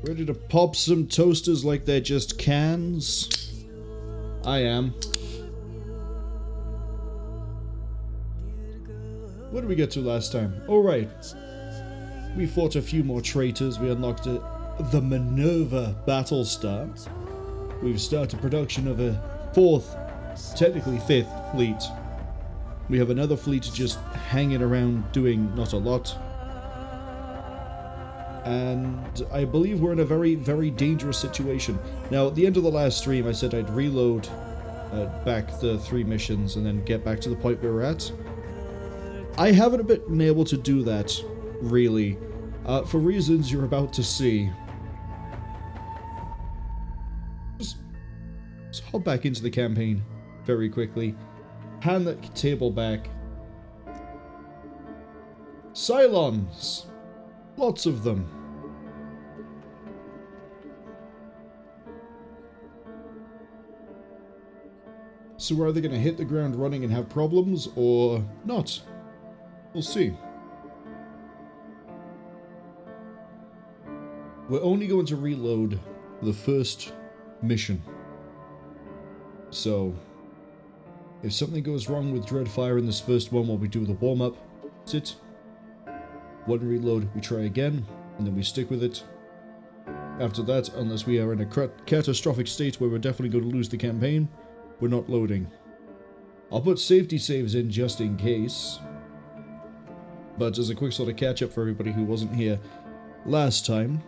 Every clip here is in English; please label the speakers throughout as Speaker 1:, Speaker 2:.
Speaker 1: Ready to pop some toasters like they're just cans? I am. What did we get to last time? Oh, right. We fought a few more traitors. We unlocked the Minerva Battlestar. We've started production of a fourth, technically fifth, fleet. We have another fleet just hanging around doing not a lot. And I believe we're in a very, very dangerous situation. Now, at the end of the last stream, I said I'd reload back the 3 missions and then get back to the point we were at. I haven't been able to do that, really, for reasons you're about to see. Just hop back into the campaign very quickly. Hand that table back. Cylons! Lots of them. So are they going to hit the ground running and have problems, or not? We'll see. We're only going to reload the first mission. So, if something goes wrong with Dreadfire in this first one while we do the warm-up, that's it. One reload, we try again, and then we stick with it. After that, unless we are in a catastrophic state where we're definitely going to lose the campaign, we're not loading. I'll put safety saves in just in case. But as a quick sort of catch-up for everybody who wasn't here last time,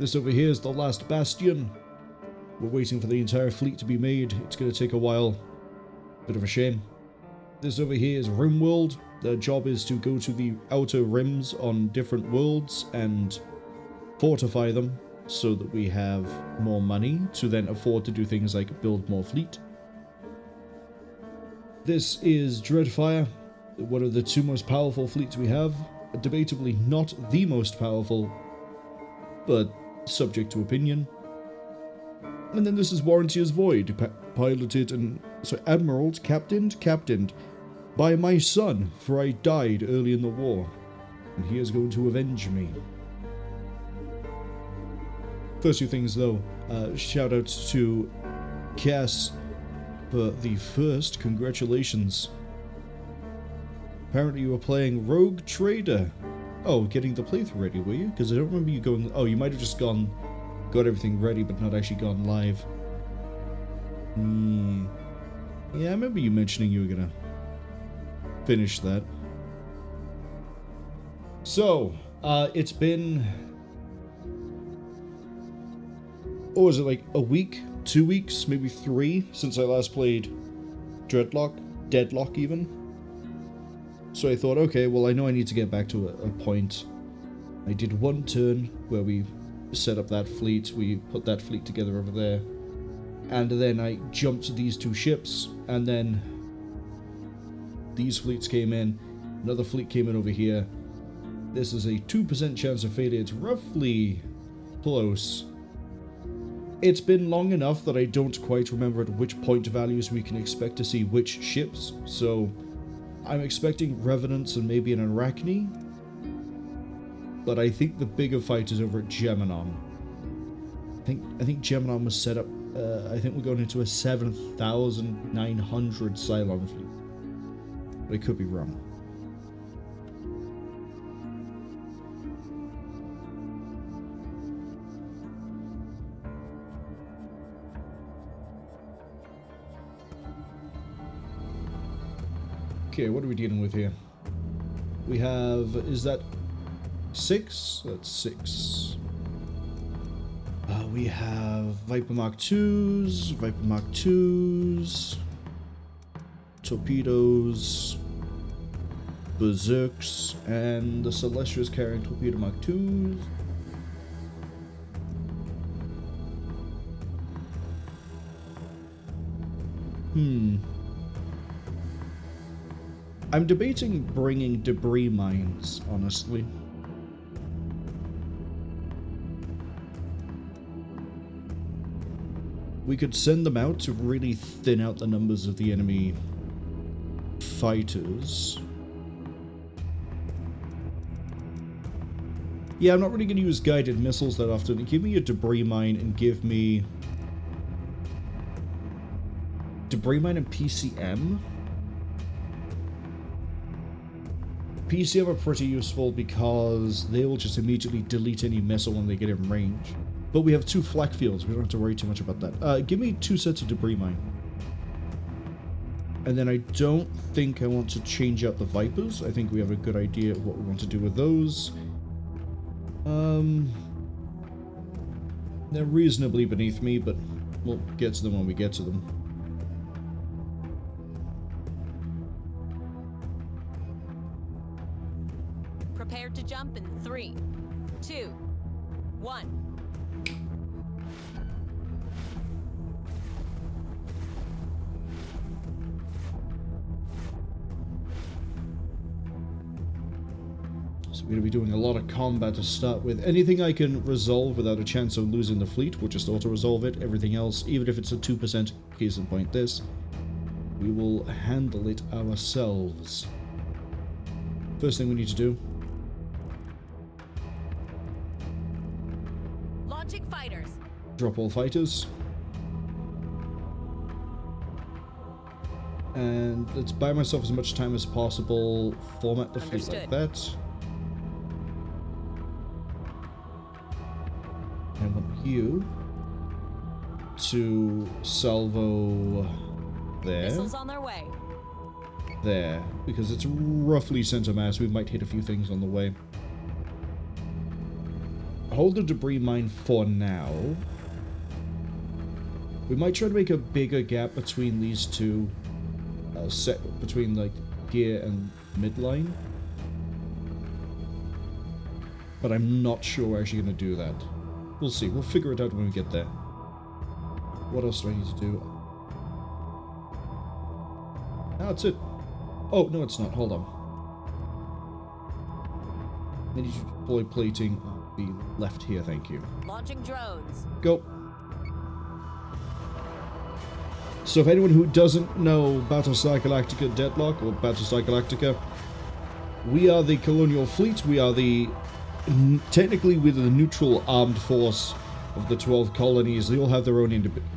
Speaker 1: this over here is the last bastion. We're waiting for the entire fleet to be made. It's going to take a while. Bit of a shame. This over here is RimWorld. Their job is to go to the outer rims on different worlds and fortify them so that we have more money to then afford to do things like build more fleet. This is Dreadfire, one of the 2 most powerful fleets we have. Debatably not the most powerful, but subject to opinion. And then this is Warrantier's Void, piloted and captained by my son, for I died early in the war, and he is going to avenge me. First few things though, shout out to Cass for the first, congratulations. Apparently you were playing Rogue Trader. Oh, getting the playthrough ready, were you? Because I don't remember you going... Oh, you might have just got everything ready, but not actually gone live. Yeah, I remember you mentioning you were gonna finish that. So, it's been... What was it, like a week? 2 weeks? Maybe 3 since I last played Deadlock even. So I thought, okay, well I know I need to get back to a point. I did one turn where we set up that fleet, we put that fleet together over there, and then I jumped to these 2 ships, and then these fleets came in, another fleet came in over here. This is a 2% chance of failure. It's roughly close. It's been long enough that I don't quite remember at which point values we can expect to see which ships, so I'm expecting Revenants and maybe an Arachne, but I think the bigger fight is over at Gemenon. I think Gemenon was set up, I think we're going into a 7,900 Cylon fleet, but I could be wrong. Okay, what are we dealing with here? We have, is that 6? That's 6. We have Viper Mark 2s, torpedoes, berserks, and the Celestia is carrying torpedo Mark 2s. I'm debating bringing debris mines, honestly. We could send them out to really thin out the numbers of the enemy fighters. Yeah, I'm not really going to use guided missiles that often. Give me a debris mine and give me... Debris mine and PCM? PCM are pretty useful because they will just immediately delete any missile when they get in range. But we have 2 flak fields, we don't have to worry too much about that. Give me 2 sets of debris mine. And then I don't think I want to change out the Vipers. I think we have a good idea of what we want to do with those. They're reasonably beneath me, but we'll get to them when we get to them.
Speaker 2: Prepare to jump in 3, 2, 1.
Speaker 1: So we're going to be doing a lot of combat to start with. Anything I can resolve without a chance of losing the fleet, we'll just auto-resolve it. Everything else, even if it's a 2%, case in point this, we will handle it ourselves. First thing we need to do...
Speaker 2: Launching fighters.
Speaker 1: Drop all fighters. And let's buy myself as much time as possible. Format the fleet like that. I want you to salvo there.
Speaker 2: Missiles on their way.
Speaker 1: There, because it's roughly center mass. We might hit a few things on the way. Hold the debris mine for now. We might try to make a bigger gap between these two. Set between like gear and midline. But I'm not sure we're actually going to do that. We'll see. We'll figure it out when we get there. What else do I need to do? That's it. Oh, no, it's not. Hold on. I need to deploy plating on the left here, thank you.
Speaker 2: Launching drones.
Speaker 1: Go. So if anyone who doesn't know Battlestar Galactica Deadlock, or Battlestar Galactica, we are the colonial fleet. We are the... Technically, we're the neutral armed force of the 12 colonies. They all have their own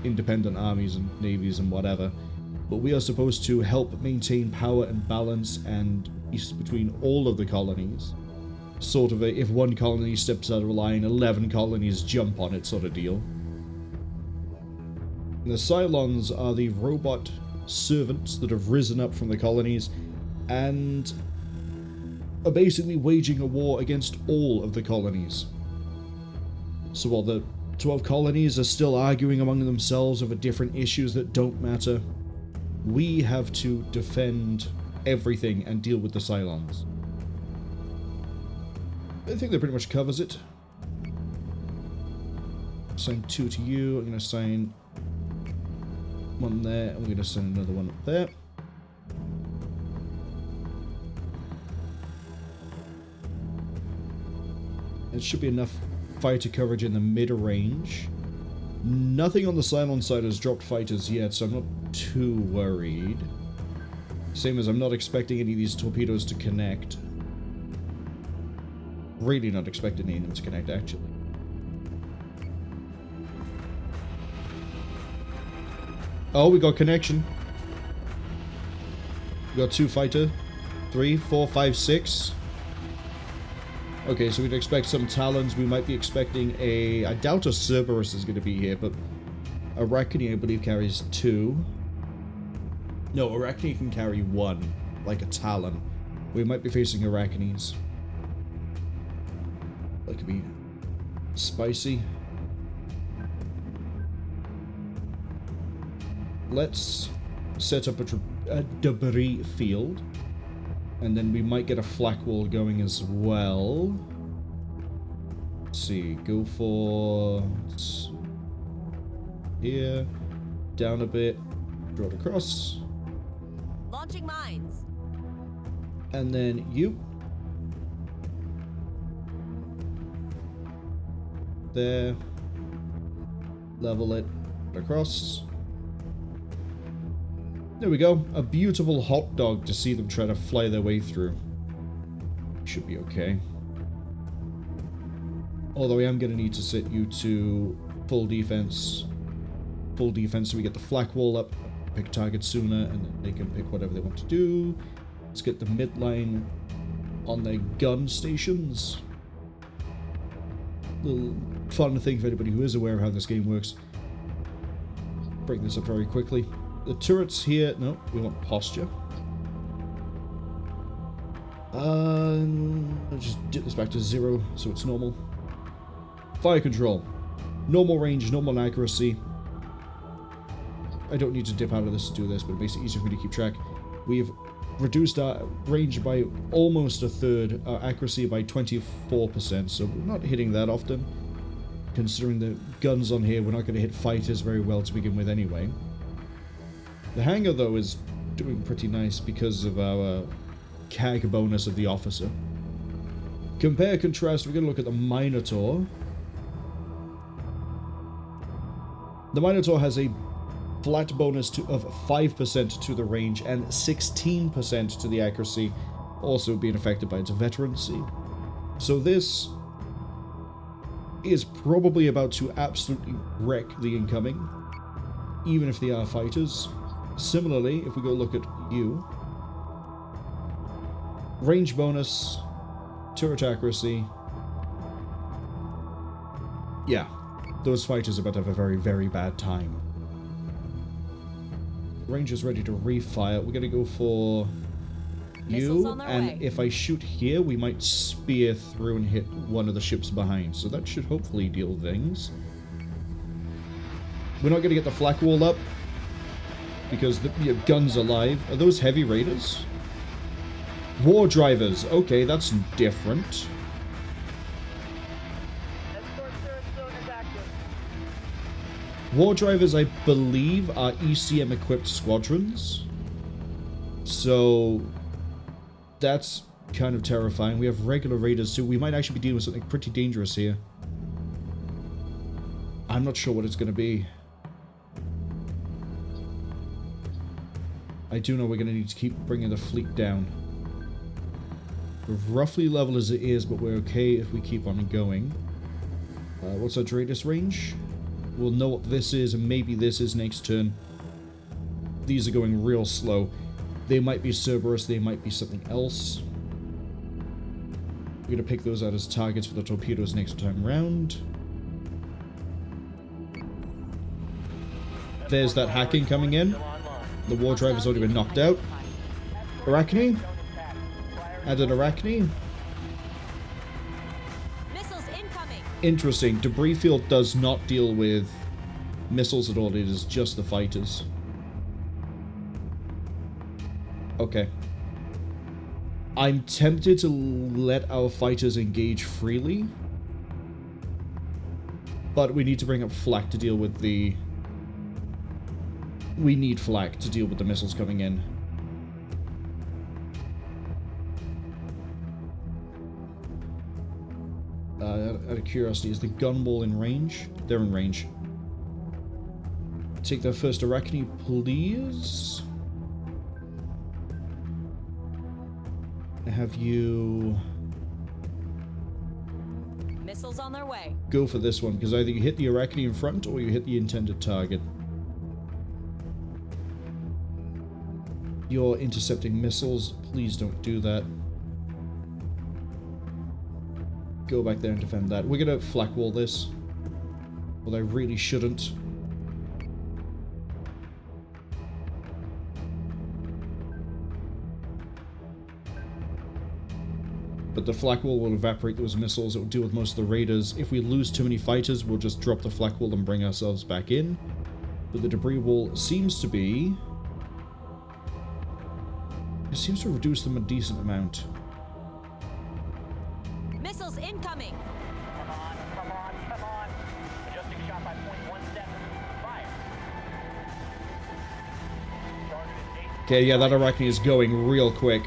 Speaker 1: independent armies and navies and whatever. But we are supposed to help maintain power and balance and peace between all of the colonies. Sort of a, if one colony steps out of line, 11 colonies jump on it sort of deal. And the Cylons are the robot servants that have risen up from the colonies and are basically waging a war against all of the colonies. So while the 12 colonies are still arguing among themselves over different issues that don't matter, we have to defend everything and deal with the Cylons. I think that pretty much covers it. Assign 2 to you. I'm going to assign 1 there, and we're going to assign another 1 up there. It should be enough fighter coverage in the mid-range. Nothing on the Cylon side has dropped fighters yet, so I'm not too worried. Same as I'm not expecting any of these torpedoes to connect. Really not expecting any of them to connect, actually. Oh, we got connection. We got 2 fighter. 3, 4, 5, 6. Okay, so we'd expect some Talons. We might be expecting a... I doubt a Cerberus is going to be here, but Arachne, I believe, carries 2. No, Arachne can carry 1, like a Talon. We might be facing Arachnes. That could be spicy. Let's set up a debris field. And then we might get a flak wall going as well. Let's see, go for here, down a bit, draw it across.
Speaker 2: Launching mines.
Speaker 1: And then you. There. Level it across. There we go. A beautiful hot dog to see them try to fly their way through. Should be okay. Although I am going to need to set you to full defense. Full defense so we get the flak wall up, pick targets sooner, and then they can pick whatever they want to do. Let's get the midline on their gun stations. Little fun thing for anybody who is aware of how this game works. Break this up very quickly. The turrets here, no, we want posture. I'll just dip this back to 0 so it's normal. Fire control. Normal range, normal accuracy. I don't need to dip out of this to do this, but it makes it easier for me to keep track. We've reduced our range by almost a third, our accuracy by 24%, so we're not hitting that often. Considering the guns on here, we're not going to hit fighters very well to begin with anyway. The hangar, though, is doing pretty nice because of our CAG bonus of the officer. Compare contrast, we're going to look at the Minotaur. The Minotaur has a flat bonus of 5% to the range and 16% to the accuracy, also being affected by its veterancy. So this is probably about to absolutely wreck the incoming, even if they are fighters. Similarly, if we go look at you, range bonus, turret accuracy, yeah, those fighters are about to have a very, very bad time. Ranger's ready to refire. We're gonna go for you, and if I shoot here, we might spear through and hit one of the ships behind, so that should hopefully deal things. We're not gonna get the flak wall up because the gun's alive. Are those heavy raiders? War drivers. Okay, that's different. War drivers, I believe, are ECM-equipped squadrons. So that's kind of terrifying. We have regular raiders, so we might actually be dealing with something pretty dangerous here. I'm not sure what it's going to be. I do know we're going to need to keep bringing the fleet down. We're roughly level as it is, but we're okay if we keep on going. What's our radius range? We'll know what this is, and maybe this is next turn. These are going real slow. They might be Cerberus, they might be something else. We're going to pick those out as targets for the torpedoes next time round. There's that hacking coming in. The war driver's already been knocked out. Arachne? Added Arachne. Interesting. Debris field does not deal with missiles at all. It is just the fighters. Okay. I'm tempted to let our fighters engage freely, but we need to bring up flak to deal with the... We need flak to deal with the missiles coming in. Out of curiosity, is the gun wall in range? They're in range. Take their first Arachne, please. Have you...
Speaker 2: Missiles on their way.
Speaker 1: Go for this one, because either you hit the Arachne in front or you hit the intended target. You're intercepting missiles. Please don't do that. Go back there and defend that. We're going to flak wall this. Well, I really shouldn't. But the flak wall will evaporate those missiles. It will deal with most of the raiders. If we lose too many fighters, we'll just drop the flak wall and bring ourselves back in. But the debris wall seems to be... It seems to reduce them a decent amount.
Speaker 2: Missiles incoming!
Speaker 3: Come on, come on, come on. Adjusting shot by 0.1 seconds. Fire.
Speaker 1: Okay, yeah, that Arachne is going real quick.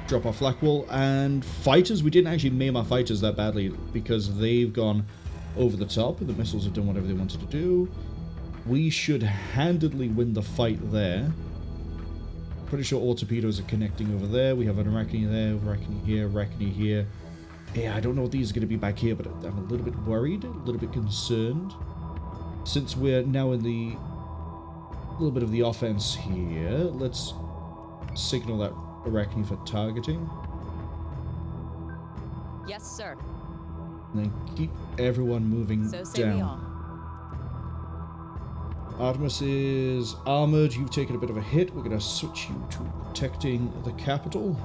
Speaker 1: Drop our flak wall. And fighters, we didn't actually maim our fighters that badly because they've gone over the top. The missiles have done whatever they wanted to do. We should handedly win the fight there. Pretty sure all torpedoes are connecting over there. We have an Arachne there, Arachne here, Arachne here. Yeah, I don't know what these are going to be back here, but I'm a little bit worried, a little bit concerned. Since we're now in the little bit of the offense here, let's signal that Arachne for targeting.
Speaker 2: Yes, sir.
Speaker 1: And then keep everyone moving
Speaker 2: So say we all.
Speaker 1: down. Artemis is armored. You've taken a bit of a hit. We're going to switch you to protecting the capital.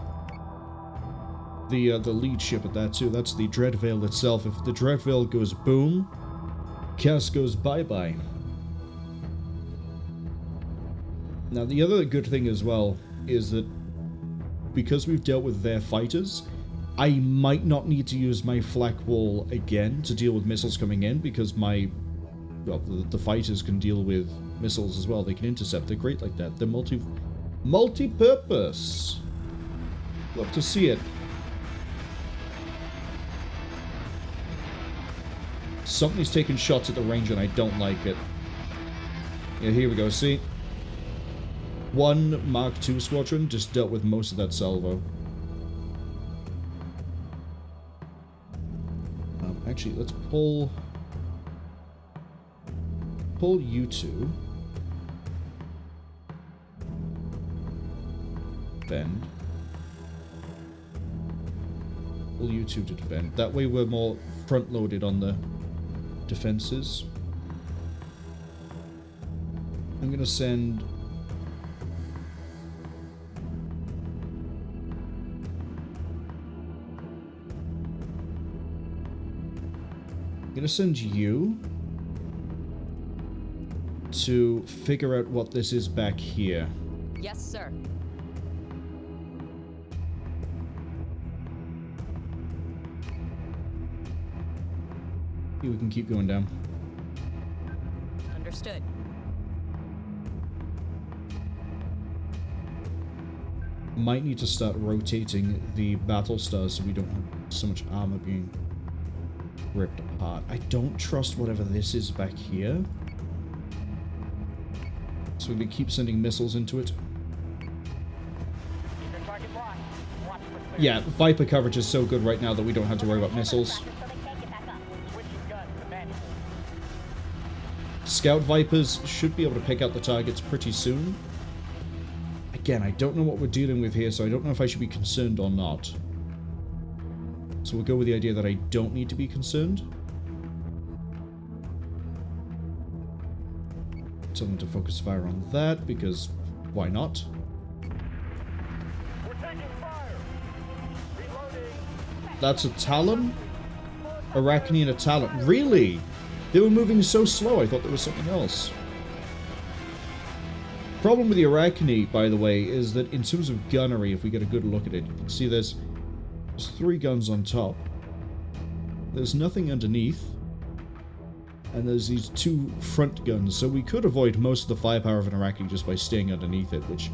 Speaker 1: The lead ship at that too. That's the Dreadveil itself. If the Dreadveil goes boom, Chaos goes bye-bye. Now the other good thing as well is that because we've dealt with their fighters, I might not need to use my flak wall again to deal with missiles coming in, because the fighters can deal with missiles as well. They can intercept. They're great like that. They're multi-purpose. Love to see it. Something's taking shots at the range and I don't like it. Yeah, here we go. See? One Mark II squadron just dealt with most of that salvo. Actually, let's pull U2. Bend. Pull U2 to defend. That way we're more front-loaded on the defenses. I'm gonna send you to figure out what this is back here.
Speaker 2: Yes, sir.
Speaker 1: We can keep going down.
Speaker 2: Understood.
Speaker 1: Might need to start rotating the Battlestars so we don't have so much armor being ripped apart. I don't trust whatever this is back here. So we keep sending missiles into it.
Speaker 3: Keep your target locked. Watch for clear.
Speaker 1: Yeah, Viper coverage is so good right now that we don't have to worry about missiles.
Speaker 3: So they can't get back up. Switching guns to manual.
Speaker 1: Scout Vipers should be able to pick out the targets pretty soon. Again, I don't know what we're dealing with here, so I don't know if I should be concerned or not. So we'll go with the idea that I don't need to be concerned. Tell them to focus fire on that, because why not?
Speaker 3: We're taking fire. Reloading.
Speaker 1: That's a Talon? Arachne and a Talon. Really? They were moving so slow, I thought there was something else. Problem with the Arachne, by the way, is that in terms of gunnery, if we get a good look at it, you can see there's 3 guns on top. There's nothing underneath. And there's these 2 front guns, so we could avoid most of the firepower of an Arachne just by staying underneath it, which,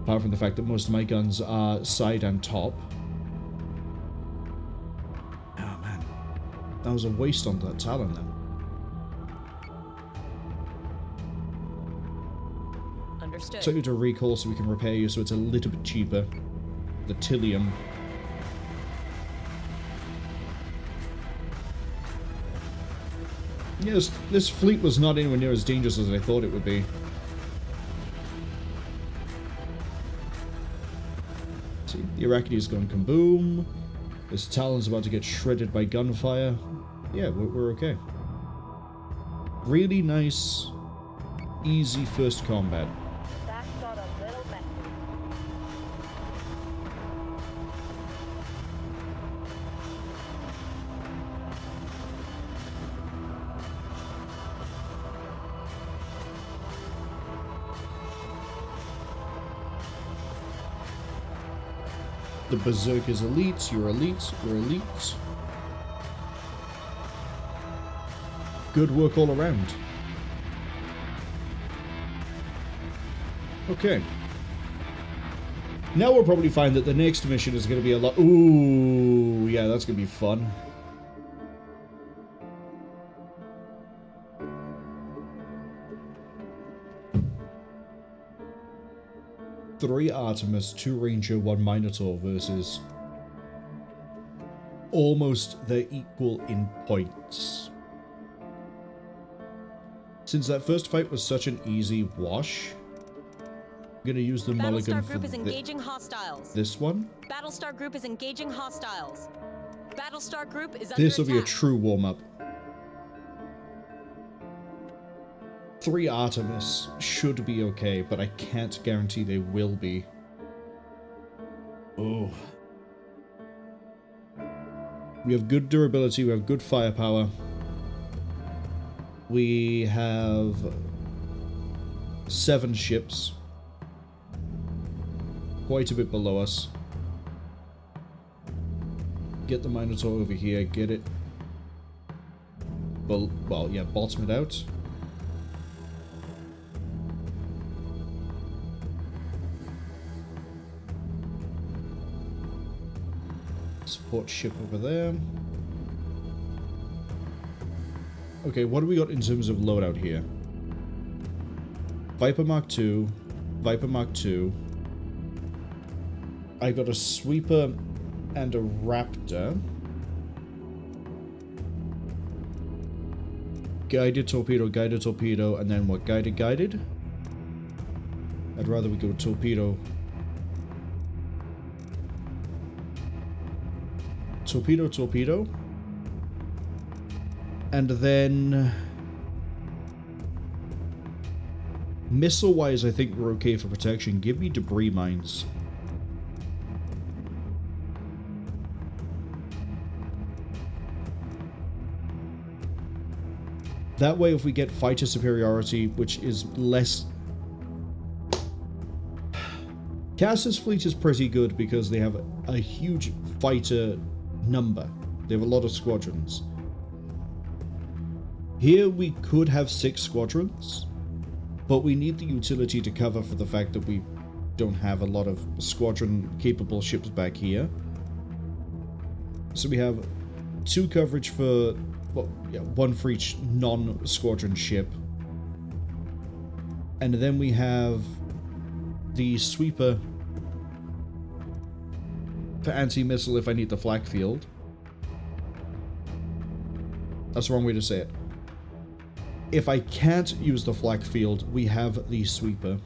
Speaker 1: apart from the fact that most of my guns are side and top. Oh man, that was a waste on that Talon then.
Speaker 2: Understood.
Speaker 1: Take you to recall so we can repair you so it's a little bit cheaper. The Tilium. Yes, this fleet was not anywhere near as dangerous as I thought it would be. See, the Arachne's gone kaboom. This Talon's about to get shredded by gunfire. Yeah, we're okay. Really nice, easy first combat.
Speaker 3: That got a little messy.
Speaker 1: The Berserker's elite, you're elite, you're elite. Good work all around. Okay. Now we'll probably find that the next mission is going to be a lot... Ooh, yeah, that's going to be fun. Three Artemis, 2 Ranger, 1 Minotaur versus they're equal in points. Since that first fight was such an easy wash, I'm gonna use the mulligan
Speaker 2: Battlestar
Speaker 1: for
Speaker 2: Group is engaging hostiles.
Speaker 1: this one.
Speaker 2: Battlestar Group is engaging hostiles. Battlestar Group is under
Speaker 1: This will be a
Speaker 2: attack.
Speaker 1: true warm-up. 3 Artemis should be okay, but I can't guarantee they will be. Oh. We have good durability, we have good firepower. We have 7 ships. Quite a bit below us. Get the Minotaur over here, get it. Well, yeah, bottom it out. Support ship over there. Okay, what do we got in terms of loadout here? Viper Mark II, Viper Mark II. I got a sweeper and a raptor. Guided torpedo, and then what? Guided? I'd rather we go torpedo. Torpedo. And then missile-wise, I think we're okay for protection. Give me debris mines. That way, if we get fighter superiority, which is less... Cass's fleet is pretty good because they have a huge fighter number. They have a lot of squadrons. Here we could have 6 squadrons, but we need the utility to cover for the fact that we don't have a lot of squadron-capable ships back here. So we have 2 coverage for... well, yeah, 1 for each non-squadron ship. And then we have the sweeper for anti-missile if I need the flak field. That's the wrong way to say it. If I can't use the flak field, we have the sweeper.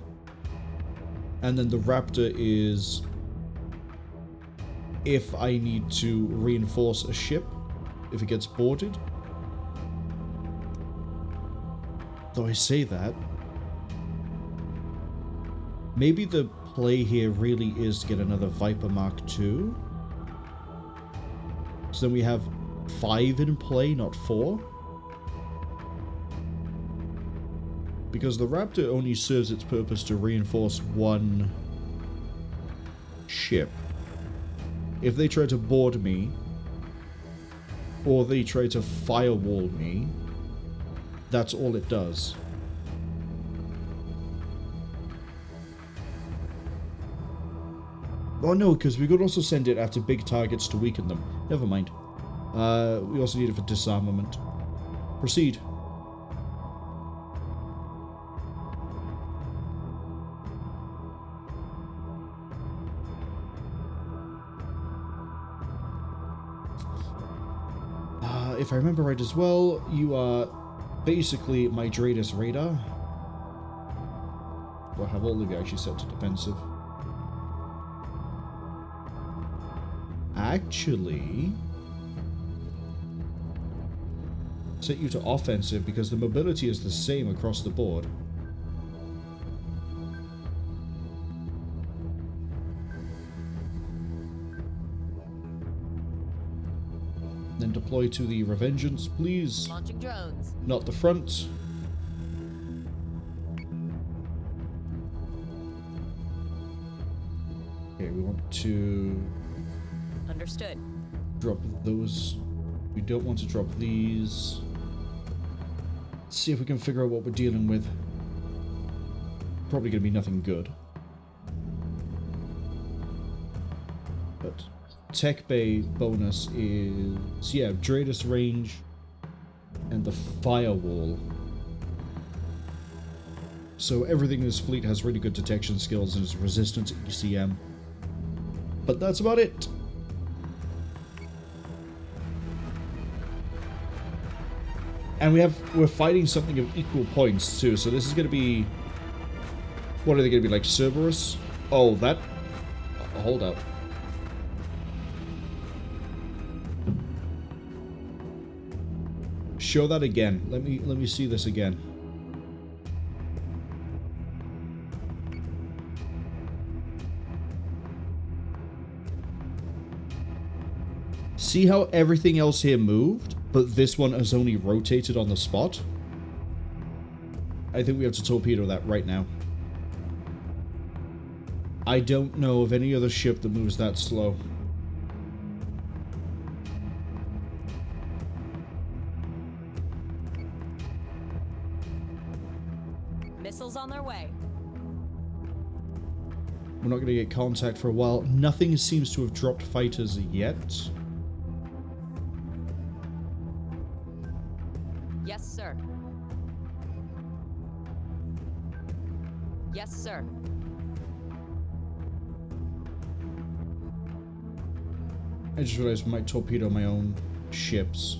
Speaker 1: And then the raptor is if I need to reinforce a ship, if it gets boarded. Though I say that, maybe the play here really is to get another Viper Mark II. So then we have 5 in play, not 4. Because the Raptor only serves its purpose to reinforce 1 ship. If they try to board me, or they try to firewall me, that's all it does. Oh no, because we could also send it after big targets to weaken them. Never mind. We also need it for disarmament. Proceed. If I remember right as well, you are basically my Dreadus radar. Well, I have all of you actually set to defensive. Actually, set you to offensive because the mobility is the same across the board. Then deploy to the Revengeance, please.
Speaker 2: Launching drones.
Speaker 1: Not the front. Okay, we want to
Speaker 2: Understood.
Speaker 1: drop those. We don't want to drop these. Let's see if we can figure out what we're dealing with. Probably going to be nothing good. But Tech Bay bonus is, yeah, Dreadus range and the firewall. So everything in this fleet has really good detection skills and is resistant to ECM. But that's about it. And we're fighting something of equal points too, so this is gonna be... What are they gonna be, like Cerberus? Oh, that... Hold up. Show that again. Let me see this again. See how everything else here moved, but this one has only rotated on the spot? I think we have to torpedo that right now. I don't know of any other ship that moves that slow.
Speaker 2: Missiles on their way.
Speaker 1: We're not going to get contact for a while. Nothing seems to have dropped fighters yet.
Speaker 2: Yes, sir. Yes, sir.
Speaker 1: I just realized we might torpedo my own ships.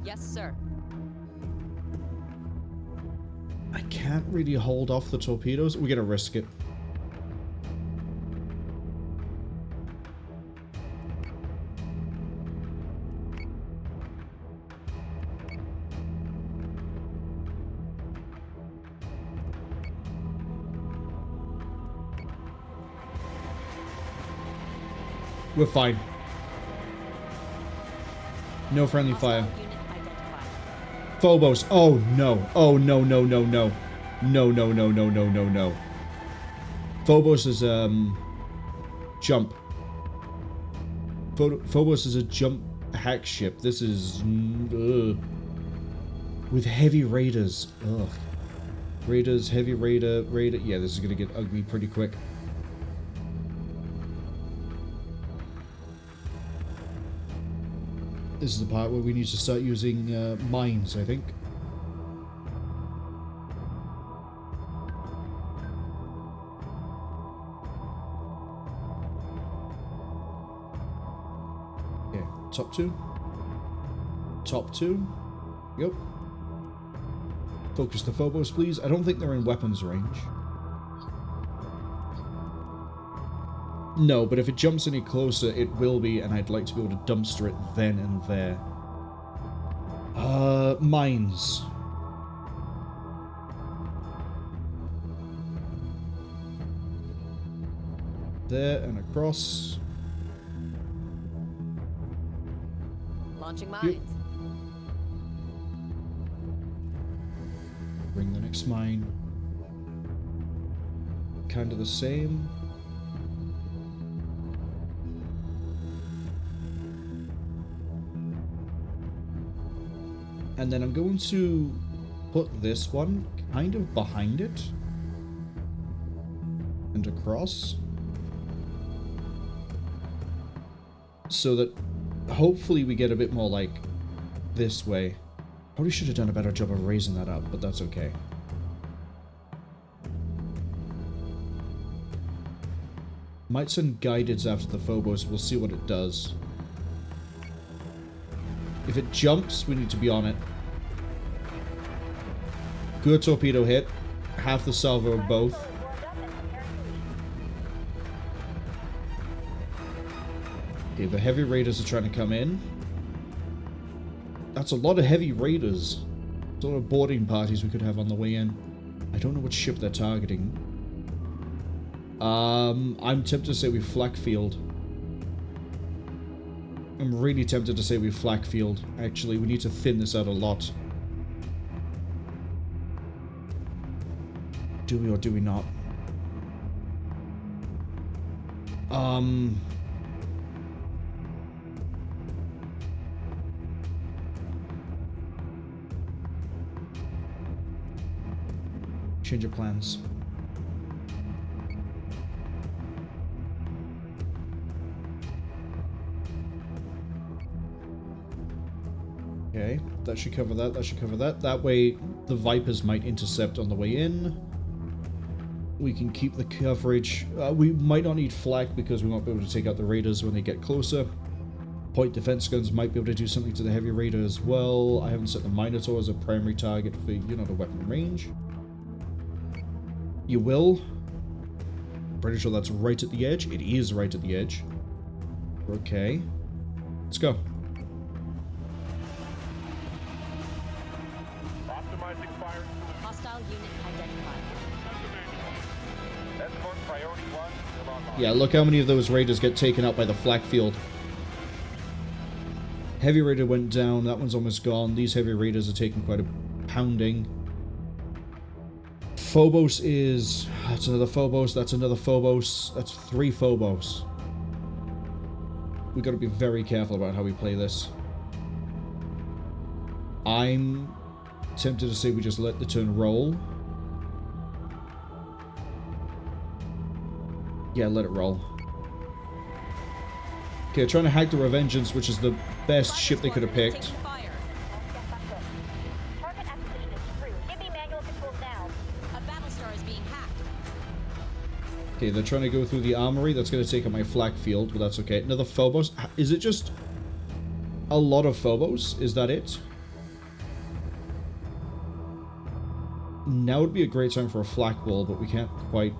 Speaker 2: Yes, sir.
Speaker 1: I can't really hold off the torpedoes. We're gonna risk it. We're fine. No friendly fire.
Speaker 2: Hostile unit identified.
Speaker 1: Phobos. Oh no. Oh no no no no. No no no no no no no. Phobos is jump. Phobos is a jump hack ship. This is with heavy raiders. Ugh. Raiders, heavy raider. Yeah, this is gonna get ugly pretty quick. This is the part where we need to start using mines, I think. Okay, top two. Top two. Yep. Focus the Phobos, please. I don't think they're in weapons range. No, but if it jumps any closer, it will be, and I'd like to be able to dumpster it then and there. Mines. There and across.
Speaker 2: Launching mines.
Speaker 1: Yep. Bring the next mine. Kind of the same. And then I'm going to put this one kind of behind it. And across. So that hopefully we get a bit more like this way. Probably should have done a better job of raising that up, but that's okay. Might send guideds after the Phobos. We'll see what it does. If it jumps, we need to be on it. Good torpedo hit. Half the salvo of both. Okay, the heavy raiders are trying to come in. That's a lot of heavy raiders. There's a lot of boarding parties we could have on the way in. I don't know what ship they're targeting. I'm tempted to say we flak field. I'm really tempted to say we flak field. Actually, we need to thin this out a lot. Do we or do we not? Change of plans. Okay, that should cover that, that should cover that. That way, the Vipers might intercept on the way in. We can keep the coverage. We might not need flak because we won't be able to take out the raiders when they get closer. Point defense guns might be able to do something to the heavy raider as well. I haven't set the Minotaur as a primary target for, you know, the weapon range. You will. Pretty sure that's right at the edge. It is right at the edge. Okay. Let's go.
Speaker 3: Optimizing firing.
Speaker 2: Hostile unit identified.
Speaker 3: Escort priority 1 still online.
Speaker 1: Yeah, look how many of those raiders get taken out by the flak field. Heavy raider went down. That one's almost gone. These heavy raiders are taking quite a pounding. Phobos is... That's another Phobos. That's another Phobos. That's 3 Phobos. We got to be very careful about how we play this. I'm tempted to say we just let the turn roll. Yeah, let it roll. Okay, trying to hack the Revengeance, which is the best ship they could have picked.
Speaker 2: Taking fire.
Speaker 3: Yes, that's good. Target acquisition is screwed. Give me manual controls now.
Speaker 2: A Battlestar is being hacked.
Speaker 1: Okay, they're trying to go through the armory. That's going to take up my flak field, but that's okay. Another Phobos. Is it just a lot of Phobos? Is that it? Now would be a great time for a flak wall, but we can't quite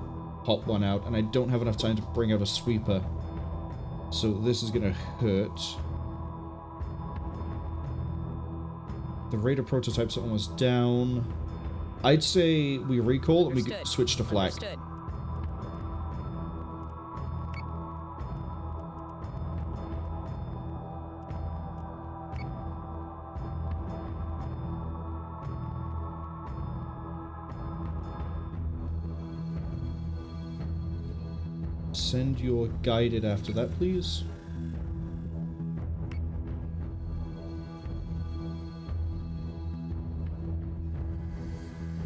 Speaker 1: pop one out, and I don't have enough time to bring out a sweeper. So this is going to hurt. The Raider prototypes are almost down. I'd say we recall and we
Speaker 2: Understood.
Speaker 1: switch to flak.
Speaker 2: Understood.
Speaker 1: Send your guided after that, please.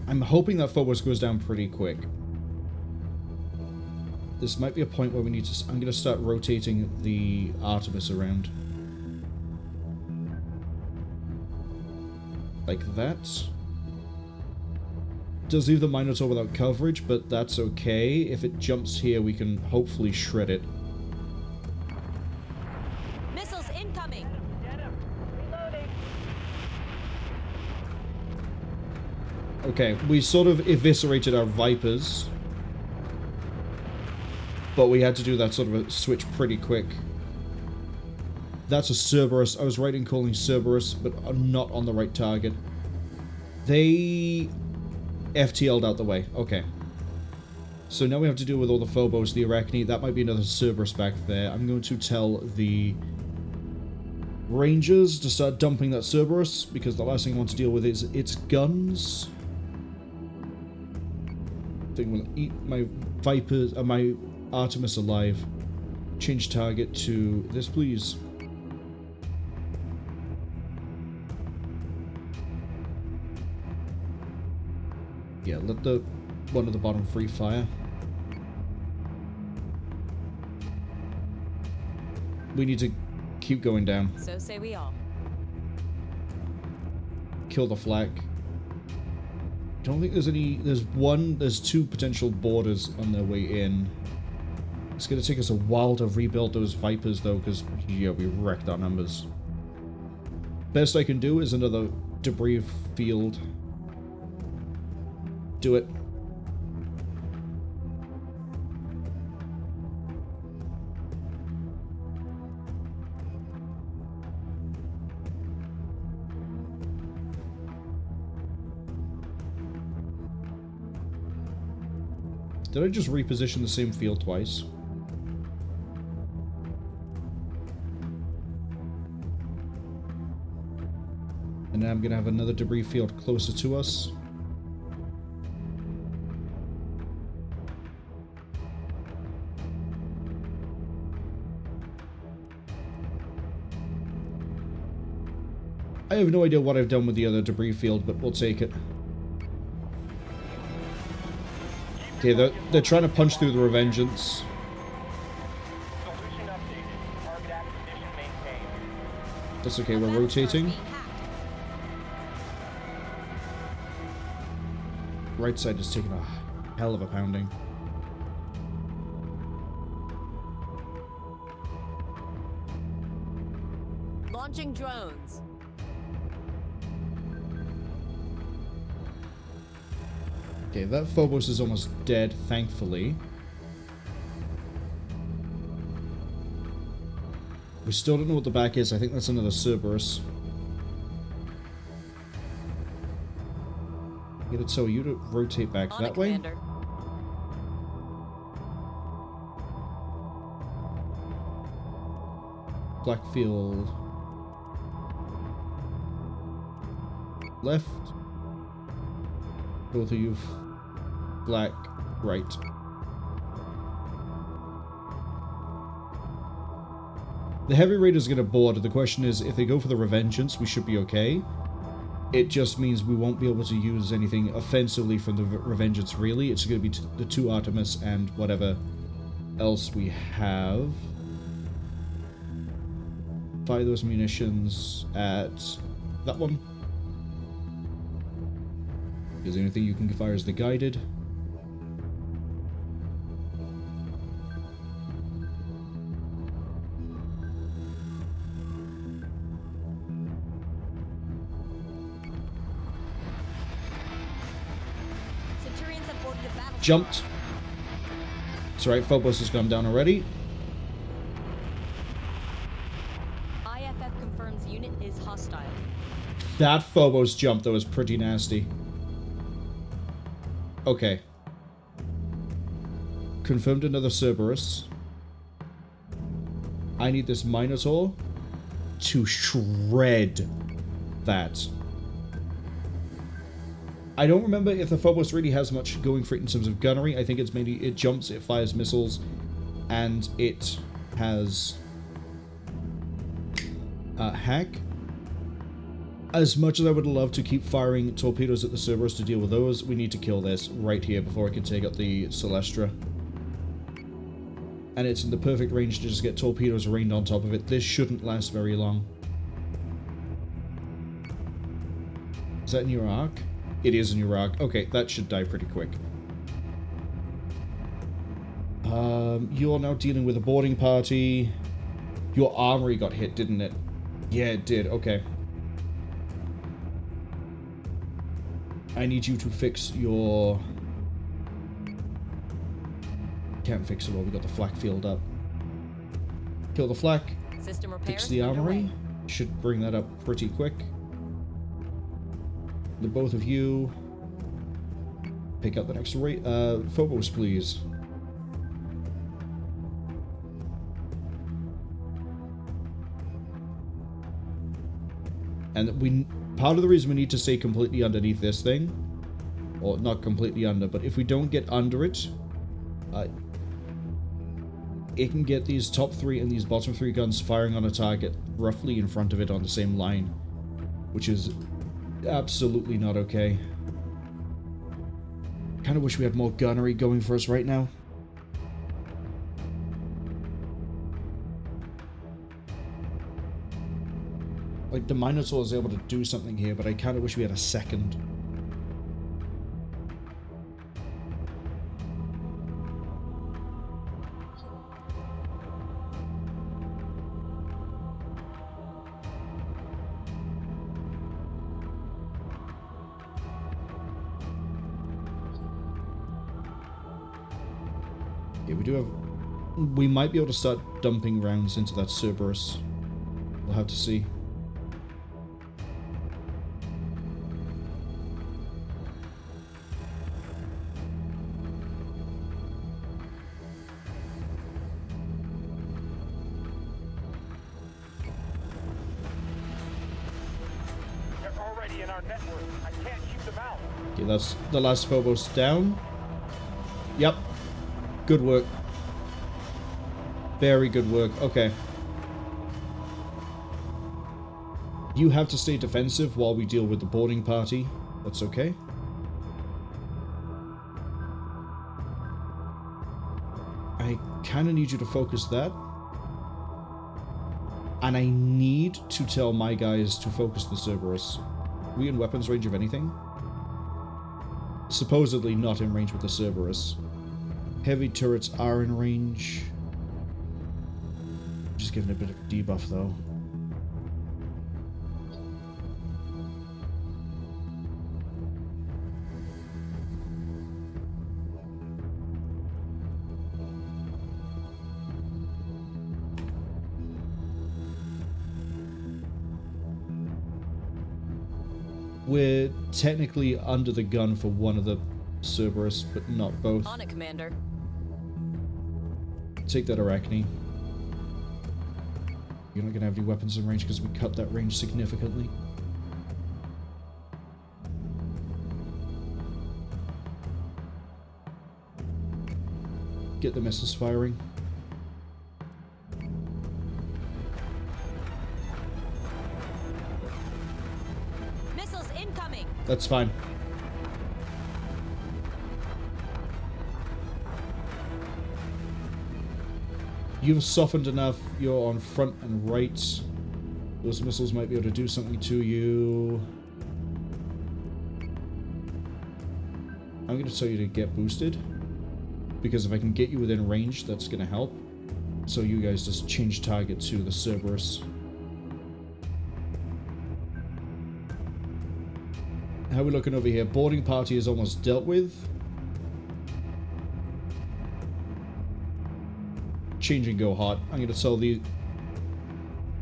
Speaker 1: I'm hoping that Phobos goes down pretty quick. This might be a point where we need to... I'm going to start rotating the Artemis around. Like that. Does leave the Minotaur without coverage, but that's okay. If it jumps here, we can hopefully shred it.
Speaker 2: Missiles incoming.
Speaker 3: Get him. Reloading.
Speaker 1: Okay, we sort of eviscerated our Vipers. But we had to do that sort of a switch pretty quick. That's a Cerberus. I was right in calling Cerberus, but I'm not on the right target. They... FTL'd out the way. Okay. So now we have to deal with all the Phobos, the Arachne. That might be another Cerberus back there. I'm going to tell the Rangers to start dumping that Cerberus, because the last thing I want to deal with is its guns. Thing will eat my Vipers, my Artemis alive. Change target to this, please. Yeah, let the one at the bottom free fire. We need to keep going down.
Speaker 2: So say we all.
Speaker 1: Kill the flak. Don't think there's any... There's 2 potential borders on their way in. It's going to take us a while to rebuild those Vipers, though, because, yeah, we wrecked our numbers. Best I can do is another debris field. Do it. Did I just reposition the same field twice? And now I'm going to have another debris field closer to us. I have no idea what I've done with the other debris field, but we'll take it. Okay, they're trying to punch through the Revengeance.
Speaker 3: Solution updated. Target acquisition maintained.
Speaker 1: That's okay,
Speaker 2: A
Speaker 1: we're
Speaker 2: Battlestar is
Speaker 1: rotating.
Speaker 2: being hacked.
Speaker 1: Right side is taking a hell of a pounding.
Speaker 2: Launching drones.
Speaker 1: Okay, that Phobos is almost dead, thankfully. We still don't know what the back is. I think that's another Cerberus. Get it so you to rotate back that way.
Speaker 2: Commander.
Speaker 1: Blackfield. Left. Both of you. Black. Right. The Heavy Raiders get aboard. The question is, if they go for the Revengeance, we should be okay. It just means we won't be able to use anything offensively from the Revengeance, really. It's going to be the 2 Artemis and whatever else we have. Fire those munitions at that one. Because the only thing you can fire is the guided.
Speaker 2: Centurions have boarded a battle.
Speaker 1: Jumped. That's right, Phobos has gone down already.
Speaker 2: IFF confirms unit is hostile.
Speaker 1: That Phobos jump, though, is pretty nasty. Okay. Confirmed another Cerberus. I need this Minotaur to shred that. I don't remember if the Phobos really has much going for it in terms of gunnery. I think it's mainly it jumps, it fires missiles, and it has hack. As much as I would love to keep firing torpedoes at the Cerberus to deal with those, we need to kill this right here before I can take out the Celestra. And it's in the perfect range to just get torpedoes rained on top of it. This shouldn't last very long. Is that in your arc? It is in your arc. Okay, that should die pretty quick. You're now dealing with a boarding party. Your armory got hit, didn't it? Yeah, it did. Okay. I need you to fix your... Can't fix it all, we got the flak field up. Kill the flak.
Speaker 2: System repairs
Speaker 1: Fix the armory.
Speaker 2: underway.
Speaker 1: Should bring that up pretty quick. The both of you... Pick up the next rate. Phobos, please. And we... Part of the reason we need to stay completely underneath this thing, or not completely under, but if we don't get under it, it can get these top 3 and these bottom 3 guns firing on a target roughly in front of it on the same line, which is absolutely not okay. Kind of wish we had more gunnery going for us right now. Like, the Minotaur is able to do something here, but I kind of wish we had a second. Yeah, we do have... We might be able to start dumping rounds into that Cerberus. We'll have to see. Okay, that's the last Phobos down. Yep. Good work. Very good work. Okay. You have to stay defensive while we deal with the boarding party. That's okay. I kind of need you to focus that. And I need to tell my guys to focus the Cerberus. Are we in weapons range of anything? supposedly not in range with the Cerberus. Heavy turrets are in range. Just giving a bit of a debuff though. We're technically under the gun for one of the Cerberus, but not both.
Speaker 2: On it, Commander.
Speaker 1: Take that, Arachne. You're not going to have any weapons in range because we cut that range significantly. Get the missiles firing.
Speaker 2: Missiles incoming.
Speaker 1: That's fine. You've softened enough. You're on front and right. Those missiles might be able to do something to you. I'm going to tell you to get boosted. Because if I can get you within range, that's going to help. So you guys just change target to the Cerberus. How are we looking over here? Boarding party is almost dealt with. Change and go hot. I'm going to tell the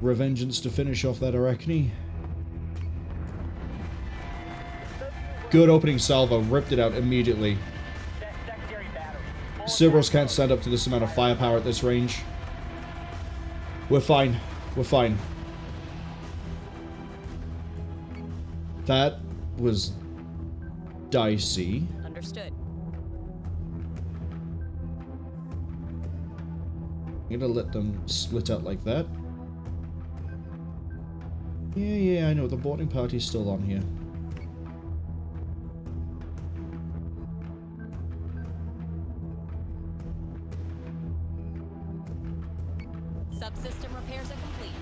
Speaker 1: Revengeance to finish off that Arachne. Good opening salvo. Ripped it out immediately. Cerberus can't stand up to this amount of firepower at this range. We're fine. We're fine. That was dicey.
Speaker 2: Understood.
Speaker 1: I'm gonna let them split out like that. Yeah, I know. The boarding party's still on here.
Speaker 2: Subsystem repairs are complete.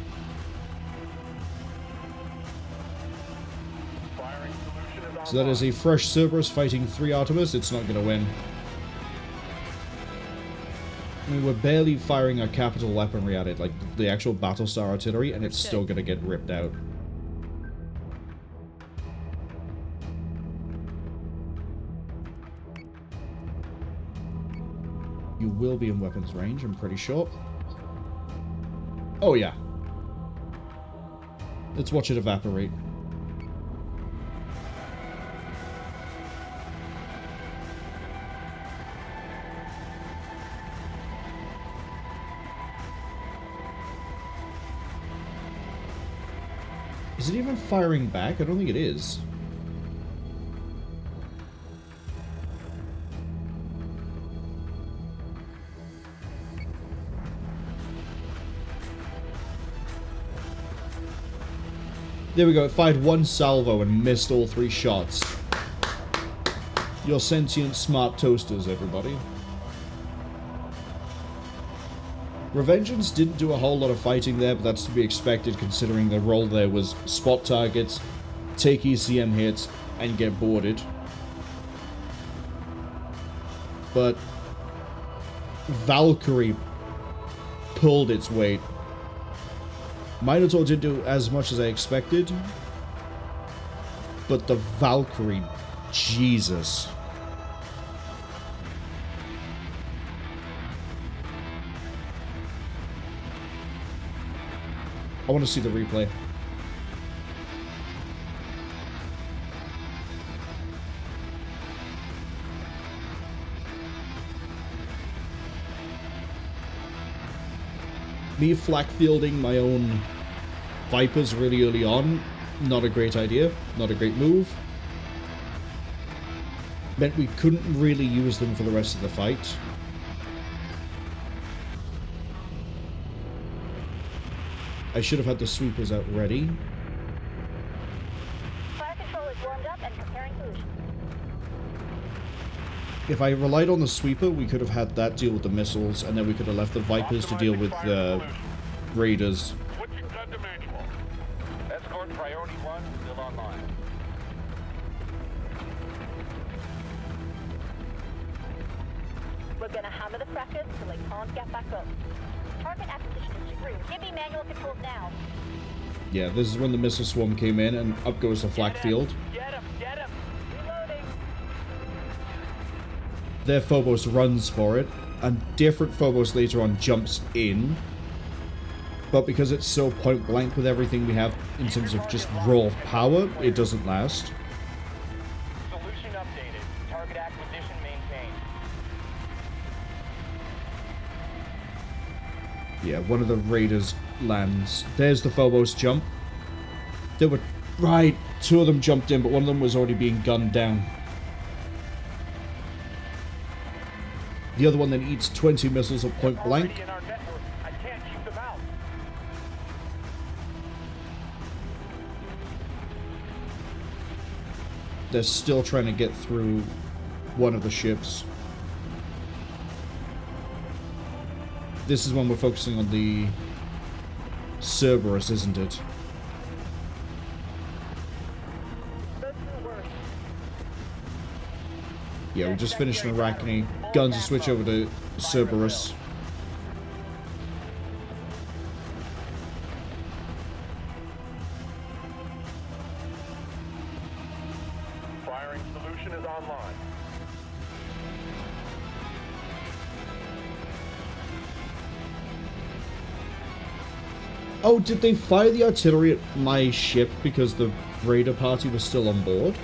Speaker 3: Firing solution is
Speaker 1: So that is a fresh Cerberus fighting 3 Artemis. It's not gonna win. I mean, we're barely firing our capital weaponry at it, like the actual Battlestar artillery, and it's still gonna get ripped out. You will be in weapons range, I'm pretty sure. Oh yeah. Let's watch it evaporate. Is it even firing back? I don't think it is. There we go, it fired 1 salvo and missed all 3 shots. You're sentient smart toasters, everybody. Revengeance didn't do a whole lot of fighting there, but that's to be expected considering the role there was spot targets, take ECM hits, and get boarded. But Valkyrie pulled its weight. Minotaur didn't do as much as I expected, but the Valkyrie, Jesus. I want to see the replay. Me flak fielding my own Vipers really early on, not a great idea, not a great move. Meant we couldn't really use them for the rest of the fight. I should have had the sweepers out ready.
Speaker 4: Fire control is warmed up and preparing solution.
Speaker 1: If I relied on the sweeper, we could have had that deal with the missiles, and then we could have left the Vipers to deal with the Raiders.
Speaker 3: Switching gun to manual. Escort priority 1 still online.
Speaker 4: We're gonna hammer the frackers till they can't get back up. Target acquisition is screwed. Give me manual controls now.
Speaker 1: Yeah, this is when the missile swarm came in, and up goes the flak field.
Speaker 3: Get him! Get him! Reloading!
Speaker 1: Their Phobos runs for it, and different Phobos later on jumps in. But because it's so point blank with everything we have in terms of just raw power, it doesn't last.
Speaker 3: Solution updated. Target acquisition maintained.
Speaker 1: Yeah, one of the raiders lands. There's the Phobos jump. There were... Right, two of them jumped in, but one of them was already being gunned down. The other one then eats 20 missiles at point blank.
Speaker 3: Already in our network. I can't keep them out.
Speaker 1: They're still trying to get through one of the ships. This is when we're focusing on the Cerberus, isn't it? Yeah, we just finished an Arachne. Guns to switch over to Cerberus.
Speaker 3: Firing solution is online.
Speaker 1: Oh, did they fire the artillery at my ship because the raider party was still on board?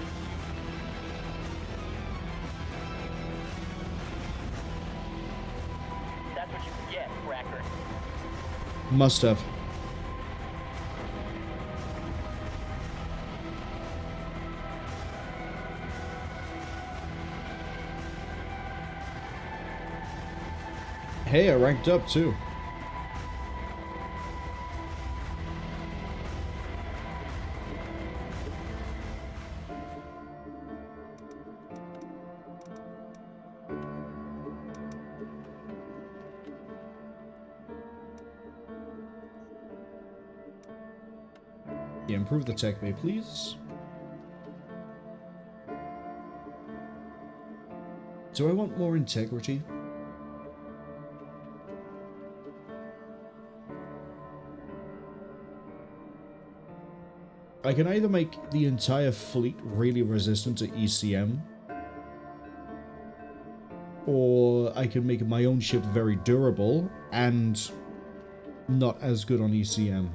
Speaker 3: That's what you get, Cracker.
Speaker 1: Must have. Hey, I ranked up too. Yeah, improve the tech bay, please. Do I want more integrity? I can either make the entire fleet really resistant to ECM, or I can make my own ship very durable and not as good on ECM.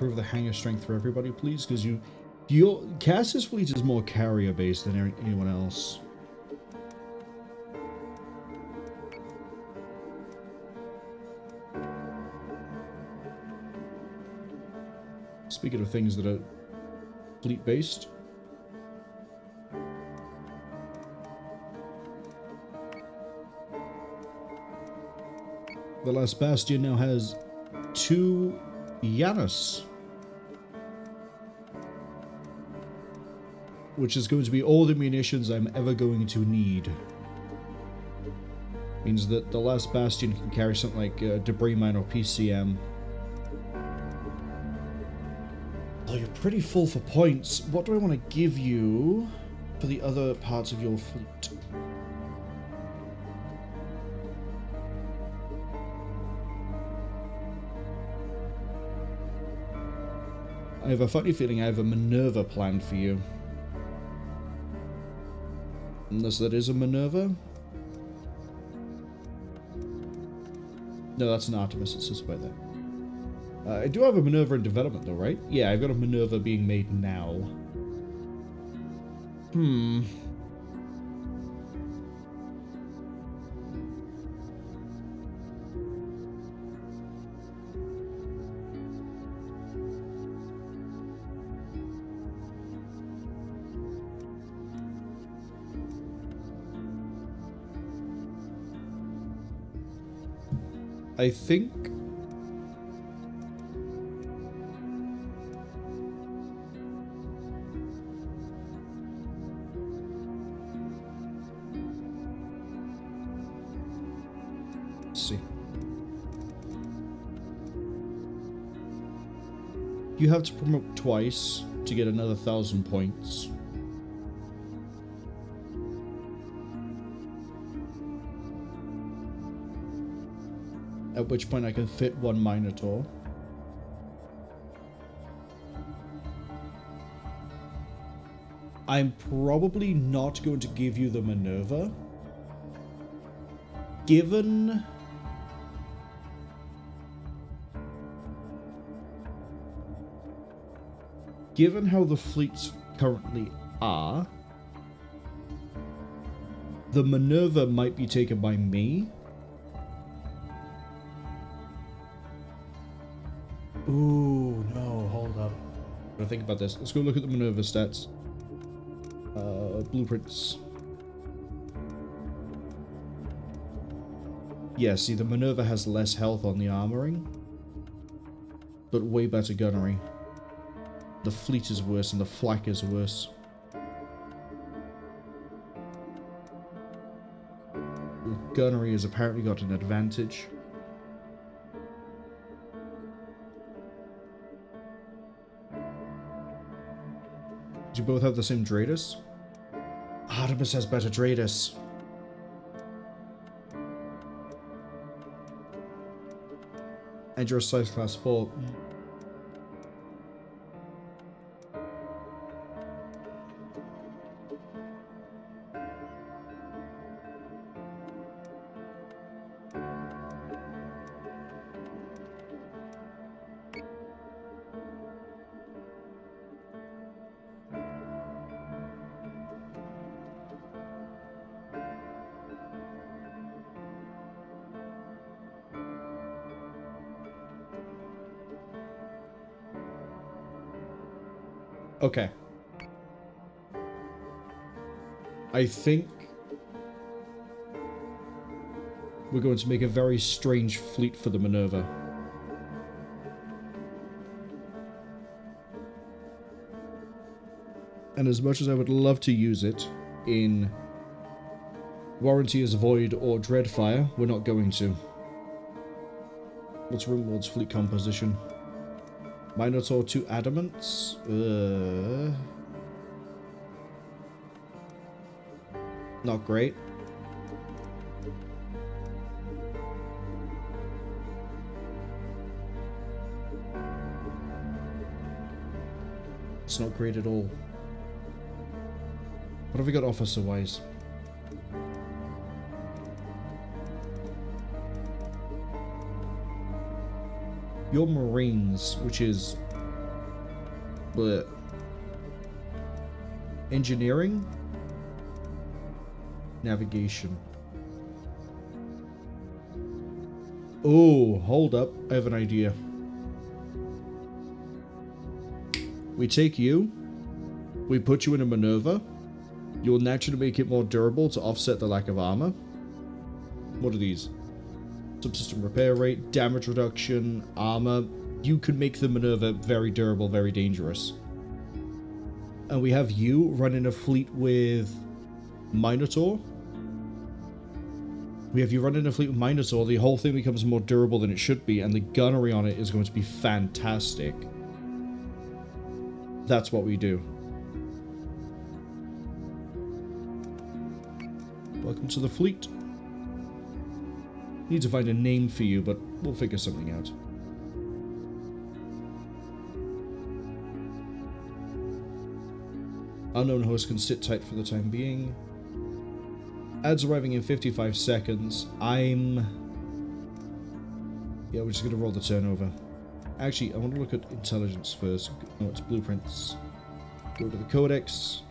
Speaker 1: Improve the hangar strength for everybody, please, because your Cass's fleet is more carrier based than anyone else. Speaking of things that are fleet based, the last bastion now has 2 Janus, which is going to be all the munitions I'm ever going to need. Means that the last bastion can carry something like debris mine or PCM. Oh, you're pretty full for points. What do I want to give you for the other parts of your fleet? I have a funny feeling I have a Minerva planned for you. Unless that is a Minerva? No, that's an Artemis. It says right there. I do have a Minerva in development though, right? Yeah, I've got a Minerva being made now. I think Let's see. You have to promote twice to get another 1,000 points. At which point I can fit one Minotaur. I'm probably not going to give you the Minerva. Given how the fleets currently are, the Minerva might be taken by me. Ooh, no, hold up. Gotta think about this. Let's go look at the Minerva stats. Blueprints. Yeah, see, the Minerva has less health on the armoring, but way better gunnery. The fleet is worse and the flak is worse. Gunnery has apparently got an advantage. Do you both have the same Dratus? Artemis has better Dratus. And you're a size class 4. Okay. I think we're going to make a very strange fleet for the Minerva. And as much as I would love to use it in Warranty is Void or Dreadfire, we're not going to. What's Ringwald's fleet composition? Minotaur 2 Adamants. Not great. It's not great at all. What have we got officer-wise? Your Marines, which is... bleh. Engineering? Navigation. Oh, hold up. I have an idea. We take you. We put you in a Minerva. You will naturally make it more durable to offset the lack of armor. What are these? Subsystem repair rate, damage reduction, armor. You can make the Minerva very durable, very dangerous. And we have you running a fleet with Minotaur. We have you running a fleet with Minotaur. The whole thing becomes more durable than it should be, and the gunnery on it is going to be fantastic. That's what we do. Welcome to the fleet. Need to find a name for you, but we'll figure something out. Unknown host can sit tight for the time being. Ads arriving in 55 seconds. Yeah, we're just going to roll the turnover. Actually, I want to look at intelligence first. No, it's blueprints. Go to the codex.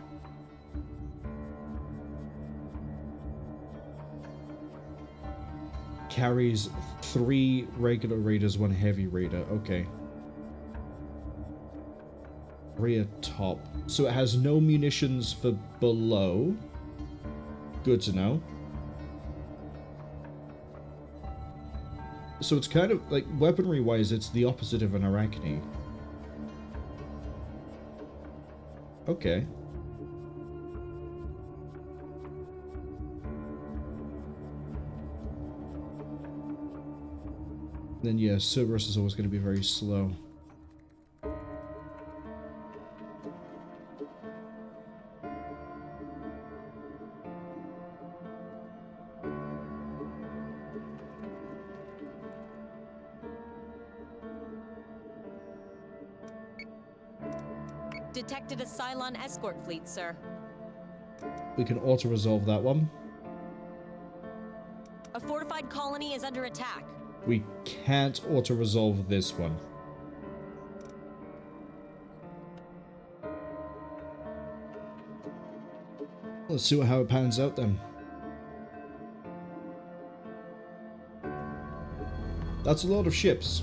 Speaker 1: Carries 3 regular raiders, 1 heavy raider. Okay. Rear top. So it has no munitions for below. Good to know. So it's kind of like weaponry wise, it's the opposite of an Arachne. Okay. Then yeah, Cerberus is always going to be very slow.
Speaker 2: Detected a Cylon escort fleet, sir.
Speaker 1: We can auto-resolve that one.
Speaker 2: A fortified colony is under attack.
Speaker 1: We can't auto-resolve this one. Let's see how it pans out then. That's a lot of ships.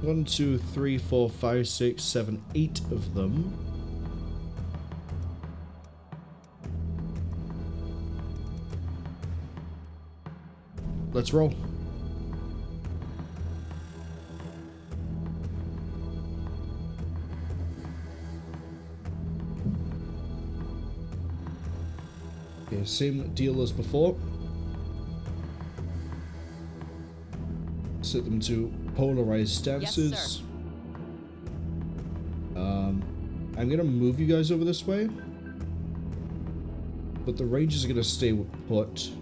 Speaker 1: 1, 2, 3, 4, 5, 6, 7, 8 of them. Let's roll. Okay, same deal as before. Set them to polarized stances.
Speaker 2: Yes, sir.
Speaker 1: I'm gonna move you guys over this way, but the Rangers are gonna stay put.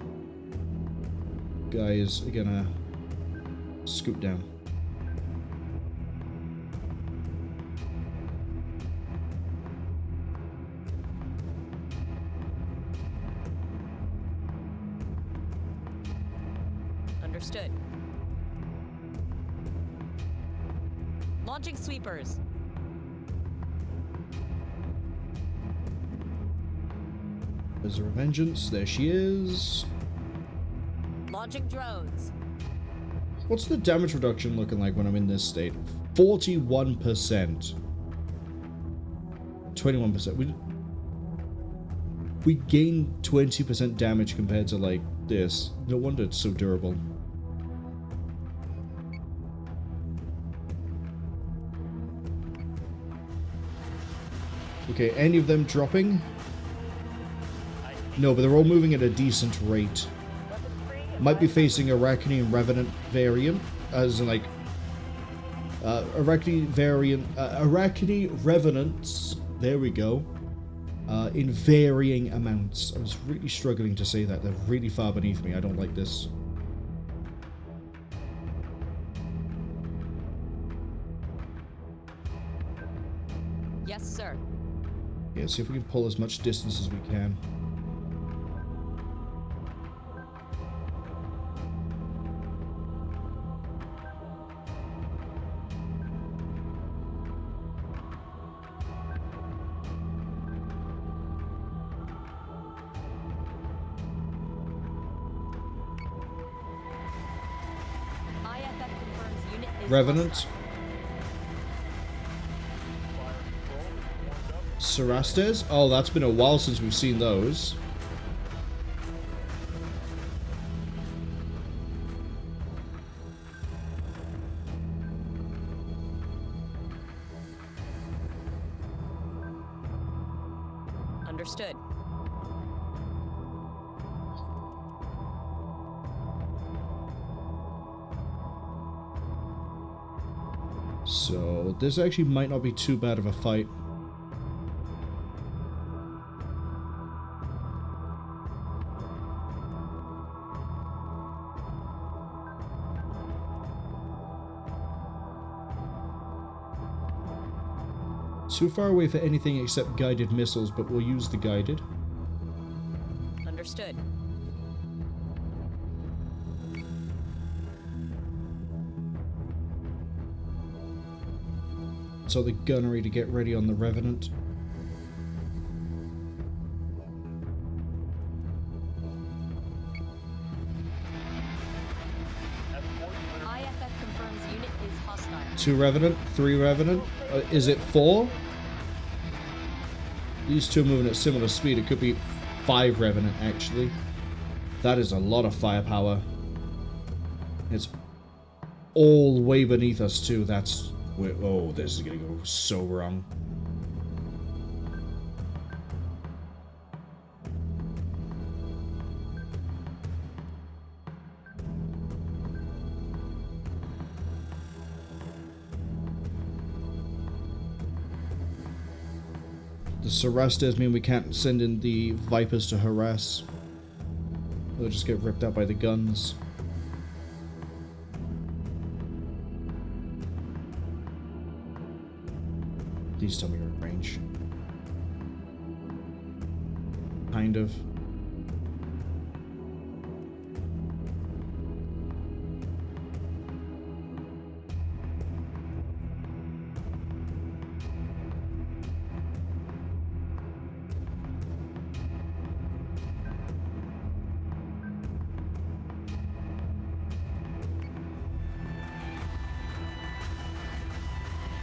Speaker 1: Guys are gonna scoot down.
Speaker 2: Understood. Launching sweepers.
Speaker 1: There's a Revengeance. There she is.
Speaker 2: Launching drones.
Speaker 1: What's the damage reduction looking like when I'm in this state? 41%. 21%. We gain 20% damage compared to like this. No wonder it's so durable. Okay, any of them dropping? No, but they're all moving at a decent rate. Might be facing Arachne and Revenant variant, as in like Arachne variant, Arachne Revenants. There we go. In varying amounts. I was really struggling to say that. They're really far beneath me. I don't like this.
Speaker 2: Yes, sir.
Speaker 1: Yeah, see if we can pull as much distance as we can. Revenant. Cerastes? Oh, that's been a while since we've seen those.
Speaker 2: Understood.
Speaker 1: So, this actually might not be too bad of a fight. Too far away for anything except guided missiles, but we'll use the guided.
Speaker 2: Understood.
Speaker 1: So the gunnery to get ready on the Revenant.
Speaker 2: IFF confirms unit is hostile.
Speaker 1: 2 Revenant, 3 Revenant. Is it 4? These two are moving at similar speed. It could be 5 Revenant, actually. That is a lot of firepower. It's all way beneath us, too. That's... Oh, this is gonna go so wrong. The Cerastes mean we can't send in the Vipers to harass. They'll just get ripped out by the guns. Please tell me you're in range. Kind of.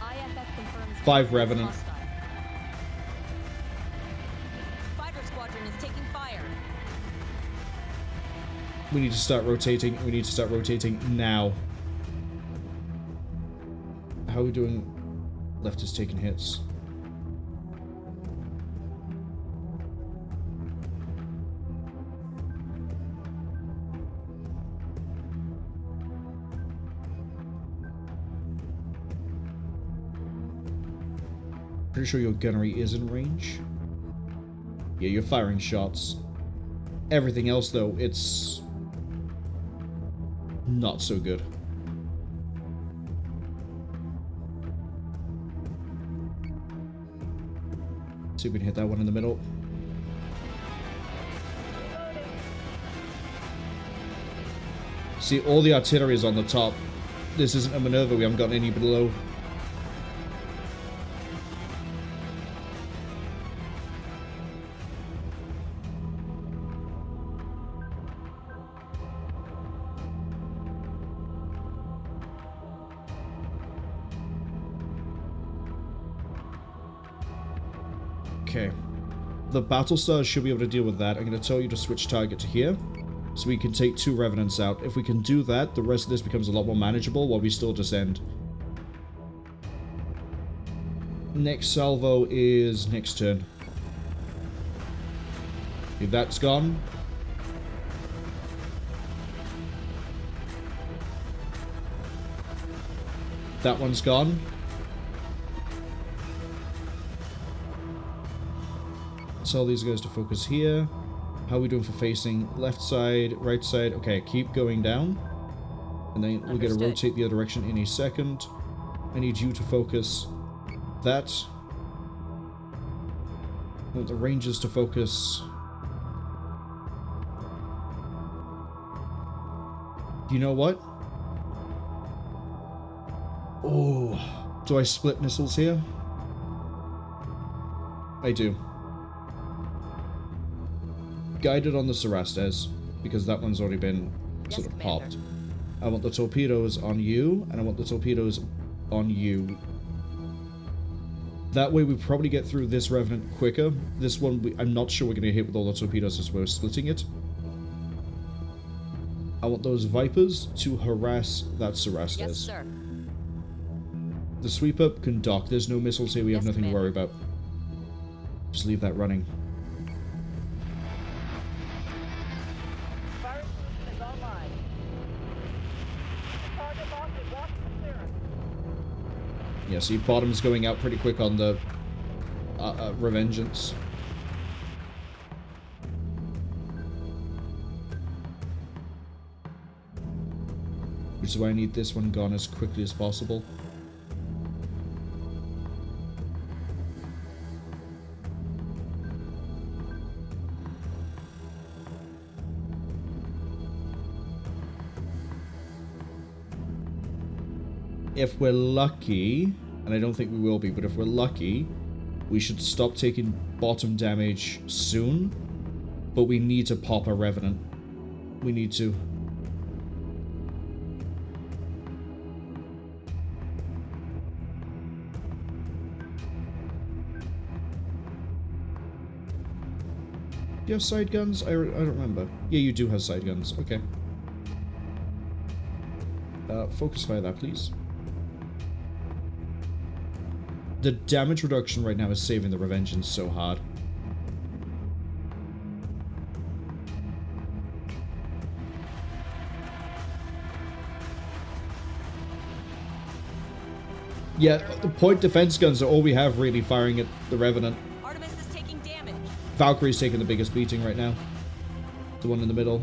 Speaker 2: IFF confirms
Speaker 1: 5 Revenant.
Speaker 2: hostile. Fighter squadron is taking fire.
Speaker 1: We need to start rotating. We need to start rotating now. How are we doing? Left is taking hits. Pretty sure your gunnery is in range. Yeah, you're firing shots. Everything else, though, it's not so good. See if we can hit that one in the middle. See, all the artillery is on the top. This isn't a maneuver, we haven't gotten any below. Okay. The Battlestars should be able to deal with that. I'm going to tell you to switch target to here, so we can take 2 Revenants out. If we can do that, the rest of this becomes a lot more manageable while we still descend. Next salvo is next turn. Okay, that's gone. That one's gone. Tell these guys to focus here. How are we doing for facing? Left side, right side. Okay, keep going down. And then we're going to rotate the other direction in a second. I need you to focus that. I want the Rangers to focus. You know what? Oh, do I split missiles here? I do. Guided on the Cerastes, because that one's already been sort of popped. I want the torpedoes on you, and I want the torpedoes on you. That way we probably get through this Revenant quicker. This one, I'm not sure we're going to hit with all the torpedoes as we're splitting it. I want those Vipers to harass that Cerastes.
Speaker 2: Yes, sir.
Speaker 1: The sweep-up can dock. There's no missiles here. We have nothing to worry about. Just leave that running.
Speaker 3: Fire solution is online. Target locked and watch for clearance.
Speaker 1: Yeah, see, bottom's going out pretty quick on the Revengeance. Which is why I need this one gone as quickly as possible. If we're lucky, and I don't think we will be, but if we're lucky, we should stop taking bottom damage soon. But we need to pop a Revenant. We need to. Do you have side guns? I don't remember. Yeah, you do have side guns. Okay. Focus fire that, please. The damage reduction right now is saving the Revengeance so hard. Yeah, the point defense guns are all we have really firing at the Revenant.
Speaker 2: Artemis
Speaker 1: Valkyrie's taking the biggest beating right now. The one in the middle.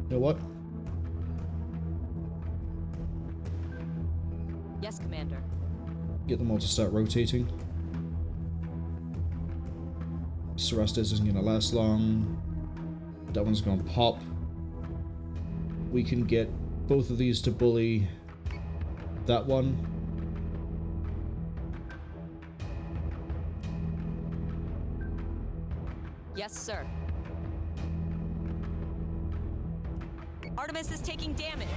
Speaker 1: You know what?
Speaker 2: Yes, Commander.
Speaker 1: Get them all to start rotating. Cerastes isn't gonna last long. That one's gonna pop. We can get both of these to bully that one.
Speaker 2: Yes, sir. Artemis is taking damage.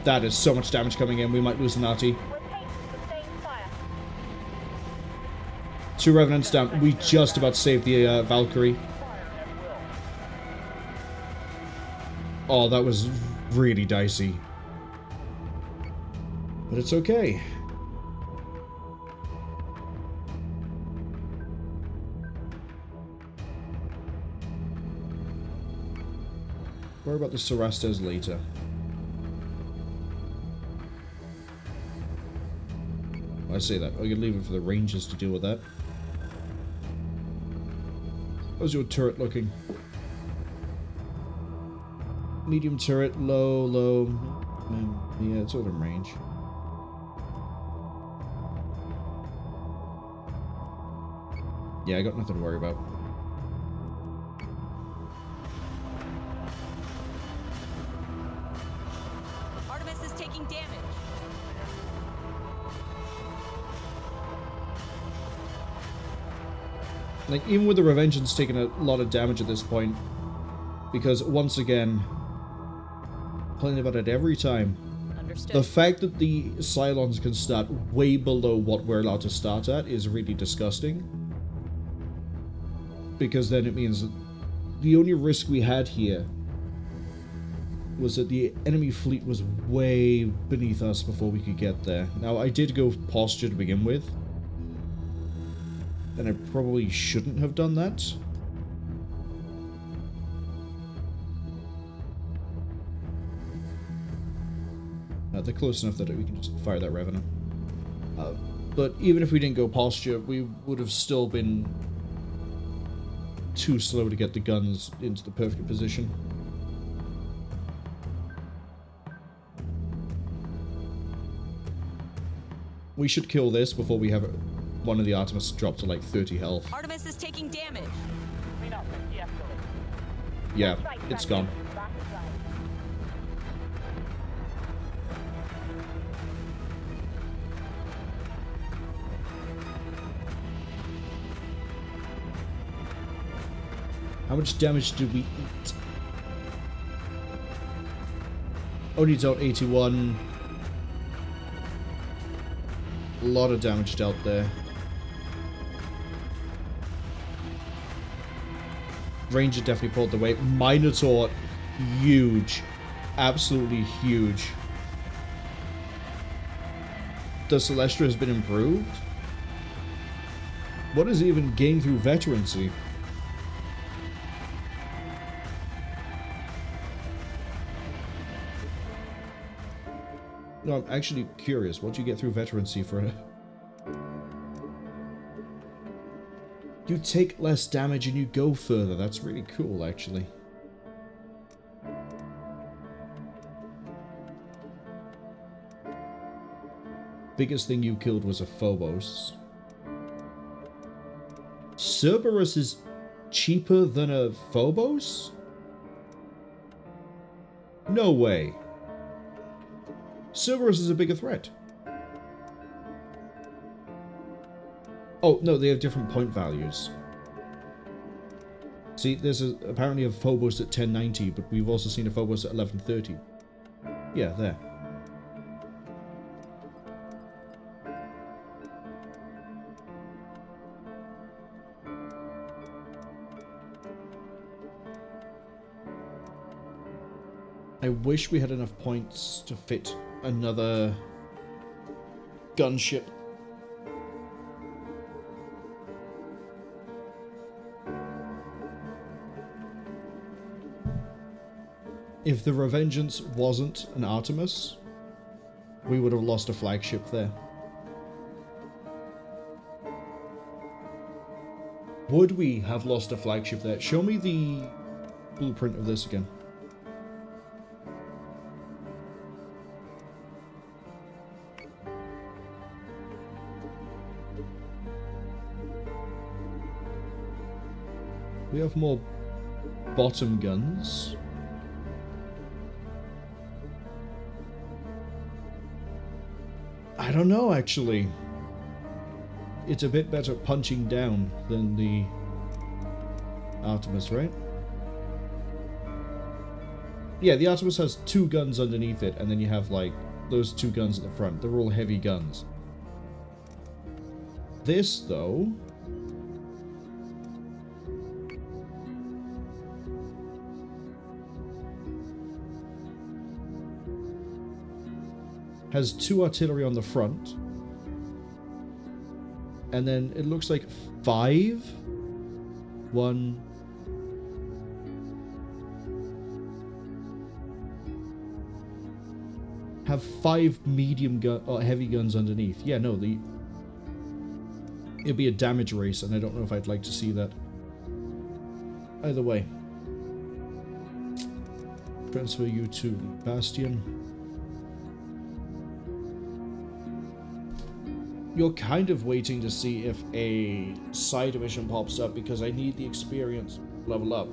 Speaker 1: That is so much damage coming in. We might lose an arty.
Speaker 4: Rotate, sustain fire.
Speaker 1: 2 Revenants down. We just about saved the Valkyrie. Oh, that was really dicey. But it's okay. Worry about the Cerastes later. I say that. I could leave it for the Rangers to deal with that. How's your turret looking? Medium turret, low, low. Yeah, it's all in range. Yeah, I got nothing to worry about.
Speaker 2: Artemis is taking damage.
Speaker 1: Like, even with the Revengeance taking a lot of damage at this point, because, once again, complaining about it every time,
Speaker 2: Understood.
Speaker 1: the fact that the Cylons can start way below what we're allowed to start at is really disgusting. Because then it means that the only risk we had here was that the enemy fleet was way beneath us before we could get there. Now, I did go posture to begin with, and I probably shouldn't have done that. They're close enough that we can just fire that Revenant. But even if we didn't go posture, we would have still been too slow to get the guns into the perfect position. We should kill this before we have one of the Artemis drop to like 30 health.
Speaker 2: Artemis is taking damage.
Speaker 3: Clean up and de-escalate.
Speaker 1: Yeah,
Speaker 4: Right,
Speaker 1: it's
Speaker 4: right.
Speaker 1: gone.
Speaker 4: Last right.
Speaker 1: How much damage did we eat? Only dealt 81. A lot of damage dealt there. Ranger definitely pulled the weight. Minotaur, huge. Absolutely huge. The Celestra has been improved? What is even gained through veterancy? No, I'm actually curious. What do you get through veterancy for it? You take less damage and you go further. That's really cool, actually. Biggest thing you killed was a Phobos. Cerberus is cheaper than a Phobos? No way. Cerberus is a bigger threat. Oh, no, they have different point values. See, there's apparently a Phobos at 1090, but we've also seen a Phobos at 1130. Yeah, there. I wish we had enough points to fit another gunship. If the Revengeance wasn't an Artemis, we would have lost a flagship there. Would we have lost a flagship there? Show me the blueprint of this again. We have more bottom guns. I don't know, actually. It's a bit better punching down than the Artemis, right? Yeah, the Artemis has 2 guns underneath it, and then you have, like, those 2 guns at the front. They're all heavy guns. This, though... has 2 artillery on the front. And then it looks like 5. 1. Have 5 medium gun or heavy guns underneath. Yeah, no, it'd be a damage race, and I don't know if I'd like to see that. Either way. Transfer you to Bastion. You're kind of waiting to see if a side mission pops up because I need the experience level up.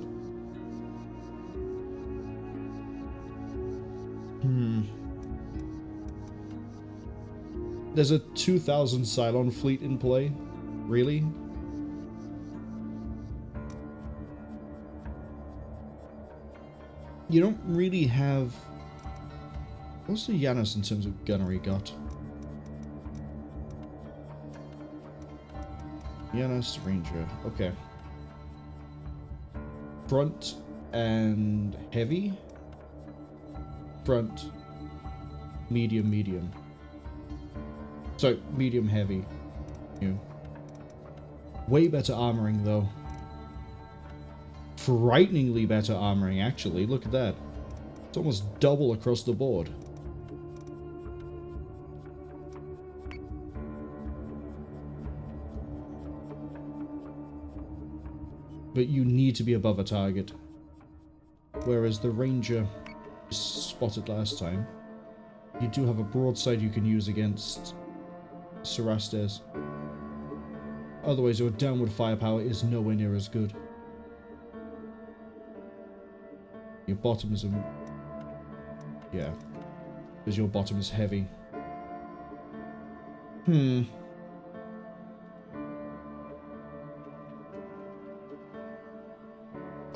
Speaker 1: There's a 2000 Cylon fleet in play? Really? You don't really have... What's the Janus in terms of gunnery got? Janus, Ranger. Okay. Front and heavy. Front, medium, medium. So, medium, heavy. New. Way better armoring, though. Frighteningly better armoring, actually. Look at that. It's almost double across the board. But you need to be above a target. Whereas the Ranger spotted last time. You do have a broadside you can use against Cerastes. Otherwise, your downward firepower is nowhere near as good. Your bottom is a... Yeah. Because your bottom is heavy.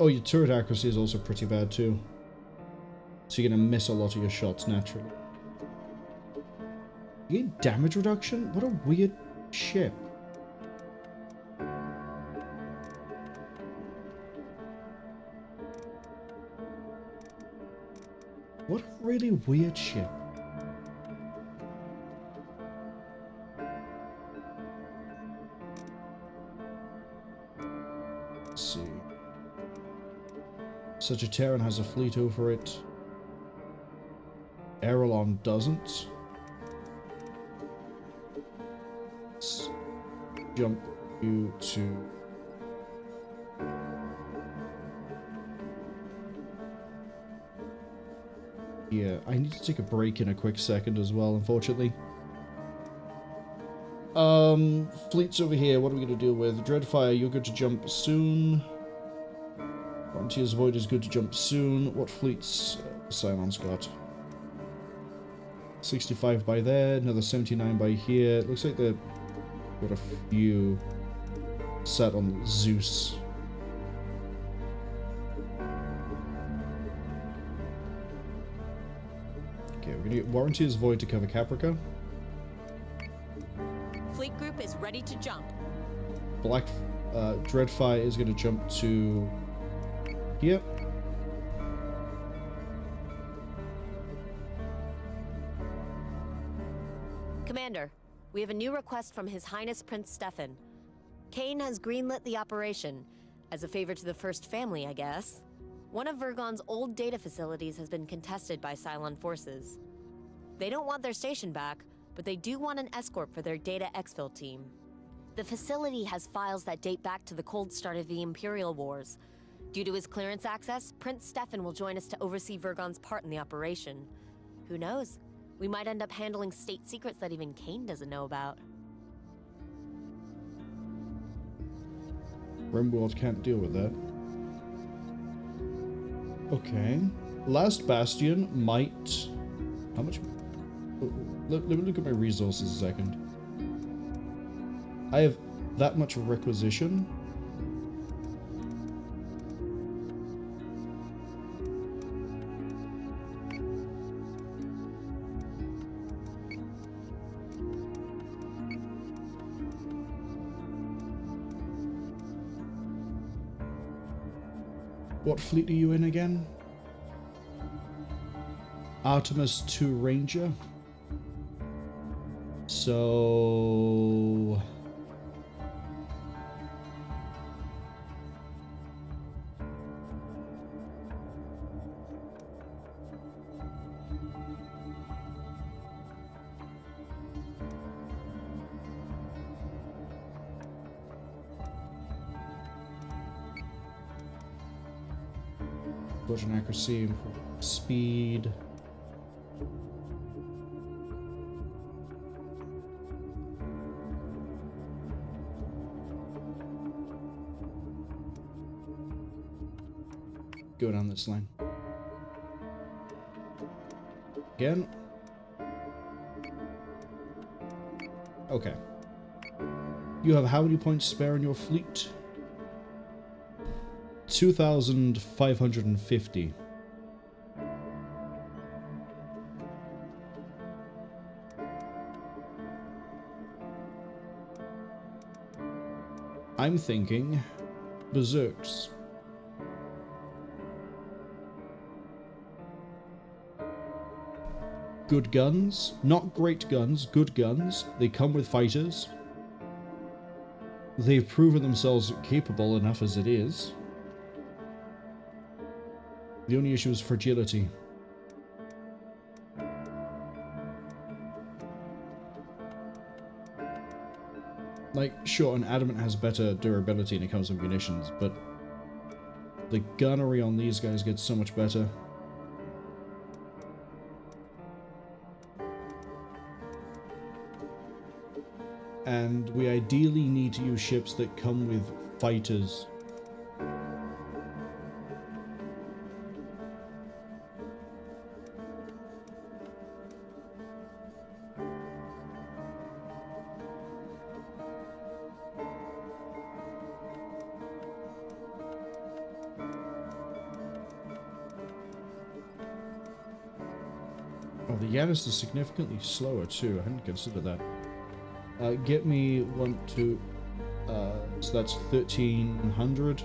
Speaker 1: Oh, your turret accuracy is also pretty bad too. So you're going to miss a lot of your shots naturally. You get damage reduction? What a weird ship. What a really weird ship. Let's see. Sagittarian has a fleet over it. Aerolon doesn't. Let's jump you to... Yeah, I need to take a break in a quick second as well, unfortunately. Fleets over here, what are we going to deal with? Dreadfire, you're good to jump soon. Frontier's Void is good to jump soon. What fleets Cylon's got? 65 by there, another 79 by here. It looks like they've got a few set on Zeus. Okay, we're gonna get Warranty's Void to cover Caprica.
Speaker 2: Fleet group is ready to jump.
Speaker 1: Black Dreadfire is gonna jump to here.
Speaker 5: Commander, we have a new request from His Highness Prince Stefan. Kane has greenlit the operation, as a favor to the First Family, I guess. One of Vergon's old data facilities has been contested by Cylon forces. They don't want their station back, but they do want an escort for their data exfil team. The facility has files that date back to the cold start of the Imperial Wars. Due to his clearance access, Prince Stefan will join us to oversee Vergon's part in the operation. Who knows? We might end up handling state secrets that even Kane doesn't know about.
Speaker 1: Rimworld can't deal with that. Okay. Last Bastion might... How much... Let me look at my resources a second. I have that much requisition. What fleet are you in again? Artemis 2 Ranger. So... Explosion accuracy, speed. Go down this line. Again. Okay. You have how many points spare in your fleet? 2,550. I'm thinking Berserks. Good guns. Not great guns, good guns. They come with fighters. They've proven themselves capable enough as it is. The only issue is fragility. Like, sure, an adamant has better durability when it comes to munitions, but the gunnery on these guys gets so much better. And we ideally need to use ships that come with fighters. Oh, the Yanis is significantly slower too. I hadn't considered that. Get me 1, 2, so that's 1,300.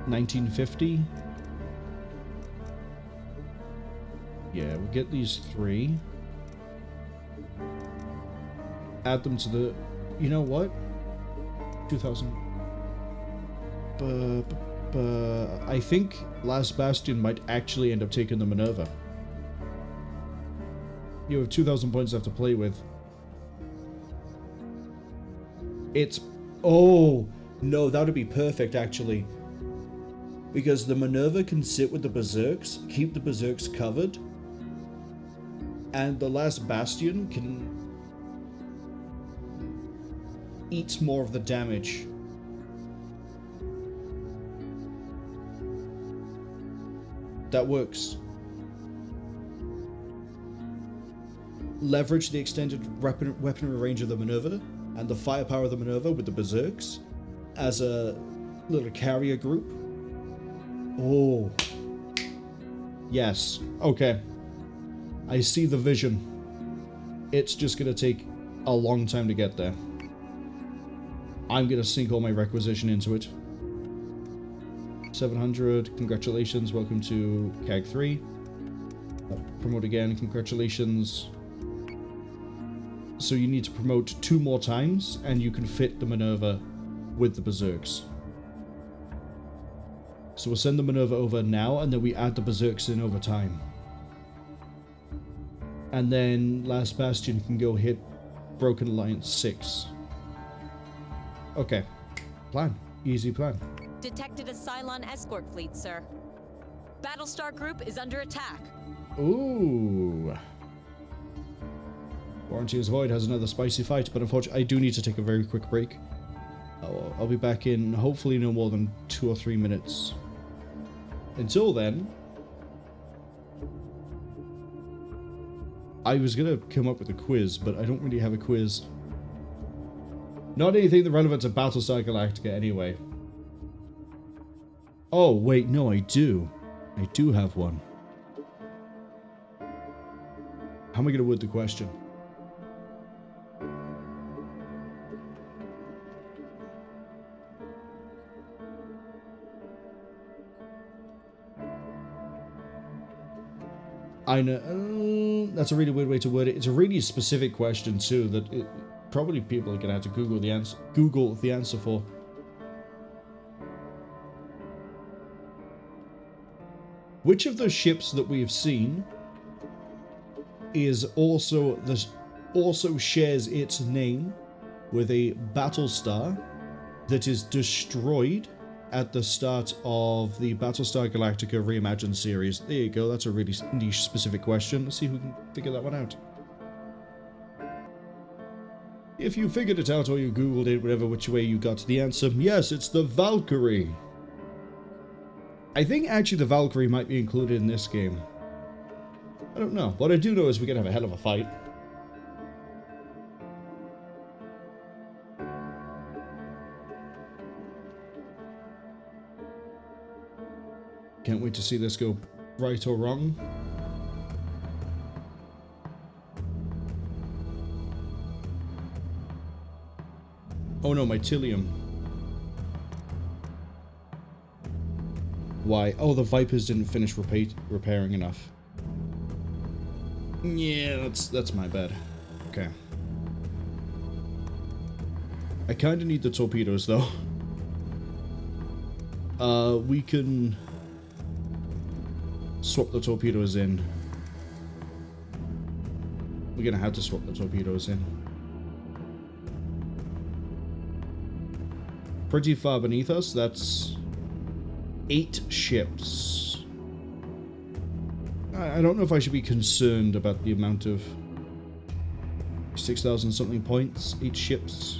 Speaker 1: 1950. Yeah, we'll get these 3. Add them to the... You know what? 2,000... I think Last Bastion might actually end up taking the Minerva. You have 2,000 points left to play with. It's... Oh! No, that would be perfect, actually. Because the Minerva can sit with the Berserks, keep the Berserks covered, and the Last Bastion can eat more of the damage. That works. Leverage the extended weaponry range of the Minerva and the firepower of the Minerva with the Berserks as a little carrier group. Oh. Yes. Okay. I see the vision. It's just gonna take a long time to get there. I'm gonna sink all my requisition into it. 700, congratulations, welcome to CAG 3. Promote again, congratulations. So you need to promote 2 more times, and you can fit the Minerva with the Berserks. So we'll send the Minerva over now, and then we add the Berserks in over time. And then Last Bastion can go hit Broken Alliance 6. Okay. Plan. Easy plan.
Speaker 2: Detected a Cylon escort fleet, sir. Battlestar Group is under attack.
Speaker 1: Ooh. Warranty's Void has another spicy fight, but unfortunately I do need to take a very quick break. I'll be back in hopefully no more than 2 or 3 minutes. Until then, I was gonna come up with a quiz, but I don't really have a quiz. Not anything that relevant to Battlestar Galactica anyway. Oh, wait, no, I do. I do have one. How am I gonna word the question? I know, that's a really weird way to word it. It's a really specific question too that probably people are gonna have to Google the answer for. Which of the ships that we've seen is also shares its name with a Battlestar that is destroyed at the start of the Battlestar Galactica Reimagined series? There you go, that's a really niche specific question. Let's see if we can figure that one out. If you figured it out or you googled it, whatever which way you got to the answer, yes, it's the Valkyrie. I think actually the Valkyrie might be included in this game. I don't know. What I do know is we're gonna have a hell of a fight. Can't wait to see this go right or wrong. Oh no, my Tilium. Why? Oh, the Vipers didn't finish repairing enough. Yeah, that's my bad. Okay. I kind of need the torpedoes though. We can swap the torpedoes in. We're gonna have to swap the torpedoes in. Pretty far beneath us, that's 8 ships. I don't know if I should be concerned about the amount of 6,000 something points, 8 ships.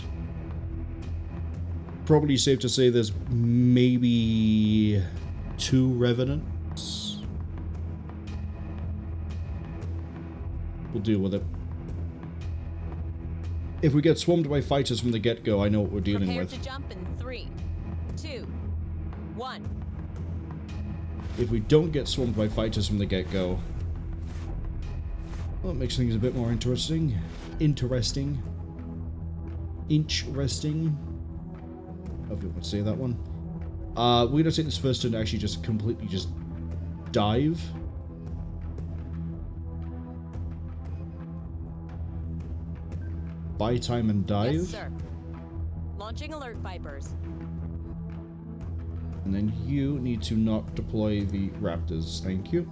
Speaker 1: Probably safe to say there's maybe 2 Revenants. We'll deal with it. If we get swarmed by fighters from the get-go, I know what we're dealing with.
Speaker 2: Prepare to jump in 3, 2, 1.
Speaker 1: If we don't get swarmed by fighters from the get-go, well, it makes things a bit more interesting. Interesting. Hope you want to say that one. We're gonna take this first turn to actually just completely just dive. Buy time and dive.
Speaker 2: Yes, sir. Launching alert Vipers.
Speaker 1: And then you need to not deploy the Raptors. Thank you.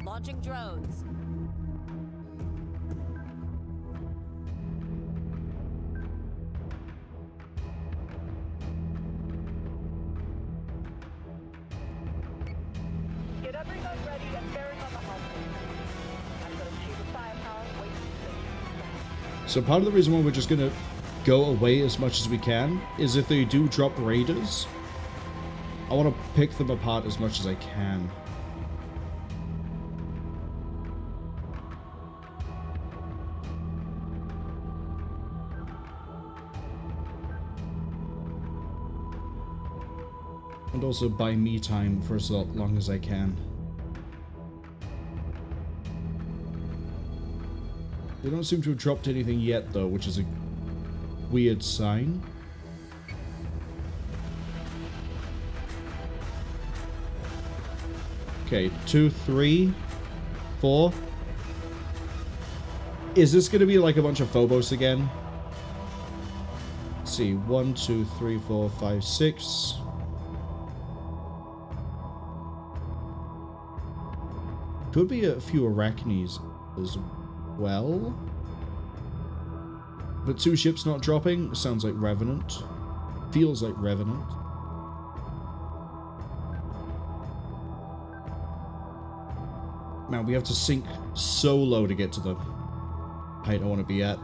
Speaker 2: Launching drones.
Speaker 4: Get everyone ready and bearing on the hull. I'm going to shoot a firepower wait for
Speaker 1: So part of the reason why we're just gonna go away as much as we can is if they do drop raiders, I want to pick them apart as much as I can. And also buy me time for as long as I can. They don't seem to have dropped anything yet though, which is a weird sign. Okay, 2, 3, 4. Is this gonna be like a bunch of Phobos again? see. 1, 2, 3, 4, 5, 6. Could be a few Arachnes as well. But 2 ships not dropping sounds like Revenant. Feels like Revenant. Man, we have to sink so low to get to the height I want to be at.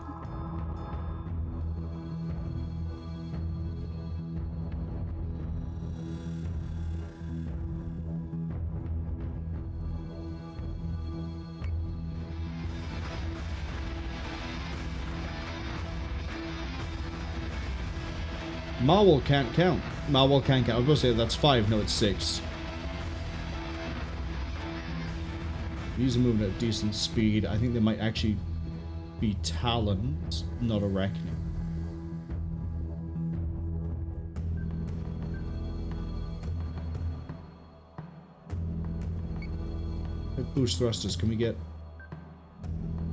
Speaker 1: Marwol can't count. Marwol can't count. I was going to say that's 5. No, it's 6. These are moving at a decent speed. I think they might actually be Talons, not Arachne. Boost thrusters, can we get...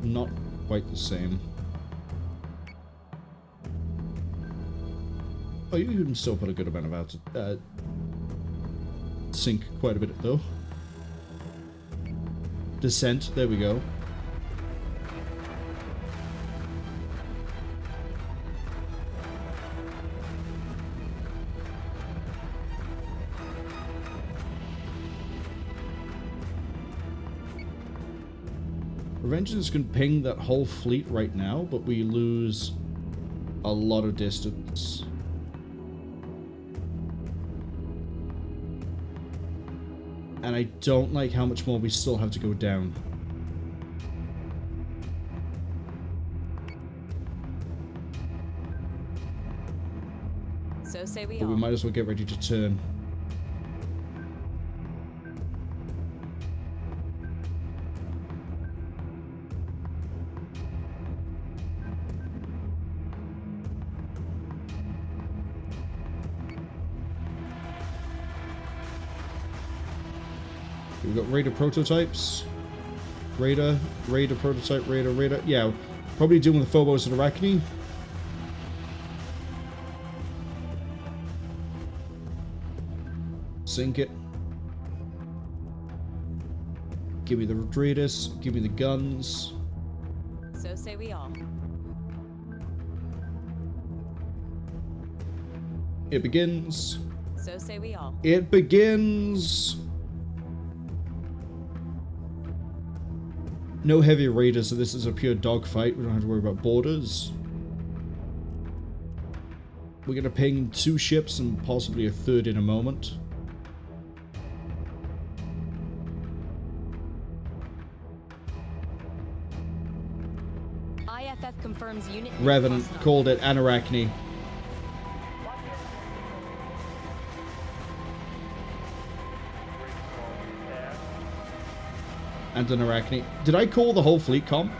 Speaker 1: Not quite the same. Oh, you can still put a good amount of out. Sink quite a bit, though. Descent, there we go. Revengeance can ping that whole fleet right now, but we lose a lot of distance. And I don't like how much more we still have to go down.
Speaker 2: So say we
Speaker 1: But
Speaker 2: all.
Speaker 1: we might as well get ready to turn. We've got Raider prototypes. Raider prototype, Raider. Yeah, probably dealing with the Phobos and Arachne. Sink it. Give me the Raiders. Give me the guns.
Speaker 2: So say we all.
Speaker 1: It begins.
Speaker 2: So say we all.
Speaker 1: It begins. No heavy raiders, so this is a pure dogfight. We don't have to worry about borders. We're going to ping 2 ships and possibly a 3rd in a moment.
Speaker 2: IFF confirms unit.
Speaker 1: Revenant called it, and Arachne. And an Arachne. Did I call the whole fleet comp?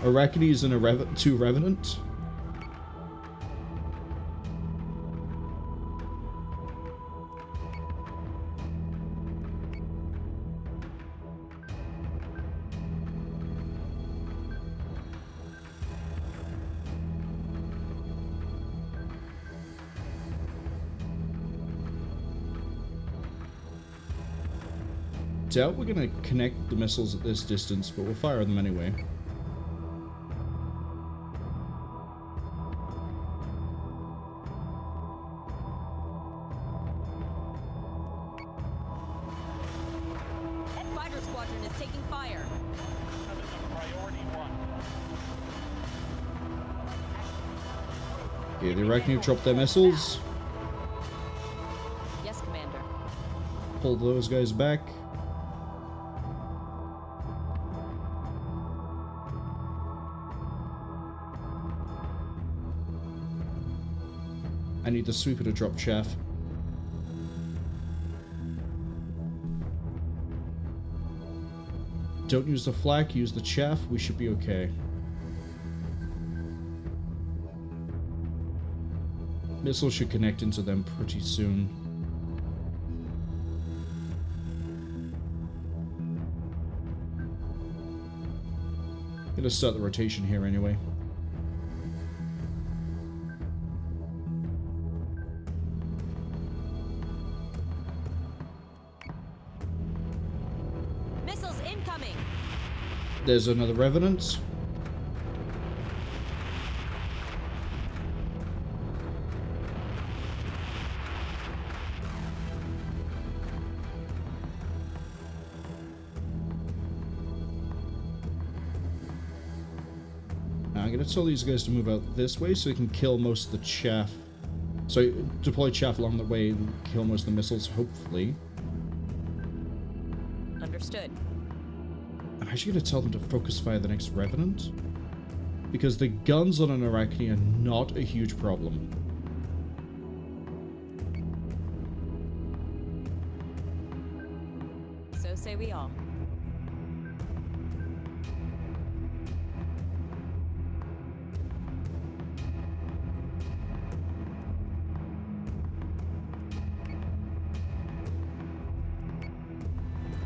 Speaker 1: Arachnes and 2 Revenant? Doubt we're gonna connect the missiles at this distance, but we'll fire them anyway.
Speaker 2: That fighter squadron is taking fire.
Speaker 3: Priority 1.
Speaker 1: Okay, the Arachne dropped their missiles.
Speaker 2: Yes, Commander.
Speaker 1: Pull those guys back. I need the sweeper to drop chaff. Don't use the flak, use the chaff. We should be okay. Missiles should connect into them pretty soon. Gonna start the rotation here anyway.
Speaker 2: incoming.
Speaker 1: There's another Revenant. Now I'm going to tell these guys to move out this way so they can kill most of the chaff. So deploy chaff along the way and kill most of the missiles, hopefully.
Speaker 2: Understood.
Speaker 1: I'm actually going to tell them to focus fire the next Revenant. Because the guns on an Arachne are not a huge problem.
Speaker 2: So say we all.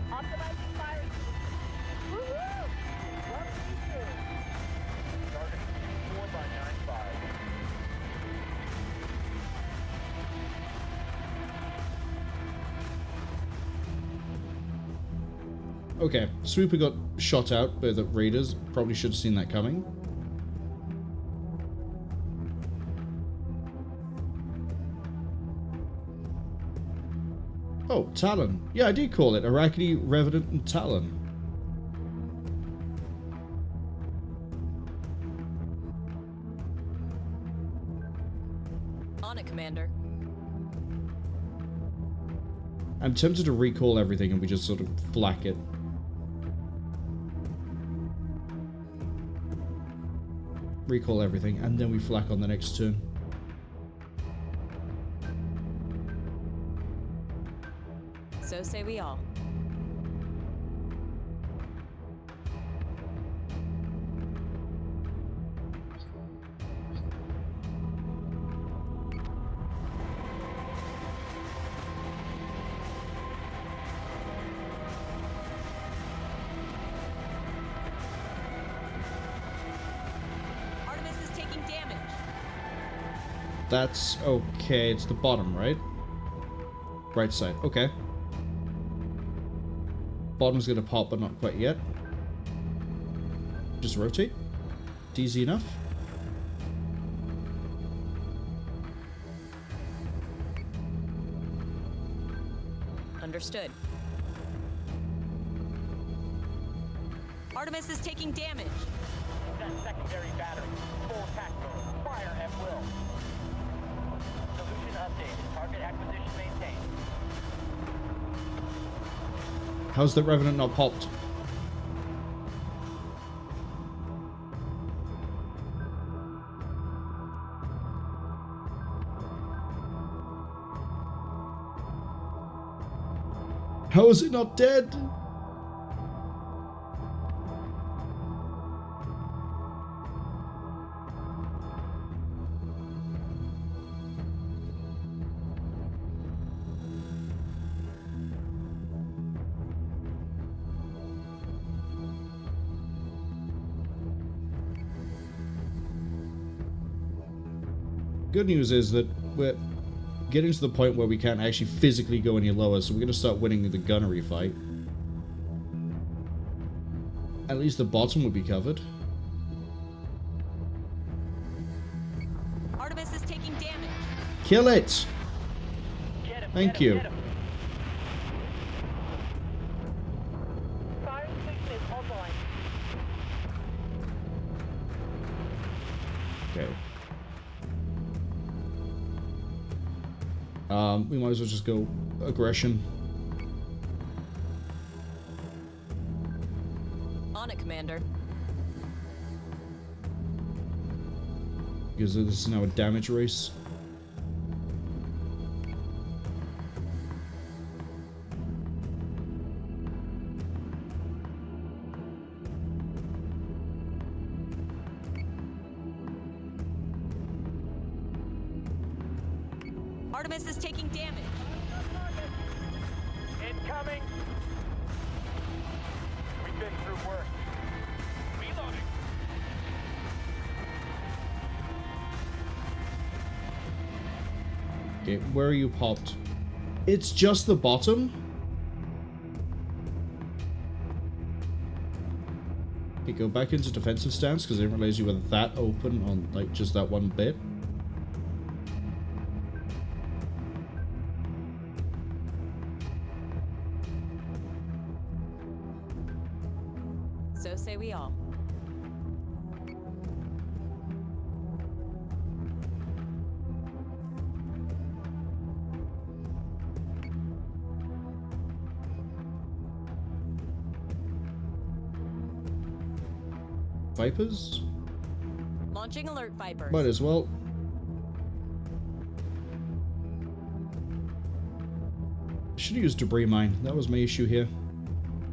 Speaker 4: Optimizing fire. Woo-hoo! Love these two.
Speaker 3: Target 4x95.
Speaker 1: Okay, Sweeper got shot out by the Raiders. Probably should have seen that coming. Oh, Talon. Yeah, I did call it. Arachne, Revenant, and Talon.
Speaker 2: On it, Commander.
Speaker 1: I'm tempted to recall everything and we just sort of flak it. Recall everything, and then we flak on the next turn.
Speaker 2: So say we all. Artemis is taking damage.
Speaker 1: That's okay. It's the bottom, right? Right side. Okay. Bottom's gonna pop, but not quite yet. Just rotate. It's easy enough.
Speaker 2: Understood. Artemis is taking damage.
Speaker 3: That secondary battery. Full attack mode. Fire at will. Solution updated. Target acquisition maintained.
Speaker 1: How's the Revenant not popped? How is it not dead? Good news is that we're getting to the point where we can't actually physically go any lower, so we're going to start winning the gunnery fight. At least the bottom will be covered.
Speaker 2: Artemis is taking damage.
Speaker 1: Kill it!
Speaker 3: Get him,
Speaker 1: Thank
Speaker 3: get him,
Speaker 1: you.
Speaker 3: get him.
Speaker 4: Fire station is online.
Speaker 1: Okay. We might as well just go aggression.
Speaker 2: On it, Commander.
Speaker 1: Because this is now a damage race.
Speaker 2: Artemis is taking damage.
Speaker 3: Incoming. We've been through worse. Reloading.
Speaker 1: Okay, where are you popped? It's just the bottom? Okay, go back into defensive stance because I didn't realize you were that open on like just that one bit.
Speaker 2: So say we all.
Speaker 1: Vipers?
Speaker 2: Launching alert Vipers.
Speaker 1: Might as well. Should have used debris mine. That was my issue here.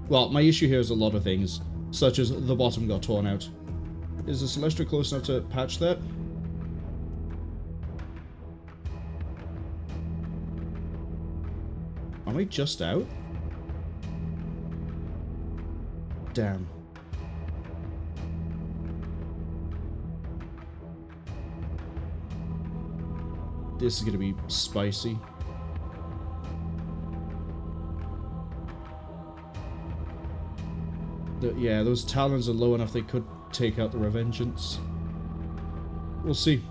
Speaker 1: Well, my issue here is a lot of things, such as the bottom got torn out. Is the Celestial close enough to patch that? Am I just out? Damn. This is gonna be spicy. Yeah, those talons are low enough they could take out the Revengeance. We'll see.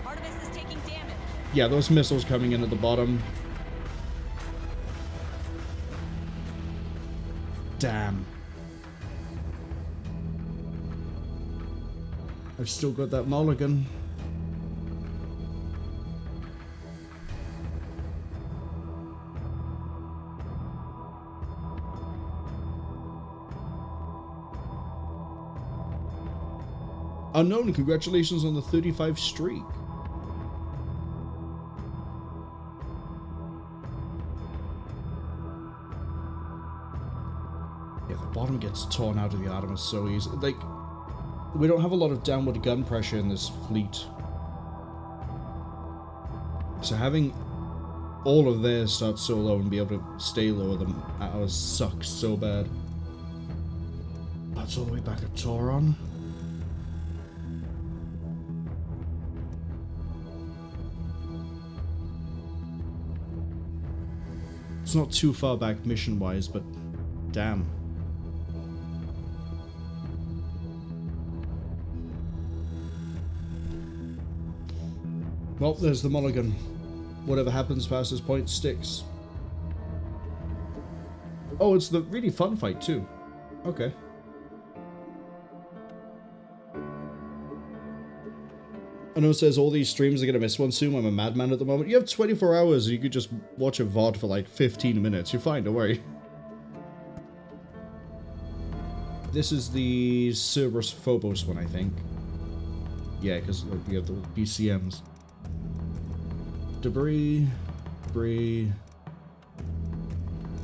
Speaker 2: Artemis is taking damage.
Speaker 1: Yeah, those missiles coming in at the bottom. Damn. I've still got that mulligan. Unknown, congratulations on the 35 streak. Yeah, the bottom gets torn out of the Artemis so easy. Like, we don't have a lot of downward gun pressure in this fleet. So having all of theirs start so low and be able to stay lower than ours sucks so bad. That's all the way back at Tauron. It's not too far back mission-wise, but damn. Well, there's the mulligan. Whatever happens past this point sticks. Oh, it's the really fun fight too. Okay. I know it says all these streams are going to miss one soon. I'm a madman at the moment. You have 24 hours and you could just watch a VOD for like 15 minutes. You're fine, don't worry. This is the Cerberus Phobos one, I think. Yeah, because we have the BCMs. Debris. Debris.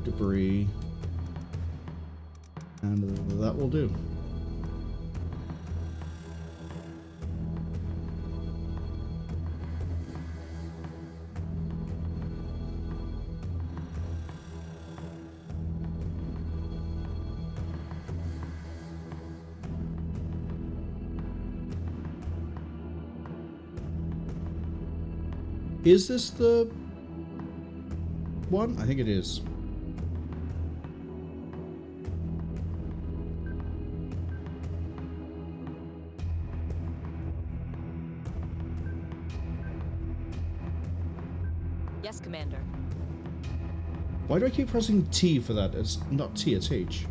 Speaker 1: Debris. And that will do. Is this the one? I think it is.
Speaker 2: Yes, Commander.
Speaker 1: Why do I keep pressing T for that? It's not T, it's H.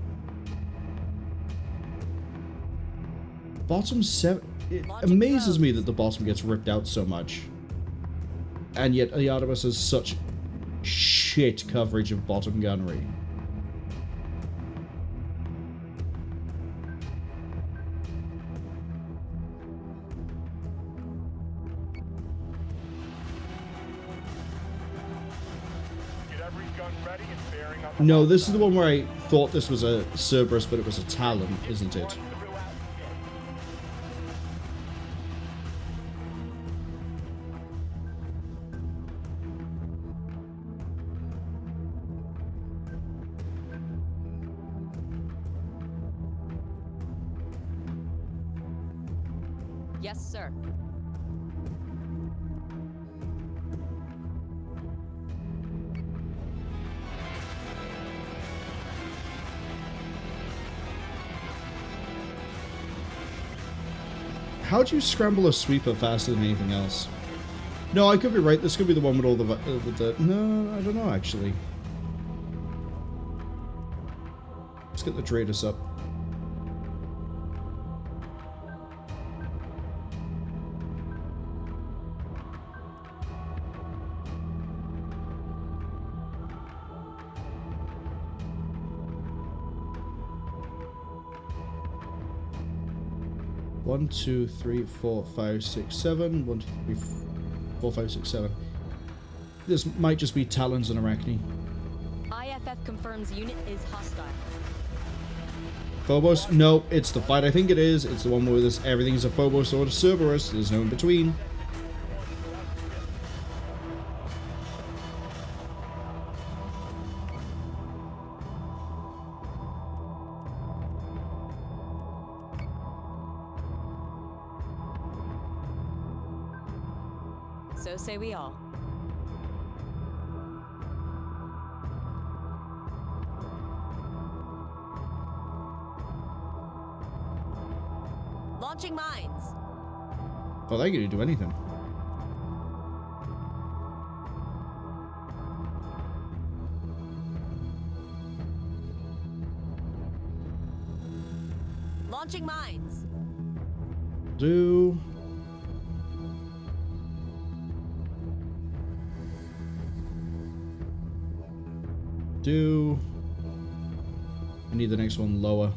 Speaker 1: Bottom 7. It amazes me that the bottom gets ripped out so much. And yet the Artemis has such shit coverage of bottom gunnery.
Speaker 3: Get every gun ready and bearing up.
Speaker 1: No, this is the one where I thought this was a Cerberus, but it was a Talon, isn't it?
Speaker 2: Yes, sir.
Speaker 1: How do you scramble a sweeper faster than anything else? No, I could be right. This could be the one with all the... no, I don't know, actually. Let's get the traders up. One, 2, 3, 4, 5, 6, 7. 1, 2, 3, 4, 5, 6, 7. This might just be Talons and Arachne.
Speaker 2: IFF confirms unit is hostile.
Speaker 1: Phobos? No, it's the fight. I think it is. It's the one where this everything's a Phobos or a Cerberus. There's no in between.
Speaker 2: So say we all. Launching mines.
Speaker 1: Oh, they can do anything.
Speaker 2: Launching mines.
Speaker 1: Do... I need the next one lower.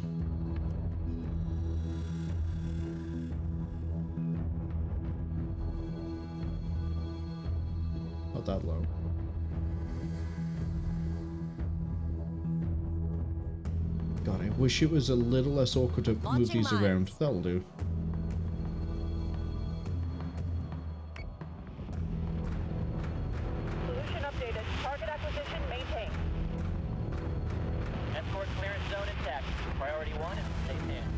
Speaker 1: Not that low. God, I wish it was a little less awkward to move these around. That'll do.
Speaker 4: Solution updated. Target acquisition maintained.
Speaker 3: Escort clearance zone intact. Priority 1 is in safe hands.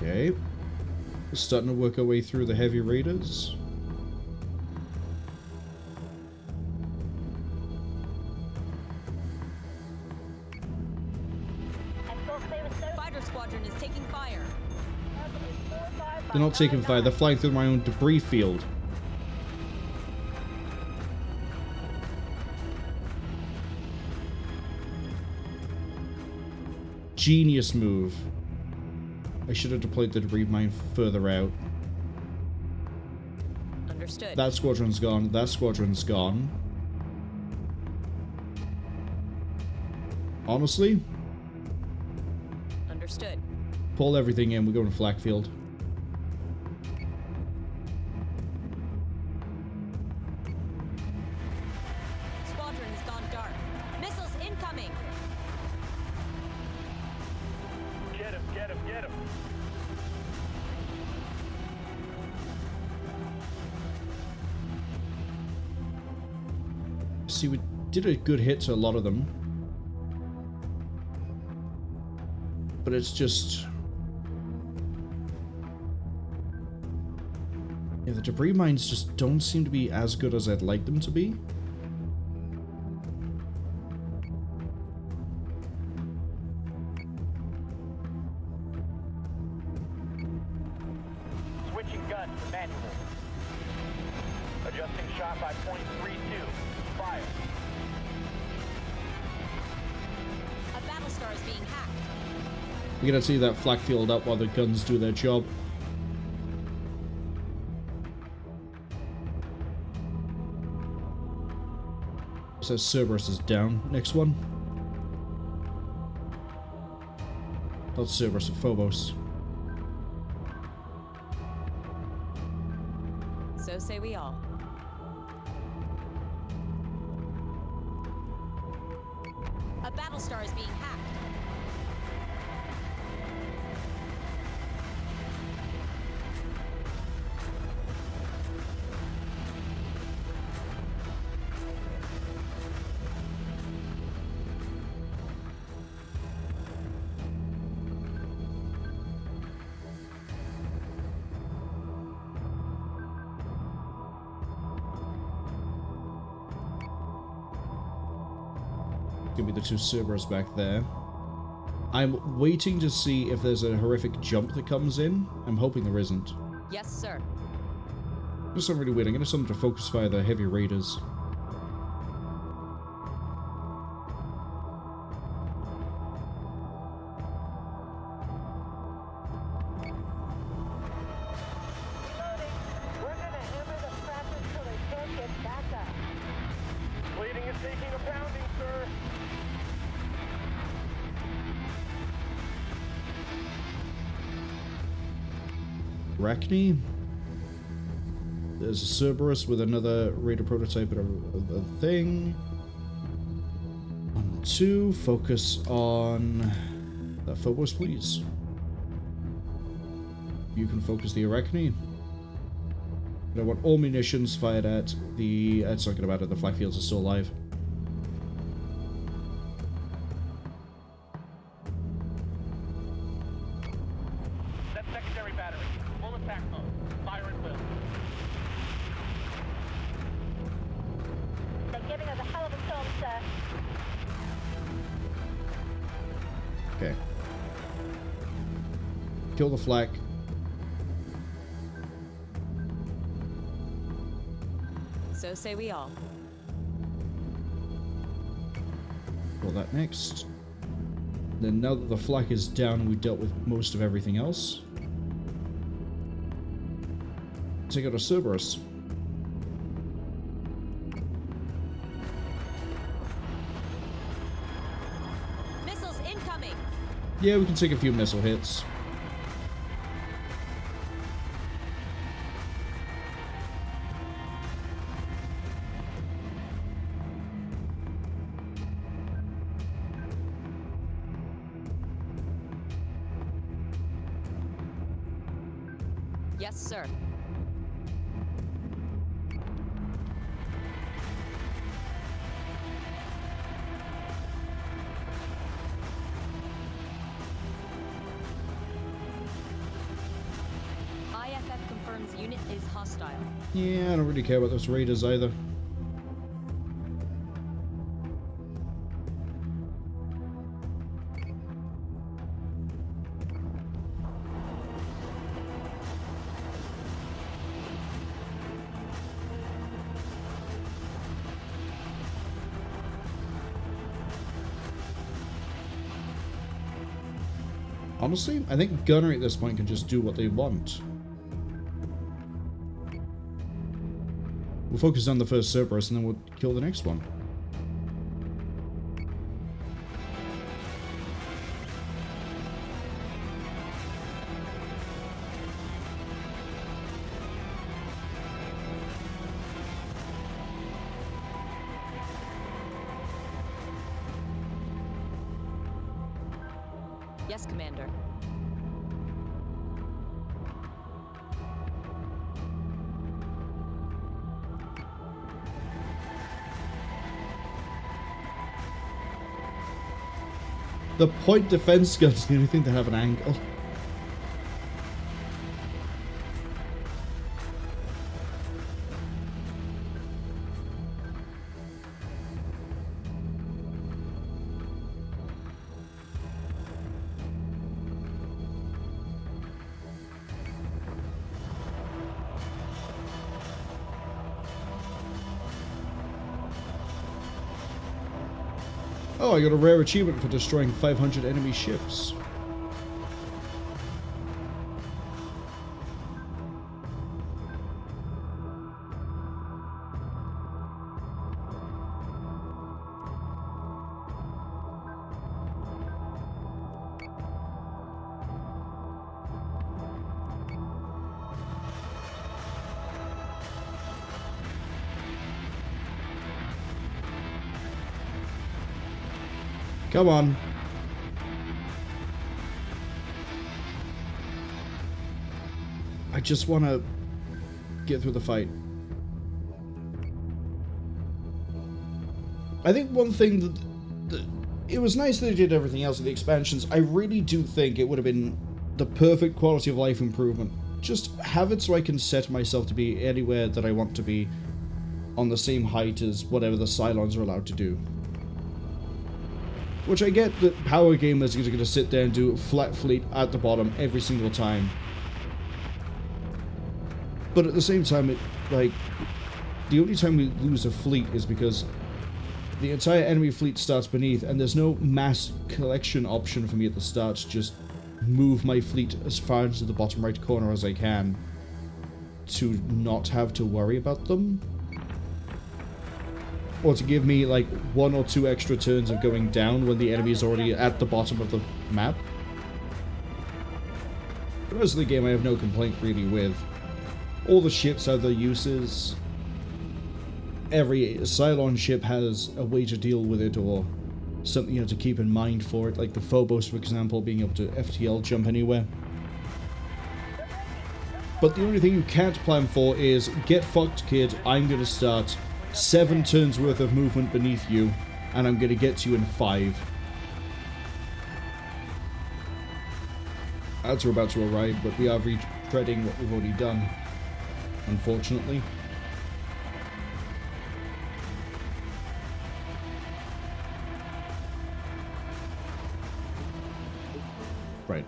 Speaker 1: Okay. We're starting to work our way through the heavy raiders.
Speaker 2: Fighter squadron is taking fire.
Speaker 1: They're not taking fire, they're flying through my own debris field. Genius move. I should have deployed the debris mine further out.
Speaker 2: Understood.
Speaker 1: That squadron's gone, that squadron's gone. Honestly,
Speaker 2: Understood.
Speaker 1: pull everything in, we're going to flak field.
Speaker 2: Squadron has gone dark. Missiles incoming.
Speaker 3: Get him, get him, get him.
Speaker 1: See, we did a good hit to a lot of them. But it's just... yeah, the debris mines just don't seem to be as good as I'd like them to be.
Speaker 3: Switching guns to manual. Adjusting shot by .32. Fire.
Speaker 2: A Battlestar is being hacked.
Speaker 1: We're gonna see that flak field up while the guns do their job. So Cerberus is down. Next one. Not Cerberus, Phobos.
Speaker 2: So say we all. A Battlestar is being hacked.
Speaker 1: Give me the two Cerberus back there. I'm waiting to see if there's a horrific jump that comes in. I'm hoping there isn't.
Speaker 2: Yes, sir.
Speaker 1: Just not really weird. I'm going to send them to focus fire the heavy raiders.
Speaker 4: We're gonna hammer the crackers till they can't get back up.
Speaker 3: Bleeding is taking a pounding, sir.
Speaker 1: Arachne. There's a Cerberus with another Raider prototype and a thing. 1, 2. Focus on that Phobos, please. You can focus the Arachne. And I want all munitions fired at the... It's not going to matter, the flak fields are still alive.
Speaker 3: That's secondary battery. Full attack mode. Fire at will.
Speaker 4: They're giving us a hell of a storm, sir.
Speaker 1: Okay. Kill the flak.
Speaker 2: So say we all.
Speaker 1: Kill that next. Then now that the flak is down, we dealt with most of everything else. Take out a Cerberus.
Speaker 2: Missiles incoming!
Speaker 1: Yeah, we can take a few missile hits.
Speaker 2: Yes, sir. IFF confirms unit is hostile.
Speaker 1: Yeah, I don't really care about those raiders either. Honestly, I think gunnery at this point can just do what they want. We'll focus on the first Cerberus and then we'll kill the next one.
Speaker 2: Yes, Commander.
Speaker 1: The point defense gun is the only thing that have an angle. Oh, I got a rare achievement for destroying 500 enemy ships. Come on. I just want to get through the fight. I think one thing that it was nice that they did everything else with the expansions. I really do think it would have been the perfect quality of life improvement. Just have it so I can set myself to be anywhere that I want to be on the same height as whatever the Cylons are allowed to do. Which I get that power gamers are going to sit there and do flat fleet at the bottom every single time. But at the same time, it, like, the only time we lose a fleet is because the entire enemy fleet starts beneath, and there's no mass collection option for me at the start to just move my fleet as far into the bottom right corner as I can to not have to worry about them. Or to give me, like, 1 or 2 extra turns of going down when the enemy is already at the bottom of the map. The rest of the game I have no complaint really with. All the ships have their uses. Every Cylon ship has a way to deal with it, or something you have to keep in mind for it, like the Phobos, for example, being able to FTL jump anywhere. But the only thing you can't plan for is, get fucked, kid, I'm gonna start 7 turns worth of movement beneath you, and I'm gonna get to you in 5. As we're about to arrive, but we are retreading what we've already done, unfortunately. Right.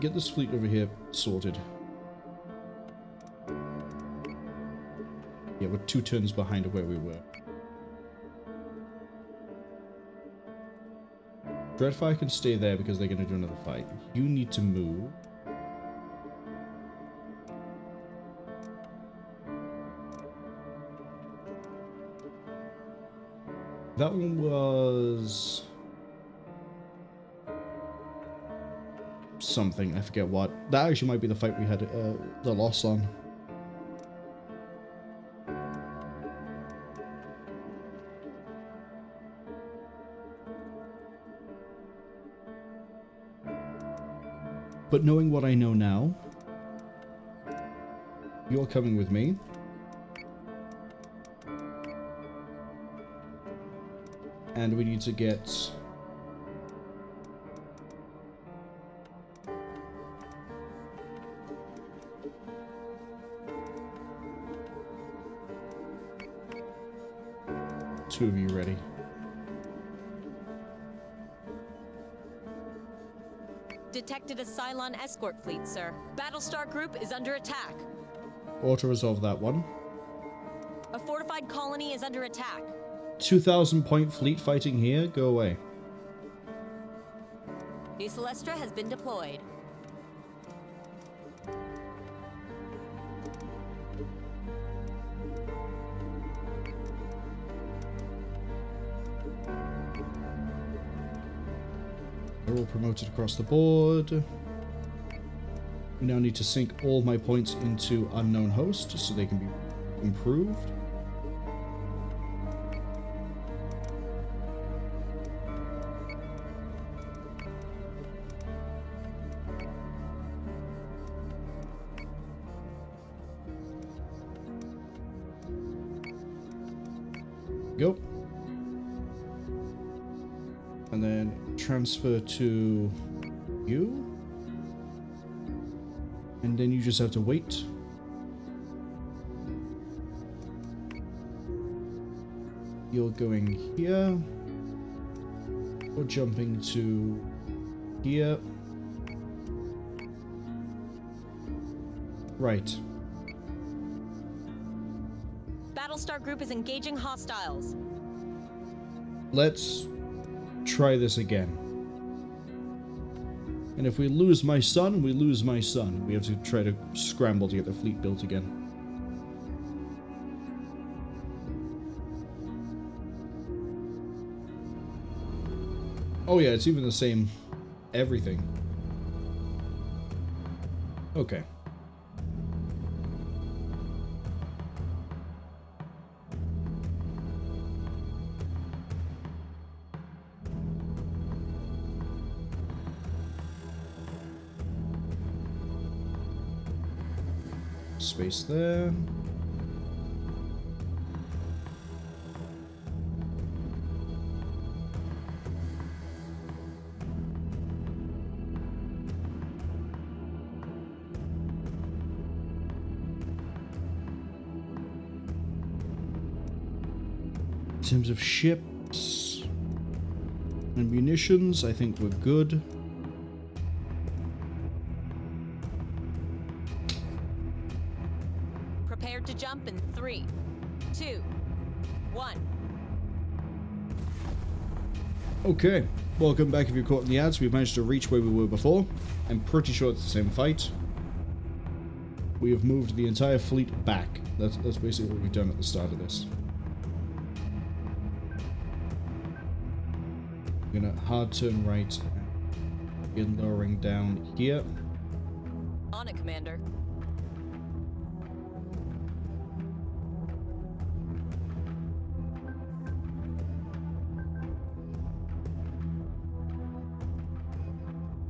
Speaker 1: Get this fleet over here sorted. Yeah, we're 2 turns behind of where we were. Dreadfire can stay there because they're going to do another fight. You need to move. That one was something, I forget what. That actually might be the fight we had the loss on. But knowing what I know now, you're coming with me. And we need to get... two of you ready.
Speaker 2: Detected a Cylon escort fleet, sir. Battlestar Group is under attack.
Speaker 1: Auto-resolve that one.
Speaker 2: A fortified colony is under attack.
Speaker 1: 2,000 point fleet fighting here? Go away.
Speaker 5: New Celestra has been deployed.
Speaker 1: They're all promoted across the board. We now need to sync all my points into unknown host so they can be improved. Go. And then transfer to you. And then you just have to wait. You're going here. Or jumping to here. Right.
Speaker 2: Battlestar Group is engaging hostiles.
Speaker 1: Let's try this again. And if we lose my son, we lose my son. We have to try to scramble to get the fleet built again. Oh yeah, it's even the same everything. Okay. Space there. In terms of ships, I and munitions. I think we're good.
Speaker 2: Prepared to jump in 3, 2, 1.
Speaker 1: Okay, welcome back if you're caught in the ads. We've managed to reach where we were before. I'm pretty sure it's the same fight. We have moved the entire fleet back. That's basically what we've done at the start of this. We're gonna hard turn right and begin lowering down here.
Speaker 2: On it, Commander.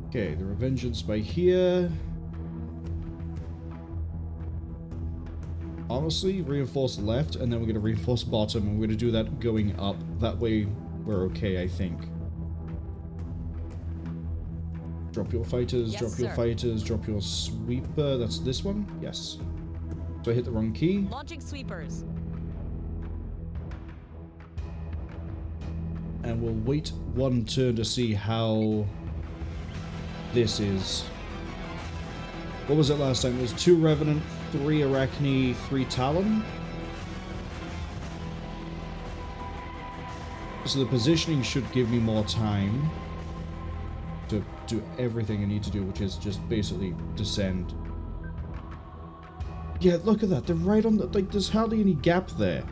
Speaker 1: Okay, the Revengeance by here. Honestly, reinforce left, and then we're going to reinforce bottom, and we're going to do that going up. That way, we're okay, I think. Drop your fighters,
Speaker 2: Yes,
Speaker 1: drop your
Speaker 2: sir.
Speaker 1: fighters, drop your sweeper. That's this one? Yes. So I hit the wrong key.
Speaker 2: Launching sweepers.
Speaker 1: And we'll wait one turn to see how this is. What was it last time? It was 2 Revenant, 3 Arachne, 3 Tauron. So the positioning should give me more time to do everything I need to do, which is just basically descend. Yeah, look at that. They're right on the... Like, there's hardly any gap there.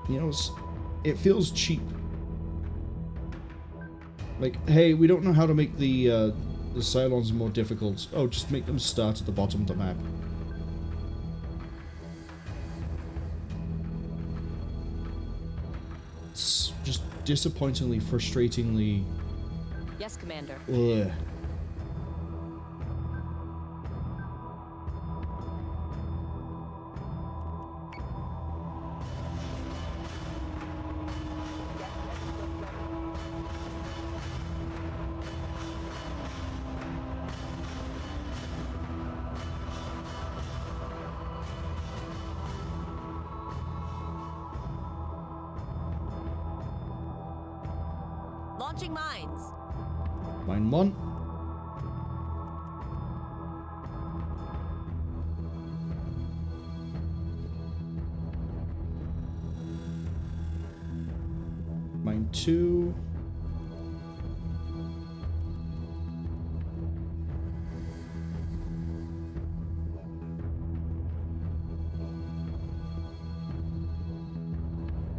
Speaker 1: You know, it feels cheap. Like, hey, we don't know how to make the Cylons more difficult. Oh, just make them start at the bottom of the map. It's just disappointingly, frustratingly...
Speaker 2: Yes, Commander.
Speaker 1: Ugh.
Speaker 2: Launching mines.
Speaker 1: Mine 1. Mine 2.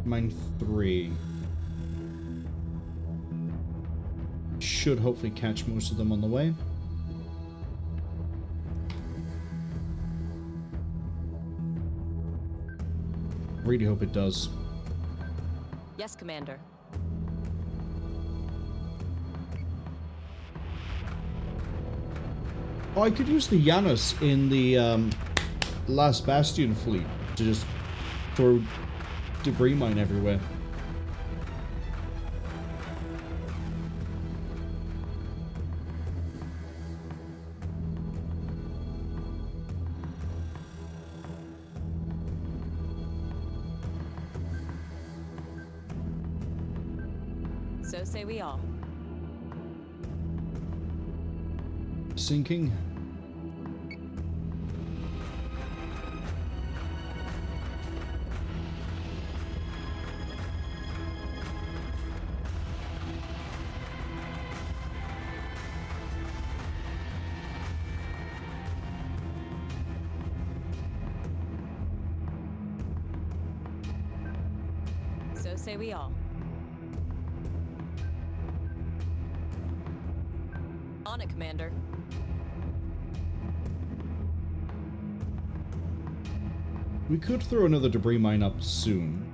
Speaker 1: Mine 3. Should hopefully catch most of them on the way. Really hope it does.
Speaker 2: Yes, Commander.
Speaker 1: Oh, I could use the Janus in the last Bastion fleet to just throw debris mine everywhere.
Speaker 2: So say we all.
Speaker 1: Sinking.
Speaker 2: So say we all. On it, Commander.
Speaker 1: We could throw another debris mine up soon.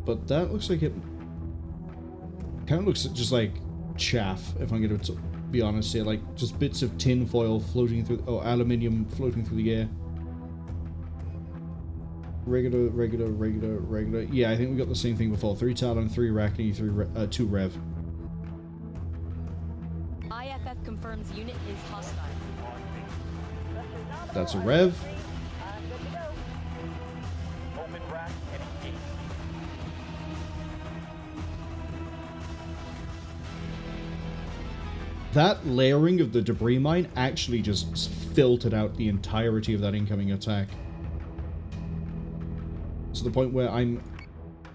Speaker 1: But that looks like it kind of looks just like chaff, if I'm going to be honest here. Like just bits of tin foil floating through, or aluminium floating through the air. Regular. Yeah, I think we got the same thing before. 3 Talon, 3 Arachne, 2 Rev.
Speaker 2: IFF confirms unit is hostile.
Speaker 3: That's
Speaker 1: That's a rev.
Speaker 4: I'm good to go.
Speaker 3: Open rack and engage.
Speaker 1: That layering of the debris mine actually just filtered out the entirety of that incoming attack. To the point where I'm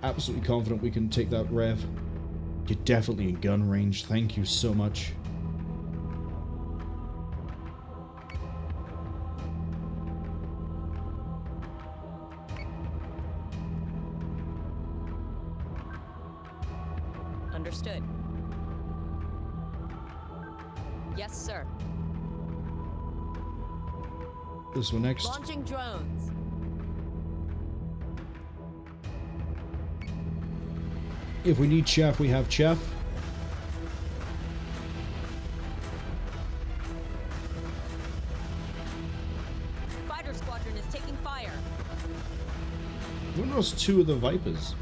Speaker 1: absolutely confident we can take that rev. You're definitely in gun range. Thank you so much.
Speaker 2: Understood. Yes, sir.
Speaker 1: This one next.
Speaker 2: Launching drones.
Speaker 1: If we need chaff, we have chaff.
Speaker 2: Fighter squadron is taking fire.
Speaker 1: We lost 2 of the Vipers.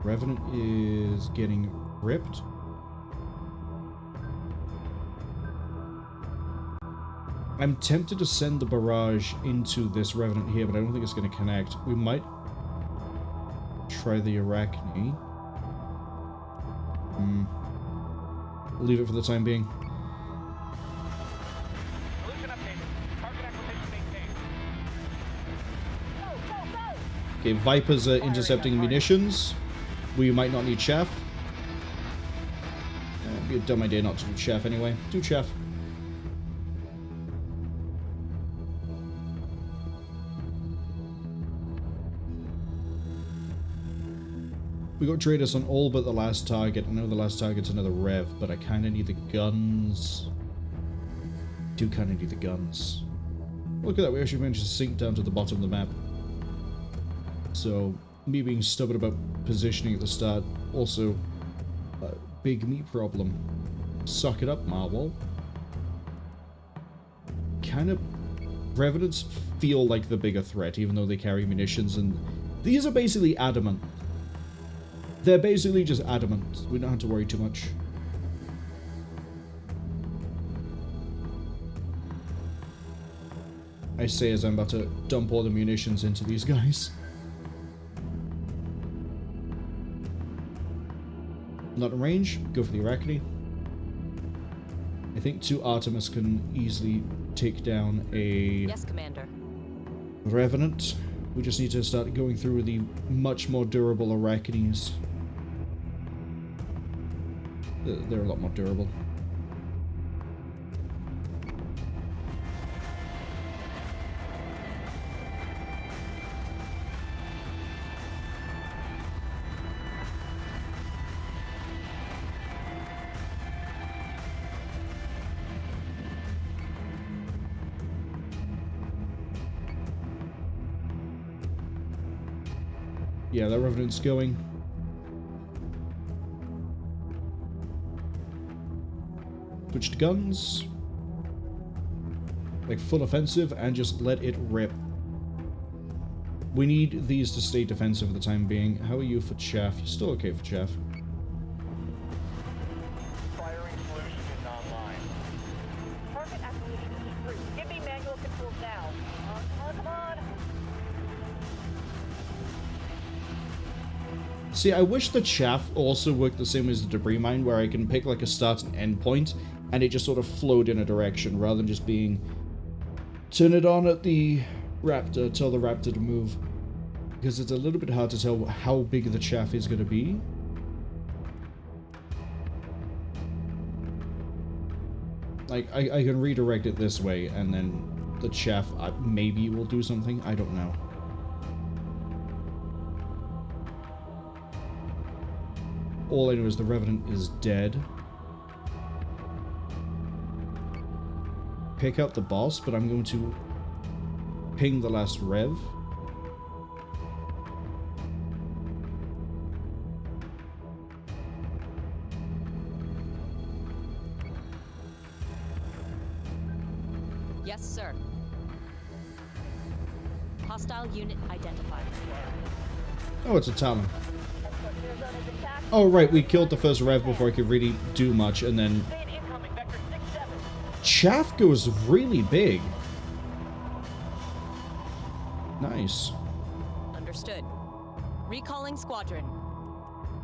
Speaker 1: Revenant is getting ripped. I'm tempted to send the barrage into this Revenant here, but I don't think it's going to connect. We might try the Arachne. Leave it for the time being.
Speaker 3: Solution updated. Target acquisition maintained.
Speaker 4: Go, go, go!
Speaker 1: Okay, Vipers are intercepting munitions. We might not need chaff. It'd be a dumb idea not to do chaff anyway. Do chaff. We got traders on all but the last target. I know the last target's another rev, but I kind of need the guns. Do kind of need the guns. Look at that, we actually managed to sink down to the bottom of the map. So, me being stubborn about positioning at the start, also a big me problem. Suck it up, Marwol. Kind of... Revenants feel like the bigger threat, even though they carry munitions, and these are basically adamant. They're basically just adamant. We don't have to worry too much. I say as I'm about to dump all the munitions into these guys. Not in range, go for the Arachne. I think 2 Artemis can easily take down a
Speaker 2: Yes, Commander.
Speaker 1: Revenant. We just need to start going through the much more durable Arachnes. They're a lot more durable. Yeah, that Revenant's going. Switch to guns. Like full offensive and just let it rip. We need these to stay defensive for the time being. How are you for chaff? You're still okay for chaff.
Speaker 3: Firing solution is online.
Speaker 4: Target acquisition is free. Give me manual controls now. Come on, come on!
Speaker 1: See, I wish the chaff also worked the same as the debris mine, where I can pick like a start and end point, and it just sort of flowed in a direction, rather than just being... Turn it on at the raptor, tell the raptor to move. Because it's a little bit hard to tell how big the chaff is going to be. Like, I can redirect it this way, and then the chaff maybe will do something, I don't know. All I know is the Revenant is dead. Pick up the boss, but I'm going to ping the last rev.
Speaker 2: Yes, sir. Hostile unit identified.
Speaker 1: Oh, it's a Talon. Oh, right, we killed the first Rev before I could really do much, and then...
Speaker 3: Incoming, vector 6-7.
Speaker 1: Chaff goes really big. Nice.
Speaker 2: Understood. Recalling squadron.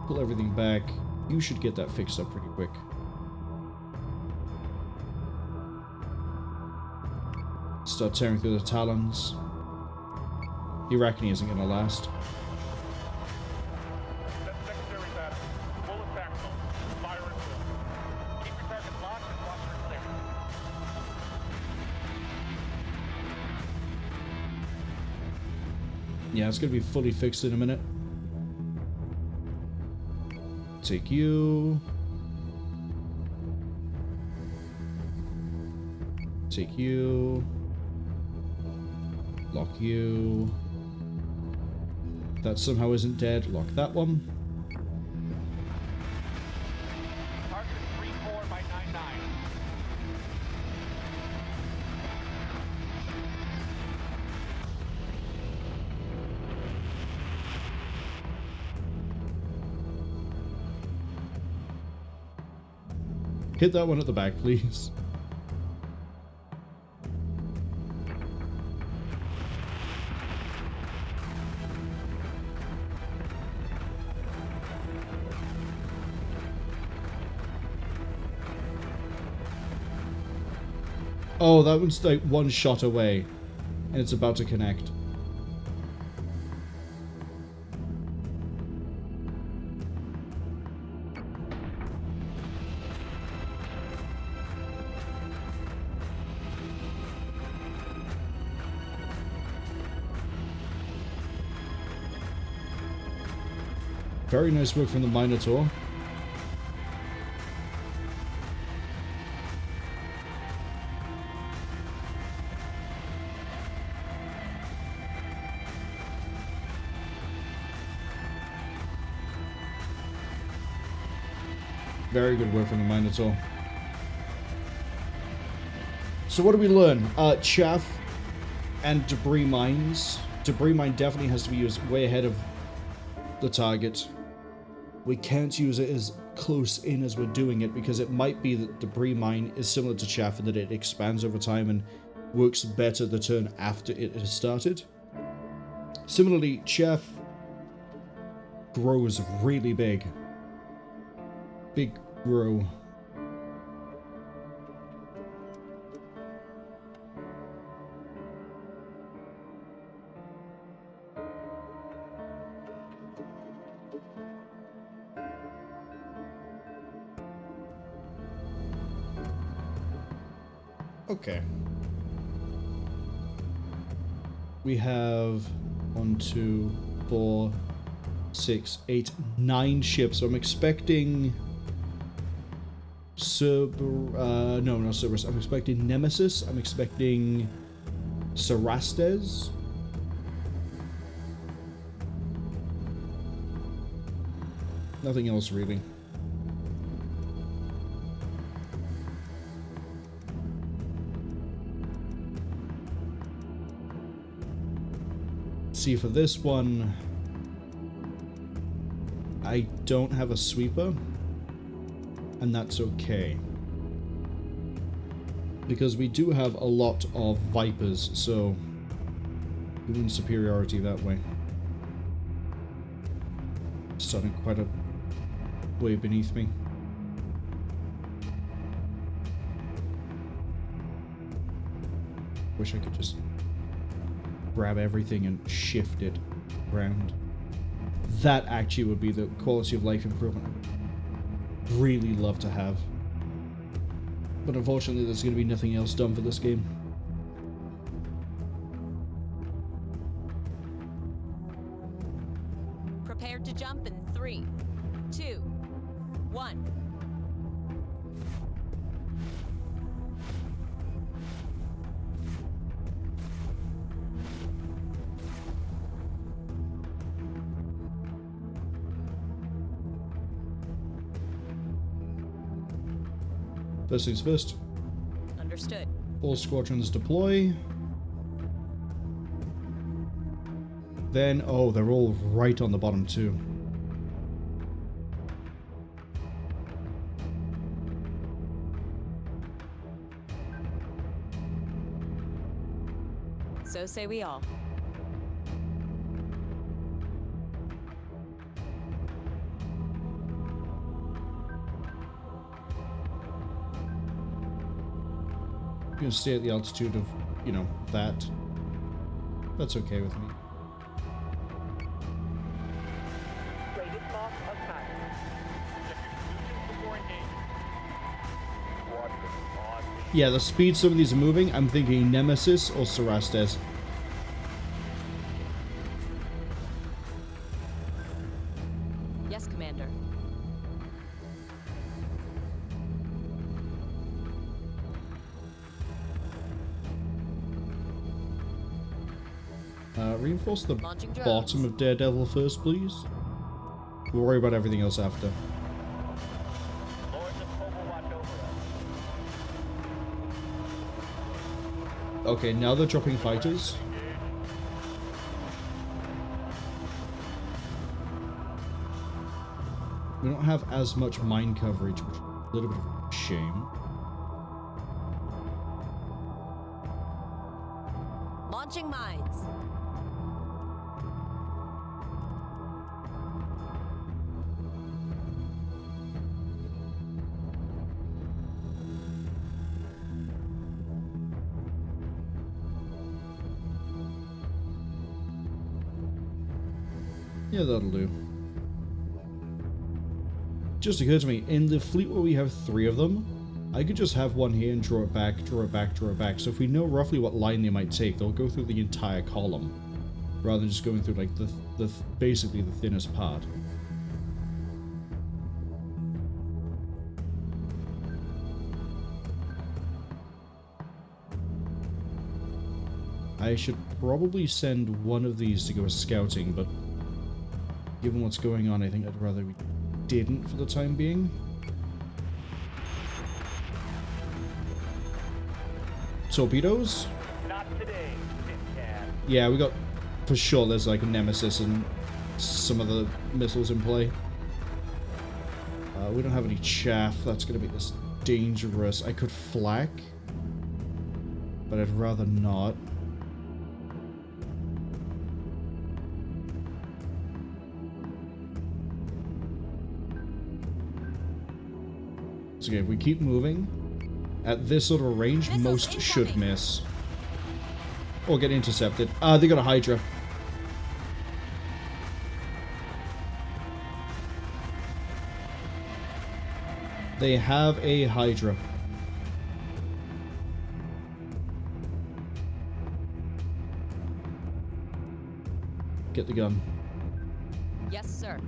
Speaker 1: Pull everything back. You should get that fixed up pretty quick. Start tearing through the Talons. The Arachne isn't going to last.
Speaker 6: That's secondary battery. Bullet backbone. Fire and fill.
Speaker 3: Keep your targets locked and watch for clear.
Speaker 1: Yeah, it's going to be fully fixed in a minute. Take you. Take you. Lock you. That somehow isn't dead. Lock that one.
Speaker 3: Target is 3-4 by 9-9.
Speaker 1: Hit that one at the back, please. Oh, that one's like one shot away, and it's about to connect. Very nice work from the Minotaur. Very good work from the Minotaur. So what do we learn? Chaff and debris mines. Debris mine definitely has to be used way ahead of the target. We can't use it as close in as we're doing it because it might be that debris mine is similar to chaff and that it expands over time and works better the turn after it has started. Similarly, chaff grows really big. Big grow. Okay. We have 1, 2, 4, 6, 8, 9 ships. So I'm expecting no, not Cerberus. I'm expecting Nemesis. I'm expecting Cerastes. Nothing else really. See, for this one, I don't have a sweeper, and that's okay. Because we do have a lot of Vipers, so we win superiority that way. Starting quite a way beneath me. Wish I could just grab everything and shift it around. That actually would be the quality of life improvement I would really love to have. But unfortunately there's going to be nothing else done for this game.
Speaker 2: Prepared to jump in 3, 2, 1.
Speaker 1: First things first.
Speaker 2: Understood.
Speaker 1: All squadrons deploy. Then, oh, they're all right on the bottom too.
Speaker 2: So say we all.
Speaker 1: I'm gonna stay at the altitude of, you know, that. That's okay with me.
Speaker 4: Greatest mark of time.
Speaker 3: Check your solutions before engaging. Squadron on me.
Speaker 1: Yeah, the speed some of these are moving, I'm thinking Nemesis or Cerastes.
Speaker 2: Yes, Commander.
Speaker 1: Reinforce the
Speaker 2: Launching drones.
Speaker 1: bottom of Daredevil first, please. We'll worry about everything else after.
Speaker 3: Lords of Cobalt watch over us.
Speaker 1: Okay, now they're dropping fighters. We don't have as much mine coverage, which is a little bit of a shame.
Speaker 5: Launching mines.
Speaker 1: Yeah, that'll do. Just occurred to me, in the fleet where we have 3 of them, I could just have one here and draw it back, draw it back, draw it back. So if we know roughly what line they might take, they'll go through the entire column, rather than just going through like basically the thinnest part. I should probably send one of these to go scouting, but given what's going on, I think I'd rather we didn't for the time being. Torpedoes?
Speaker 3: Not today, Tin Can.
Speaker 1: Yeah, we got... For sure, there's like a Nemesis and some of the missiles in play. We don't have any chaff. That's going to be this dangerous. I could flak, but I'd rather not. It's okay, if we keep moving, at this sort of a range,
Speaker 2: Missiles
Speaker 1: most should
Speaker 2: incoming.
Speaker 1: miss. Or get intercepted. Ah, they got a Hydra. They have a Hydra. Get the gun.
Speaker 2: Yes, sir.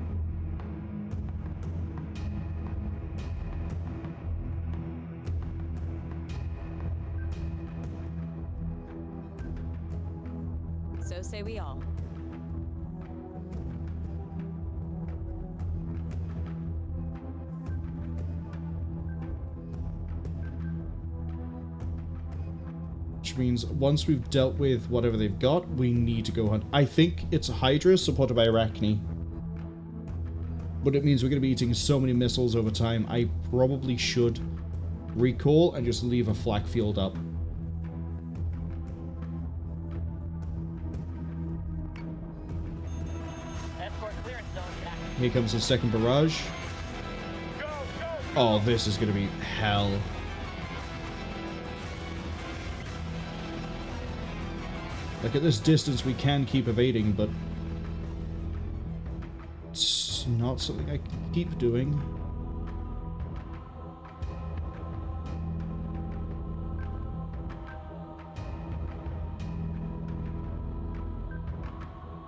Speaker 2: So say we all.
Speaker 1: Which means once we've dealt with whatever they've got, we need to go hunt. I think it's a Hydra supported by Arachne. But it means we're going to be eating so many missiles over time, I probably should recall and just leave a flak field up.
Speaker 3: Escort clearance zone active.
Speaker 1: Here comes the second barrage.
Speaker 3: Go, go!
Speaker 1: Oh, this is going to be hell. Like, at this distance, we can keep evading, but it's not something I can keep doing.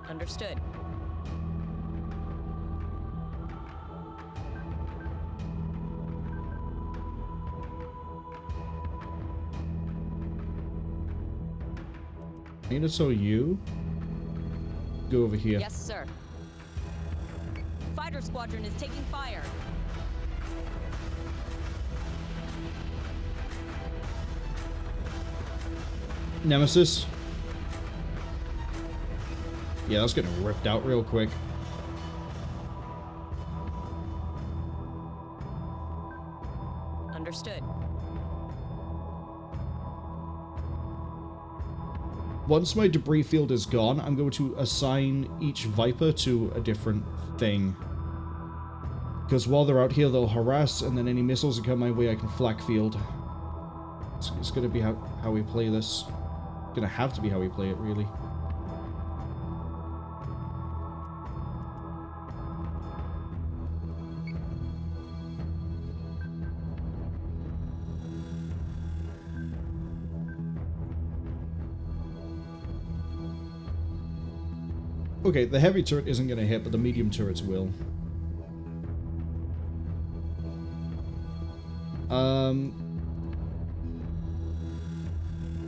Speaker 2: Understood.
Speaker 1: I need to tell you, go over here.
Speaker 2: Yes, sir. Fighter squadron is taking fire.
Speaker 1: Nemesis. Yeah, that's getting ripped out real quick.
Speaker 2: Understood.
Speaker 1: Once my debris field is gone, I'm going to assign each Viper to a different thing. Because while they're out here, they'll harass, and then any missiles that come my way, I can flak field. It's going to be how we play this. It's going to have to be how we play it, really. Okay, the heavy turret isn't going to hit, but the medium turrets will.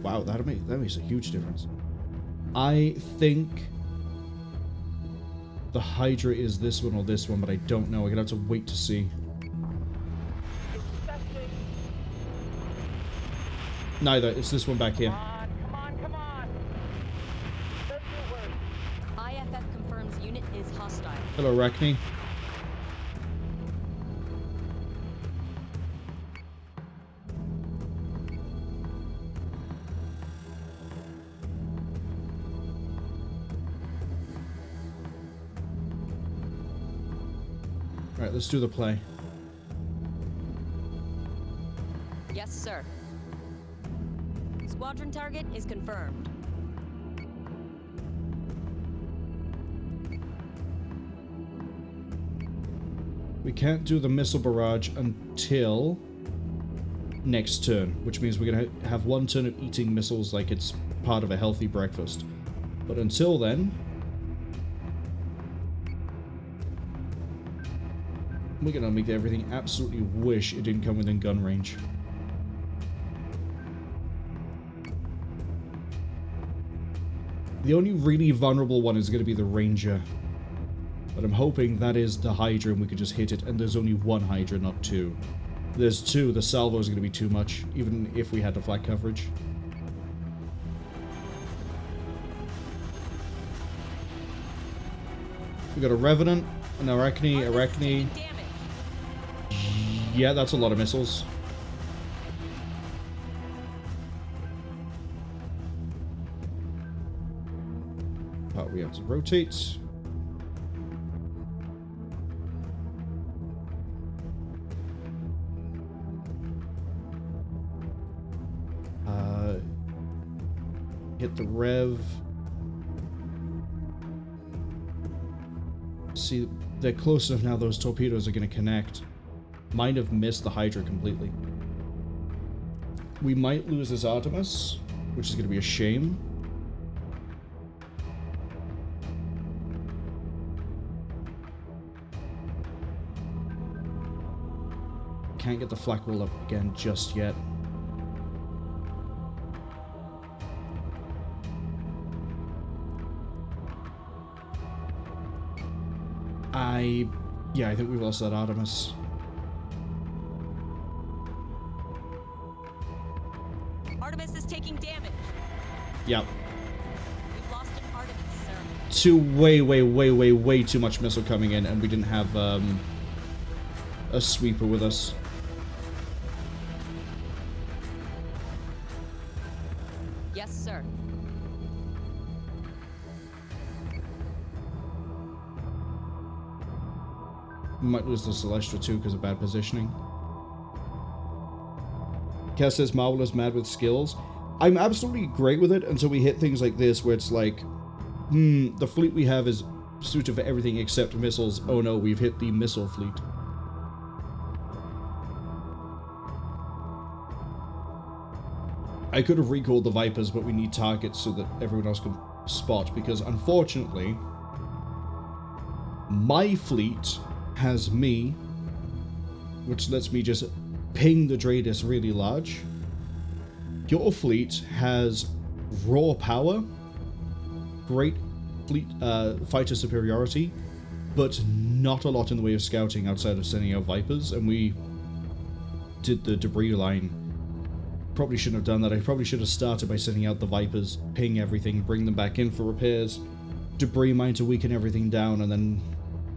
Speaker 1: Wow, that makes a huge difference. I think the Hydra is this one or this one, but I don't know. I'm gonna have to wait to see. Neither. It's this one back here.
Speaker 3: Come on. Let's do work.
Speaker 2: IFF confirms unit is hostile.
Speaker 1: Hello, Arachne. Alright, let's do the play.
Speaker 2: Yes, sir. Squadron target is confirmed.
Speaker 1: We can't do the missile barrage until next turn, which means we're going to have one turn of eating missiles like it's part of a healthy breakfast. But until then, we're going to make everything absolutely wish it didn't come within gun range. The only really vulnerable one is going to be the Ranger. But I'm hoping that is the Hydra and we can just hit it, and there's only one Hydra, not two. If there's two, the salvo is going to be too much, even if we had the flat coverage. We got a Revenant, an Arachne. Yeah, that's a lot of missiles. Oh, we have to rotate. Hit the Rev. See, they're close enough now, those torpedoes are going to connect. Might have missed the Hydra completely. We might lose this Artemis, which is going to be a shame. Can't get the flak wall up again just yet. Yeah, I think we lost that Artemis.
Speaker 2: Artemis is taking damage.
Speaker 1: Yep.
Speaker 2: We've lost an Artemis, sir.
Speaker 1: Way too much missile coming in, and we didn't have a sweeper with us.
Speaker 2: Yes, sir.
Speaker 1: We might lose the Celestra too because of bad positioning. Cass says Marwol is mad with skills. I'm absolutely great with it until we hit things like this where it's like, the fleet we have is suited for everything except missiles. Oh no, we've hit the missile fleet. I could have recalled the Vipers, but we need targets so that everyone else can spot, because unfortunately, my fleet has me, which lets me just ping the Dreadis really large. Your fleet has raw power, great fleet fighter superiority, but not a lot in the way of scouting outside of sending out Vipers, and we did the debris line. Probably shouldn't have done that. I probably should have started by sending out the Vipers, ping everything, bring them back in for repairs, debris mine to weaken everything down, and then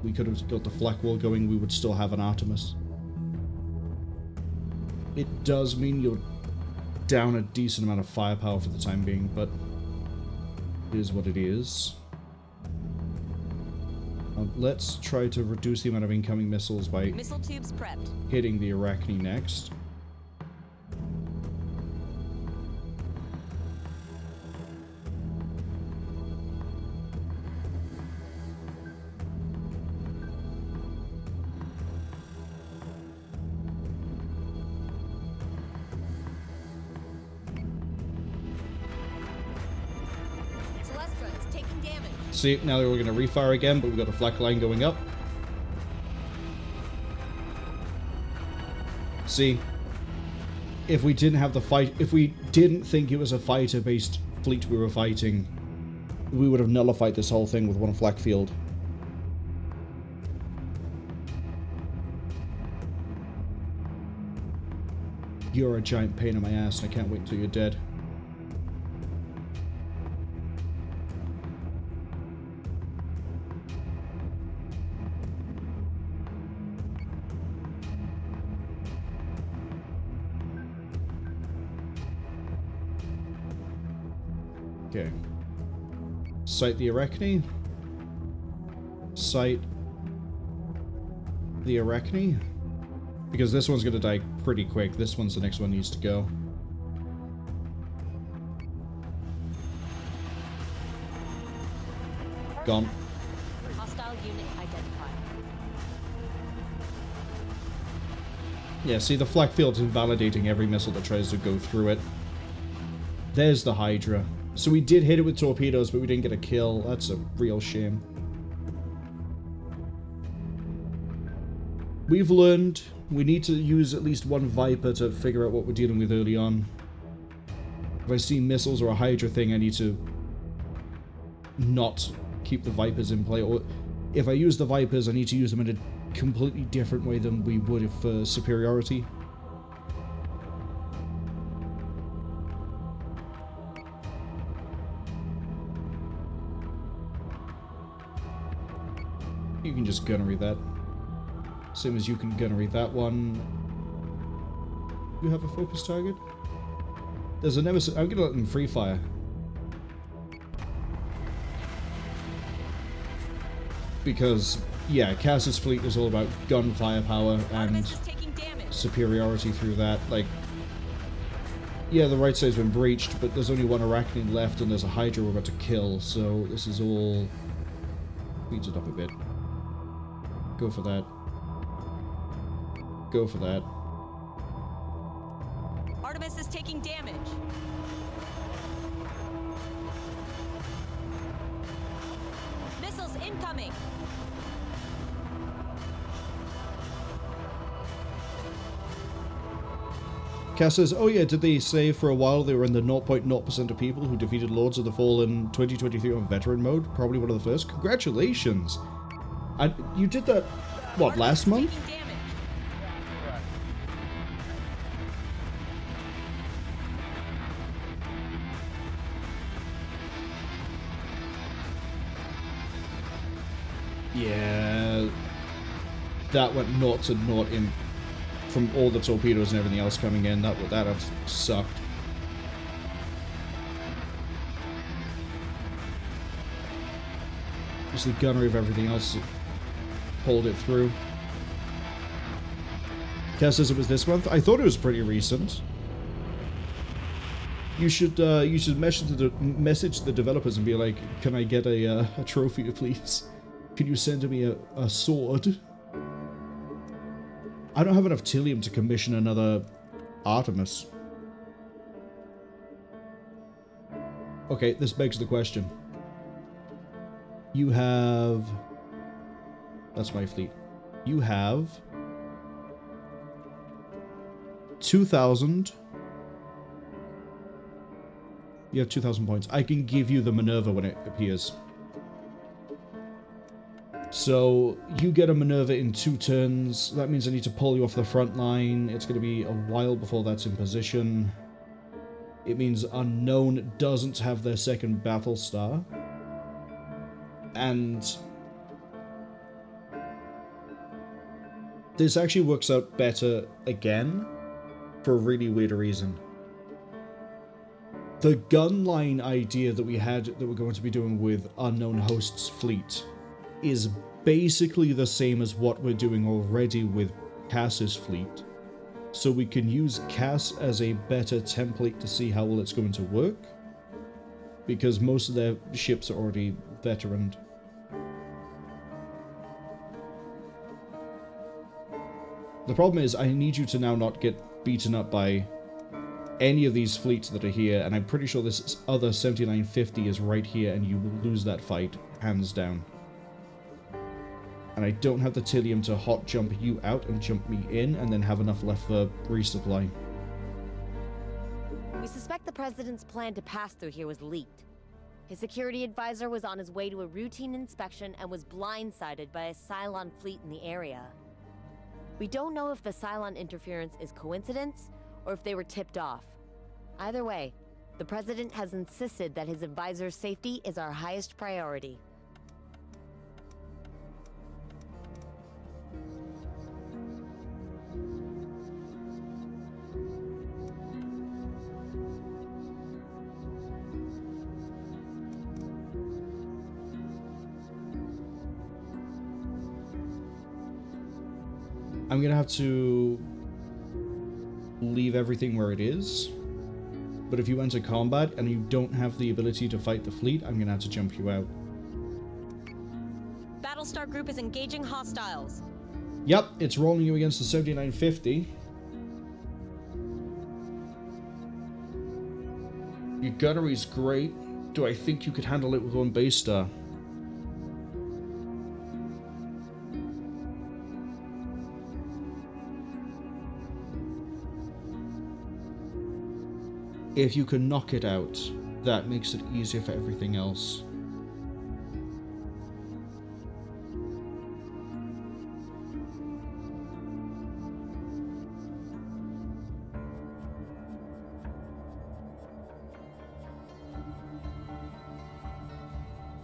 Speaker 1: we could have got the flak wall going, we would still have an Artemis. It does mean you're down a decent amount of firepower for the time being, but it is what it is. Let's try to reduce the amount of incoming missiles by
Speaker 2: Missile tubes prepped.
Speaker 1: hitting the Arachne next. See, now we're going to refire again, but we've got a flak line going up. See, if we didn't have the fight, if we didn't think it was a fighter-based fleet we were fighting, we would have nullified this whole thing with one flak field. You're a giant pain in my ass, and I can't wait until you're dead. Okay. Sight the Arachne. Sight the Arachne. Because this one's going to die pretty quick. This one's the next one needs to go. Gone.
Speaker 5: Hostile unit identified.
Speaker 1: Yeah, see, the flak field's invalidating every missile that tries to go through it. There's the Hydra. So we did hit it with torpedoes, but we didn't get a kill. That's a real shame. We've learned we need to use at least one Viper to figure out what we're dealing with early on. If I see missiles or a Hydra thing, I need to not keep the Vipers in play. Or if I use the Vipers, I need to use them in a completely different way than we would if for superiority. You can just gunnery that. Same as you can gunnery that one. You have a focus target? There's a nemesis. I'm gonna let them free fire. Because, yeah, Cass's fleet is all about gun firepower and superiority through that. Like, yeah, the right side's been breached, but there's only one Arachne left and there's a Hydra we're about to kill, so this is all... speeds it up a bit. Go for that. Go for that.
Speaker 2: Artemis is taking damage. Missiles incoming.
Speaker 1: Cass says, oh yeah, did they say for a while they were in the 0.0% of people who defeated Lords of the Fall in 2023 on veteran mode? Probably one of the first. Congratulations! And you did that, what, last month? Yeah, that went 0 to 0 in from all the torpedoes and everything else coming in. That have sucked. Just the gunnery of everything else pulled it through. Cass says it was this month. I thought it was pretty recent. You should message the developers and be like, can I get a trophy, please? Can you send me a sword? I don't have enough Tillium to commission another Artemis. Okay, this begs the question. You have... That's my fleet. You have... 2,000... You have 2,000 points. I can give you the Minerva when it appears. So, you get a Minerva in 2 turns. That means I need to pull you off the front line. It's going to be a while before that's in position. It means Unknown doesn't have their second Battlestar. And this actually works out better again for a really weird reason. The gun line idea that we had that we're going to be doing with Unknown Host's fleet is basically the same as what we're doing already with Cass's fleet. So we can use Cass as a better template to see how well it's going to work, because most of their ships are already veteraned. The problem is I need you to now not get beaten up by any of these fleets that are here, and I'm pretty sure this other 7950 is right here, and you will lose that fight, hands down. And I don't have the Tilium to hot jump you out and jump me in, and then have enough left for resupply.
Speaker 5: We suspect the President's plan to pass through here was leaked. His security advisor was on his way to a routine inspection and was blindsided by a Cylon fleet in the area. We don't know if the Cylon interference is coincidence, or if they were tipped off. Either way, the President has insisted that his advisor's safety is our highest priority.
Speaker 1: I'm gonna have to leave everything where it is, but if you enter combat and you don't have the ability to fight the fleet, I'm gonna have to jump you out.
Speaker 2: Battlestar Group is engaging hostiles.
Speaker 1: Yep, it's rolling you against the 7950. Your gunnery's great. Do I think you could handle it with one base star? If you can knock it out, that makes it easier for everything else.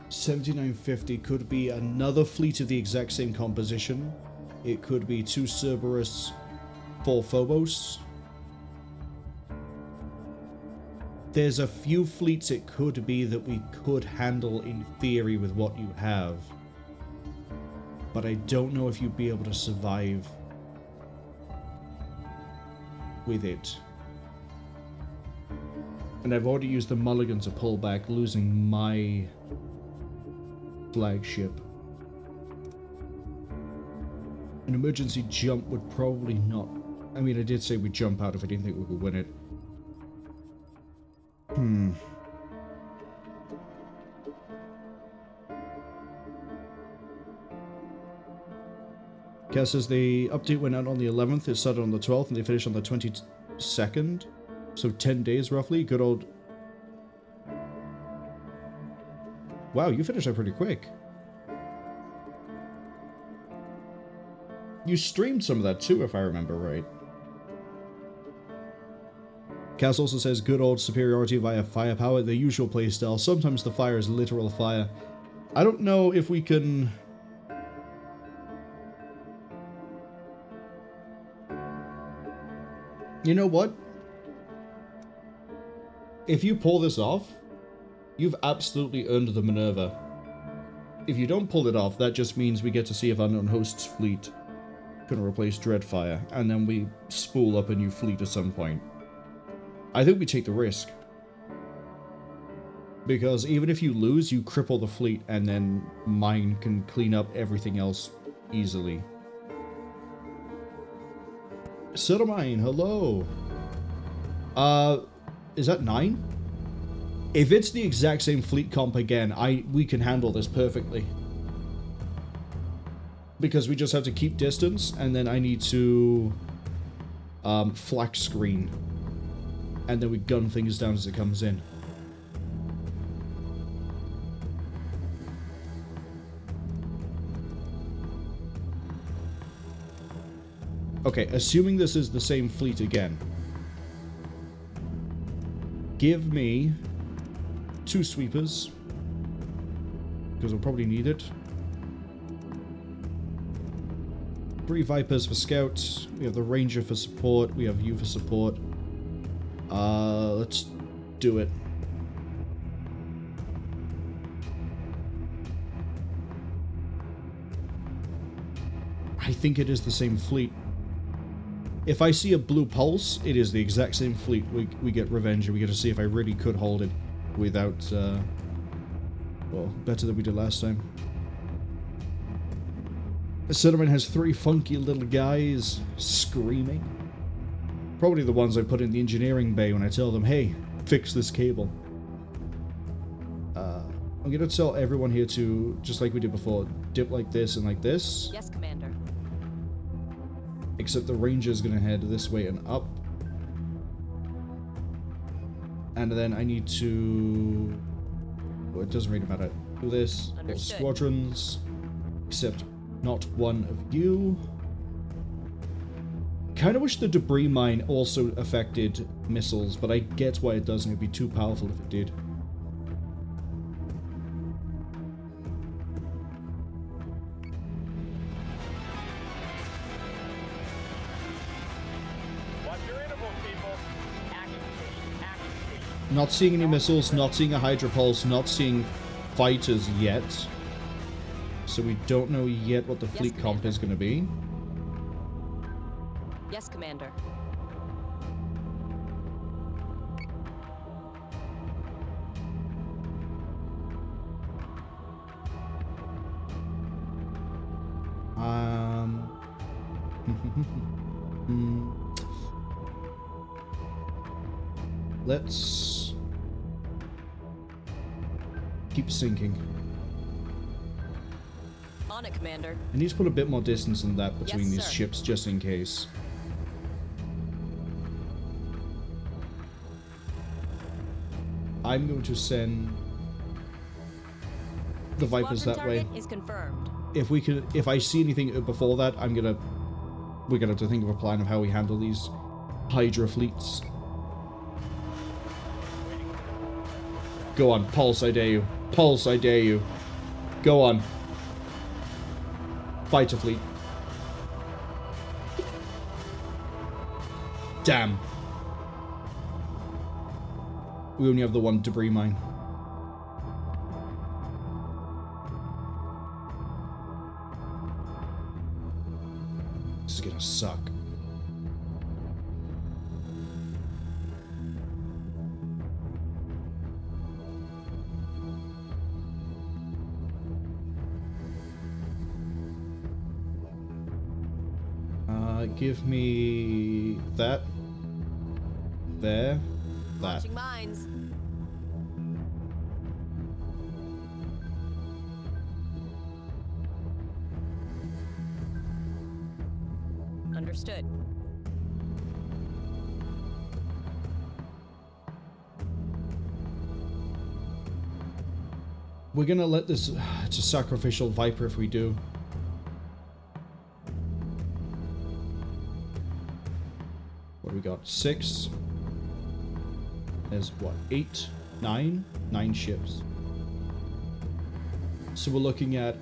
Speaker 1: $79.50 could be another fleet of the exact same composition. It could be 2 Cerberus, 4 Phobos. There's a few fleets it could be that we could handle in theory with what you have. But I don't know if you'd be able to survive with it. And I've already used the mulligan to pull back, losing my flagship. An emergency jump would probably not... I mean, I did say we'd jump out if I didn't think we could win it. Cass says the update went out on the 11th, it started on the 12th, and they finished on the 22nd. So 10 days roughly. Good old... Wow, you finished that pretty quick. You streamed some of that too, if I remember right. Cass also says, good old superiority via firepower, the usual playstyle. Sometimes the fire is literal fire. I don't know if we can... You know what? If you pull this off, you've absolutely earned the Minerva. If you don't pull it off, that just means we get to see if Unknown Host's fleet can replace Dreadfire, and then we spool up a new fleet at some point. I think we take the risk. Because even if you lose, you cripple the fleet, and then mine can clean up everything else easily. Sirmine, hello. Is that 9? If it's the exact same fleet comp again, we can handle this perfectly. Because we just have to keep distance, and then I need to flak screen. And then we gun things down as it comes in. Okay, assuming this is the same fleet again. Give me 2 sweepers. because we'll probably need it. 3 Vipers for scouts. We have the Ranger for support. We have you for support. Let's do it. I think it is the same fleet. If I see a blue pulse, it is the exact same fleet. We get revenge, and we get to see if I really could hold it without, well, better than we did last time. The settlement has 3 funky little guys screaming. Probably the ones I put in the engineering bay when I tell them, hey, fix this cable. I'm gonna tell everyone here to, just like we did before, dip like this and like this.
Speaker 2: Yes, Commander.
Speaker 1: Except the Ranger's gonna head this way and up. And then I need to... well, it doesn't really matter. Do this. All squadrons. Except not one of you. Kind of wish the debris mine also affected missiles, but I get why it doesn't. It'd be too powerful if it did.
Speaker 3: Watch your intervals, people. Action station, action station.
Speaker 1: Not seeing any missiles, not seeing a Hydra Pulse, not seeing fighters yet. So we don't know yet what the fleet comp is going to be.
Speaker 2: Yes, Commander.
Speaker 1: Let's keep sinking.
Speaker 2: On it, Commander.
Speaker 1: I need to put a bit more distance than that between
Speaker 2: Yes,
Speaker 1: these
Speaker 2: sir.
Speaker 1: ships, just in case. I'm going to send the Vipers
Speaker 2: Squadron
Speaker 1: that way.
Speaker 2: target is confirmed.
Speaker 1: If I see anything before that, we're gonna have to think of a plan of how we handle these Hydra fleets. Go on, Pulse, I dare you. Pulse, I dare you. Go on. Fighter fleet. Damn. We only have the one debris mine. This is gonna suck. Give me that. There. That.
Speaker 2: Launching mines. Understood.
Speaker 1: We're gonna let this... It's a sacrificial Viper if we do. What do we got? 6. There's what? 8? 9? 9 ships. So we're looking at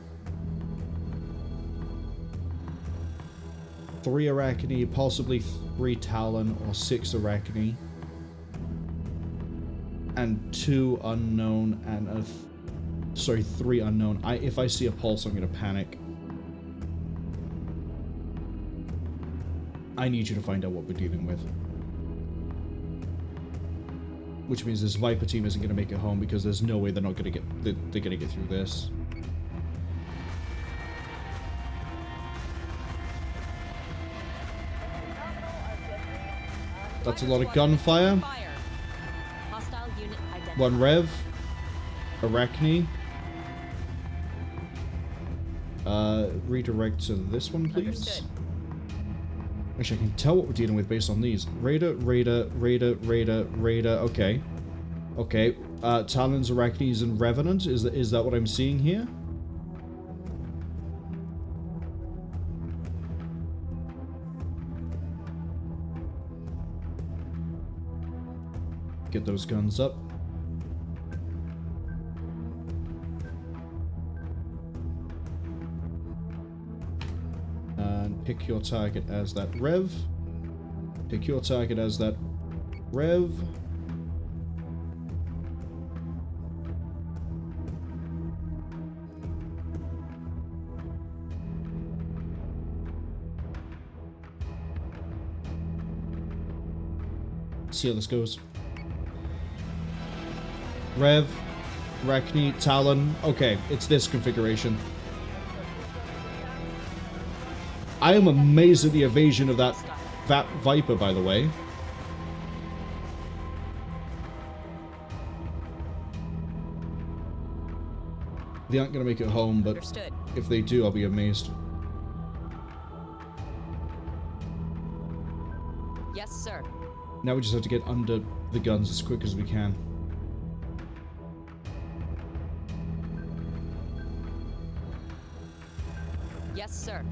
Speaker 1: 3 Arachne, possibly 3 Talon, or 6 Arachne. And 2 unknown and a... Sorry, 3 unknown. If I see a pulse, I'm gonna panic. I need you to find out what we're dealing with. Which means this Viper team isn't gonna make it home because there's no way they're not gonna get... They're gonna get through this. That's a lot of gunfire.
Speaker 2: Fire. Hostile unit identified.
Speaker 1: 1 Rev. Arachne. Redirect to this one, please.
Speaker 2: Understood.
Speaker 1: Actually, I can tell what we're dealing with based on these. Raider, Raider, Raider, Raider, Raider. Okay. Okay. Talons, Arachnes, and Revenant. Is that what I'm seeing here? Get those guns up. Pick your target as that Rev. Pick your target as that Rev. See how this goes. Rev, Arachne, Talon. Okay, it's this configuration. I am amazed at the evasion of that Viper, by the way. They aren't going to make it home, but
Speaker 2: Understood.
Speaker 1: if they do, I'll be amazed.
Speaker 2: Yes, sir.
Speaker 1: Now we just have to get under the guns as quick as we can.
Speaker 2: Yes, sir.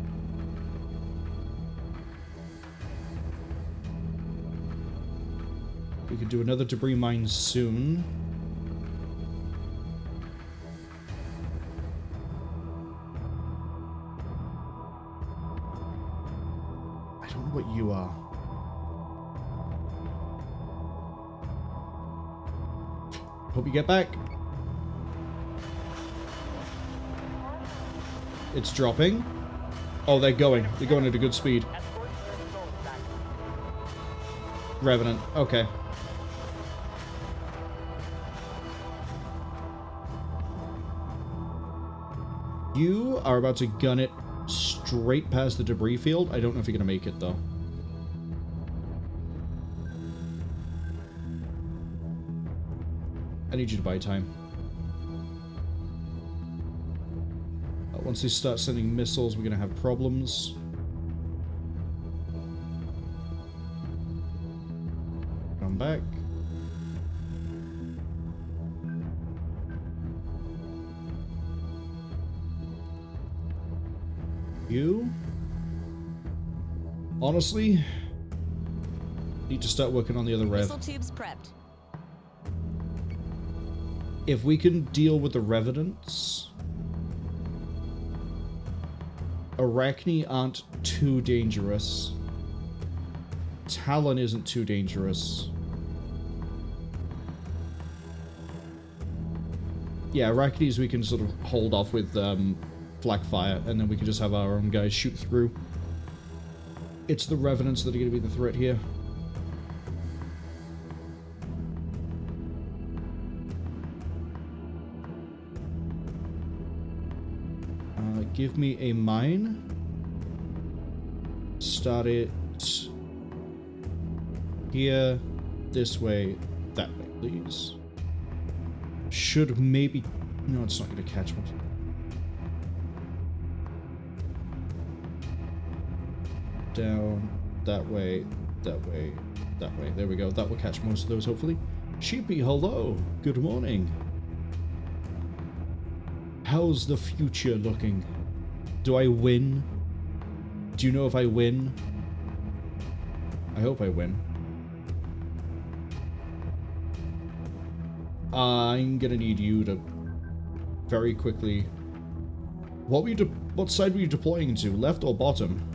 Speaker 1: We could do another debris mine soon. I don't know what you are. Hope you get back. It's dropping. Oh, they're going. They're going at a good speed.
Speaker 3: Escort service back.
Speaker 1: Revenant. Okay. You are about to gun it straight past the debris field. I don't know if you're going to make it, though. I need you to buy time. Once they start sending missiles, we're going to have problems. Come back. You? Honestly, need to start working on the other Rev.
Speaker 2: Missile tubes prepped.
Speaker 1: If we can deal with the Revenants, Arachne aren't too dangerous. Talon isn't too dangerous. Yeah, Arachnes we can sort of hold off with flak fire, and then we can just have our own guys shoot through. It's the Revenants that are going to be the threat here. Give me a mine. Start it here, this way, that way, please. Should maybe... No, it's not going to catch much. Down, that way, that way, that way. There we go. That will catch most of those, hopefully. Sheepy, hello. Good morning. How's the future looking? Do I win? Do you know if I win? I hope I win. I'm gonna need you to very quickly... What side were you deploying to? Left or bottom?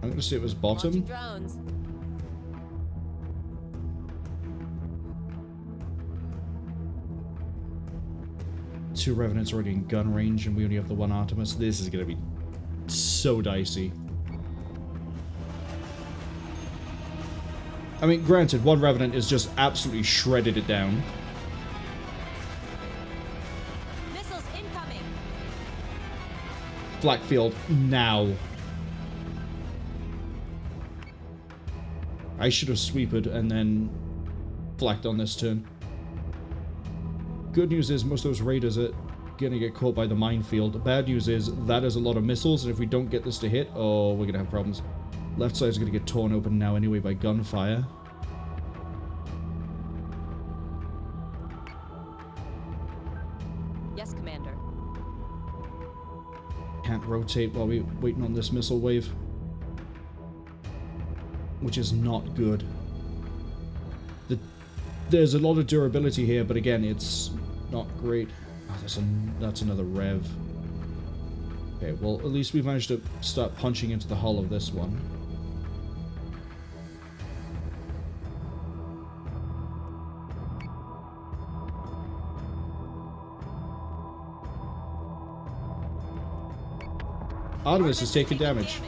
Speaker 1: I'm gonna say it was bottom.
Speaker 5: Launching drones.
Speaker 1: Two Revenants already in gun range, and we only have the one Artemis. This is going to be so dicey. I mean, granted, one Revenant has just absolutely shredded it down.
Speaker 2: Missiles incoming.
Speaker 1: Flak field now. I should have sweeped and then flacked on this turn. Good news is most of those raiders are gonna get caught by the minefield. The bad news is that is a lot of missiles, and if we don't get this to hit, oh, we're gonna have problems. Left side's gonna get torn open now anyway by gunfire.
Speaker 2: Yes, Commander.
Speaker 1: Can't rotate while we're waiting on this missile wave. Which is not good. There's a lot of durability here, but again, it's not great. Oh, that's another rev. Okay, well, at least we've managed to start punching into the hull of this one. Artemis is taking damage.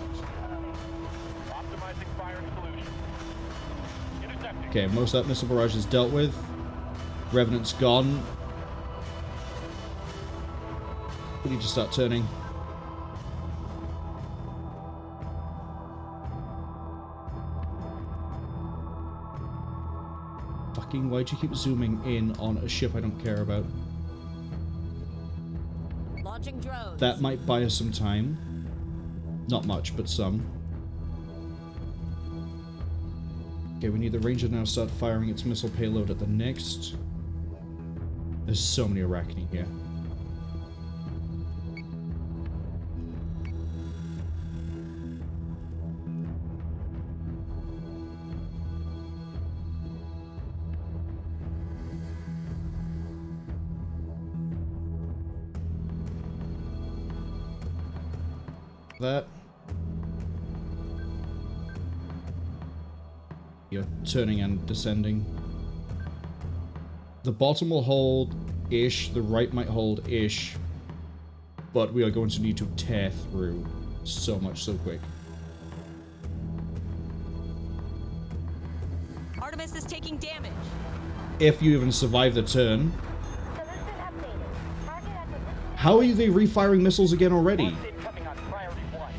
Speaker 6: Optimizing fire and solution. Intercepting.
Speaker 1: Okay, most of that missile barrage is dealt with. Revenant's gone. We need to start turning. Fucking, why'd you keep zooming in on a ship I don't care about?
Speaker 2: Launching drones.
Speaker 1: That might buy us some time. Not much, but some. Okay, we need the Ranger now to start firing its missile payload at the next. There's so many Arachne here. That. You're turning and descending. The bottom will hold-ish, the right might hold-ish, but we are going to need to tear through so much so quick.
Speaker 2: Artemis is taking damage.
Speaker 1: If you even survive the turn.
Speaker 4: Solution updated. Target acquisition.
Speaker 1: How are they refiring missiles again already?
Speaker 3: Launch incoming on priority 1.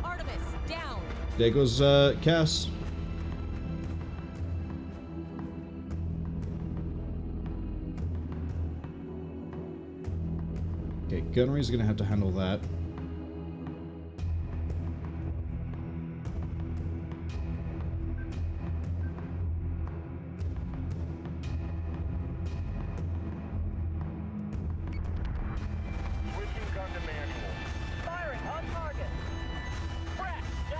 Speaker 2: Artemis, down.
Speaker 1: There goes, Cass. Okay, gunnery's gonna have to handle that.
Speaker 6: Switching gun to manual.
Speaker 4: Firing on target.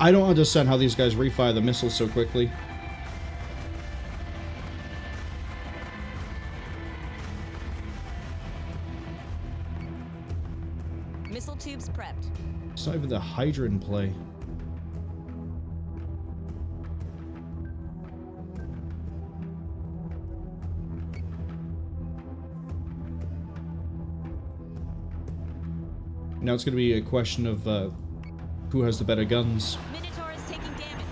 Speaker 1: I don't understand how these guys refire the missiles so quickly.
Speaker 2: Missile tubes prepped.
Speaker 1: It's not even the Hydra in play. Now it's going to be a question of who has the better guns.
Speaker 2: Minotaur is taking damage.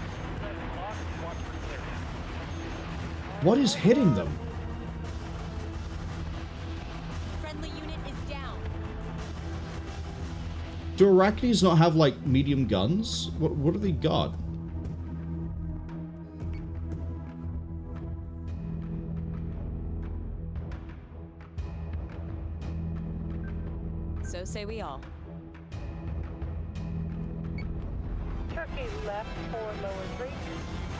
Speaker 1: What is hitting them?
Speaker 2: Friendly unit is down.
Speaker 1: Do Arachnes not have, like, medium guns? What do they got?
Speaker 2: So say we all.
Speaker 4: Turkey left for lower range.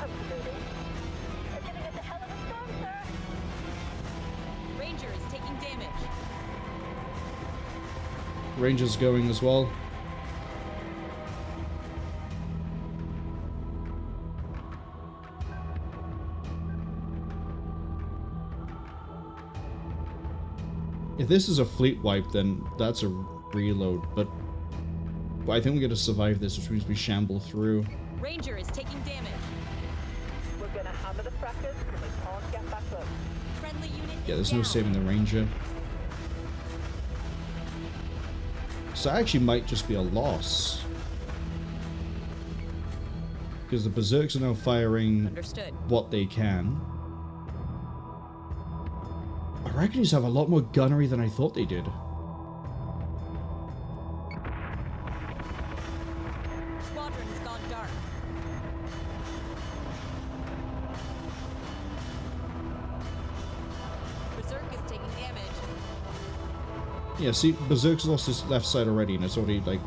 Speaker 4: Upgrading. They're giving us a hell of a storm, sir.
Speaker 2: Ranger is taking damage.
Speaker 1: Ranger's going as well. If this is a fleet wipe, then that's a reload, but I think we're going to survive this, which means we shamble through.
Speaker 2: Ranger is taking damage.
Speaker 4: We're gonna hammer the frackers till they can't get back up.
Speaker 2: Friendly unit
Speaker 1: Yeah,
Speaker 2: is
Speaker 1: there's no
Speaker 2: down.
Speaker 1: saving the Ranger. So that actually might just be a loss. Because the Berserks are now firing
Speaker 2: Understood.
Speaker 1: what they can. Arachnes have a lot more gunnery than I thought they did.
Speaker 2: Squadron has gone dark. Berserk is taking damage.
Speaker 1: Yeah, see, Berserk's lost his left side already, and it's already, like,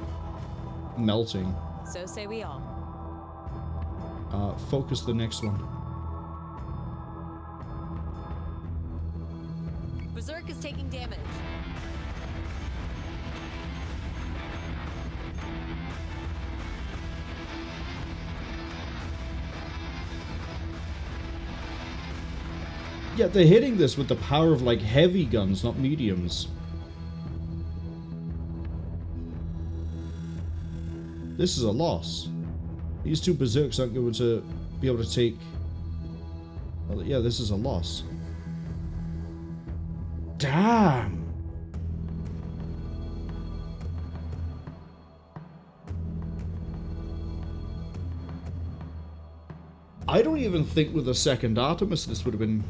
Speaker 1: melting.
Speaker 2: So say we all.
Speaker 1: Focus the next one.
Speaker 2: Berserk is taking damage.
Speaker 1: Yeah, they're hitting this with the power of, like, heavy guns, not mediums. This is a loss. These two berserks aren't going to be able to take... Well, yeah, this is a loss. Damn! I don't even think with a second Artemis this would have been...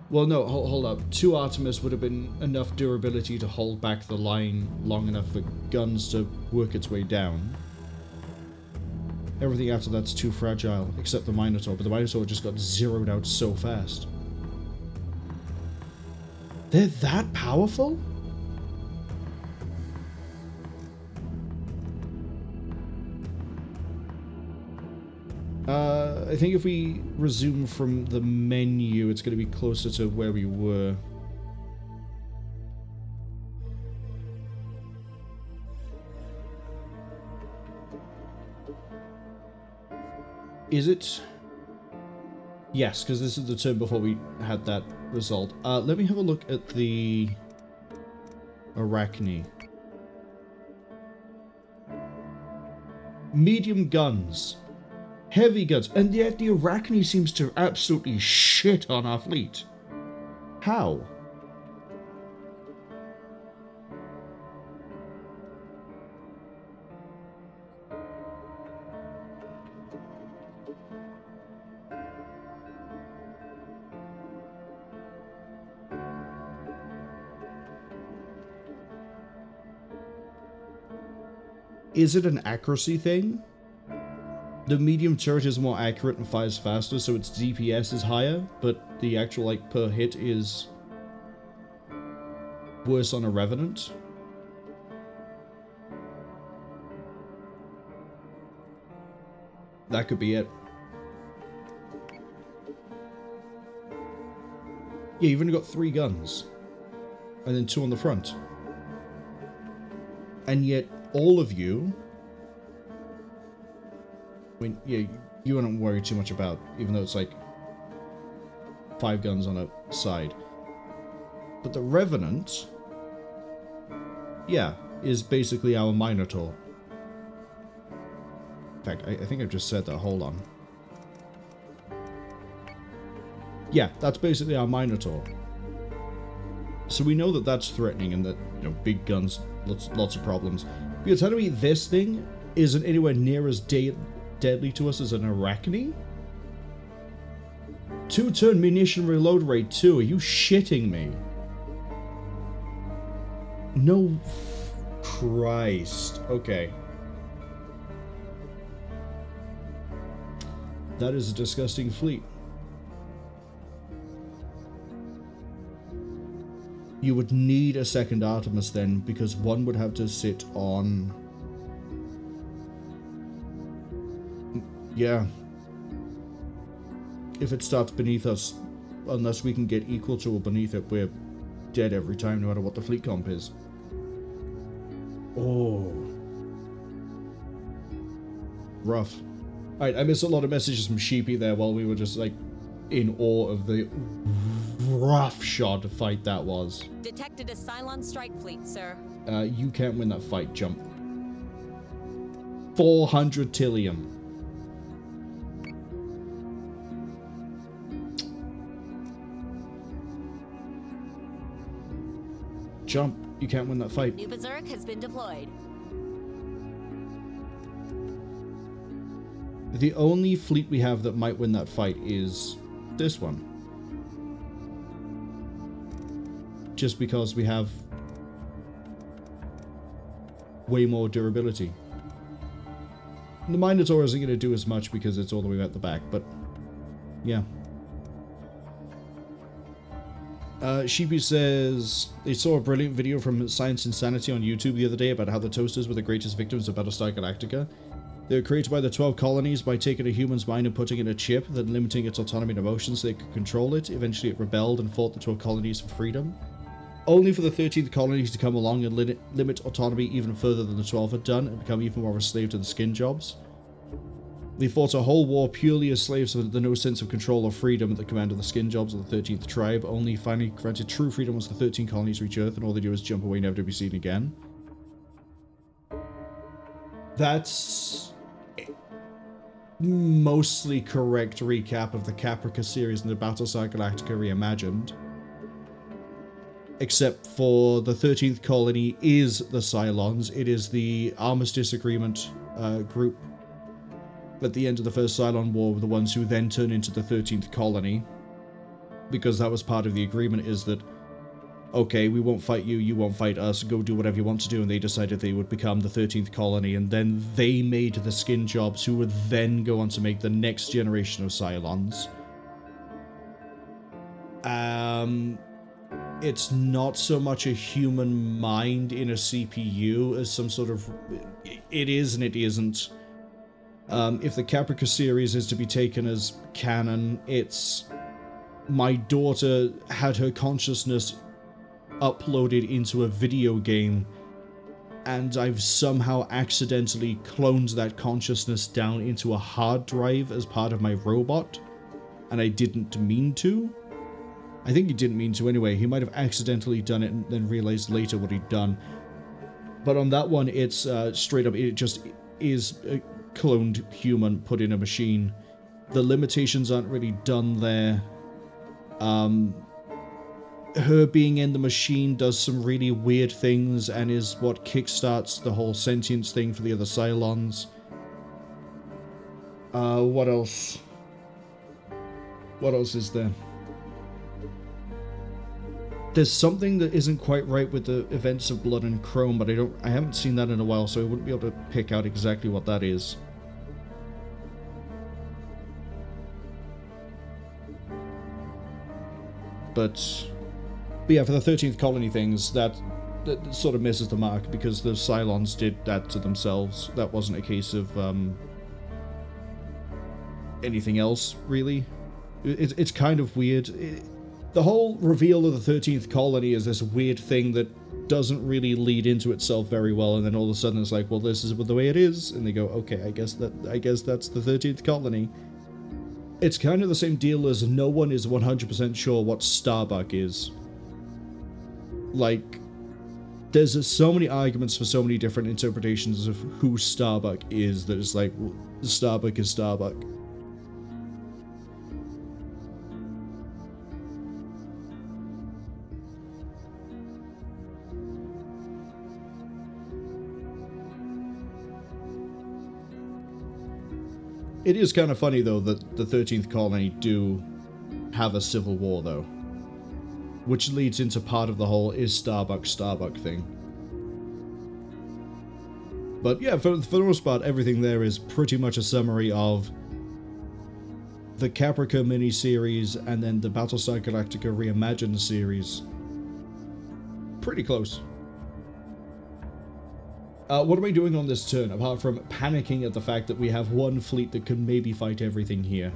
Speaker 1: Well, no, hold up. 2 Artemis would have been enough durability to hold back the line long enough for guns to work its way down. Everything after that's too fragile, except the Minotaur, but the Minotaur just got zeroed out so fast. They're that powerful? I think if we resume from the menu, it's going to be closer to where we were. Is it? Yes, because this is the turn before we had that result. Let me have a look at the Arachne. Medium guns. Heavy guns. And yet the Arachne seems to absolutely shit on our fleet. How? Is it an accuracy thing? The medium turret is more accurate and fires faster, so its DPS is higher, but the actual, like, per hit is worse on a Revenant. That could be it. Yeah, you've only got 3 guns. And then 2 on the front. And yet, all of you... I mean, yeah, you don't worry too much about, even though it's like 5 guns on a side. But the Revenant, yeah, is basically our Minotaur. In fact, I think I've just said that. Hold on. Yeah, that's basically our Minotaur. So we know that that's threatening and that, you know, big guns, lots of problems. But you're telling me this thing isn't anywhere near as deadly to us as an Arachne? 2-turn munition reload rate too. Are you shitting me? No, Christ. Okay. That is a disgusting fleet. You would need a second Artemis then, because one would have to sit on... Yeah. If it starts beneath us, unless we can get equal to or beneath it, we're dead every time, no matter what the fleet comp is. Oh. Rough. Alright, I missed a lot of messages from Sheepy there while we were just, like, in awe of the roughshod fight that was.
Speaker 2: Detected a Cylon strike fleet, sir.
Speaker 1: You can't win that fight, jump. 400 Tillium. Jump. You can't win that fight.
Speaker 5: New Berserk has been deployed.
Speaker 1: The only fleet we have that might win that fight is this one. Just because we have way more durability. The Minotaur isn't going to do as much because it's all the way at the back, but yeah. Sheepy says they saw a brilliant video from Science Insanity on YouTube the other day about how the Toasters were the greatest victims of Battlestar Galactica. They were created by the 12 colonies by taking a human's mind and putting in a chip, then limiting its autonomy and emotions so they could control it. Eventually it rebelled and fought the 12 colonies for freedom. Only for the 13th colonies to come along and limit autonomy even further than the 12 had done and become even more of a slave to the skin jobs. They fought a whole war purely as slaves with no sense of control or freedom at the command of the skin jobs of the 13th tribe. Only finally granted true freedom once the 13 colonies reach Earth, and all they do is jump away, never to be seen again. That's mostly correct recap of the Caprica series and the Battlestar Galactica reimagined. Except for the 13th colony is the Cylons. It is the Armistice Agreement group at the end of the First Cylon War were the ones who then turn into the 13th colony. Because that was part of the agreement, is that, okay, we won't fight you, you won't fight us, go do whatever you want to do, and they decided they would become the 13th colony, and then they made the skin jobs, who would then go on to make the next generation of Cylons. It's not so much a human mind in a CPU as some sort of... It is and it isn't. If the Caprica series is to be taken as canon, it's... My daughter had her consciousness uploaded into a video game, and I've somehow accidentally cloned that consciousness down into a hard drive as part of my robot, and I didn't mean to. I think he didn't mean to anyway. He might have accidentally done it and then realized later what he'd done. But on that one, it's straight up, it just is a cloned human put in a machine. The limitations aren't really done there. Her being in the machine does some really weird things and is what kickstarts the whole sentience thing for the other Cylons. What else? What else is there? There's something that isn't quite right with the events of Blood and Chrome, but I haven't seen that in a while, so I wouldn't be able to pick out exactly what that is. But yeah, for the 13th colony things, that sort of misses the mark, because the Cylons did that to themselves. That wasn't a case of anything else, really. It's kind of weird. The whole reveal of the 13th colony is this weird thing that doesn't really lead into itself very well, and then all of a sudden it's like, well, this is the way it is, and they go, okay, I guess that's the 13th colony. It's kind of the same deal as no one is 100% sure what Starbuck is. Like, there's so many arguments for so many different interpretations of who Starbuck is that it's like, well, Starbuck is Starbuck. It is kind of funny, though, that the 13th colony do have a civil war, though. Which leads into part of the whole is Starbuck thing. But yeah, for the most part, everything there is pretty much a summary of the Caprica miniseries and then the Battlestar Galactica Reimagined series. Pretty close. What am I doing on this turn, apart from panicking at the fact that we have one fleet that can maybe fight everything here?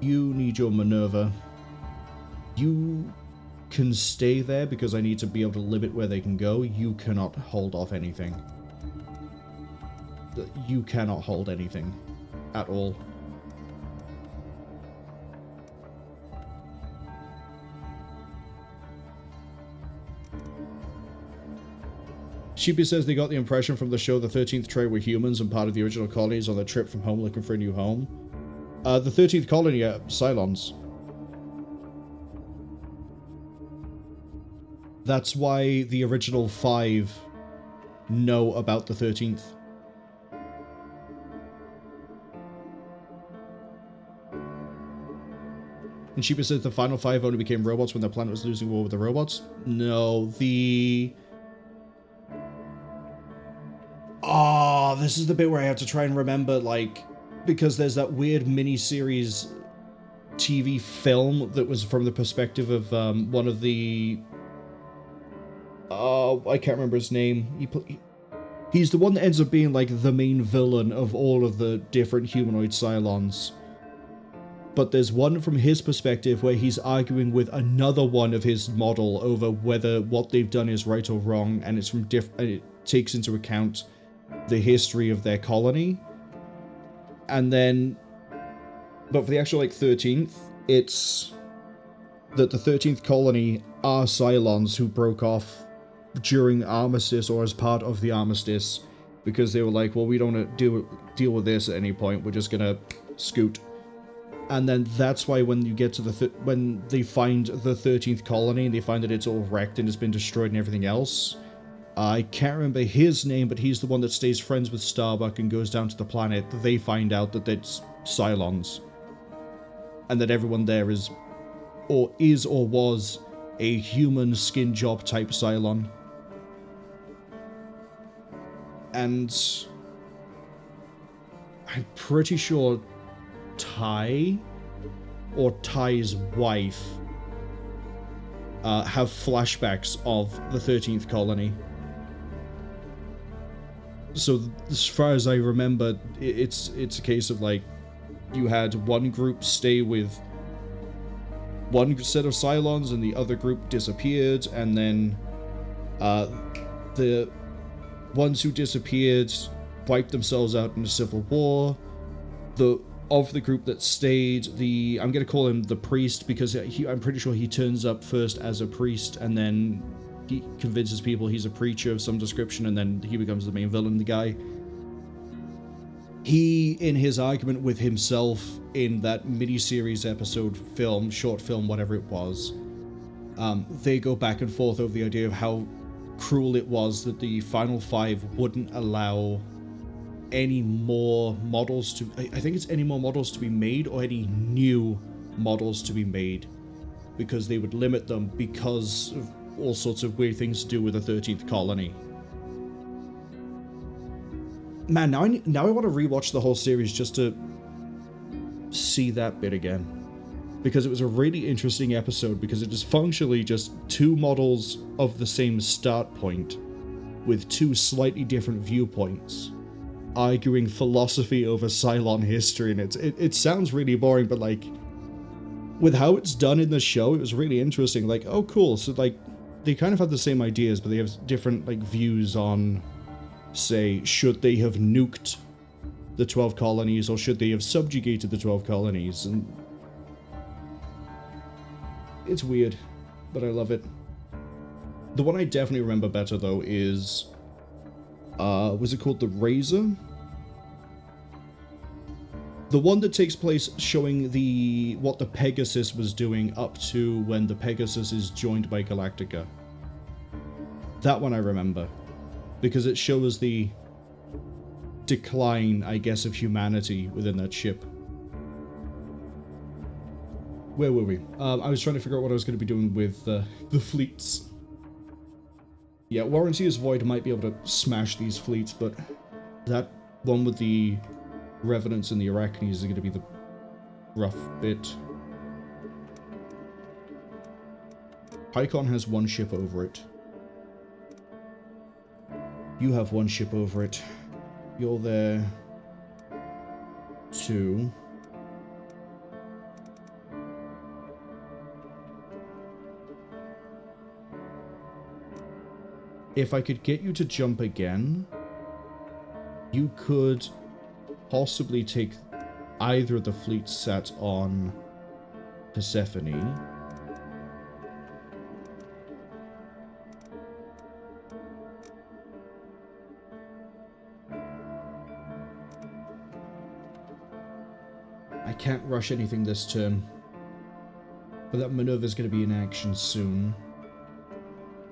Speaker 1: You need your Minerva. You can stay there because I need to be able to limit where they can go. You cannot hold off anything. You cannot hold anything. At all. Sheepy says they got the impression from the show the 13th tribe were humans and part of the original colonies on their trip from home looking for a new home. The 13th colony are Cylons. That's why the original 5 know about the 13th. And Sheepy says the final 5 only became robots when their planet was losing war with the robots. No, Oh, this is the bit where I have to try and remember, like, because there's that weird mini-series TV film that was from the perspective of one of the... I can't remember his name. He's the one that ends up being, like, the main villain of all of the different humanoid Cylons. But there's one from his perspective where he's arguing with another one of his model over whether what they've done is right or wrong, and it's from and it takes into account the history of their colony. And then, but for the actual, like, 13th, it's that the 13th colony are Cylons who broke off during Armistice or as part of the Armistice, because they were like, well, we don't want to deal with this at any point, we're just gonna scoot. And then that's why when you get to when they find the 13th colony and they find that it's all wrecked and it's been destroyed and everything else, I can't remember his name, but he's the one that stays friends with Starbuck and goes down to the planet. They find out that it's Cylons. And that everyone there is or was a human skin job type Cylon. And I'm pretty sure Ty or Ty's wife have flashbacks of the 13th colony. So as far as I remember, it's a case of like, you had one group stay with one set of Cylons and the other group disappeared, and then the ones who disappeared wiped themselves out in a civil war. Of the group that stayed, I'm going to call him the priest, because I'm pretty sure he turns up first as a priest, and then he convinces people he's a preacher of some description, and then he becomes the main villain, the guy. He, in his argument with himself in that miniseries episode film, short film, whatever it was, they go back and forth over the idea of how cruel it was that the Final Five wouldn't allow any more models to... I think it's any more models to be made, or any new models to be made, because they would limit them because of all sorts of weird things to do with the 13th colony. Man, now I want to rewatch the whole series just to see that bit again, because it was a really interesting episode, because it is functionally just two models of the same start point with two slightly different viewpoints arguing philosophy over Cylon history, and it sounds really boring, but like, with how it's done in the show, it was really interesting. Like, oh cool, so like, they kind of have the same ideas, but they have different like views on, say, should they have nuked the 12 colonies, or should they have subjugated the 12 colonies, and it's weird, but I love it. The one I definitely remember better, though, is, was it called The Razor? The one that takes place showing what the Pegasus was doing up to when the Pegasus is joined by Galactica. That one I remember, because it shows the decline, I guess, of humanity within that ship. Where were we? I was trying to figure out what I was going to be doing with the fleets. Yeah, Warranty is Void might be able to smash these fleets, but that one with the Revenants and the Arachnes is going to be the rough bit. Picon has one ship over it. You have one ship over it. You're there. 2. If I could get you to jump again, you could possibly take either of the fleets set on Persephone. I can't rush anything this turn, but that maneuver is going to be in action soon.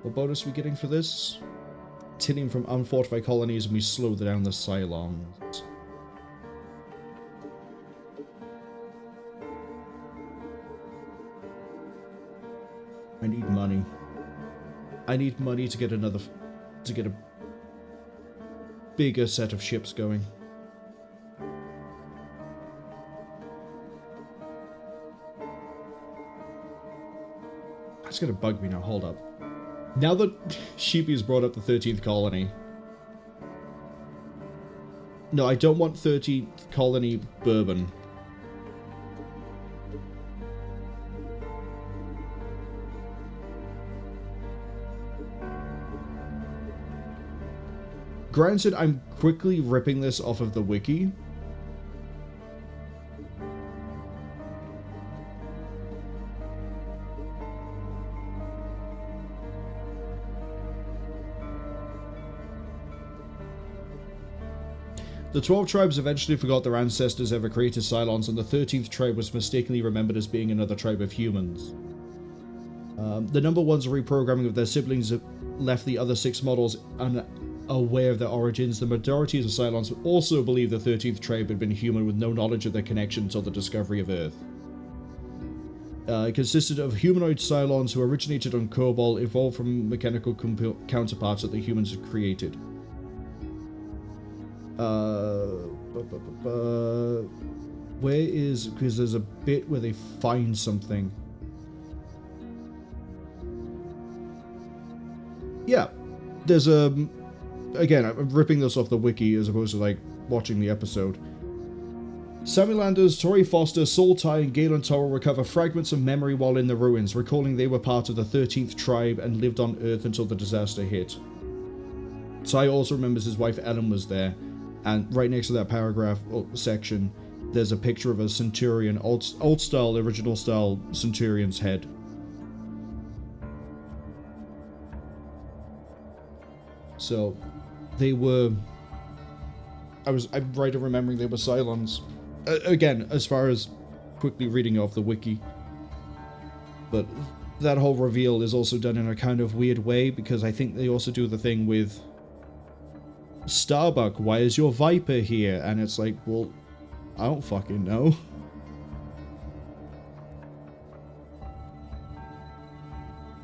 Speaker 1: What bonus are we getting for this? Tinium from unfortified colonies, and we slow down the Cylons. I need money. I need money to get a bigger set of ships going. That's gonna bug me now, hold up. Now that Sheepy's brought up the 13th colony. No, I don't want 13th colony bourbon. Granted, I'm quickly ripping this off of the wiki. The 12 tribes eventually forgot their ancestors ever created Cylons, and the 13th tribe was mistakenly remembered as being another tribe of humans. The number one's reprogramming of their siblings left the other 6 models unaware of their origins. The majority of the Cylons also believed the 13th tribe had been human with no knowledge of their connection until the discovery of Earth. It consisted of humanoid Cylons who originated on Kobol, evolved from mechanical counterparts that the humans had created. Where is... because there's a bit where they find something. Yeah, there's a... again, I'm ripping this off the wiki as opposed to, like, watching the episode. Samuel Anders, Tori Foster, Saul Ty, and Galen Tauron recover fragments of memory while in the ruins, recalling they were part of the 13th tribe and lived on Earth until the disaster hit. Ty also remembers his wife Ellen was there. And right next to that paragraph or section, there's a picture of a Centurion, old style, original style Centurion's head. So, they were... I'm right in remembering they were Cylons. Again, as far as quickly reading off the wiki. But that whole reveal is also done in a kind of weird way, because I think they also do the thing with... Starbuck, why is your Viper here? And it's like, well, I don't fucking know.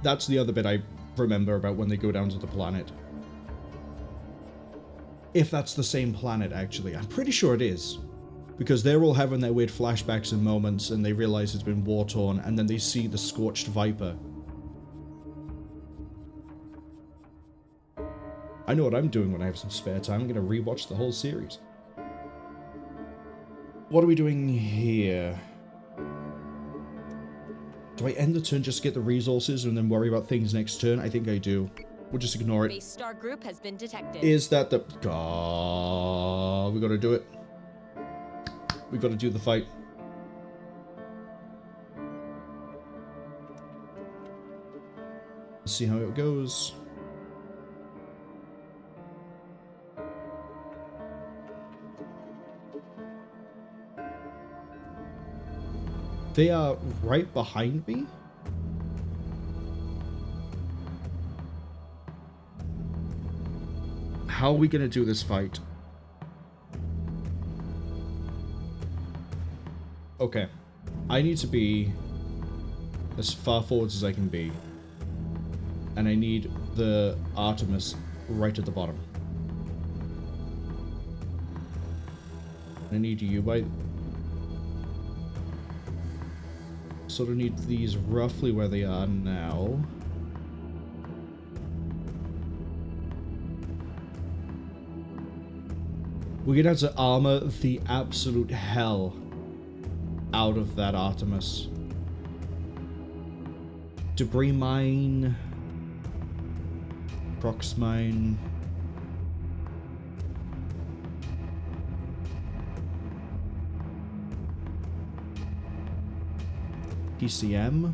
Speaker 1: That's the other bit I remember about when they go down to the planet. If that's the same planet, actually. I'm pretty sure it is. Because they're all having their weird flashbacks and moments, and they realize it's been war-torn, and then they see the scorched Viper. I know what I'm doing when I have some spare time. I'm going to rewatch the whole series. What are we doing here? Do I end the turn just to get the resources and then worry about things next turn? I think I do. We'll just ignore it.
Speaker 2: Base star group has been detected.
Speaker 1: Is that the... God, we got to do it. We got to do the fight. Let's see how it goes. They are right behind me? How are we gonna do this fight? Okay. I need to be as far forwards as I can be. And I need the Artemis right at the bottom. I need you by... Sort of need these roughly where they are now. We're gonna have to armor the absolute hell out of that Artemis. Debris mine. Prox mine. PCM.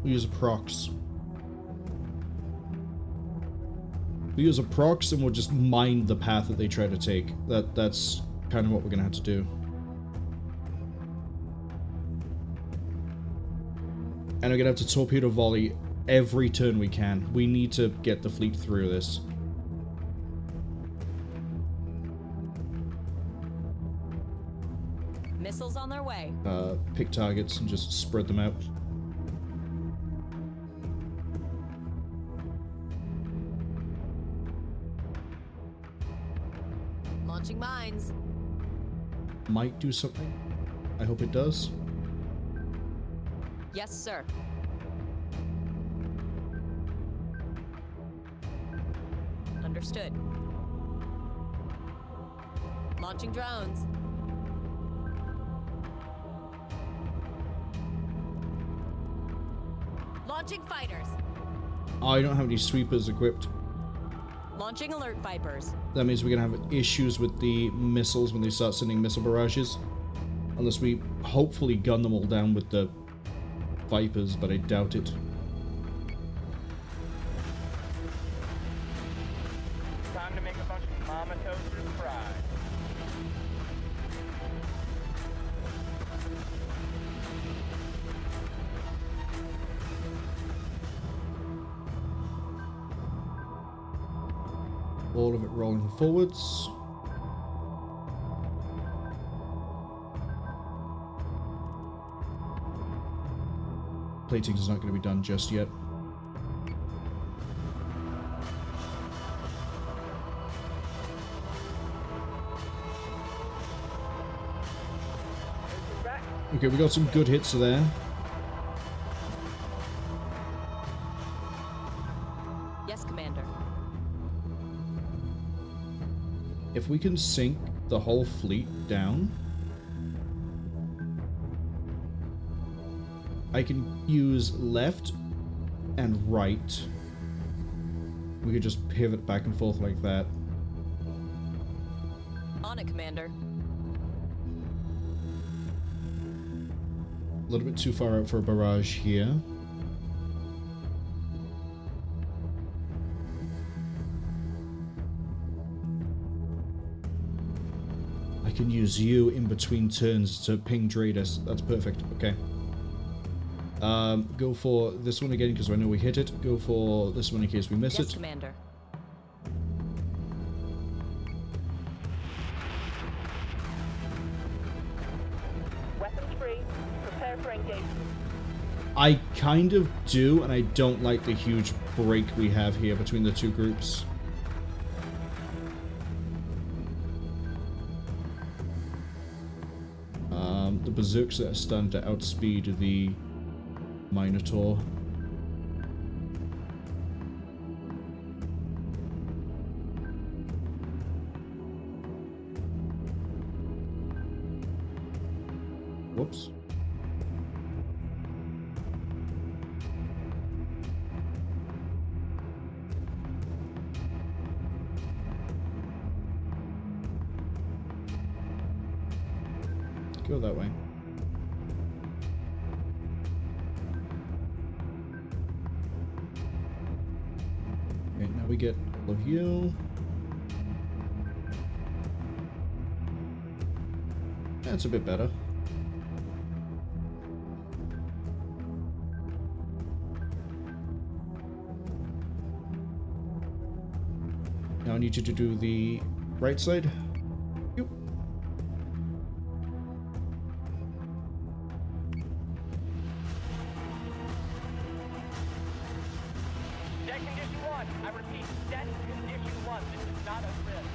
Speaker 1: We use a prox. We use a prox and we'll just mine the path that they try to take. That's kind of what we're gonna have to do. And we're gonna have to torpedo volley every turn we can. We need to get the fleet through this.
Speaker 2: Missiles on their way.
Speaker 1: Pick targets and just spread them out.
Speaker 5: Launching mines.
Speaker 1: Might do something. I hope it does.
Speaker 2: Yes, sir. Understood. Launching drones. Launching fighters.
Speaker 1: I don't have any sweepers equipped.
Speaker 2: Launching alert vipers.
Speaker 1: That means we're gonna have issues with the missiles when they start sending missile barrages. Unless we hopefully gun them all down with the Vipers, but I doubt it.
Speaker 3: Time to make a bunch of mama toasters fry.
Speaker 1: All of it rolling forwards. Plating is not going to be done just yet. Okay, we got some good hits there.
Speaker 2: Yes, Commander.
Speaker 1: If we can sink the whole fleet down, I can use left and right. We could just pivot back and forth like that.
Speaker 2: On it, Commander.
Speaker 1: A little bit too far out for a barrage here. I can use you in between turns to ping Dradus. That's perfect. Okay. Go for this one again because I know we hit it. Go for this one in case we miss
Speaker 2: Yes,
Speaker 1: it.
Speaker 2: Commander.
Speaker 4: Weapons free. Prepare for engagement.
Speaker 1: I kind of do, and I don't like the huge break we have here between the two groups. The Berserks are starting to outspeed the Minotaur. Whoops. Go that way. Okay, now we get all of you. That's a bit better. Now I need you to do the right side. Yep.
Speaker 3: Deck condition 1. I repeat, deck condition 1. This is not a risk.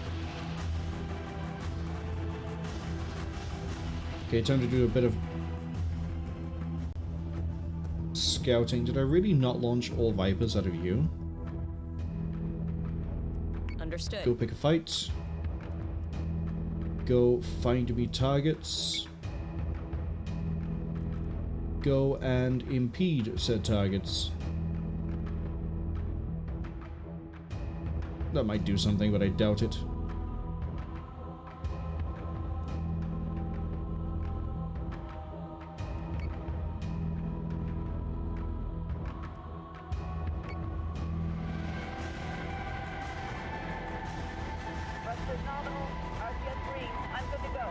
Speaker 1: Okay, time to do a bit of scouting. Did I really not launch all Vipers out of you?
Speaker 2: Understood.
Speaker 1: Go pick a fight. Go find me targets. Go and impede said targets. That might do something, but I doubt it.
Speaker 4: Thrusters nominal. RPS green. I'm good to go.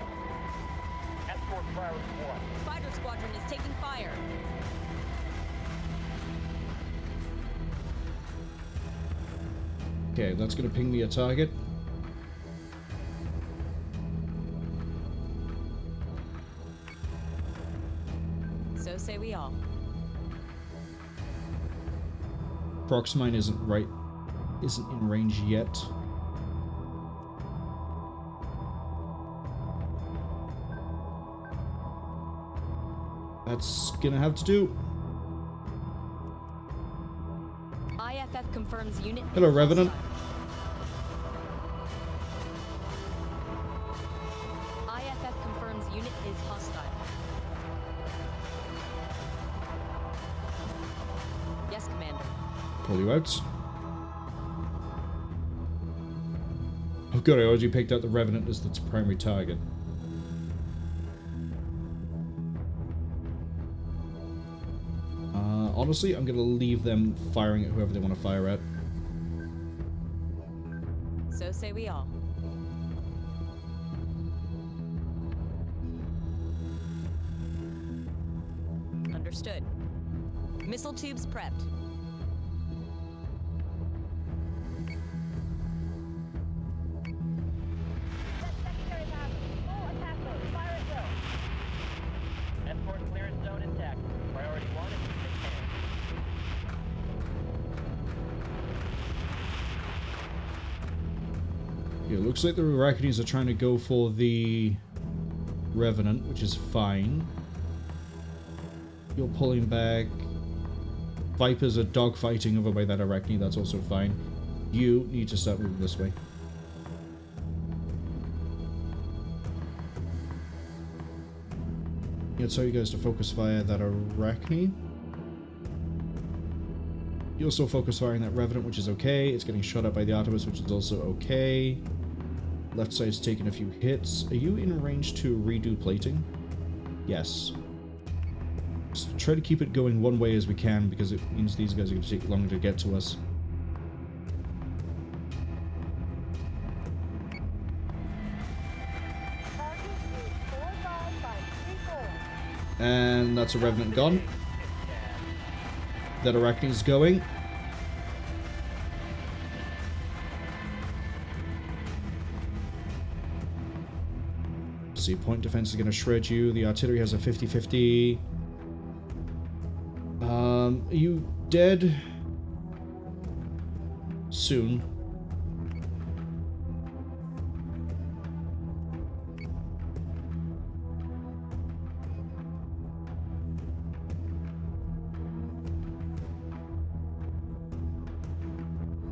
Speaker 3: Escort priority 1.
Speaker 2: Fighter squadron is taking fire.
Speaker 1: Okay, that's gonna ping me a target.
Speaker 2: So say we all.
Speaker 1: Proxmine isn't in range yet. That's gonna have to do.
Speaker 2: IFF confirms unit.
Speaker 1: Hello, Revenant. Pull you out. Oh good, I already picked out the Revenant as its primary target. Honestly, I'm gonna leave them firing at whoever they want to fire at.
Speaker 2: So say we all. Understood. Missile tubes prepped.
Speaker 4: Set secondary path. Full attack mode. Fire at will.
Speaker 3: Escort clearance zone intact. Priority 1 is in safe hands.
Speaker 1: Yeah, it looks like the Arachnes are trying to go for the Revenant, which is fine. You're pulling back. Vipers are dogfighting over by that Arachne, that's also fine. You need to start moving this way. Yeah, tell you guys to focus fire that Arachne. You also focus firing that Revenant, which is okay. It's getting shot at by the Artemis, which is also okay. Left side's taking a few hits. Are you in range to redo plating? Yes. Just try to keep it going one way as we can, because it means these guys are going to take longer to get to us.
Speaker 4: Target is 4553.
Speaker 1: And that's a Revenant gone. That Arachne's going. See, point defense is going to shred you. The artillery has a 50-50. Are you dead? Soon.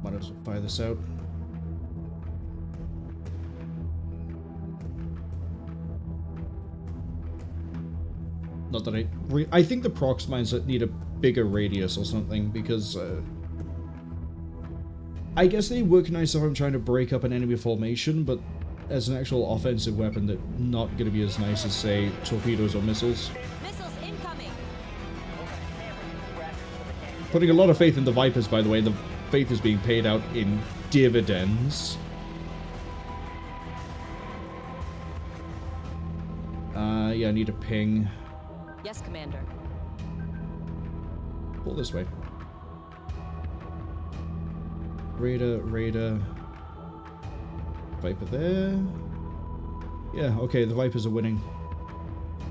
Speaker 1: Might as well fire this out. Not that I think the prox mines need a bigger radius or something, because I guess they work nice if I'm trying to break up an enemy formation, but as an actual offensive weapon, they're not going to be as nice as, say, torpedoes or missiles.
Speaker 2: Missiles incoming.
Speaker 1: Putting a lot of faith in the Vipers, by the way. The faith is being paid out in dividends. Yeah, I need a ping.
Speaker 2: Yes, Commander.
Speaker 1: Pull this way. Raider. Viper there. Yeah, okay, the Vipers are winning.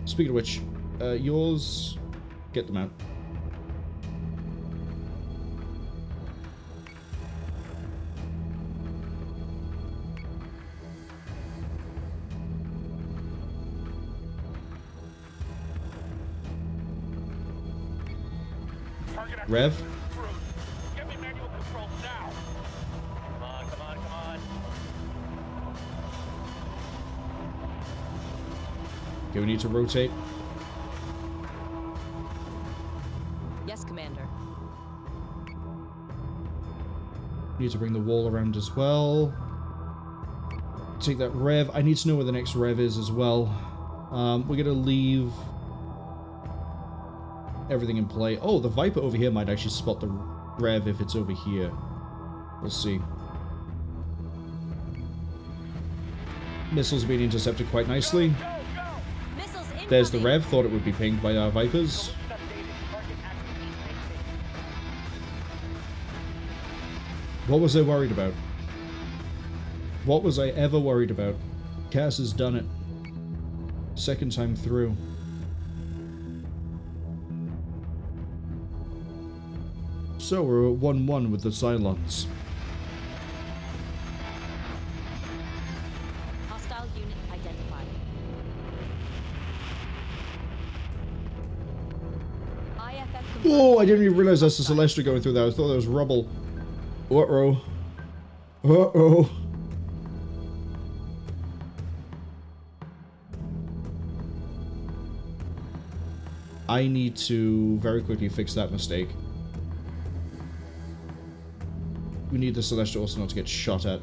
Speaker 1: Speaking of which, yours... Get them out.
Speaker 6: Target
Speaker 1: Rev.
Speaker 6: activity approved. Get me manual control now.
Speaker 3: Come on.
Speaker 1: Okay, we need to rotate.
Speaker 2: Yes, Commander.
Speaker 1: Need to bring the wall around as well. Take that Rev. I need to know where the next Rev is as well. We're gonna leave everything in play. Oh, the Viper over here might actually spot the Rev if it's over here. We'll see. Missiles being intercepted quite nicely.
Speaker 2: Missiles incoming.
Speaker 1: There's the Rev. Thought it would be pinged by our Vipers. What was I worried about? What was I ever worried about? Cass has done it. Second time through. So we're at 1-1 with the Cylons.
Speaker 2: Hostile unit identified. IFF confirmed.
Speaker 1: Oh, I didn't even realize that's the Celestia going through that. I thought that was rubble. Uh-oh. Uh-oh. I need to very quickly fix that mistake. We need the Celestial also not to get shot at.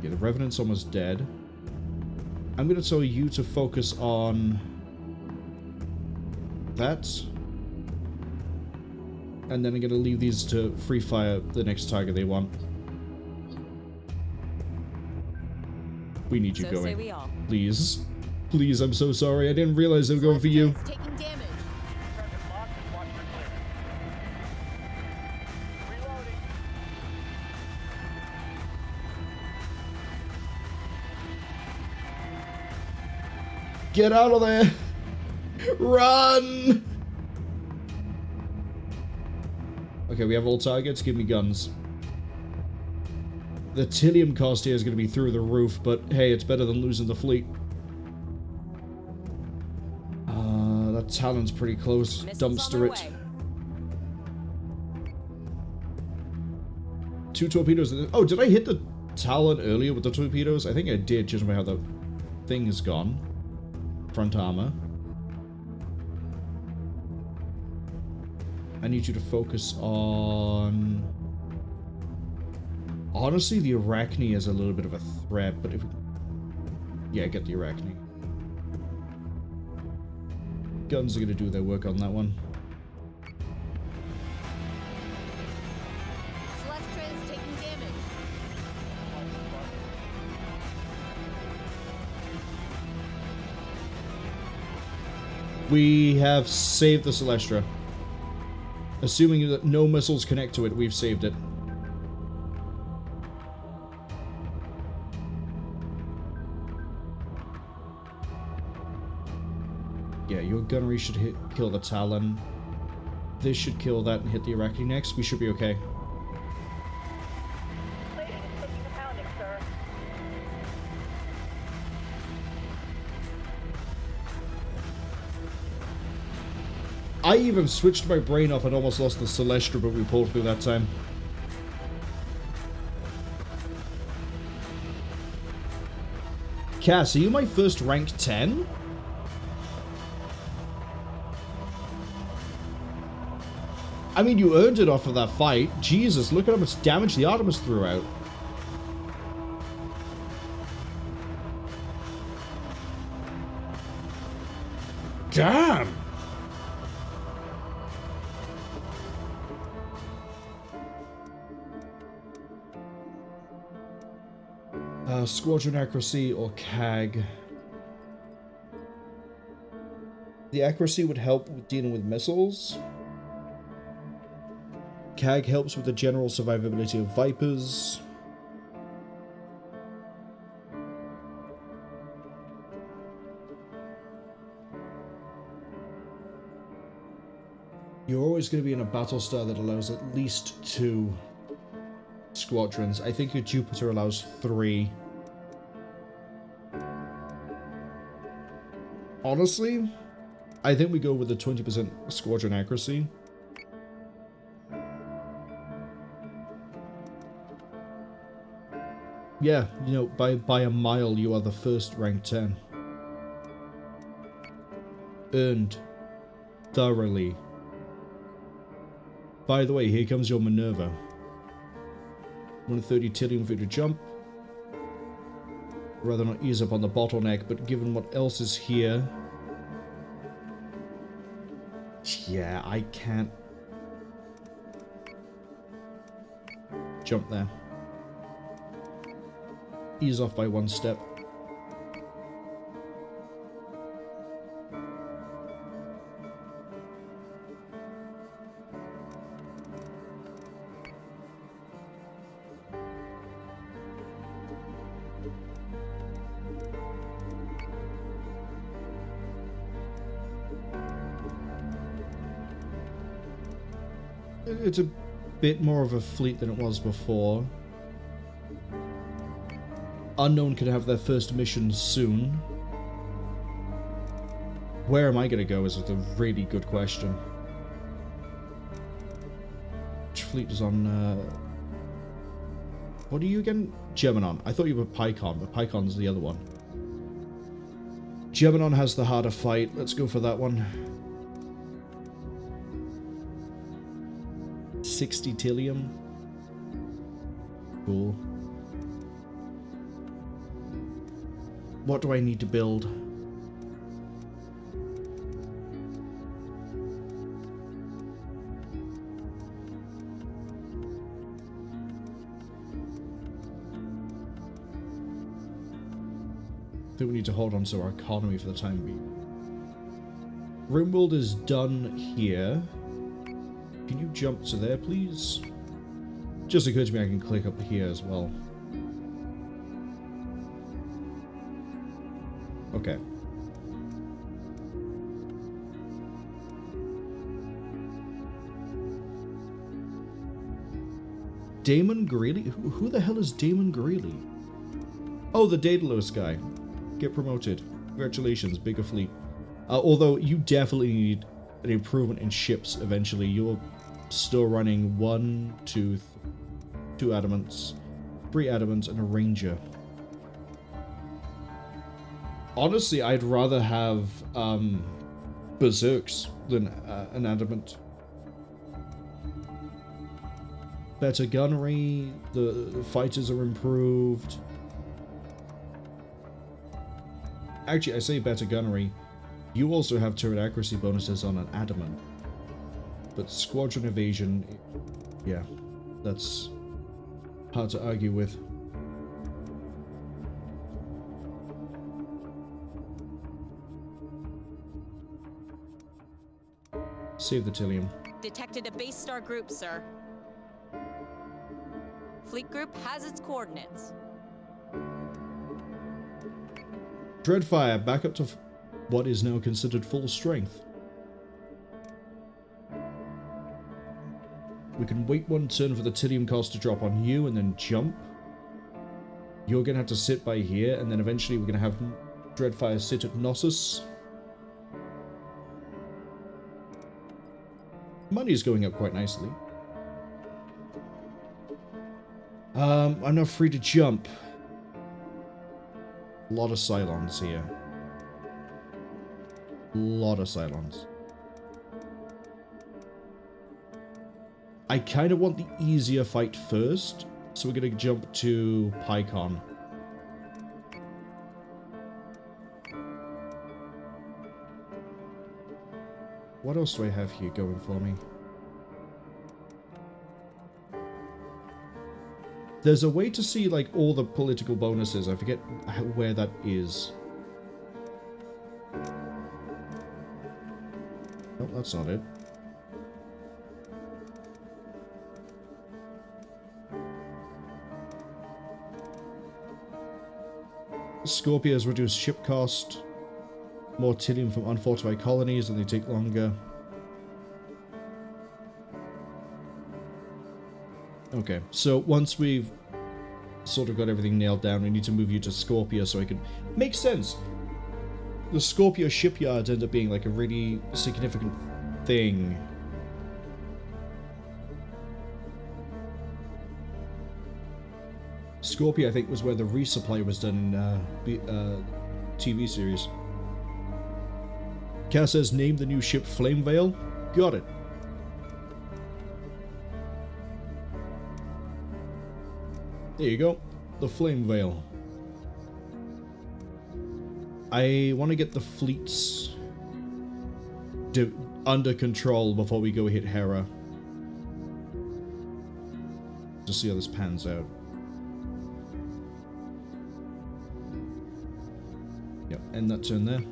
Speaker 1: Yeah, the Revenant's almost dead. I'm going to tell you to focus on that. And then I'm going to leave these to free fire the next target they want. We need you
Speaker 2: So
Speaker 1: going.
Speaker 2: say we all.
Speaker 1: Please. Please, I'm so sorry. I didn't realize they were going for you.
Speaker 2: Taking damage.
Speaker 3: Target locked. Watch for clear. Reloading.
Speaker 1: Get out of there! Run! Okay, we have all targets. Give me guns. The Tilium cost here is going to be through the roof, but hey, it's better than losing the fleet. That Talon's pretty close.
Speaker 2: Missiles on
Speaker 1: Dumpster
Speaker 2: their
Speaker 1: it.
Speaker 2: way.
Speaker 1: 2 torpedoes. Oh, did I hit the Talon earlier with the torpedoes? I think I did, judging by how the thing is gone. Front armor. I need you to focus on... Honestly, the Arachne is a little bit of a threat, but if... Yeah, get the Arachne. Guns are going to do their work on that one.
Speaker 2: Celestra is taking damage.
Speaker 1: We have saved the Celestra. Assuming that no missiles connect to it, we've saved it. Yeah, your gunnery should kill the Talon. This should kill that and hit the Arachne next. We should be okay.
Speaker 4: Plating is taking a pounding, sir.
Speaker 1: I even switched my brain off and almost lost the Celestra, but we pulled through that time. Cass, are you my first rank 10? I mean, you earned it off of that fight. Jesus, look at how much damage the Artemis threw out. Damn! Squadron accuracy or CAG. The accuracy would help with dealing with missiles. CAG helps with the general survivability of Vipers. You're always going to be in a Battlestar that allows at least 2 squadrons. I think your Jupiter allows 3. Honestly, I think we go with the 20% squadron accuracy. Yeah, you know, by a mile, you are the first rank 10. Earned. Thoroughly. By the way, here comes your Minerva. 130 Tilium for you to jump. Rather not ease up on the bottleneck, but given what else is here... Yeah, I can't... jump there. Ease off by 1 step. It's a bit more of a fleet than it was before. Unknown could have their first mission soon. Where am I going to go is a really good question. Which fleet is on... What are you again? Gemenon. I thought you were Picon, but Picon's the other one. Gemenon has the harder fight. Let's go for that one. 60 Tillium. Cool. What do I need to build? I think we need to hold on to our economy for the time being. Rimworld is done here. Can you jump to there, please? Just occurred to me I can click up here as well. Okay. Damon Greeley? Who the hell is Damon Greeley? Oh, the Daedalus guy. Get promoted. Congratulations, bigger fleet. Although you definitely need an improvement in ships eventually. You're still running 2 adamants, 3 adamants, and a ranger. Honestly, I'd rather have berserks than an adamant. Better gunnery, the fighters are improved. Actually, I say better gunnery. You also have turret accuracy bonuses on an adamant. But squadron evasion, yeah, that's hard to argue with. Save the Tillium.
Speaker 2: Detected a base star group, sir. Fleet group has its coordinates.
Speaker 1: Dreadfire, back up to what is now considered full strength. We can wait 1 turn for the Tillium cost to drop on you and then jump. You're going to have to sit by here, and then eventually we're going to have Dreadfire sit at Knossos. Money's going up quite nicely. I'm now free to jump. A lot of Cylons here. A lot of Cylons. I kind of want the easier fight first, so we're going to jump to Picon. What else do I have here going for me? There's a way to see, like, all the political bonuses. I forget where that is. Oh, that's not it. Scorpia has reduced ship cost. More Tillium from unfortified colonies, and they take longer. Okay, so once we've sort of got everything nailed down, we need to move you to Scorpia so I can... Makes sense! The Scorpia shipyards end up being like a really significant thing. Scorpia, I think, was where the resupply was done in TV series. Cass says, name the new ship Flame Veil. Got it. There you go. The Flame Veil. I want to get the fleets under control before we go hit Hera. To see how this pans out. Yep, end that turn there.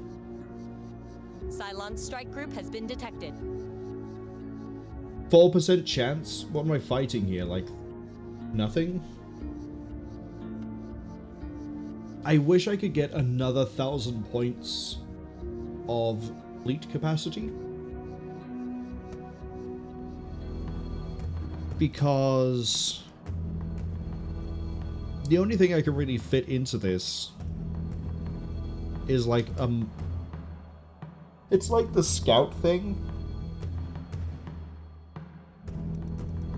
Speaker 2: Cylon strike group has been detected.
Speaker 1: 4% chance? What am I fighting here? Like, nothing? I wish I could get another 1,000 points of fleet capacity. Because the only thing I can really fit into this is like, it's like the scout thing.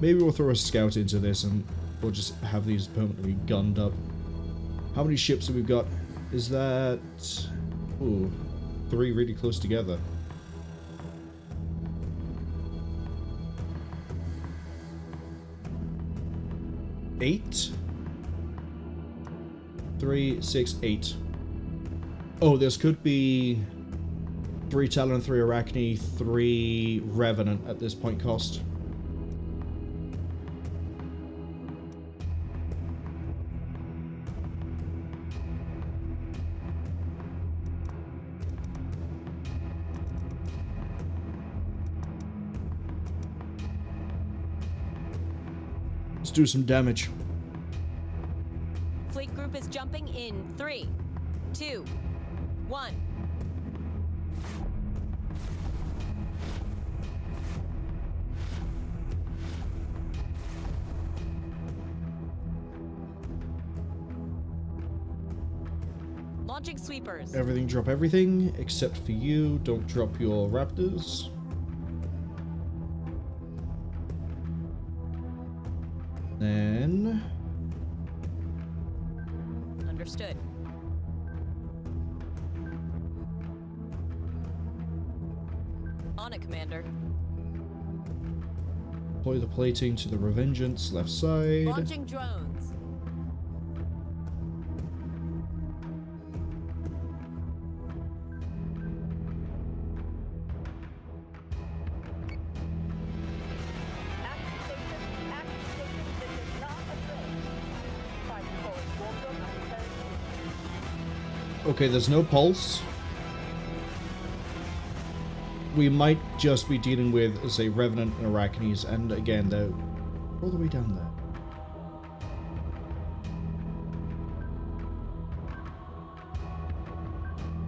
Speaker 1: Maybe we'll throw a scout into this and we'll just have these permanently gunned up. How many ships have we got? Is that Ooh, 3 really close together. Eight? 3, 6, 8. Oh, this could be 3 Talon, 3 Arachne, 3 Revenant at this point cost. Let's do some damage.
Speaker 2: Fleet group is jumping in 3, 2, 1. Launching sweepers.
Speaker 1: Everything drop everything, except for you. Don't drop your raptors. Then...
Speaker 2: Understood. On it, Commander.
Speaker 1: deploy the plating to the Revengeance left side.
Speaker 2: Launching drones.
Speaker 1: Okay, there's no pulse. We might just be dealing with, say, Revenant and Arachnes, and again, they're all the way down there.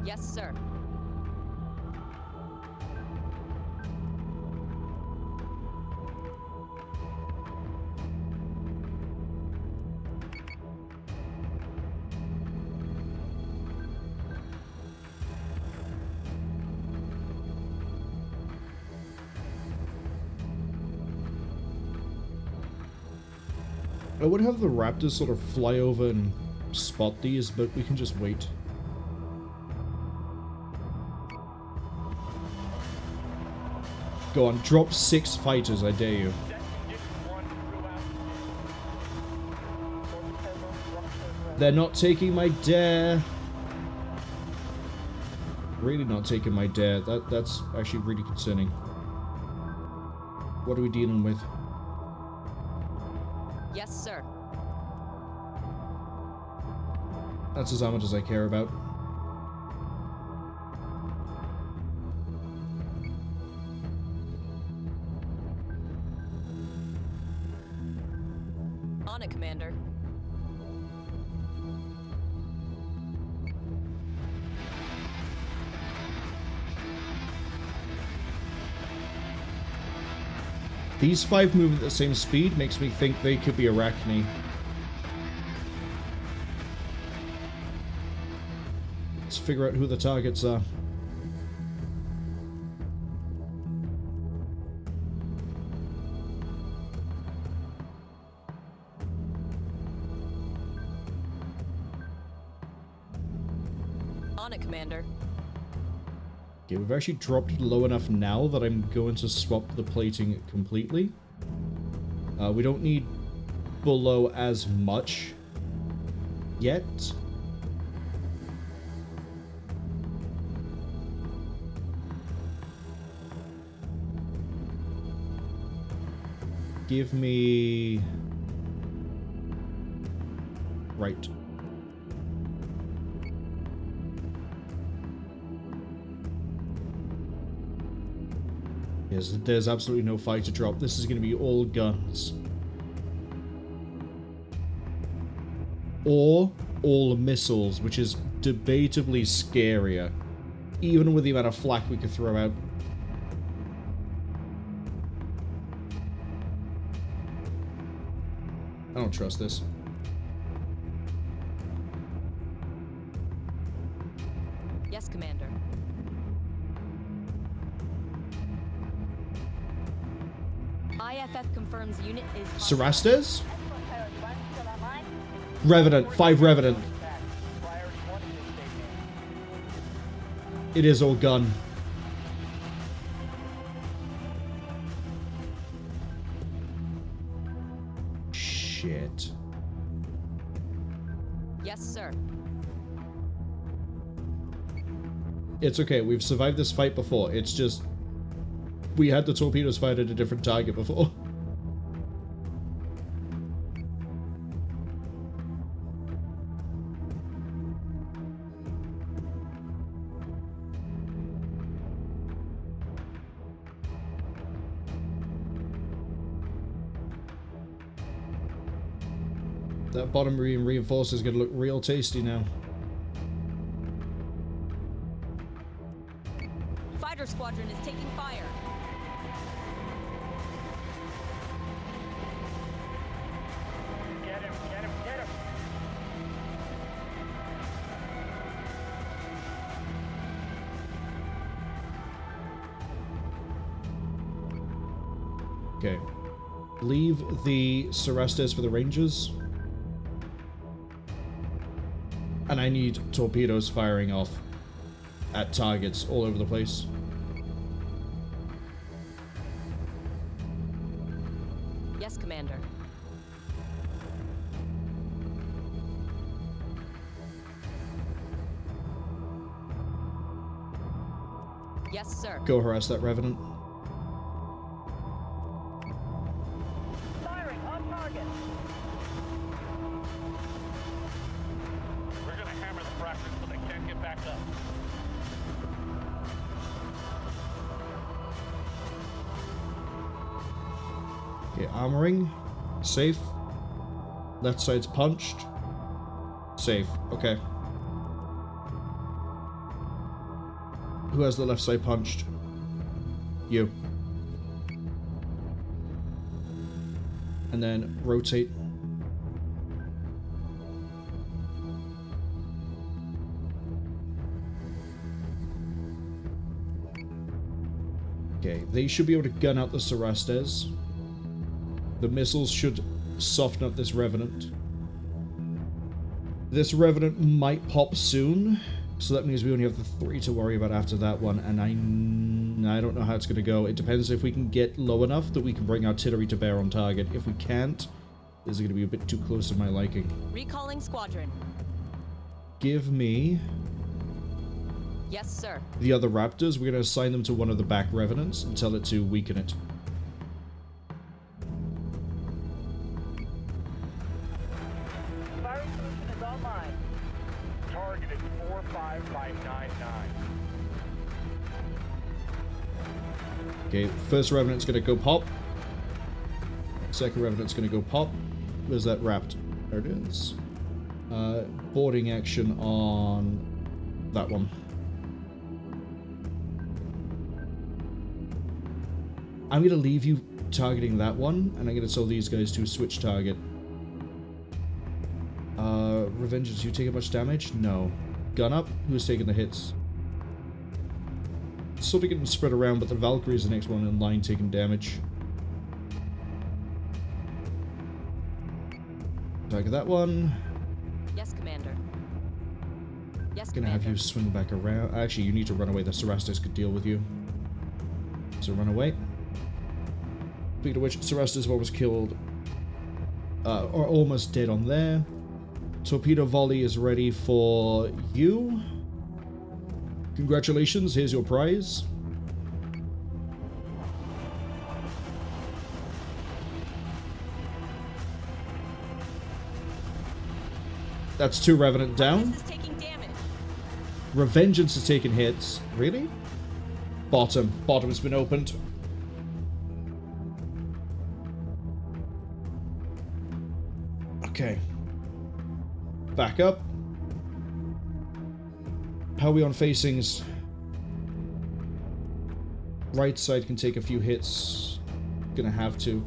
Speaker 2: Yes, sir.
Speaker 1: I would have the Raptors sort of fly over and spot these, but we can just wait. Go on, drop 6 fighters, I dare you. They're not taking my dare. Really not taking my dare. That's actually really concerning. What are we dealing with?
Speaker 2: Yes, sir.
Speaker 1: That's as much as I care about.
Speaker 2: On it, Commander.
Speaker 1: These 5 move at the same speed makes me think they could be Arachne. Let's figure out who the targets are.
Speaker 2: On it, Commander.
Speaker 1: Okay, we've actually dropped it low enough now that I'm going to swap the plating completely. We don't need below as much yet. Give me... right. Yes, there's absolutely no fighter drop. This is going to be all guns. Or all missiles, which is debatably scarier. Even with the amount of flak we could throw out. I don't trust this.
Speaker 2: Yes, Commander. IFF confirms unit is...
Speaker 1: Sarastes? Revenant. 5 Revenant. It is all gun. Shit.
Speaker 2: Yes, sir.
Speaker 1: It's okay, we've survived this fight before. It's just... we had the torpedoes fired at a different target before. That bottom marine reinforcer is going to look real tasty now.
Speaker 2: Fighter squadron is taking fire.
Speaker 3: Get him, get him, get him.
Speaker 1: Okay. Leave the Cerestes for the Rangers. And I need torpedoes firing off at targets all over the place.
Speaker 2: Yes, Commander. Yes, sir.
Speaker 1: Go harass that Revenant.
Speaker 4: Firing on target.
Speaker 6: We're gonna hammer the fractors so they can't get back up.
Speaker 1: Okay, armoring. Safe. Left side's punched. Safe. Okay. Who has the left side punched? You. And then rotate. Okay, they should be able to gun out the Cerestes. The missiles should soften up this Revenant. This Revenant might pop soon, so that means we only have the 3 to worry about after that one, and I don't know how it's going to go. It depends if we can get low enough that we can bring artillery to bear on target. If we can't, this is going to be a bit too close to my liking.
Speaker 2: Recalling squadron.
Speaker 1: Give me
Speaker 2: Yes, sir.
Speaker 1: the other Raptors. We're going to assign them to one of the back Revenants and tell it to weaken it.
Speaker 4: Firing solution is online.
Speaker 3: Target is 45599.
Speaker 1: Okay, first Revenant's going to go pop. Second Revenant's going to go pop. Where's that wrapped? There it is. Boarding action on that one. I'm going to leave you targeting that one, and I'm going to tell these guys to switch target. Revengeance, you taking much damage? No. Gun up? Who's taking the hits? It's sort of getting spread around, but the Valkyrie is the next one in line taking damage. Target that one.
Speaker 2: Yes, Commander. Yes,
Speaker 1: Gonna
Speaker 2: Commander.
Speaker 1: have you swing back around. Actually, you need to run away. The Cerestes could deal with you. So run away. Speaking of which, Cerestes was killed, or almost dead on there. Torpedo volley is ready for you. Congratulations, here's your prize. That's 2 Revenant down.
Speaker 2: This is taking damage.
Speaker 1: Revengeance is taking hits. Really? Bottom. Bottom has been opened. Okay. Back up. How are we on facings? Right side can take a few hits. Gonna have to.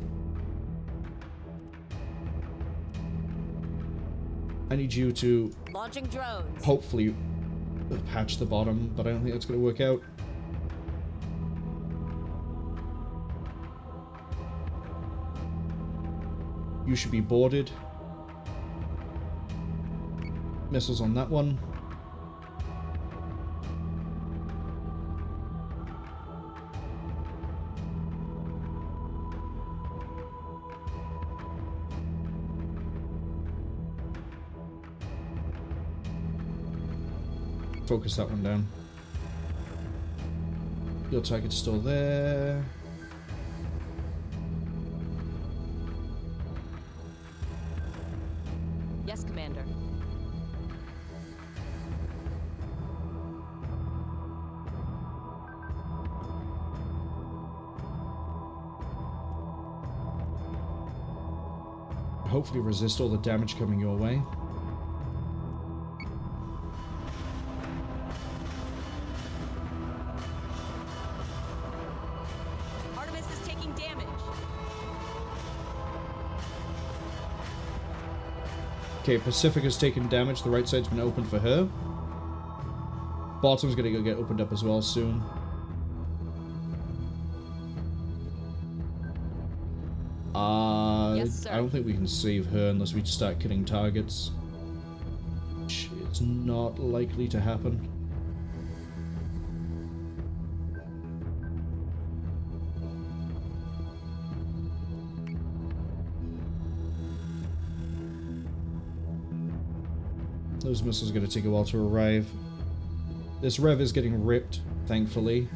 Speaker 1: I need you to
Speaker 2: Launching drones.
Speaker 1: hopefully patch the bottom, but I don't think that's gonna work out. You should be boarded. Missiles on that one. Focus that one down. Your target's still there.
Speaker 2: Yes, Commander.
Speaker 1: Hopefully resist all the damage coming your way.
Speaker 2: Artemis is taking damage.
Speaker 1: Okay, Pacifica's taken damage. The right side's been opened for her. Bottom's gonna go get opened up as well soon.
Speaker 2: Yes, sir.
Speaker 1: I don't think we can save her unless we start killing targets. Which is not likely to happen. Those missiles are going to take a while to arrive. This Rev is getting ripped, thankfully.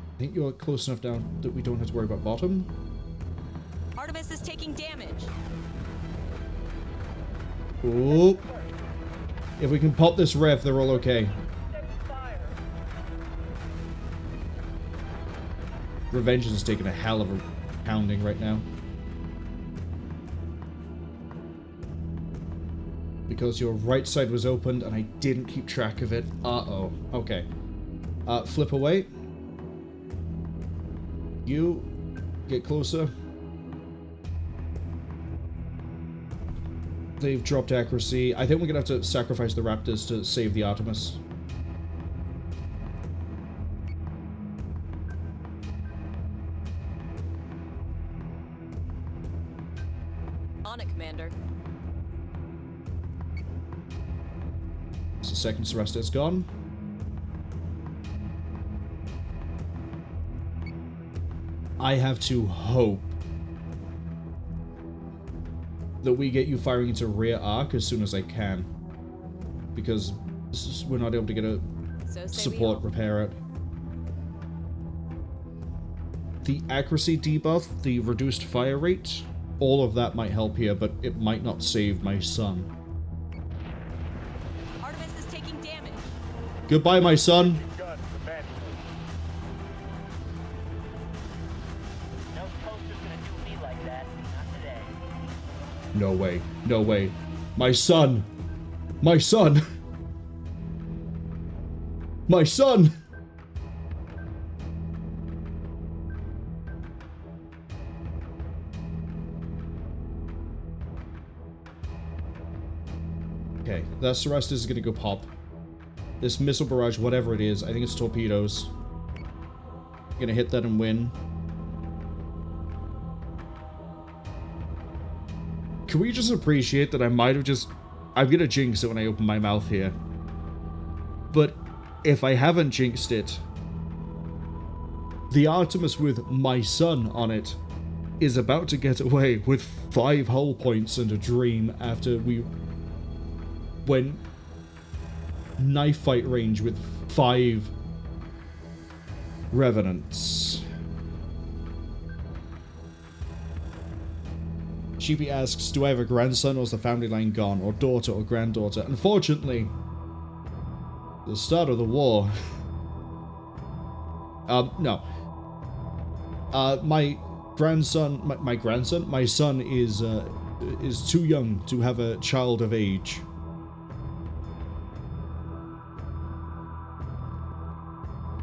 Speaker 1: I think you're close enough down that we don't have to worry about bottom.
Speaker 2: Artemis is taking damage.
Speaker 1: Oh. If we can pop this Rev, they're all okay. Revengeance is taking a hell of a pounding right now. Because your right side was opened and I didn't keep track of it. Uh-oh. Okay. Flip away. You get closer. They've dropped accuracy. I think we're gonna have to sacrifice the Raptors to save the Artemis.
Speaker 2: On it, Commander.
Speaker 1: So the second Celestia is gone. I have to hope that we get you firing into rear arc as soon as I can. Because we're not able to get a support repair out. The accuracy debuff, the reduced fire rate, all of that might help here, but it might not save my son.
Speaker 2: Artemis is taking damage.
Speaker 1: Goodbye, my son.
Speaker 6: Gun, evacuate.
Speaker 3: No poster's gonna do me like that. Not today.
Speaker 1: No way. No way. My son. My son. My son. Okay, that Celestis is gonna go pop. This missile barrage, whatever it is, I think it's torpedoes. Gonna hit that and win. Can we just appreciate that I might have just... I'm gonna jinx it when I open my mouth here. But if I haven't jinxed it, the Artemis with my son on it is about to get away with 5 hull points and a dream after we went knife fight range with 5 Revenants. Sheepy asks, do I have a grandson or is the family line gone? Or daughter or granddaughter? Unfortunately, the start of the war... no. My grandson... My son is too young to have a child of age.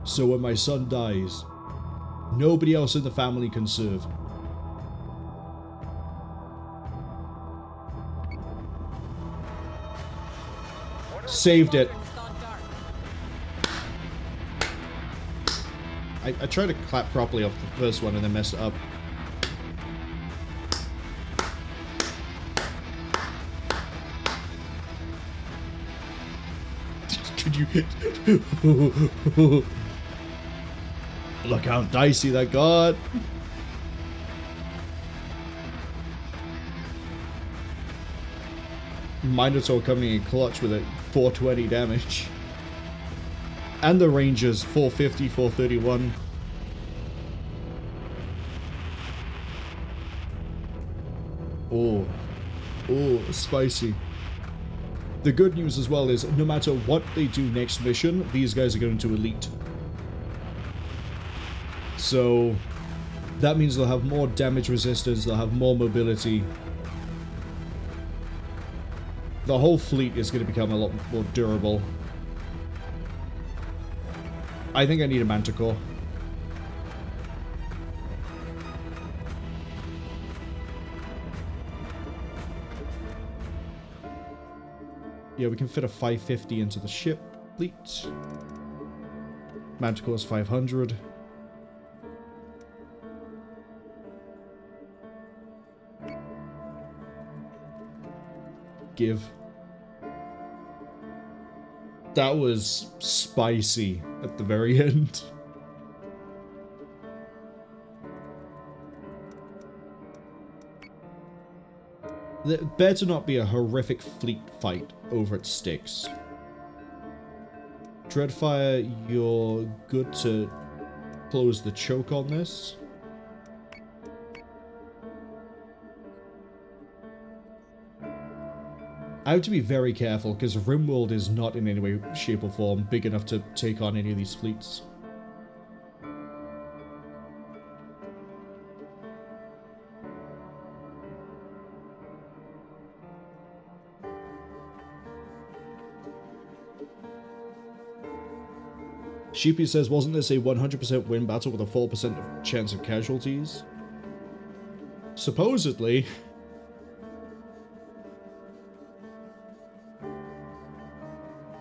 Speaker 1: So when my son dies, nobody else in the family can serve. Saved it. I tried to clap properly off the first one and then messed it up. Look how dicey that got. Minotaur coming in clutch with a 420 damage. And the Rangers 450, 431. Oh, spicy. The good news as well is no matter what they do next mission, these guys are going to elite. So that means they'll have more damage resistance, they'll have more mobility. The whole fleet is going to become a lot more durable. I think I need a Manticore. Yeah, we can fit a 550 into the ship fleet. Manticore's 500. Give. That was spicy at the very end. There better not be a horrific fleet fight over at Styx. Dreadfire, you're good to close the choke on this. I have to be very careful because Rimworld is not in any way, shape or form big enough to take on any of these fleets. Sheepy says, wasn't this a 100% win battle with a 4% chance of casualties? Supposedly.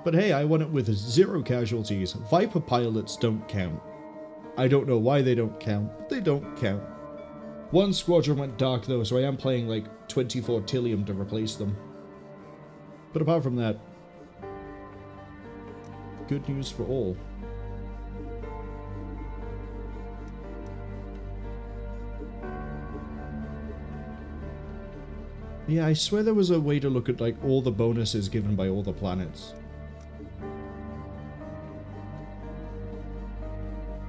Speaker 1: But hey, I won it with 0 casualties. Viper pilots don't count. I don't know why they don't count, but they don't count. One squadron went dark though, so I am playing like 24 Tillium to replace them. But apart from that, good news for all. Yeah, I swear there was a way to look at like all the bonuses given by all the planets.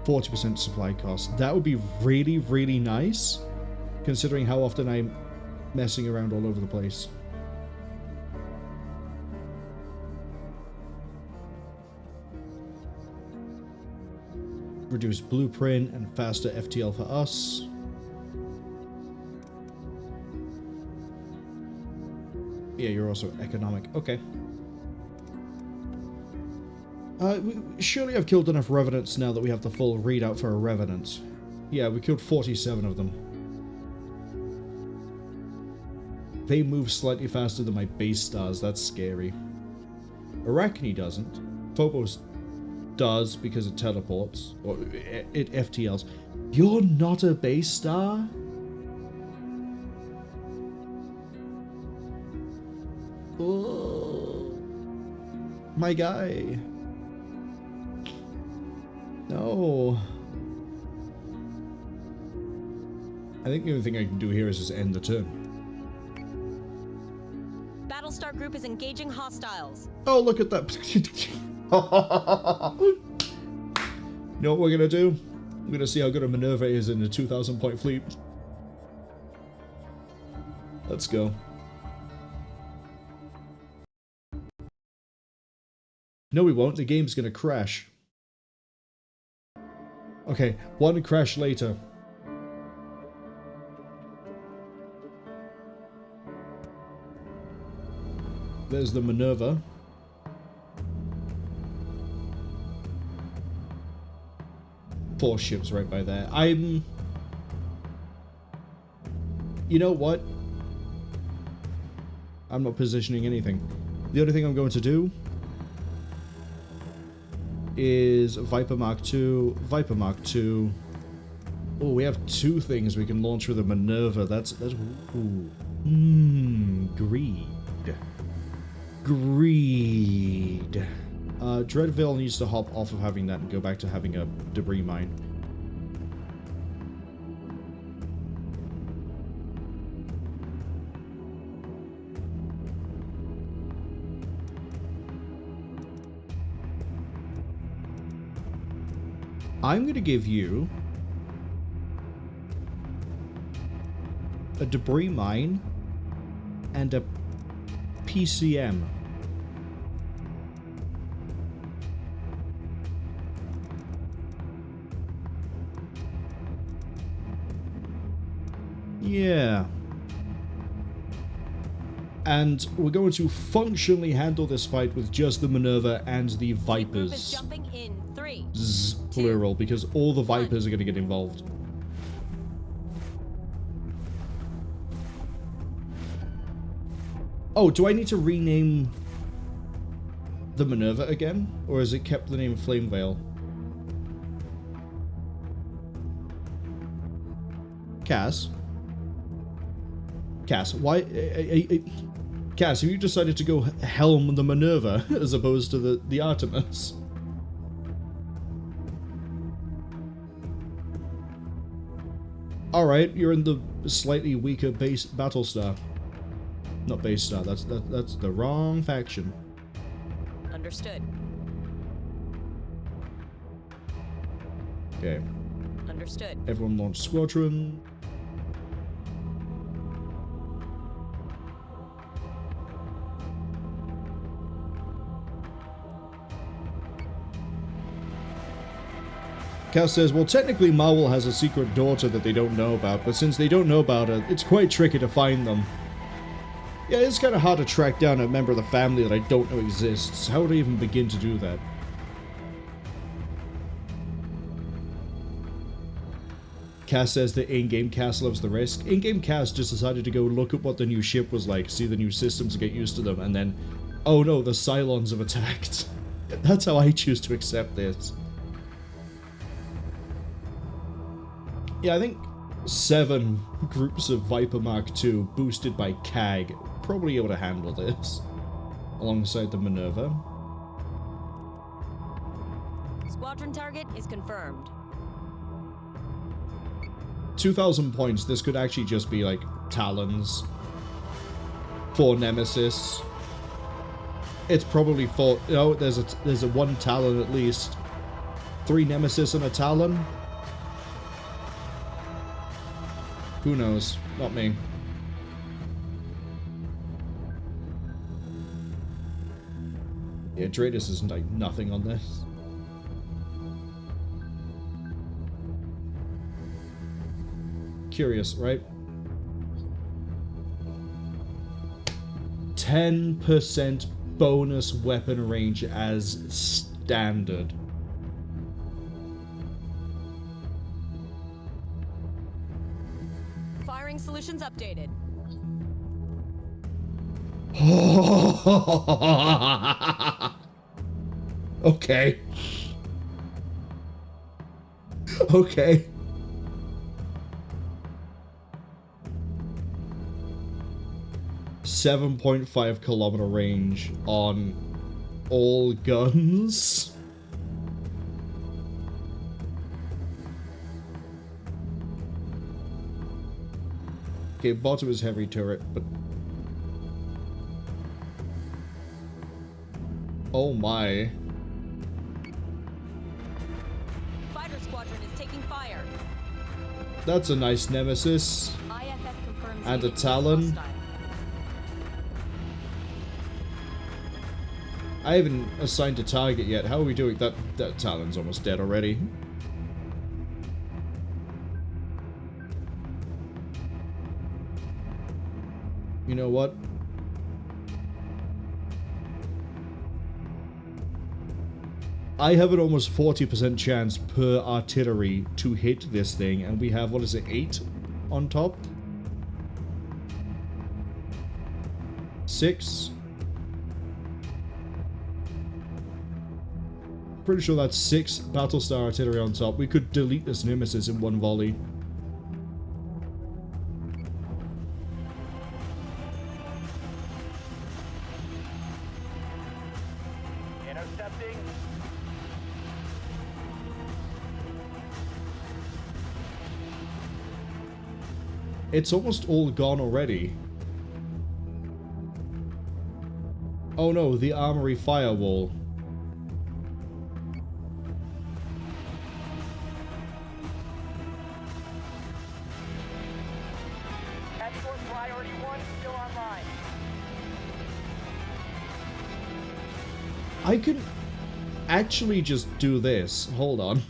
Speaker 1: 40% supply cost. That would be really, really nice, considering how often I'm messing around all over the place. Reduced blueprint and faster FTL for us. Yeah, you're also economic. Okay. Surely I've killed enough Revenants now that we have the full readout for a Revenant. Yeah, we killed 47 of them. They move slightly faster than my base stars, that's scary. Arachne doesn't. Phobos does because it teleports. Or it FTLs. You're not a base star? Oh, my guy. No. I think the only thing I can do here is just end the turn.
Speaker 2: Battlestar Group is engaging hostiles.
Speaker 1: Oh, look at that. You know what we're gonna do? We're gonna see how good a Minerva is in a 2,000 point fleet. Let's go. No, we won't. The game's gonna crash. Okay, one crash later. There's the Minerva. Four ships right by there. You know what? I'm not positioning anything. The only thing I'm going to do is Viper Mark II, Viper Mark II. Oh, we have 2 things we can launch with a Minerva. That's ooh. Greed. Greed. Dreadville needs to hop off of having that and go back to having a debris mine. I'm going to give you a debris mine and a PCM. Yeah. And we're going to functionally handle this fight with just the Minerva and the Vipers.
Speaker 2: Group is jumping in 3,
Speaker 1: Plural, because all the Vipers are going to get involved. Oh, do I need to rename the Minerva again? Or has it kept the name Flame Veil? Cass? Cass, why... Cass, have you decided to go helm the Minerva as opposed to the Artemis? Alright, you're in the slightly weaker base Battlestar. Not base star, that's the wrong faction.
Speaker 2: Understood.
Speaker 1: Okay.
Speaker 2: Understood.
Speaker 1: Everyone launch squadron. Cass says, well, technically Marwol has a secret daughter that they don't know about, but since they don't know about her, it's quite tricky to find them. Yeah, it's kind of hard to track down a member of the family that I don't know exists. How would I even begin to do that? Cass says that in-game Cass loves the risk. In-game Cass just decided to go look at what the new ship was like, see the new systems, get used to them, and then, oh no, the Cylons have attacked. That's how I choose to accept this. Yeah, I think 7 groups of Viper Mark II boosted by CAG probably able to handle this, alongside the Minerva.
Speaker 2: Squadron target is confirmed.
Speaker 1: 2,000 points, this could actually just be like Talons. 4 Nemesis. It's probably 4... No, there's a 1 Talon at least. 3 Nemesis and a Talon? Who knows? Not me. Yeah, Dratus is like nothing on this. Curious, right? 10% bonus weapon range as standard.
Speaker 2: Firing solutions updated.
Speaker 1: Okay. Okay. .5 kilometer range on all guns. Okay, bottom is heavy turret, but... Oh my.
Speaker 2: Fighter squadron is taking fire.
Speaker 1: That's a nice Nemesis.
Speaker 2: IFF confirms
Speaker 1: And a
Speaker 2: Helios
Speaker 1: Talon.
Speaker 2: hostile.
Speaker 1: I haven't assigned a target yet. How are we doing? That Talon's almost dead already. You know what? I have an almost 40% chance per artillery to hit this thing, and we have, what is it, 8 on top? 6? Pretty sure that's 6 Battlestar artillery on top. We could delete this Nemesis in one volley.
Speaker 3: Accepting.
Speaker 1: It's almost all gone already. Oh no, the armory firewall.
Speaker 3: Escort priority 1 still online.
Speaker 1: I can actually just do this. Hold on.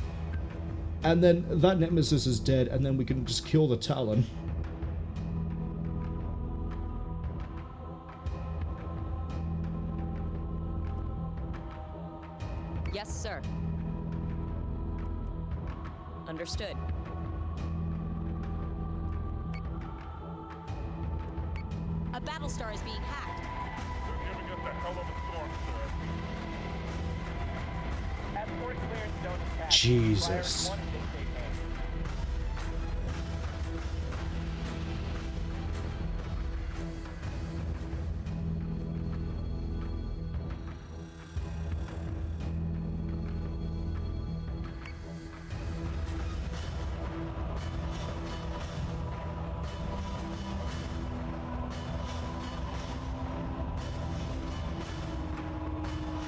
Speaker 1: And then that nemesis is dead, and then we can just kill the Talon.
Speaker 2: Yes, sir. Understood. A Battlestar is being hacked.
Speaker 6: They're giving us a hell of a storm, sir.
Speaker 3: Escort clearance zone attack.
Speaker 1: Jesus.
Speaker 3: Priority 1 is in safe hands.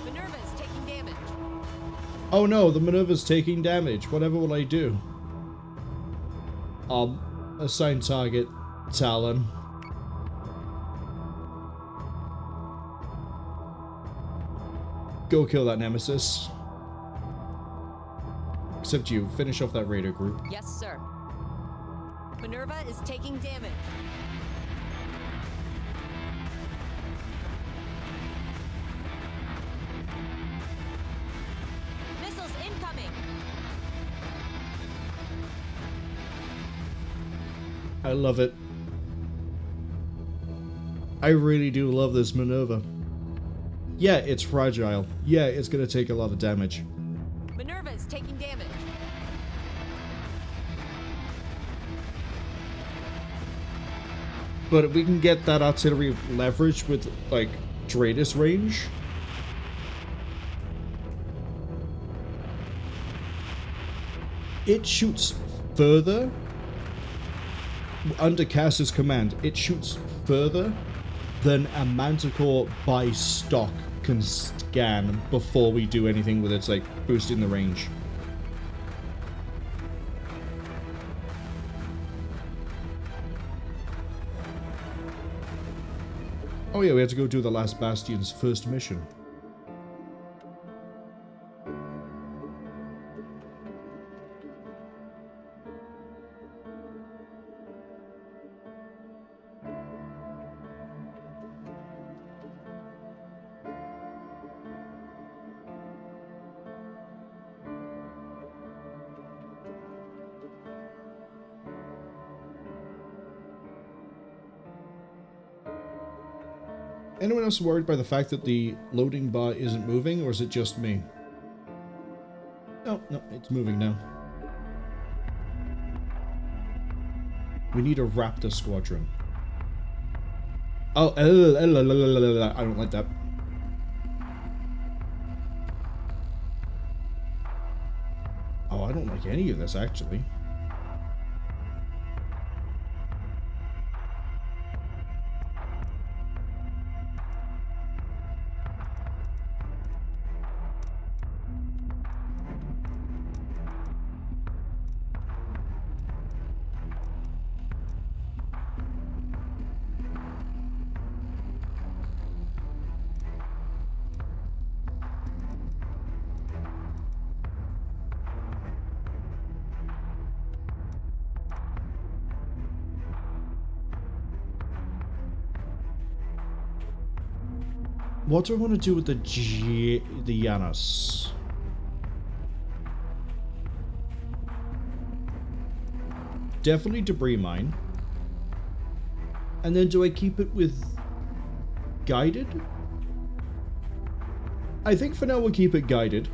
Speaker 2: Minerva is taking damage.
Speaker 1: Oh no, the Minerva's taking damage. Whatever will I do? Assign target, Talon. Go kill that nemesis. Except you, finish off that raider group.
Speaker 2: Yes, sir. Minerva is taking damage. Missiles incoming.
Speaker 1: I love it. I really do love this Minerva. Yeah, it's fragile. Yeah, it's gonna take a lot of damage.
Speaker 2: Minerva is taking damage.
Speaker 1: But we can get that artillery leverage with, like, Dratus range. It shoots further. Under Cass's command, it shoots further than a Manticore by stock can scan before we do anything with its, like, boosting the range. Oh yeah, we had to go do the last Bastion's first mission. Anyone else worried by the fact that the loading bar isn't moving, or is it just me? No, it's moving now. We need a Raptor squadron. Oh, I don't like that. Oh, I don't like any of this, actually. What do I want to do with the Janus? Definitely debris mine. And then do I keep it with guided? I think for now we'll keep it guided.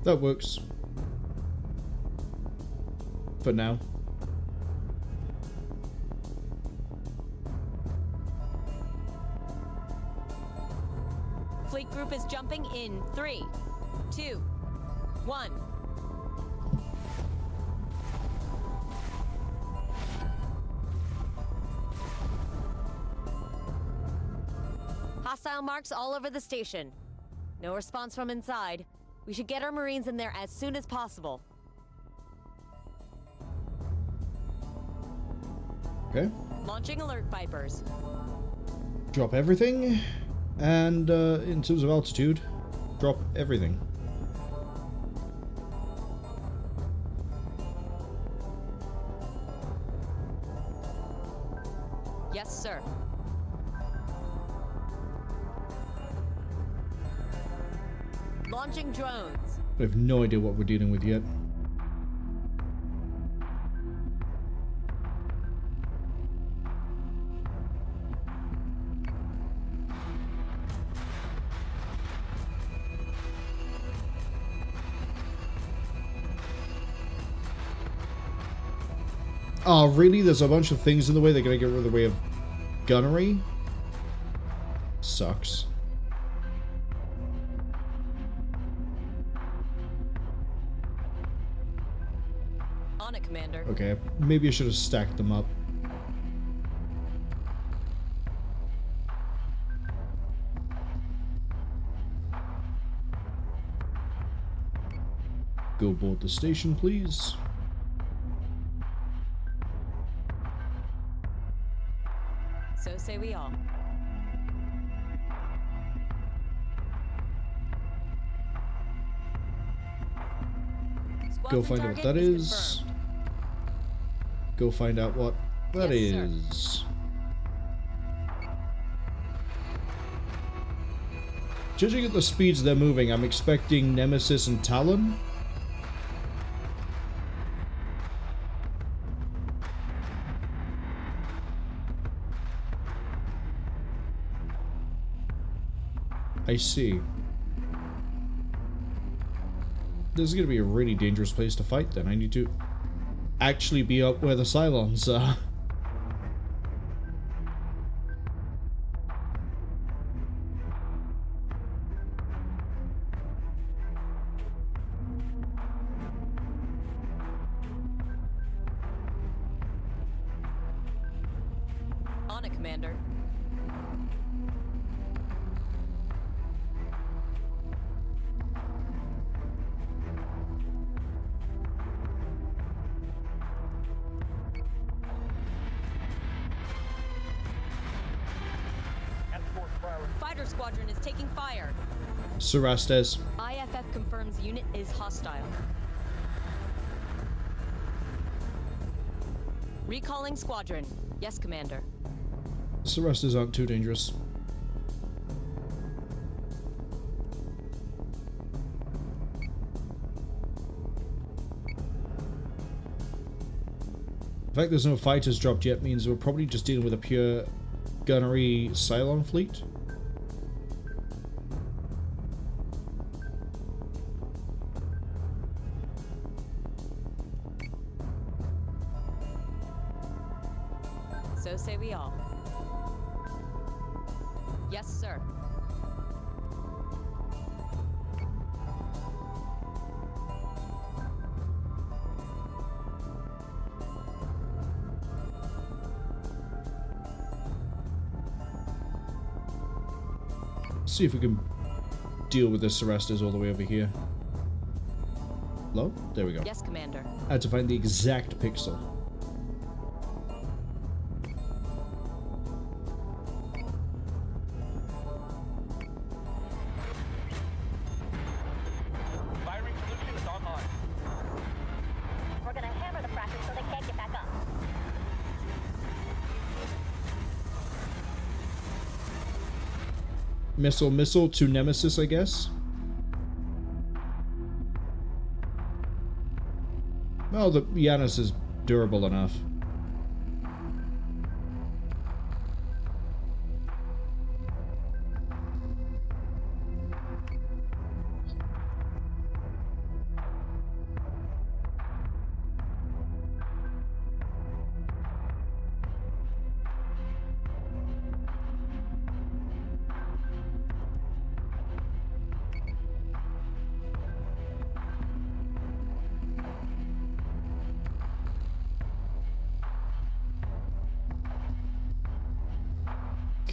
Speaker 1: That works. For now.
Speaker 2: Fleet group is jumping in 3, 2, 1. Hostile marks all over the station. No response from inside. We should get our Marines in there as soon as possible.
Speaker 1: Okay.
Speaker 2: Launching alert Vipers.
Speaker 1: Drop everything. And in terms of altitude, drop everything.
Speaker 2: Yes, sir. Launching drones.
Speaker 1: I have no idea what we're dealing with yet. Oh, really? There's a bunch of things in the way. They're gonna get rid of the way of gunnery? Sucks.
Speaker 2: On it, Commander.
Speaker 1: Okay, maybe I should have stacked them up. Go board the station, please.
Speaker 2: So say we all.
Speaker 1: Go
Speaker 2: Squadron
Speaker 1: find out what
Speaker 2: target
Speaker 1: that is.
Speaker 2: confirmed.
Speaker 1: Go find out what that
Speaker 2: Yes,
Speaker 1: is. Judging at the speeds they're moving, I'm expecting Nemesis and Talon. I see. This is going to be a really dangerous place to fight then. I need to actually be up where the Cylons are.
Speaker 2: On it, Commander.
Speaker 3: Escort priority.
Speaker 2: Fighter squadron is taking fire.
Speaker 1: Cerastes.
Speaker 2: IFF confirms unit is hostile. Recalling squadron. Yes, Commander.
Speaker 1: Cerastes aren't too dangerous. The fact there's no fighters dropped yet means we're probably just dealing with a pure gunnery Cylon fleet.
Speaker 2: So say we all. Yes, sir.
Speaker 1: See if we can deal with the Cerastes all the way over here. Hello? There we go.
Speaker 2: Yes, Commander.
Speaker 1: I had to find the exact pixel.
Speaker 3: Firing solution is online.
Speaker 4: We're gonna hammer the fractures so they can't get back up.
Speaker 1: Missile to Nemesis, I guess. Well, the Janus is durable enough.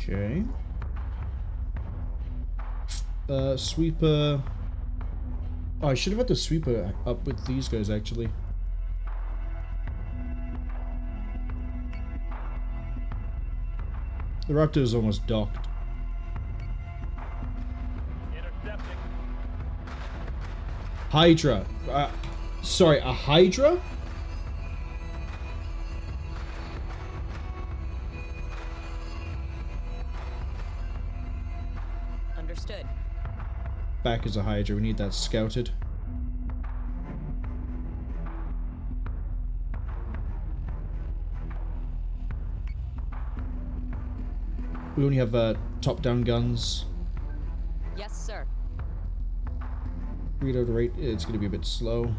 Speaker 1: Okay. Sweeper. Oh, I should have had the sweeper up with these guys, actually. The Raptor is almost docked.
Speaker 6: Intercepting.
Speaker 1: Hydra. Sorry, a Hydra?
Speaker 2: Understood.
Speaker 1: Back as a Hydra. We need that scouted. We only have top-down guns.
Speaker 2: Yes, sir.
Speaker 1: Reload rate, it's going to be a bit slow.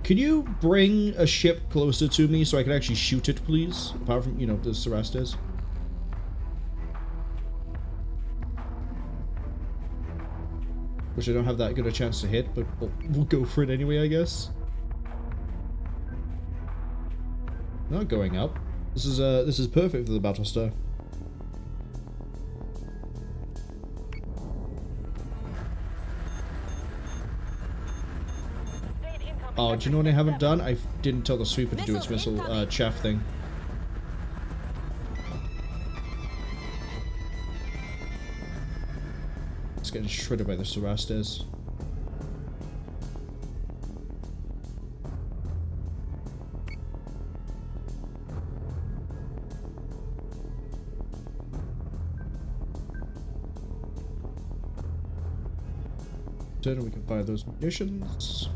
Speaker 1: Can you bring a ship closer to me so I can actually shoot it, please? Apart from, you know, the Cerastes. Which I don't have that good a chance to hit, but we'll go for it anyway, I guess. Not going up. This is perfect for the Battlestar. Oh, do you know what I haven't done? I didn't tell the sweeper to do its missile chaff thing. It's getting shredded by the Cerastes. Then we can buy those munitions.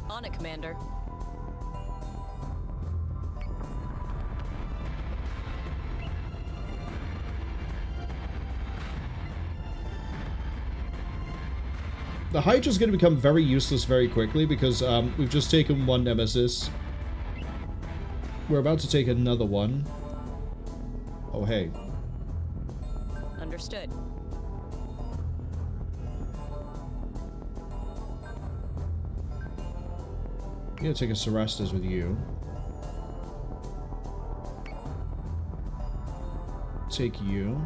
Speaker 2: On it, Commander.
Speaker 1: The Hydra's going to become very useless very quickly because we've just taken one Nemesis. We're about to take another one. Oh, hey.
Speaker 2: Understood.
Speaker 1: I'm going to take a Cerastes with you. Take you.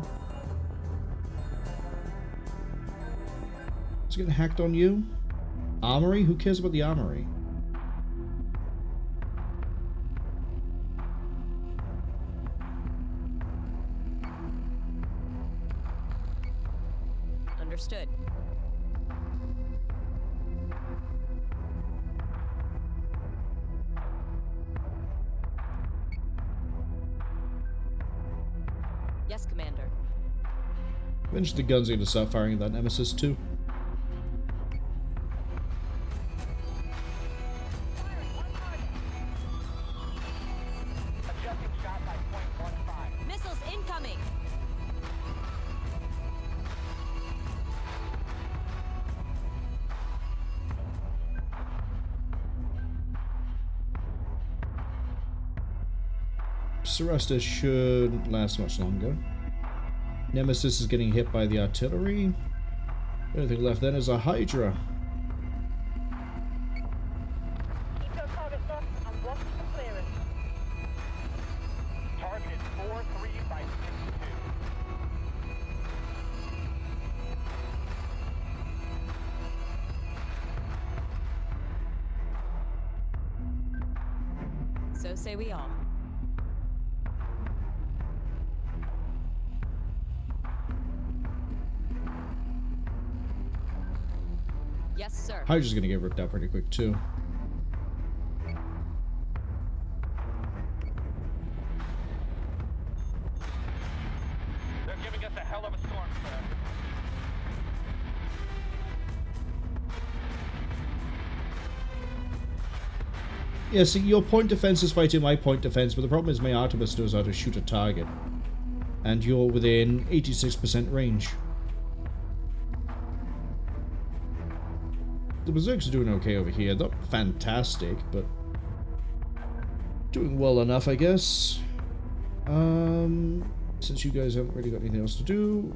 Speaker 1: Is it getting hacked on you? Armory? Who cares about the armory?
Speaker 2: Understood. Yes, Commander.
Speaker 1: Eventually the guns are going to start firing at that Nemesis too.
Speaker 3: Adjusting shot by .15.
Speaker 2: Missiles incoming!
Speaker 1: Cerastes shouldn't last much longer. Nemesis is getting hit by the artillery. The only thing left then is a Hydra.
Speaker 4: Keep your target locked and watch for clearance.
Speaker 3: Targeted 4-3 by 6-2.
Speaker 2: So say we all. Yes, sir.
Speaker 1: Hydra's gonna get ripped out pretty quick too.
Speaker 3: They're giving us a hell of a storm, sir.
Speaker 1: Yeah, see, your point defense is fighting my point defense, but the problem is my Artemis knows how to shoot a target. And you're within 86% range. the Berserks are doing okay over here. Not fantastic, but doing well enough, I guess. Since you guys haven't really got anything else to do,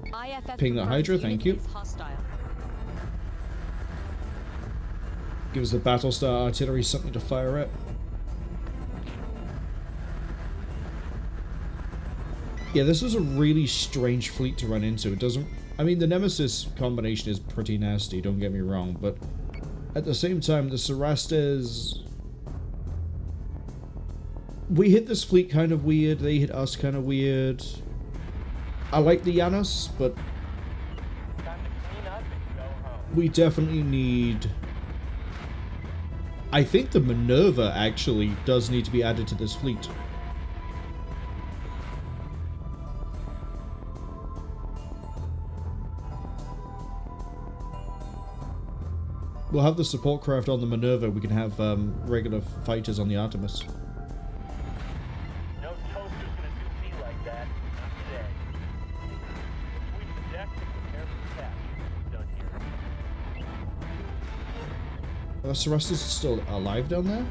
Speaker 2: IFF
Speaker 1: ping the Hydra, thank you.
Speaker 2: is hostile.
Speaker 1: Gives the Battlestar artillery something to fire at. Yeah, this was a really strange fleet to run into. It doesn't... I mean, the Nemesis combination is pretty nasty, don't get me wrong, but at the same time, the Cerastes... We hit this fleet kind of weird, they hit us kind of weird. I like the Janus, but
Speaker 3: Time to clean up and go home.
Speaker 1: we definitely need... I think the Minerva actually does need to be added to this fleet. We'll have the support craft on the Minerva, we can have regular fighters on the Artemis.
Speaker 3: No toaster's gonna do me like that. Not today. Sweep the deck and prepare for capture. Done here.
Speaker 1: Are the Cerastes still alive down there?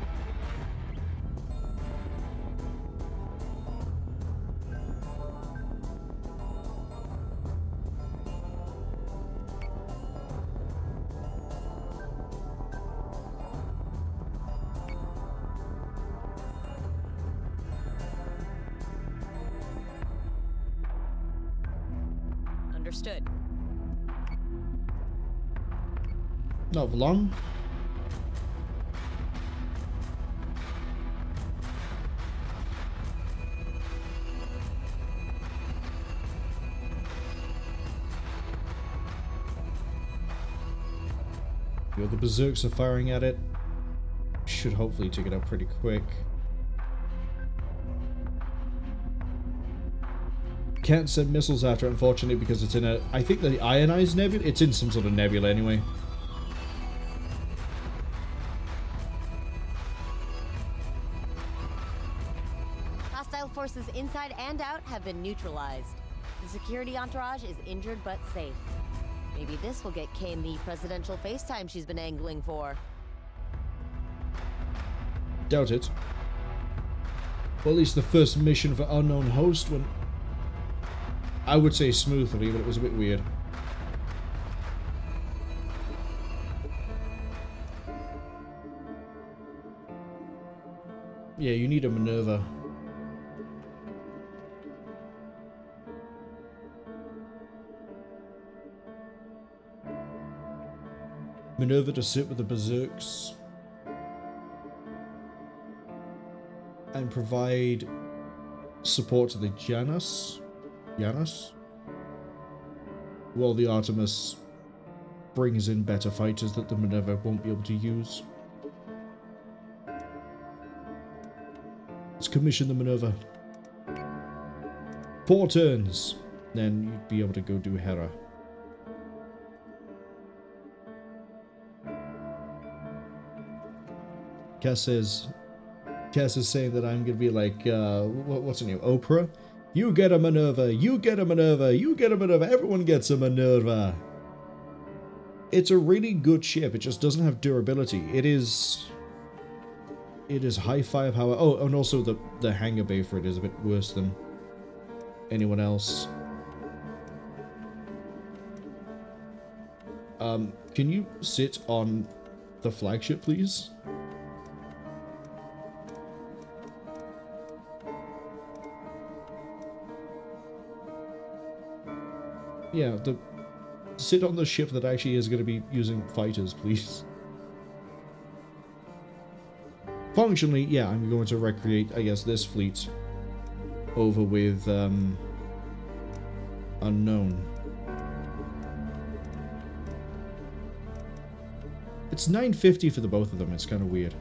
Speaker 2: Understood.
Speaker 1: Not for long. Yo, the Berserks are firing at it. Should hopefully take it out pretty quick. Can't send missiles after it, unfortunately, because it's in a... I think the ionized nebula? It's in some sort of nebula anyway.
Speaker 5: Hostile forces inside and out have been neutralized. The security entourage is injured but safe. Maybe this will get Kane the presidential FaceTime she's been angling for.
Speaker 1: Doubt it. Well, at least the first mission for Unknown Host went... I would say smoothly, but it was a bit weird. Yeah, you need a Minerva. Minerva to sit with the Berserks and provide support to the Janus, while the Artemis brings in better fighters that the Minerva won't be able to use. Let's commission the Minerva. 4 turns, then you'd be able to go do Hera. Cass is saying that I'm gonna be like, what's her name? Oprah? You get a Minerva, you get a Minerva, you get a Minerva, everyone gets a Minerva. It's a really good ship, it just doesn't have durability. It is high firepower. Oh, and also the hangar bay for it is a bit worse than anyone else. Can you sit on the flagship, please? Yeah, sit on the ship that actually is going to be using fighters, please. Functionally, yeah, I'm going to recreate, I guess, this fleet over with Unknown. It's 950 for the both of them. It's kind of weird.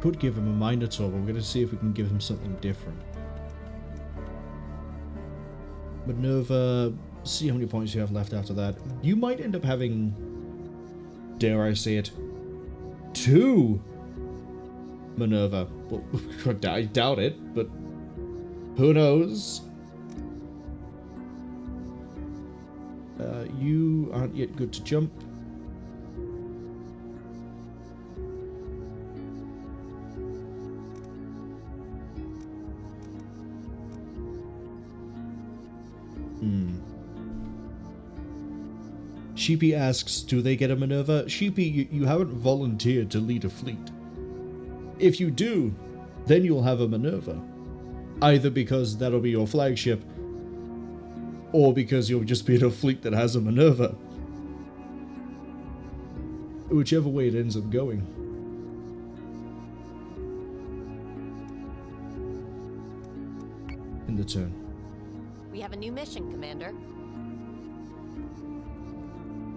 Speaker 1: Could give him a Minotaur, but we're going to see if we can give him something different. Minerva, see how many points you have left after that. You might end up having, dare I say it, 2 Minerva. Well, I doubt it, but who knows? You aren't yet good to jump. Sheepy asks, do they get a Minerva? Sheepy, you haven't volunteered to lead a fleet. If you do, then you'll have a Minerva. Either because that'll be your flagship, or because you'll just be in a fleet that has a Minerva. Whichever way it ends up going. In the turn.
Speaker 5: We have a new mission, Commander.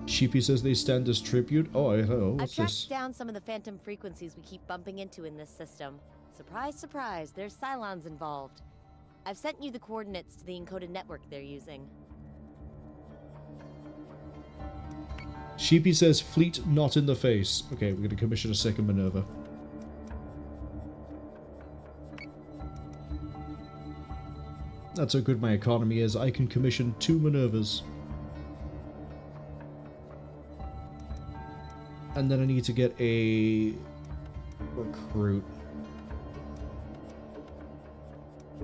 Speaker 1: Sheepy says they stand as tribute. Oh, I don't know.
Speaker 5: I've
Speaker 1: What's
Speaker 5: tracked
Speaker 1: this?
Speaker 5: down some of the phantom frequencies we keep bumping into in this system. Surprise, surprise, there's Cylons involved. I've sent you the coordinates to the encoded network they're using.
Speaker 1: Sheepy says fleet not in the face. Okay, we're going to commission a second Minerva. That's how good my economy is. I can commission 2 Minervas. And then I need to get a recruit.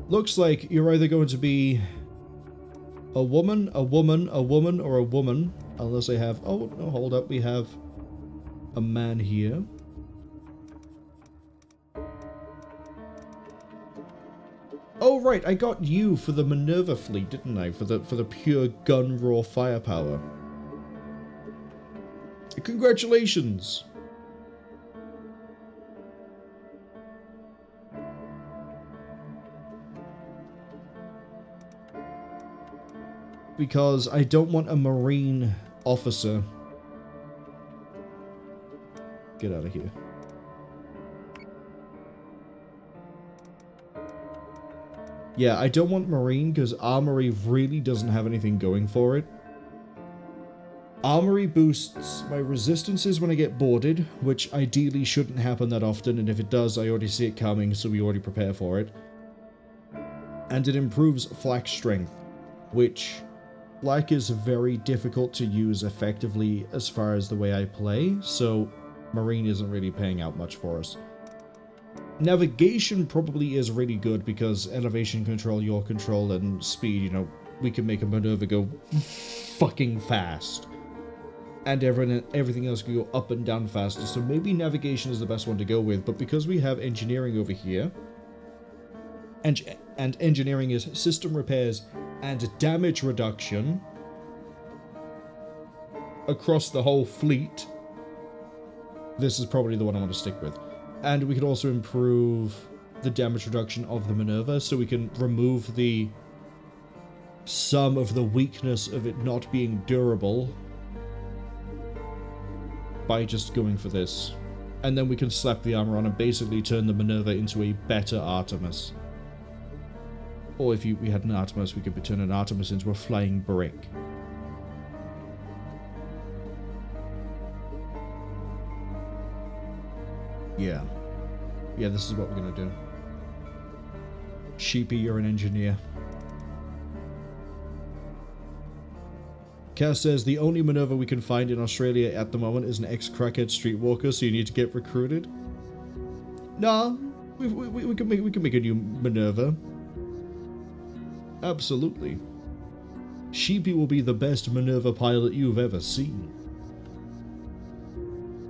Speaker 1: Looks like you're either going to be a woman, a woman, a woman, or a woman. Unless I have... Oh, no, hold up. We have a man here. Oh, right. I got you for the Minerva fleet, didn't I? For the pure gun raw firepower. Congratulations! Because I don't want a Marine officer. Get out of here. Yeah, I don't want Marine because Armory really doesn't have anything going for it. Armory boosts my resistances when I get boarded, which ideally shouldn't happen that often, and if it does, I already see it coming, so we already prepare for it. And it improves flak strength, which flak is very difficult to use effectively as far as the way I play, so Marine isn't really paying out much for us. Navigation probably is really good because elevation control, yaw control, and speed, you know, we can make a Minerva go fucking fast. And everything else can go up and down faster, so maybe navigation is the best one to go with, but because we have engineering over here, and engineering is system repairs and damage reduction across the whole fleet, this is probably the one I want to stick with. And we could also improve the damage reduction of the Minerva, so we can remove some of the weakness of it not being durable by just going for this. And then we can slap the armor on and basically turn the Minerva into a better Artemis. Or if we had an Artemis, we could turn an Artemis into a flying brick. Yeah. Yeah, this is what we're gonna do. Sheepy, you're an engineer. Cass says, the only Minerva we can find in Australia at the moment is an ex-crackhead streetwalker, so you need to get recruited. Nah, we can make a new Minerva. Absolutely. Sheepy will be the best Minerva pilot you've ever seen.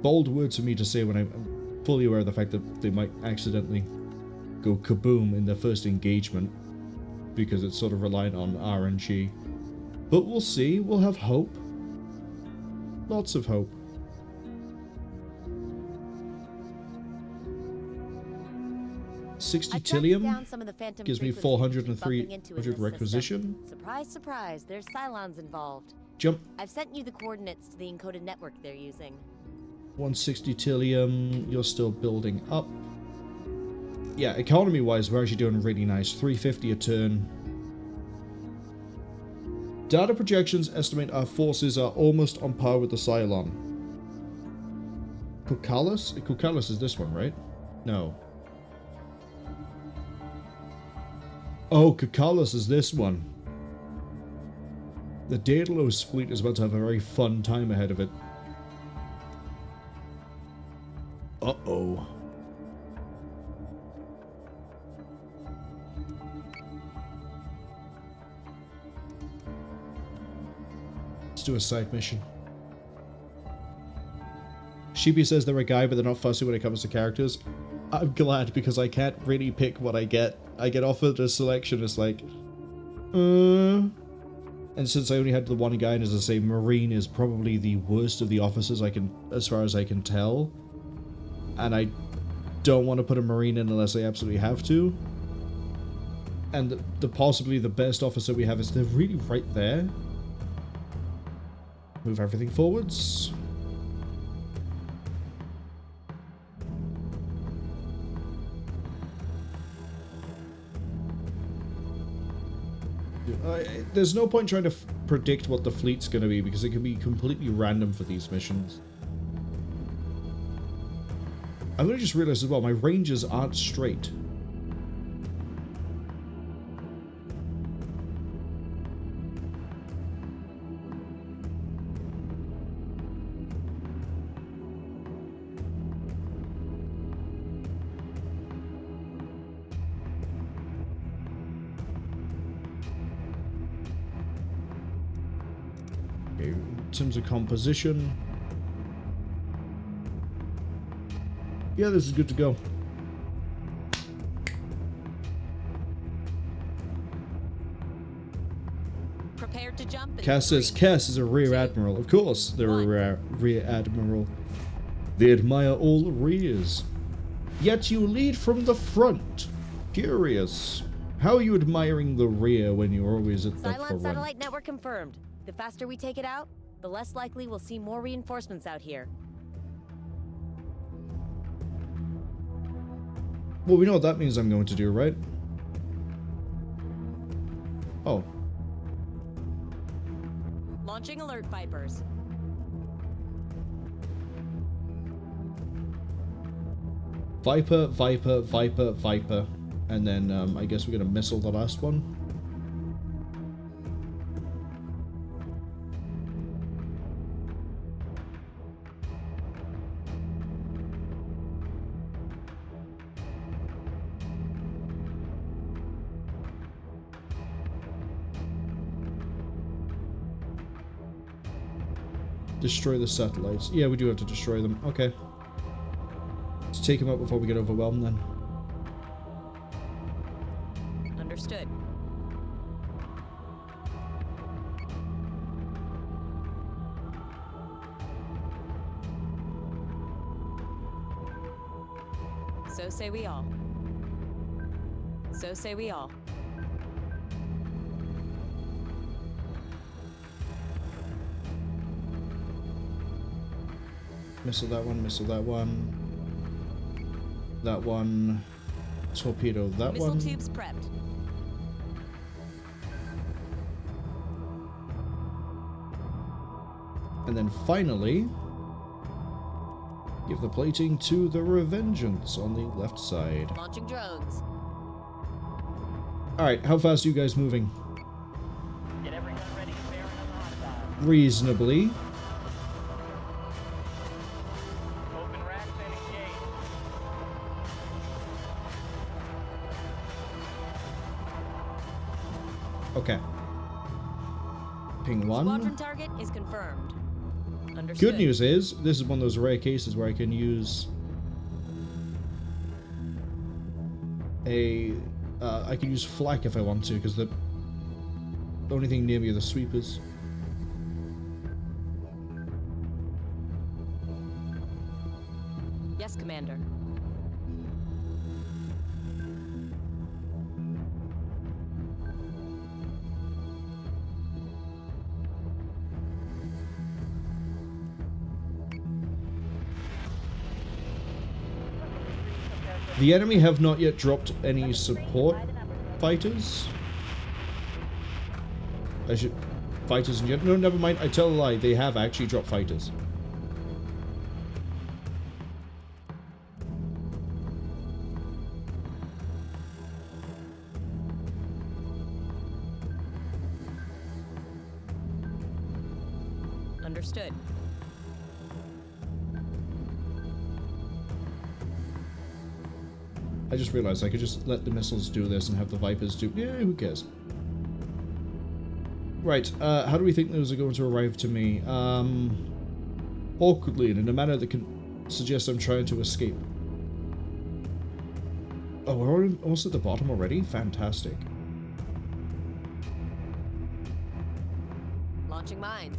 Speaker 1: Bold words for me to say when I'm fully aware of the fact that they might accidentally go kaboom in their first engagement, because it's sort of reliant on RNG. But we'll see. We'll have hope. Lots of hope. $60 gives me 400 and 300 requisition.
Speaker 5: Surprise, surprise, there's Cylons involved.
Speaker 1: Jump.
Speaker 5: I've sent you the coordinates to the encoded network they're using.
Speaker 1: 160 Tillium, you're still building up. Yeah, economy-wise, we're actually doing really nice. 350 a turn. Data projections estimate our forces are almost on par with the Cylon. Cocalus? Cocalus is this one, right? No. Oh, Cocalus is this one. The Daedalus fleet is about to have a very fun time ahead of it. Uh-oh. Let's do a side mission. Sheepy says they're a guy, but they're not fussy when it comes to characters. I'm glad, because I can't really pick what I get. I get offered a selection, it's like... And since I only had the one guy, and as I say, Marine is probably the worst of the officers as far as I can tell. And I don't want to put a Marine in unless I absolutely have to. And possibly the best officer we have is they're really right there. Move everything forwards. There's no point trying to predict what the fleet's going to be, because it can be completely random for these missions. I'm going to just realize as well, my ranges aren't straight. In terms of composition, yeah, this is good to go.
Speaker 2: Prepared to jump.
Speaker 1: Cass says Cass is a rear admiral. Of course, they're a rear admiral. They admire all the rears. Yet you lead from the front. Curious. How are you admiring the rear when you're always at the
Speaker 5: Cylon
Speaker 1: front?
Speaker 5: satellite network confirmed. The faster we take it out, the less likely we'll see more reinforcements out here.
Speaker 1: Well, we know what that means I'm going to do, right? Oh.
Speaker 2: Launching alert Vipers.
Speaker 1: Viper, Viper, Viper, Viper. And then I guess we're going to missile the last one. Destroy the satellites. Yeah, we do have to destroy them. Okay. Let's take them out before we get overwhelmed then.
Speaker 2: Understood. So say we all. So say we all.
Speaker 1: Missile that one, missile that one. That one. Torpedo that
Speaker 2: Missile
Speaker 1: one.
Speaker 2: tubes prepped.
Speaker 1: And then finally, give the plating to the Revengeance on the left side.
Speaker 2: Launching drones.
Speaker 1: Alright, how fast are you guys moving?
Speaker 3: Get every gun ready, firing on the hostile.
Speaker 1: Reasonably.
Speaker 3: Open racks and engage.
Speaker 1: Okay. Ping one.
Speaker 2: Squadron target is confirmed. Understood.
Speaker 1: Good news is, this is one of those rare cases where I can use I can use flak if I want to, because the only thing near me are the sweepers.
Speaker 2: Yes, Commander.
Speaker 1: The enemy have not yet dropped any support fighters. Fighters in general. No, never mind. I tell a lie. They have actually dropped fighters.
Speaker 2: Understood.
Speaker 1: I just realized I could just let the missiles do this and have the Vipers do... Yeah, who cares? Right, how do we think those are going to arrive to me? Awkwardly and in a manner that can suggest I'm trying to escape. Oh, we're almost at the bottom already? Fantastic.
Speaker 5: Launching mines.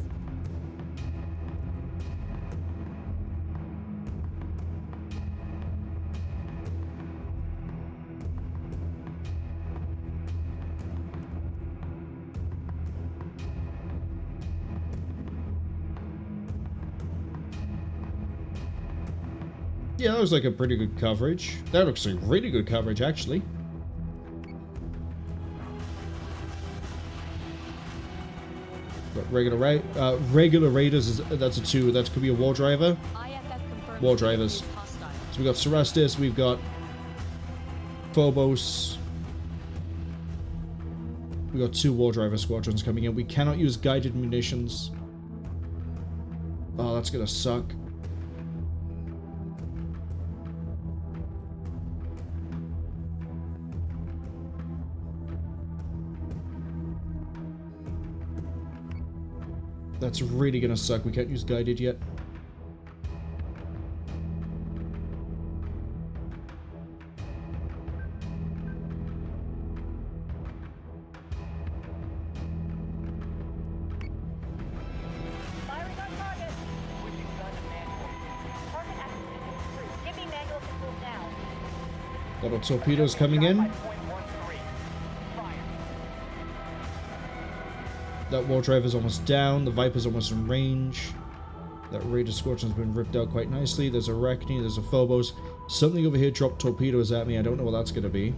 Speaker 1: Yeah, that looks like a pretty good coverage. That looks like really good coverage, actually. Got regular raiders, that's a 2. That could be a war driver. War drivers. So we got Cerastus, we've got Phobos. We got 2 war driver squadrons coming in. We cannot use guided munitions. Oh, that's gonna suck. That's really gonna suck. We can't use guided yet.
Speaker 4: Firing on target.
Speaker 3: Switching gun to manual.
Speaker 4: Target acquisition approved. Give me manual control now.
Speaker 1: Got our torpedoes coming in.
Speaker 3: By .13. Fire.
Speaker 1: That war driver's almost down. The Viper's almost in range. That Raider squadron's been ripped out quite nicely. There's a Arachne, there's a Phobos. Something over here dropped torpedoes at me. I don't know what that's going to be.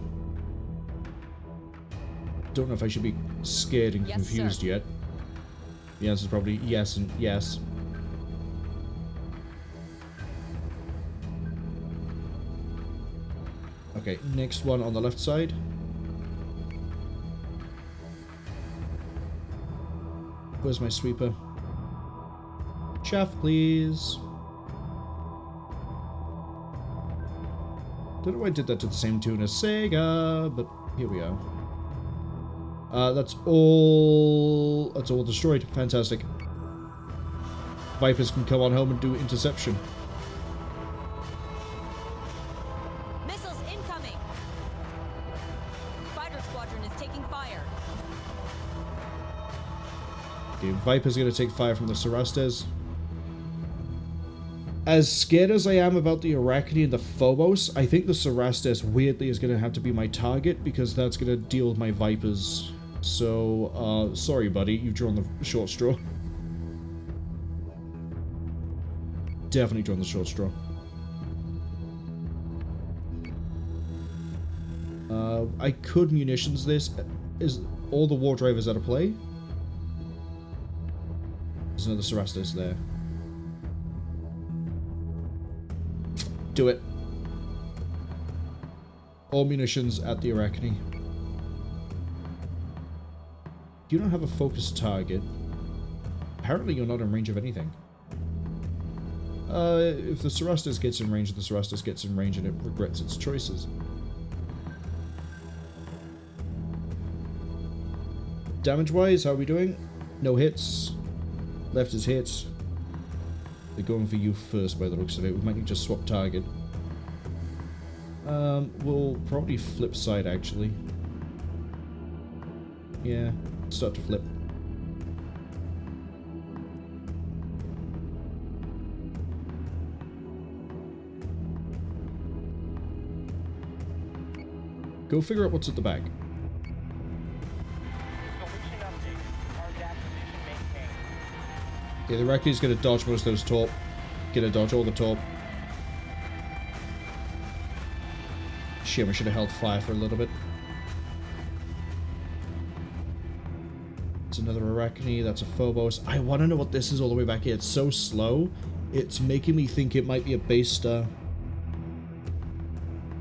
Speaker 1: Don't know if I should be scared and
Speaker 2: Yes,
Speaker 1: confused
Speaker 2: sir.
Speaker 1: yet. The answer's probably yes and yes. Okay, next one on the left side. Where's my sweeper? Chaff, please. Don't know why I did that to the same tune as Sega, but here we are. That's all destroyed. Fantastic. Vipers can come on home and do interception.
Speaker 2: Missiles incoming! Fighter squadron is taking fire.
Speaker 1: Okay, Viper's gonna take fire from the Cerastes. As scared as I am about the Arachne and the Phobos, I think the Cerastes weirdly is gonna have to be my target because that's gonna deal with my Vipers. So, sorry buddy, you've drawn the short straw. Definitely drawn the short straw. I could munitions this. Is all the war drivers out of play? There's another Cerastes there. Do it. All munitions at the Arachne. Do you not have a focused target? Apparently you're not in range of anything. If the Cerastes gets in range, the Cerastes gets in range and it regrets its choices. Damage-wise, how are we doing? No hits. Left is hit. They're going for you first by the looks of it. We might need to swap target. We'll probably flip side actually. Yeah, start to flip. Go figure out what's at the back.
Speaker 3: Solution updated. Target acquisition maintained.
Speaker 1: Yeah, the Arachne's gonna dodge most of those torp. Gonna dodge all the torp. Shit, we should have held fire for a little bit. It's another Arachne, that's a Phobos. I want to know what this is all the way back here. It's so slow. It's making me think it might be a base star.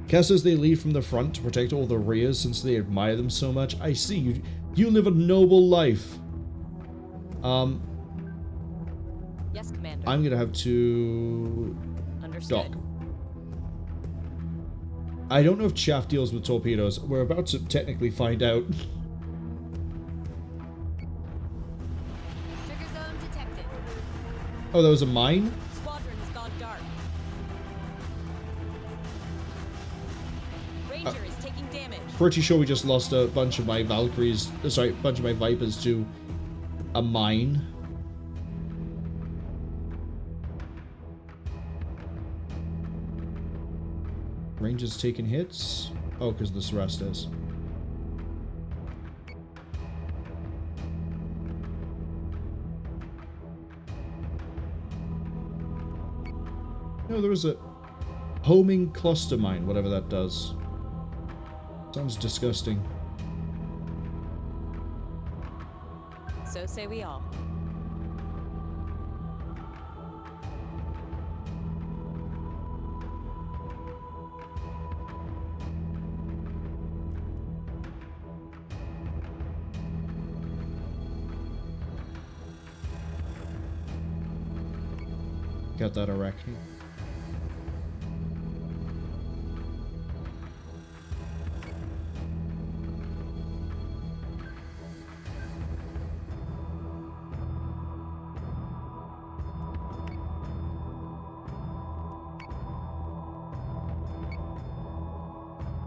Speaker 1: Cass says they lead from the front to protect all the rears since they admire them so much. I see, you live a noble life. I'm gonna have to
Speaker 2: Understood.
Speaker 1: dock. I don't know if chaff deals with torpedoes. We're about to technically find out.
Speaker 2: Trigger zone detected.
Speaker 1: Oh, there was a mine?
Speaker 2: Squadron has gone dark. Ranger is taking damage.
Speaker 1: Pretty sure we just lost a bunch of my Valkyries, sorry, a bunch of my Vipers to a mine. Ranger's taking hits. Oh, because the Cerastes. No, there was a homing cluster mine, whatever that does. Sounds disgusting.
Speaker 2: So say we all.
Speaker 1: Got that Arachne.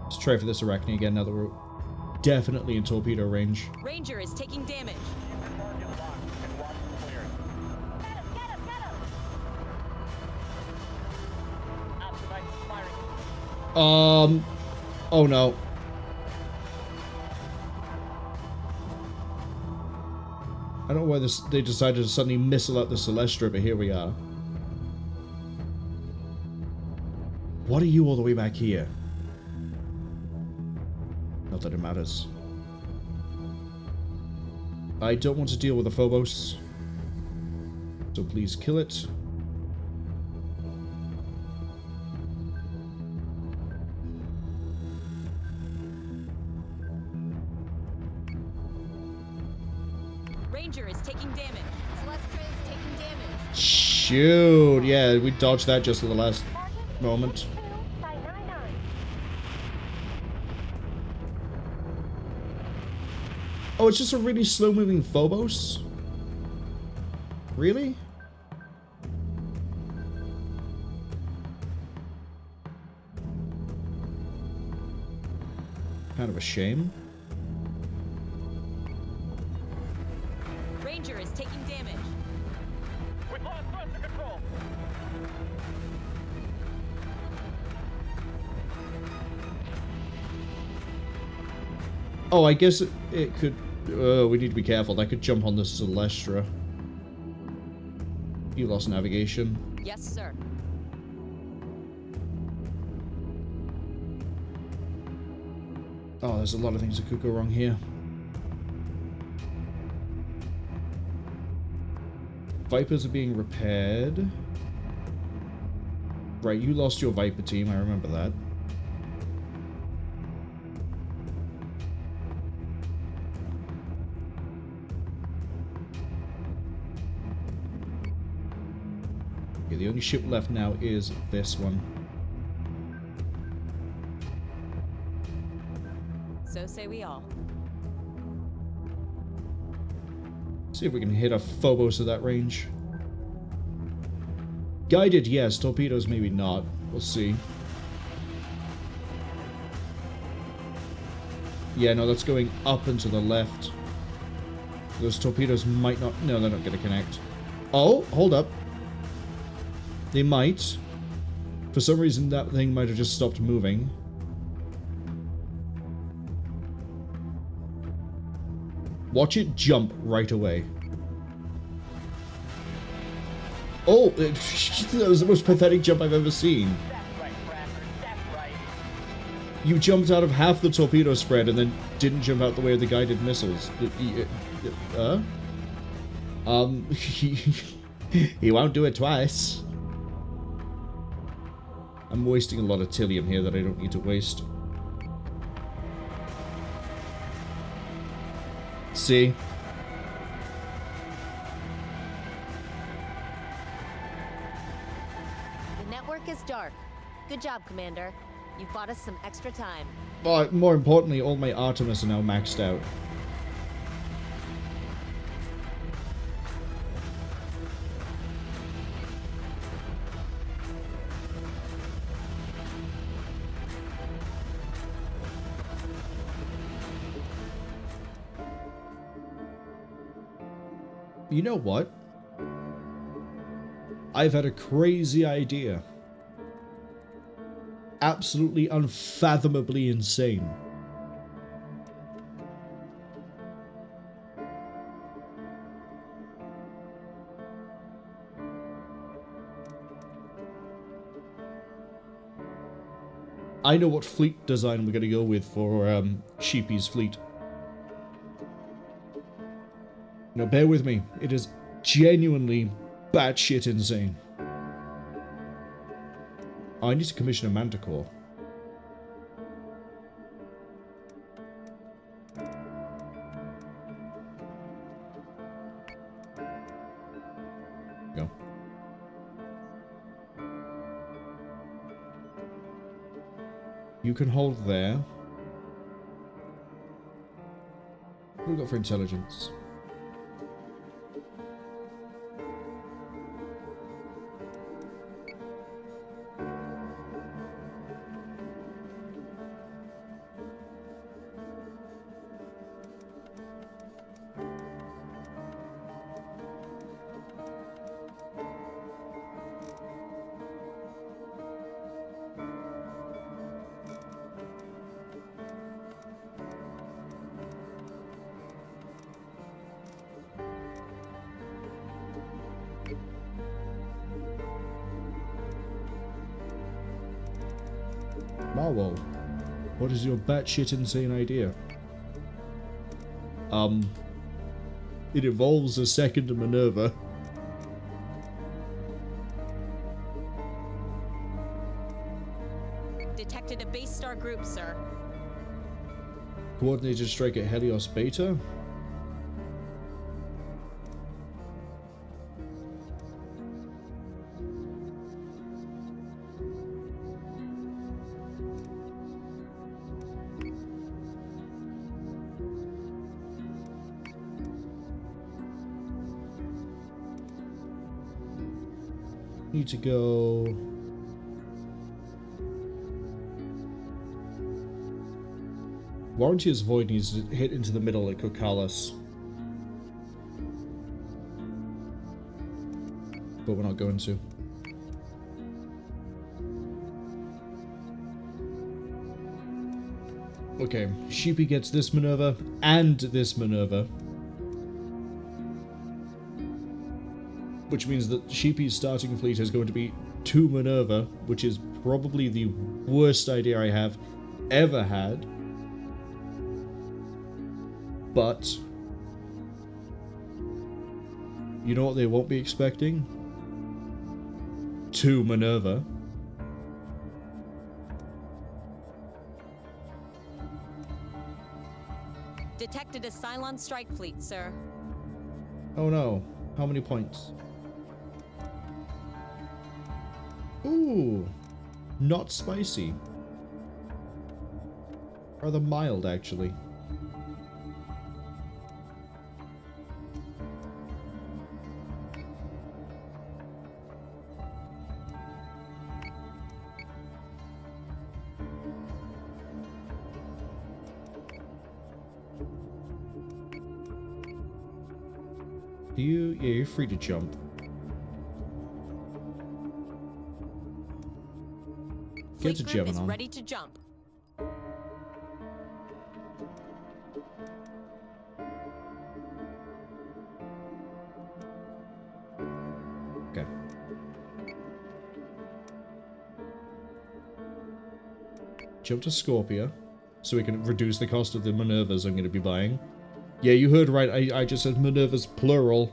Speaker 1: Let's try for this Arachne again now that we're definitely in torpedo range.
Speaker 2: Ranger is taking damage.
Speaker 3: Keep your target locked and watch the clearing.
Speaker 4: Get him, get him, get him!
Speaker 3: Optimize firing.
Speaker 1: Oh no. I don't know why they decided to suddenly missile out the Celestra, but here we are. What are you all the way back here? Not that it matters. I don't want to deal with the Phobos. So please kill it.
Speaker 2: Ranger is taking damage. Celestra is taking damage.
Speaker 1: Shoot! Yeah, we dodged that just at the last moment. Oh, it's just a really slow-moving Phobos? Really? Kind of a shame.
Speaker 2: Ranger is taking damage.
Speaker 3: We've lost thruster control.
Speaker 1: Oh, I guess it could... we need to be careful. That could jump on the Celestra. You lost navigation.
Speaker 2: Yes, sir.
Speaker 1: Oh, there's a lot of things that could go wrong here. Vipers are being repaired. Right, you lost your Viper team. I remember that. Okay, the only ship left now is this one.
Speaker 2: So say we all.
Speaker 1: See if we can hit a Phobos at that range. Guided, yes. Torpedoes, maybe not. We'll see. Yeah, no, that's going up and to the left. Those torpedoes might not... No, they're not going to connect. Oh, hold up. They might. For some reason, that thing might have just stopped moving. Watch it jump right away. Oh, that was the most pathetic jump I've ever seen.
Speaker 3: That's right, Cracker. That's right.
Speaker 1: You jumped out of half the torpedo spread and then didn't jump out the way of the guided missiles. He won't do it twice. I'm wasting a lot of Tillium here that I don't need to waste. See?
Speaker 5: dark. Good job, Commander. You've bought us some extra time.
Speaker 1: But more importantly, all my Artemis are now maxed out. You know what? I've had a crazy idea. Absolutely unfathomably insane. I know what fleet design we're going to go with for Sheepy's fleet. Now, bear with me. It is genuinely batshit insane. I need to commission a Manticore. Go. You can hold there. What have we got for intelligence? Marwol, what is your batshit insane idea? It involves a second Minerva.
Speaker 2: Detected a base star group, sir.
Speaker 1: Coordinated strike at Helios Beta? Need to go... Warranty's Void needs to hit into the middle at Cocalus. But we're not going to. Okay, Sheepy gets this Minerva and this Minerva. Which means that Sheepy's starting fleet is going to be 2 Minerva, which is probably the worst idea I have ever had. But you know what they won't be expecting? 2 Minerva.
Speaker 2: Detected a Cylon strike fleet, sir.
Speaker 1: Oh no. How many points? Ooh. Not spicy. Rather mild, actually. Yeah, you're free to jump. Get to
Speaker 2: Fleet group is
Speaker 1: Gemenon.
Speaker 2: ready to jump.
Speaker 1: Okay. Jump to Scorpia, so we can reduce the cost of the Minervas I'm going to be buying. Yeah, you heard right, I just said Minervas plural.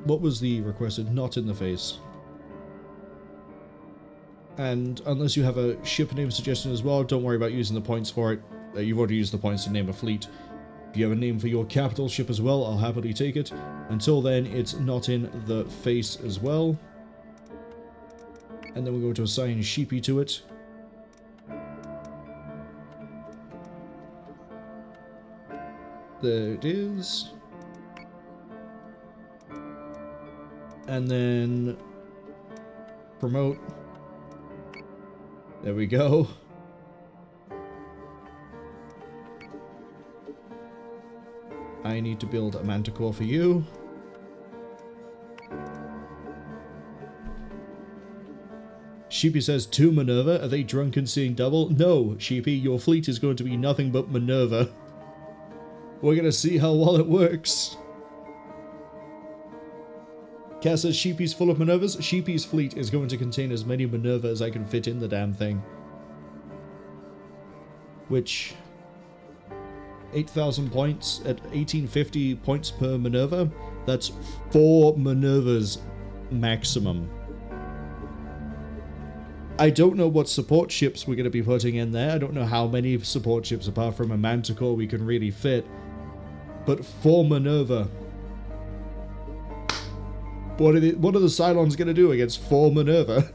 Speaker 1: What was the requested? Not in the face. And unless you have a ship name suggestion as well, don't worry about using the points for it. You've already used the points to name a fleet. If you have a name for your capital ship as well, I'll happily take it. Until then, it's not in the face as well. And then we're going to assign Sheepy to it. There it is. And then promote. There we go. I need to build a manticore for you. Sheepy says 2 Minerva. Are they drunk and seeing double? No, Sheepy, your fleet is going to be nothing but Minerva. We're gonna see how well it works. Cass says Sheepy's full of Minervas. Sheepy's fleet is going to contain as many Minerva as I can fit in the damn thing. Which... 8,000 points at 1850 points per Minerva. That's 4 Minervas maximum. I don't know what support ships we're going to be putting in there. I don't know how many support ships apart from a Manticore we can really fit. But 4 Minerva. What are the Cylons going to do against 4 Minerva?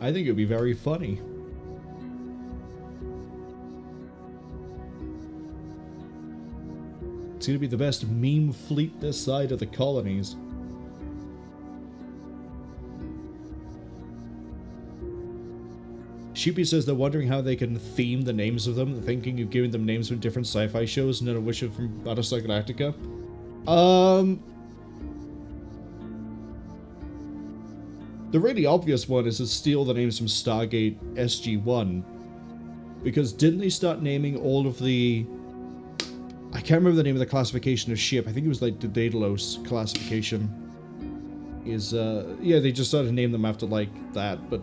Speaker 1: I think it would be very funny. It's going to be the best meme fleet this side of the colonies. Sheepy says they're wondering how they can theme the names of them, thinking of giving them names from different sci-fi shows, none of which are from Battlestar Galactica. The really obvious one is to steal the names from Stargate SG-1. Because didn't they start naming all of the... I can't remember the name of the classification of ship. I think it was like the Daedalus classification. Yeah, they just started naming them after like that, but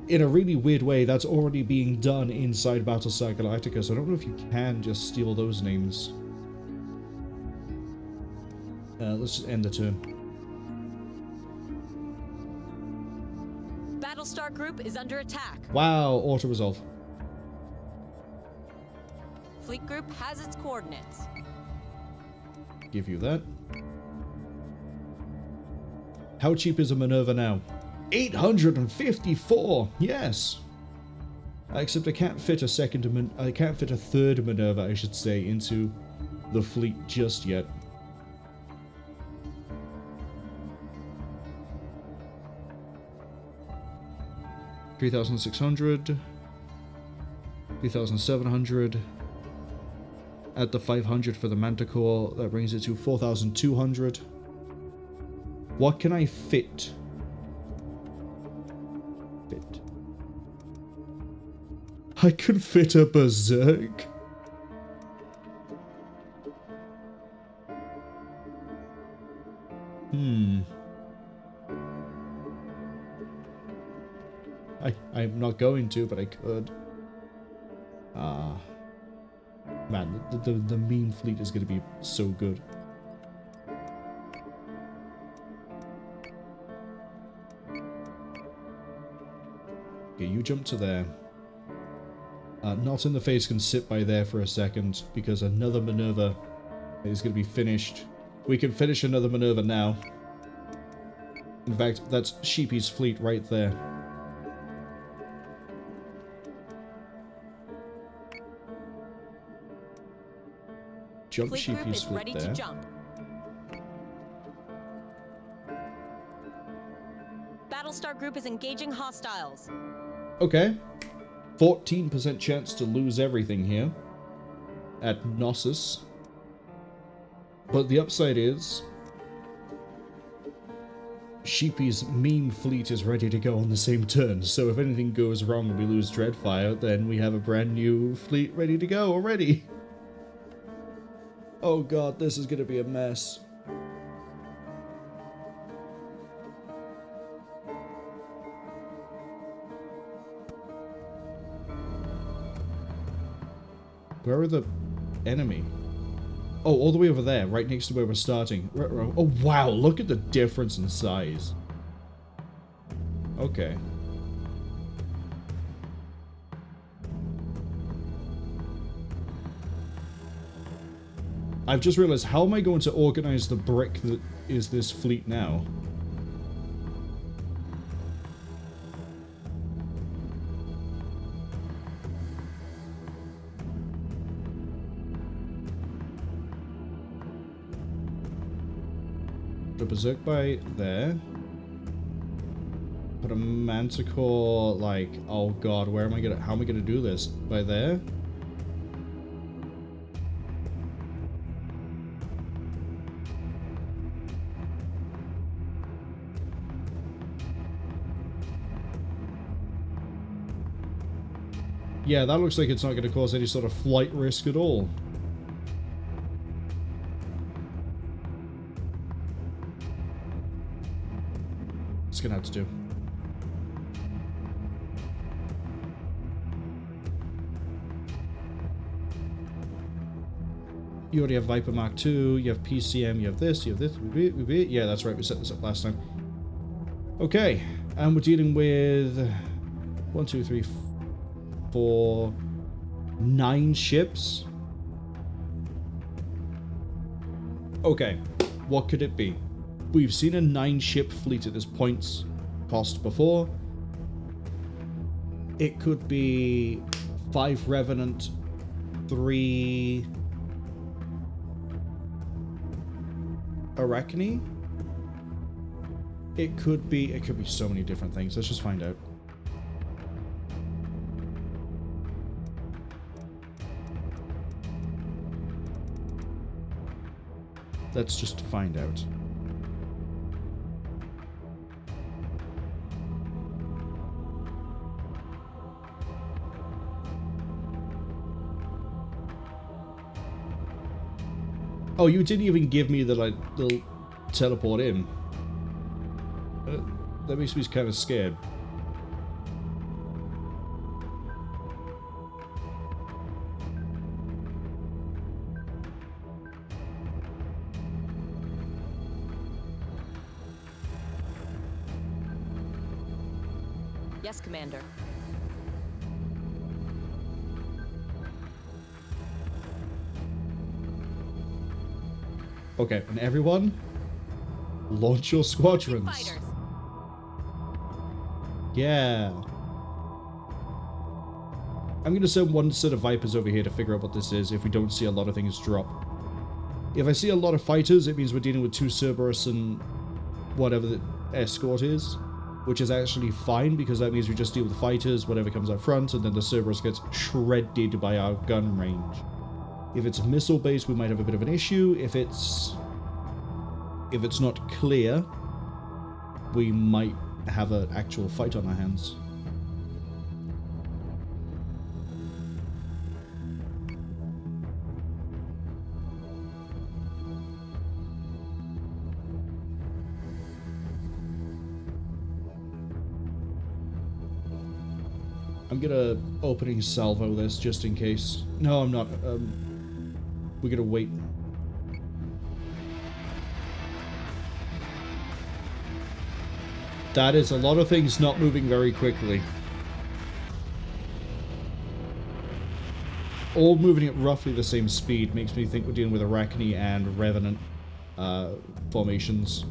Speaker 1: in a really weird way, that's already being done inside Battlestar Galactica, so I don't know if you can just steal those names. Let's just end the turn.
Speaker 2: Battlestar Group is under attack.
Speaker 1: Wow, auto-resolve.
Speaker 2: Fleet Group has its coordinates.
Speaker 1: Give you that. How cheap is a Minerva now? 854! Yes! Except I can't fit a third Minerva, I should say, into the fleet just yet. $3,600. $3,700. Add the 500 for the Manticore, that brings it to 4,200. What can I fit? I can fit a Berserk. I'm not going to, but I could. Man, the meme fleet is going to be so good. Okay, you jump to there. Not in the face can sit by there for a second, because another Minerva is going to be finished. We can finish another Minerva now. In fact, that's Sheepy's fleet right there. Jump
Speaker 2: Fleet
Speaker 1: Sheepy's
Speaker 2: Group is
Speaker 1: fleet
Speaker 2: ready
Speaker 1: there.
Speaker 2: to jump. Battlestar Group is engaging hostiles.
Speaker 1: Okay. 14% chance to lose everything here at Knossos. But the upside is Sheepy's meme fleet is ready to go on the same turn, so if anything goes wrong and we lose Dreadfire, then we have a brand new fleet ready to go already. Oh god, this is gonna be a mess. Where are the enemy? Oh, all the way over there, right next to where we're starting. Oh, wow, look at the difference in size. Okay. I've just realized, how am I going to organize the brick that is this fleet now? Put a Berserk by there. Put a Manticore, like, oh god, where am I gonna, how am I gonna do this? By there? Yeah, that looks like it's not gonna cause any sort of flight risk at all. It's gonna have to do. You already have Viper Mark II, you have PCM, you have this, yeah, that's right, we set this up last time. Okay, and we're dealing with 1, 2, 3, 4, 9 ships. Okay, what could it be? We've seen a 9-ship fleet at this point cost before. It could be 5 Revenant, 3 Arachne. It could be so many different things. Let's just find out. Let's just find out. Oh, you didn't even give me the, like, little teleport in. That makes me kind of scared.
Speaker 2: Yes, Commander.
Speaker 1: Okay, and everyone, launch your squadrons.
Speaker 2: Fighters.
Speaker 1: Yeah. I'm going to send one set of Vipers over here to figure out what this is if we don't see a lot of things drop. If I see a lot of fighters, it means we're dealing with 2 Cerberus and whatever the escort is, which is actually fine because that means we just deal with the fighters, whatever comes up front, and then the Cerberus gets shredded by our gun range. If it's missile-based, we might have a bit of an issue. If it's not clear, we might have an actual fight on our hands. I'm gonna opening salvo this just in case. No, I'm not. We're gonna wait. That is a lot of things not moving very quickly. All moving at roughly the same speed makes me think we're dealing with Arachne and Revenant formations.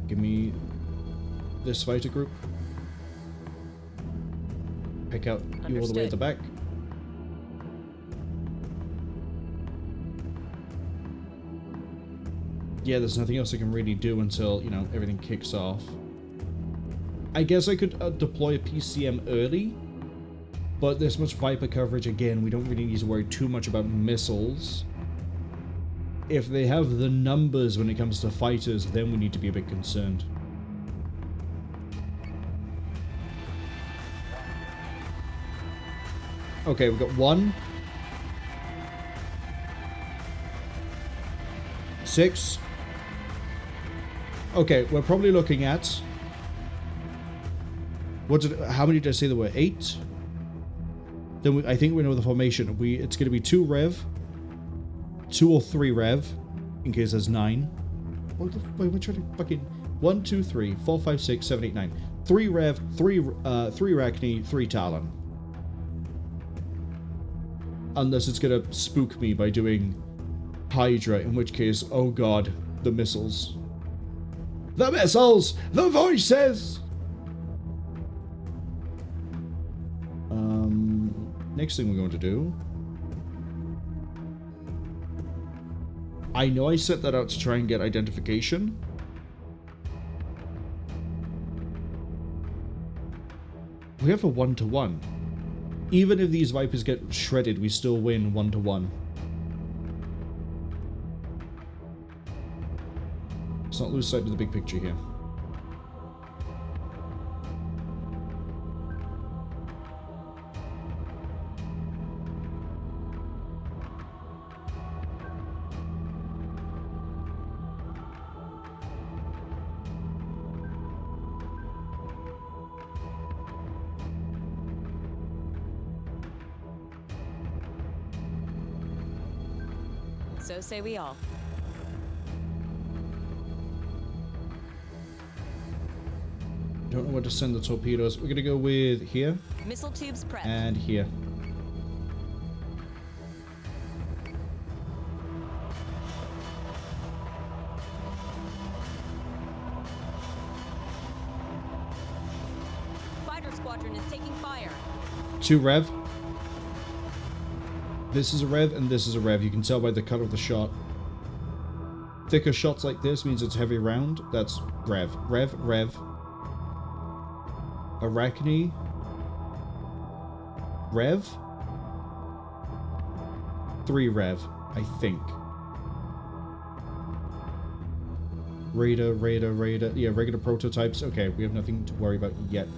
Speaker 1: Give me this fighter group. Pick out you all the way at the back. Yeah, there's nothing else I can really do until, you know, everything kicks off. I guess I could deploy a PCM early, but there's much Viper coverage. Again, we don't really need to worry too much about missiles. If they have the numbers when it comes to fighters, then we need to be a bit concerned. Okay, we've got 1. 6. Okay, we're probably looking at... how many did I say there were? 8? Then I think we know the formation. It's going to be 2 Rev. 2 or 3 Rev. In case there's 9. What the wait, we're trying to fucking... 1, 2, 3, 4, 5, 6, 7, 8, 9. 3 Rev, 3 Arachne, 3 Talon. Unless it's going to spook me by doing Hydra, in which case, oh god, the missiles. The missiles! The voices! Next thing we're going to do... I know I set that out to try and get identification. We have a 1-to-1. Even if these Vipers get shredded, we still win 1-to-1. Let's not lose sight of the big picture here.
Speaker 2: So say we all.
Speaker 1: Don't know where to send the torpedoes. We're gonna go with here.
Speaker 2: Missile tubes prepped.
Speaker 1: And here.
Speaker 2: Fighter squadron is taking fire.
Speaker 1: 2 Rev. This is a Rev and this is a Rev. You can tell by the cut of the shot. Thicker shots like this means it's heavy round. That's Rev. Rev, Rev. Arachne. Rev. 3 Rev, I think. Raider, Raider, Raider. Yeah, regular prototypes. Okay, we have nothing to worry about yet.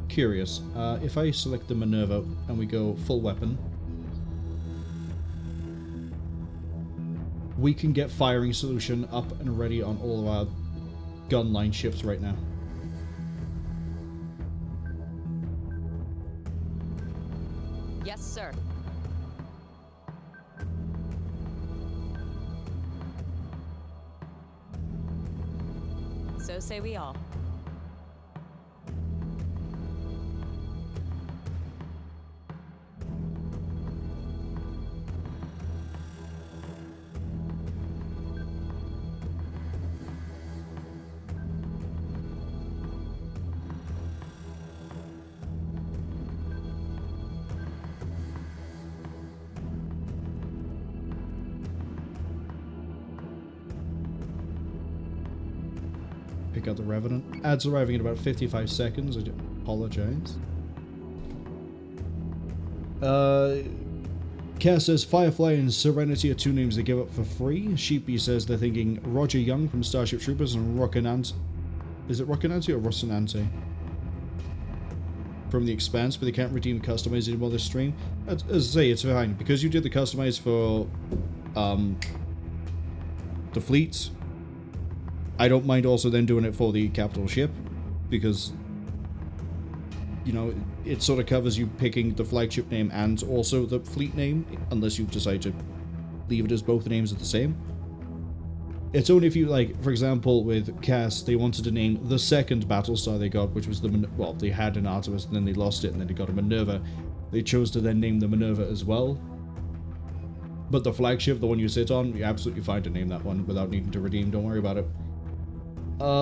Speaker 1: Curious. If I select the Minerva and we go full weapon, we can get firing solution up and ready on all of our gun line ships right now.
Speaker 2: Yes, sir. So say we all.
Speaker 1: Pick out the Revenant. Ads arriving in about 55 seconds. I do apologize. Cass says Firefly and Serenity are 2 names they give up for free. Sheepy says they're thinking Roger Young from Starship Troopers and Rocinante. Is it Rocinante or Rocinante? From The Expanse, but they can't redeem customize anymore this stream. As I say, it's fine. Because you did the customize for the fleets, I don't mind also then doing it for the capital ship, because, you know, it sort of covers you picking the flagship name and also the fleet name, unless you decide to leave it as both names are the same. It's only if you, like, for example, with Cass, they wanted to name the second Battlestar they got, which was the, well, they had an Artemis, and then they lost it, and then they got a Minerva. They chose to then name the Minerva as well. But the flagship, the one you sit on, you're absolutely fine to name that one without needing to redeem, don't worry about it. I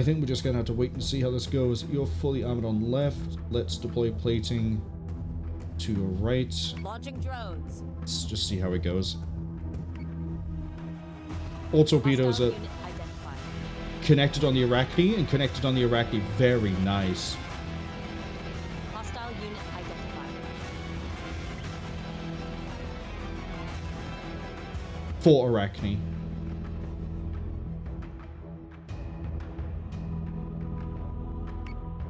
Speaker 1: think we're just gonna have to wait and see how this goes. You're fully armored on left. Let's deploy plating to your right.
Speaker 2: Launching drones.
Speaker 1: Let's just see how it goes. All torpedoes are connected on the Arachne and connected on the Arachne. Very nice.
Speaker 2: Hostile unit identified.
Speaker 1: for Arachne.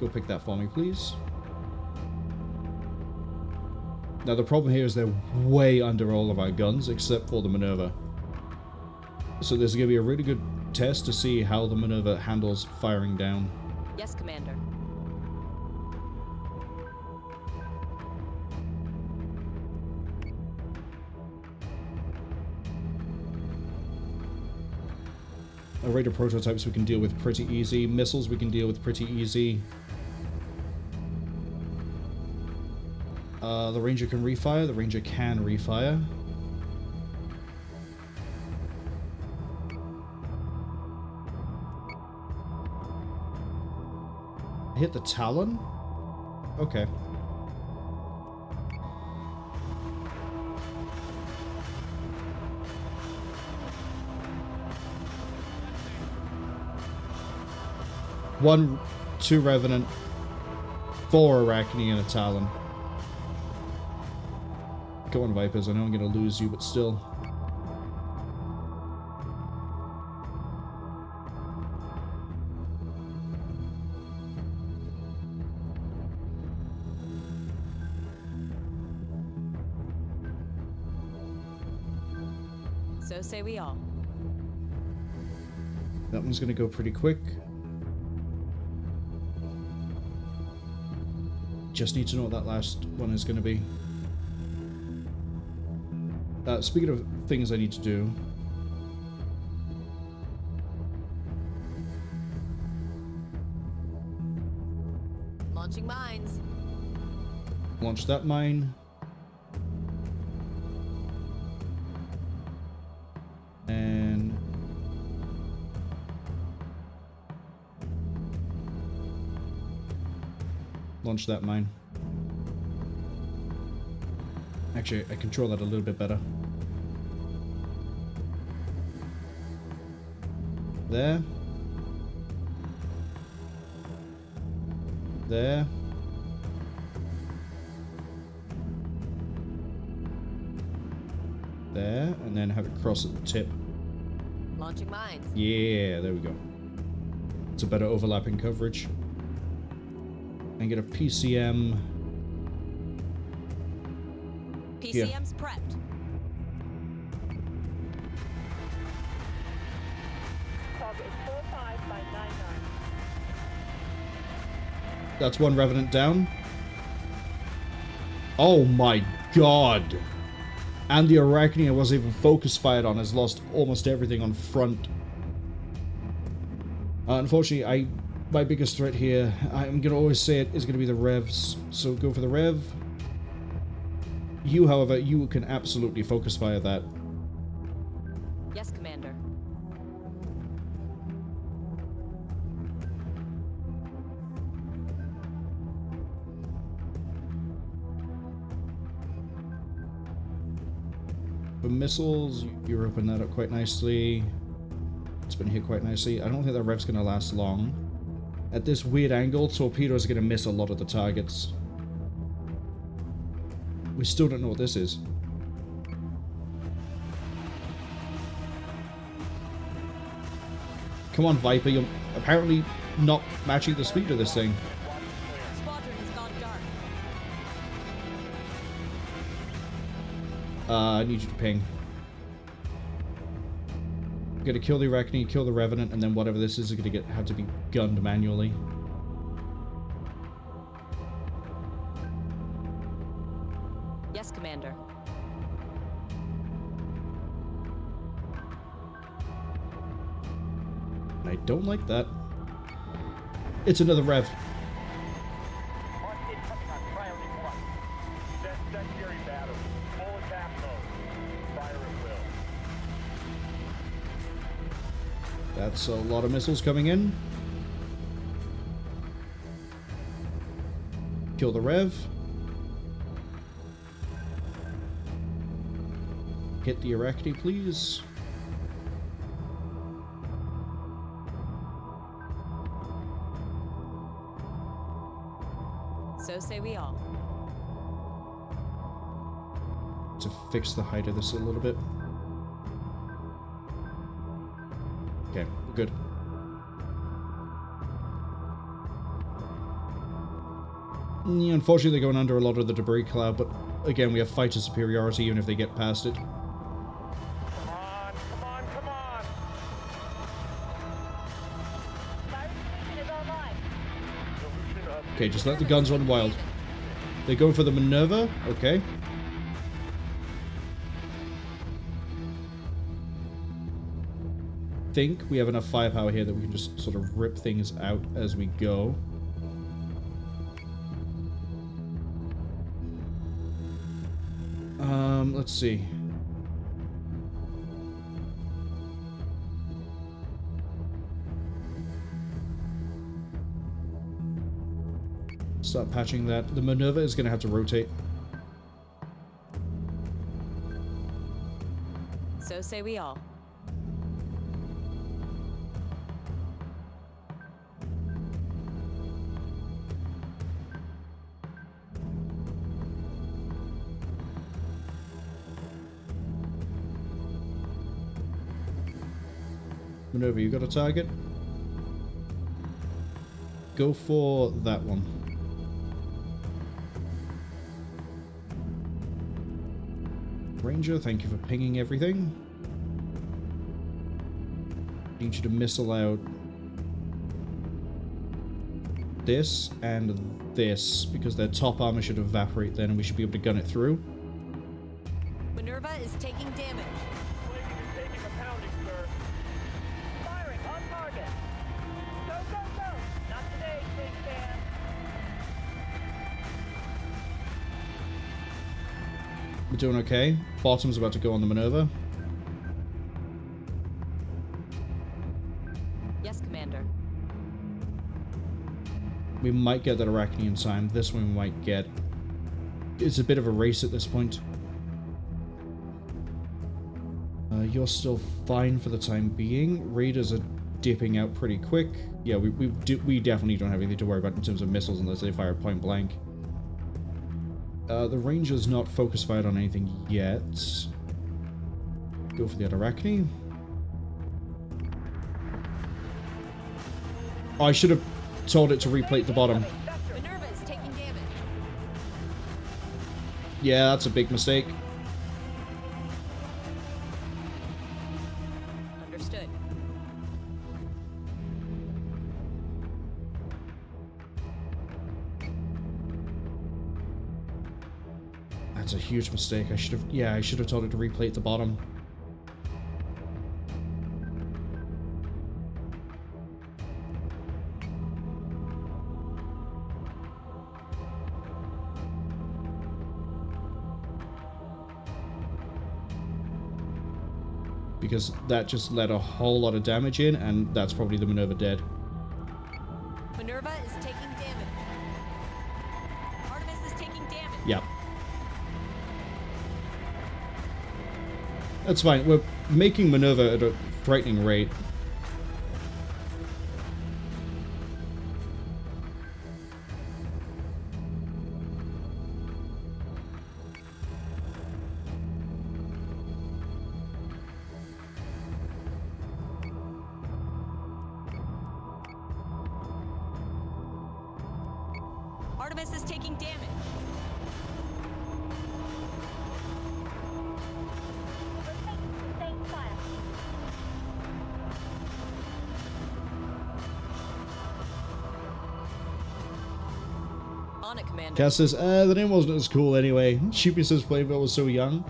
Speaker 1: Go pick that for me, please. Now the problem here is they're way under all of our guns, except for the Minerva. So there's going to be a really good test to see how the Minerva handles firing down.
Speaker 2: Yes, Commander.
Speaker 1: A rate of prototypes we can deal with pretty easy. Missiles we can deal with pretty easy. The Ranger can refire. The Ranger can refire. Hit the Talon? Okay. Two Revenant, 4 Arachne, and a Talon. Go on, Vipers. I know I'm going to lose you, but still.
Speaker 2: So say we all.
Speaker 1: That one's going to go pretty quick. Just need to know what that last one is going to be. Speaking of things I need to do.
Speaker 5: Launching mines.
Speaker 1: Launch that mine. And launch that mine. Actually, I control that a little bit better. There. There. There, and then have it cross at the tip.
Speaker 5: Launching mines.
Speaker 1: Yeah, there we go. It's a better overlapping coverage. And get a PCM.
Speaker 2: PCM's prepped.
Speaker 4: Target is 45 by 99.
Speaker 1: That's one Revenant down. Oh my god. And the Arachne I wasn't even focus fired on has lost almost everything on front. Unfortunately, my biggest threat here, I'm going to always say it, is going to be the Revs. So go for the Rev. You, however, you can absolutely focus fire that.
Speaker 2: Yes, Commander.
Speaker 1: For missiles, you're opening that up quite nicely. It's been hit quite nicely. I don't think that Rev's going to last long. At this weird angle, torpedoes are going to miss a lot of the targets. We still don't know what this is. Come on, Viper, you're apparently not matching the speed of this thing.
Speaker 2: Squadron has gone dark.
Speaker 1: I need you to ping. I'm gonna kill the Arachne, kill the Revenant, and then whatever this is gonna have to be gunned manually.
Speaker 2: Yes, Commander.
Speaker 1: And I don't like that. It's another Rev.
Speaker 3: On incoming on priority 1. Set secondary battery. Full attack mode. Fire at will.
Speaker 1: That's a lot of missiles coming in. Kill the Rev. Hit the Arachne, please.
Speaker 2: So say we all.
Speaker 1: To fix the height of this a little bit. Okay, good. Yeah, unfortunately, they're going under a lot of the debris cloud, but again, we have fighter superiority even if they get past it.
Speaker 3: Come on, come on, come on!
Speaker 4: Fire station is online.
Speaker 3: Solution up.
Speaker 1: Okay, just let the guns run wild. They're going for the Minerva? Okay. Think we have enough firepower here that we can just sort of rip things out as we go. Let's see. Start patching that. The Minerva is going to have to rotate.
Speaker 2: So say we all.
Speaker 1: Minerva, you got a target? Go for that one. Ranger, thank you for pinging everything. Need you to missile out this and this, because their top armor should evaporate then and we should be able to gun it through.
Speaker 2: Minerva is taking damage.
Speaker 3: Plague is taking a pounding, sir.
Speaker 4: Firing on target. Go, go, go! Not today, big fan.
Speaker 1: We're doing okay. Bottom's about to go on the Minerva.
Speaker 2: Yes, Commander.
Speaker 1: We might get that Arachne in time. This one we might get. It's a bit of a race at this point. You're still fine for the time being. Raiders are dipping out pretty quick. Yeah, we definitely don't have anything to worry about in terms of missiles unless they fire point blank. The Ranger's not focus fired on anything yet. Go for the Arachne. Oh, I should have told it to replate the bottom.
Speaker 2: Minerva is taking damage.
Speaker 1: Yeah, that's a big mistake.
Speaker 2: Understood.
Speaker 1: That's a huge mistake. I should have told it to replate the bottom. Because that just let a whole lot of damage in, and that's probably the Minerva dead.
Speaker 2: Minerva is taking damage. Artemis is taking damage.
Speaker 1: Yep. That's fine. We're making Minerva at a frightening rate.
Speaker 2: Artemis is taking damage.
Speaker 4: Sustained fire.
Speaker 2: On it, Commander.
Speaker 1: Cass says, the name wasn't as cool anyway. Sheepy says Flavor was so young.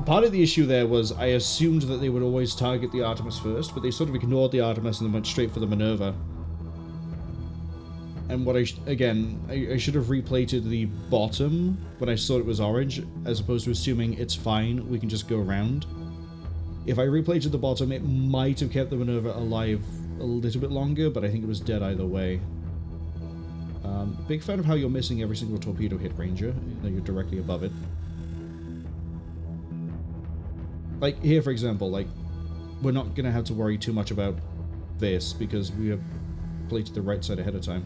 Speaker 1: Part of the issue there was I assumed that they would always target the Artemis first, but they sort of ignored the Artemis and then went straight for the Minerva. And what I should have replated the bottom when I saw it was orange, as opposed to assuming it's fine, we can just go around. If I replated the bottom, it might have kept the Minerva alive a little bit longer, but I think it was dead either way. Big fan of how you're missing every single torpedo hit, Ranger, even though you're directly above it. Like, here, for example, like, we're not going to have to worry too much about this, because we have plated the right side ahead of time.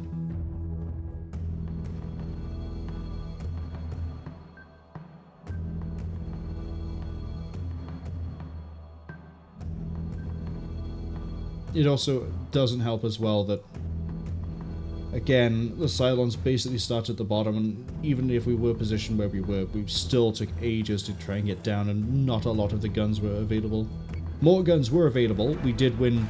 Speaker 1: it also doesn't help as well that, again, the Cylons basically start at the bottom, and even if we were positioned where we were, we still took ages to try and get down, and not a lot of the guns were available. More guns were available. We did win.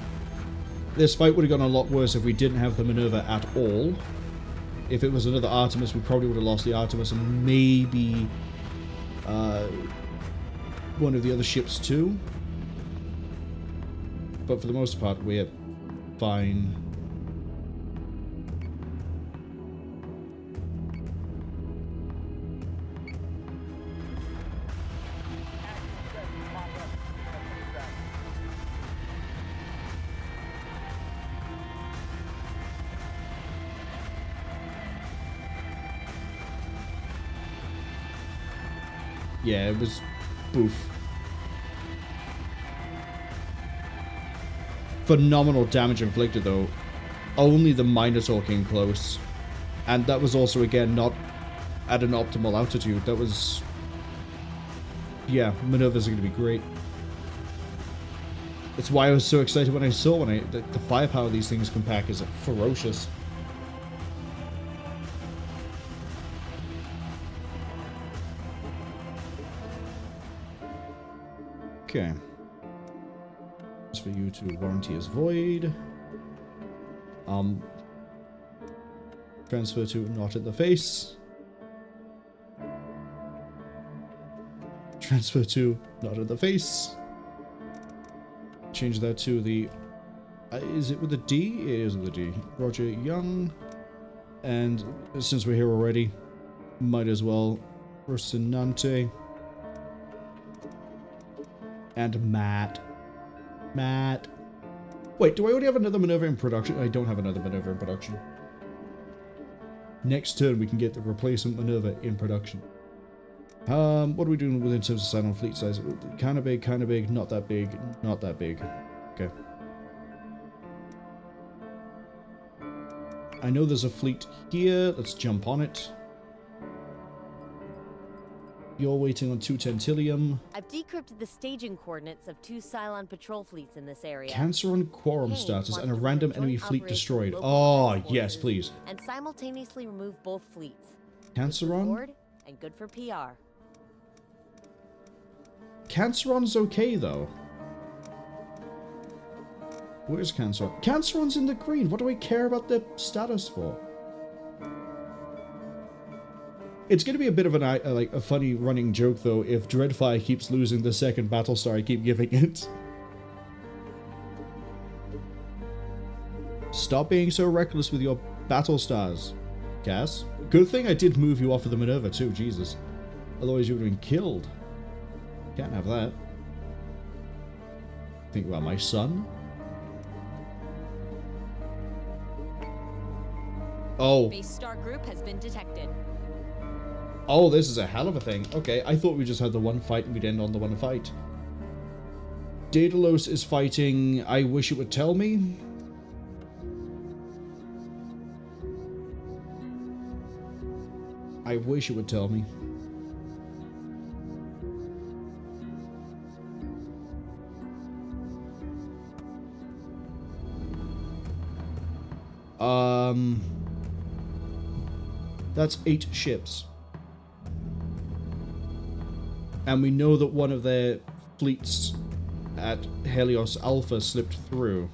Speaker 1: This fight would have gone a lot worse if we didn't have the maneuver at all. If it was another Artemis, we probably would have lost the Artemis and maybe one of the other ships too. But for the most part, we're fine. Yeah, it was boof. Phenomenal damage inflicted though. Only the Minotaur came close. And that was also, again, not at an optimal altitude. That was... yeah, maneuvers are going to be great. That's why I was so excited when I saw the firepower these things can pack is ferocious. Okay. As for you to warranty as void. Transfer to not in the face. Transfer to not in the face. Change that to the... is it with a D? It is with a D. Roger Young. And since we're here already, might as well Rocinante. And Matt. Wait, do I already have another maneuver in production? I don't have another maneuver in production. Next turn, we can get the replacement maneuver in production. What are we doing in terms of silent fleet size? Kind of big, not that big, not that big. Okay. I know there's a fleet here. Let's jump on it. You're waiting on 2 Tentilium.
Speaker 5: I've decrypted the staging coordinates of 2 Cylon patrol fleets in this area.
Speaker 1: Canceron Quorum
Speaker 5: Kane
Speaker 1: status
Speaker 5: wants
Speaker 1: and a
Speaker 5: to
Speaker 1: random
Speaker 5: run
Speaker 1: enemy
Speaker 5: joint
Speaker 1: fleet
Speaker 5: operation
Speaker 1: destroyed.
Speaker 5: local
Speaker 1: Oh,
Speaker 5: defense
Speaker 1: yes,
Speaker 5: forces
Speaker 1: please.
Speaker 5: And simultaneously remove both fleets. Good for the
Speaker 1: Canceron?
Speaker 5: board and good for PR.
Speaker 1: Canceron's okay, though. Where's Canceron? Canceron's in the green. What do I care about the status for? It's going to be a bit of a funny running joke, though, if Dreadfire keeps losing the second Battlestar I keep giving it. Stop being so reckless with your Battlestars, Cass. Good thing I did move you off of the maneuver, too, Jesus. Otherwise you would have been killed. Can't have that. Think about my son. Oh.
Speaker 2: Base Star Group has been detected.
Speaker 1: Oh, this is a hell of a thing. Okay, I thought we just had the one fight and we'd end on the one fight. Daedalus is fighting I Wish It Would Tell Me. I wish it would tell me. That's 8 ships. And we know that one of their fleets at Helios Alpha slipped through.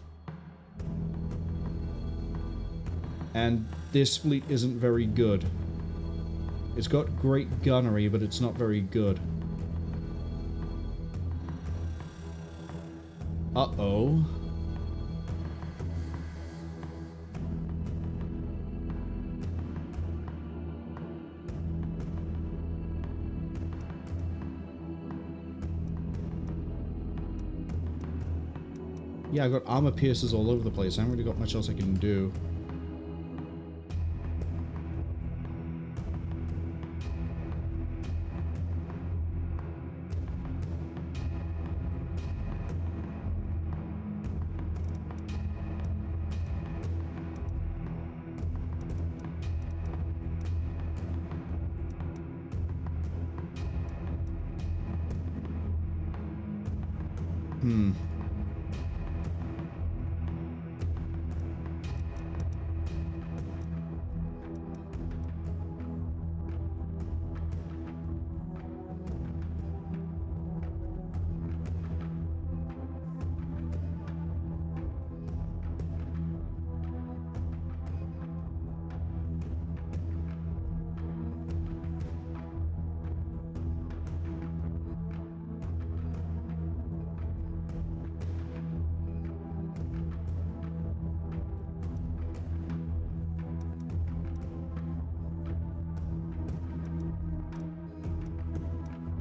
Speaker 1: And this fleet isn't very good. It's got great gunnery, but it's not very good. Uh-oh. Yeah, I've got armor piercers all over the place. I haven't really got much else I can do.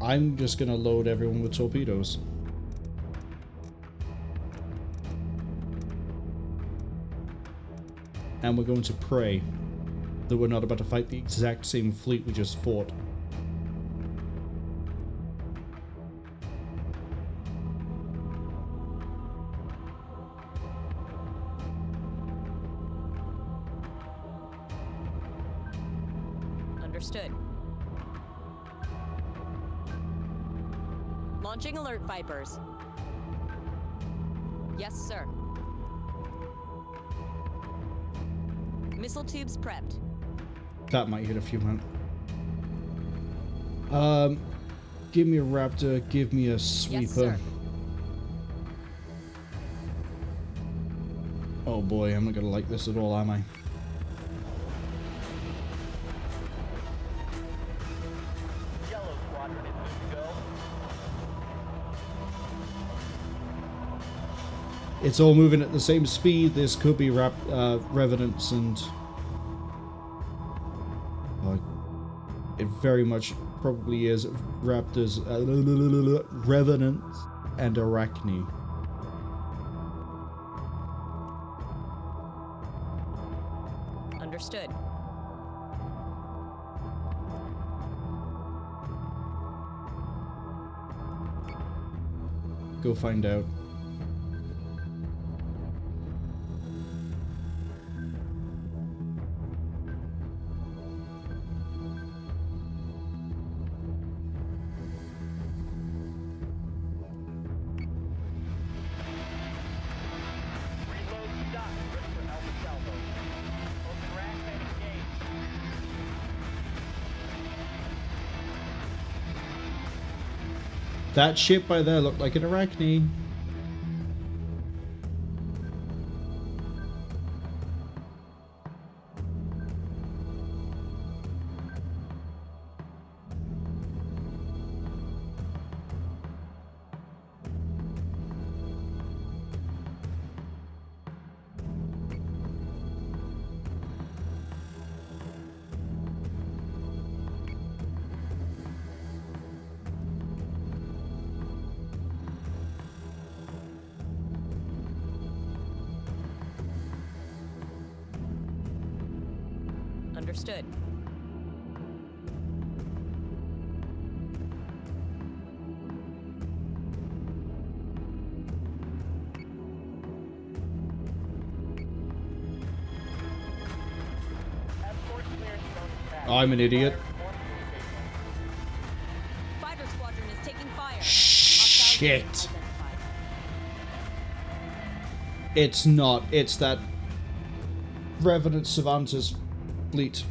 Speaker 1: I'm just gonna load everyone with torpedoes. And we're going to pray that we're not about to fight the exact same fleet we just fought.
Speaker 2: Understood. Launching alert Vipers. Yes, sir. Missile tubes prepped.
Speaker 1: That might hit a few men. Give me a Raptor, give me a Sweeper.
Speaker 2: Yes, sir.
Speaker 1: Oh boy, I'm not gonna like this at all, am I?
Speaker 3: Yellow squadron is good to go.
Speaker 1: It's all moving at the same speed. This could be Revenants and... it very much probably is Raptors, Revenants, and Arachne.
Speaker 2: Understood.
Speaker 1: Go find out.
Speaker 3: Reload stock. Ready for Alpha Salvo. Open rack and engage.
Speaker 1: That ship by there looked like an Arachne.
Speaker 2: Understood.
Speaker 3: Escort clearance zone attack.
Speaker 1: I'm an idiot.
Speaker 2: Fighter squadron is taking fire.
Speaker 1: Shit.
Speaker 2: Hostiles identified.
Speaker 1: It's not. It's that Revenant Savanta's fleet.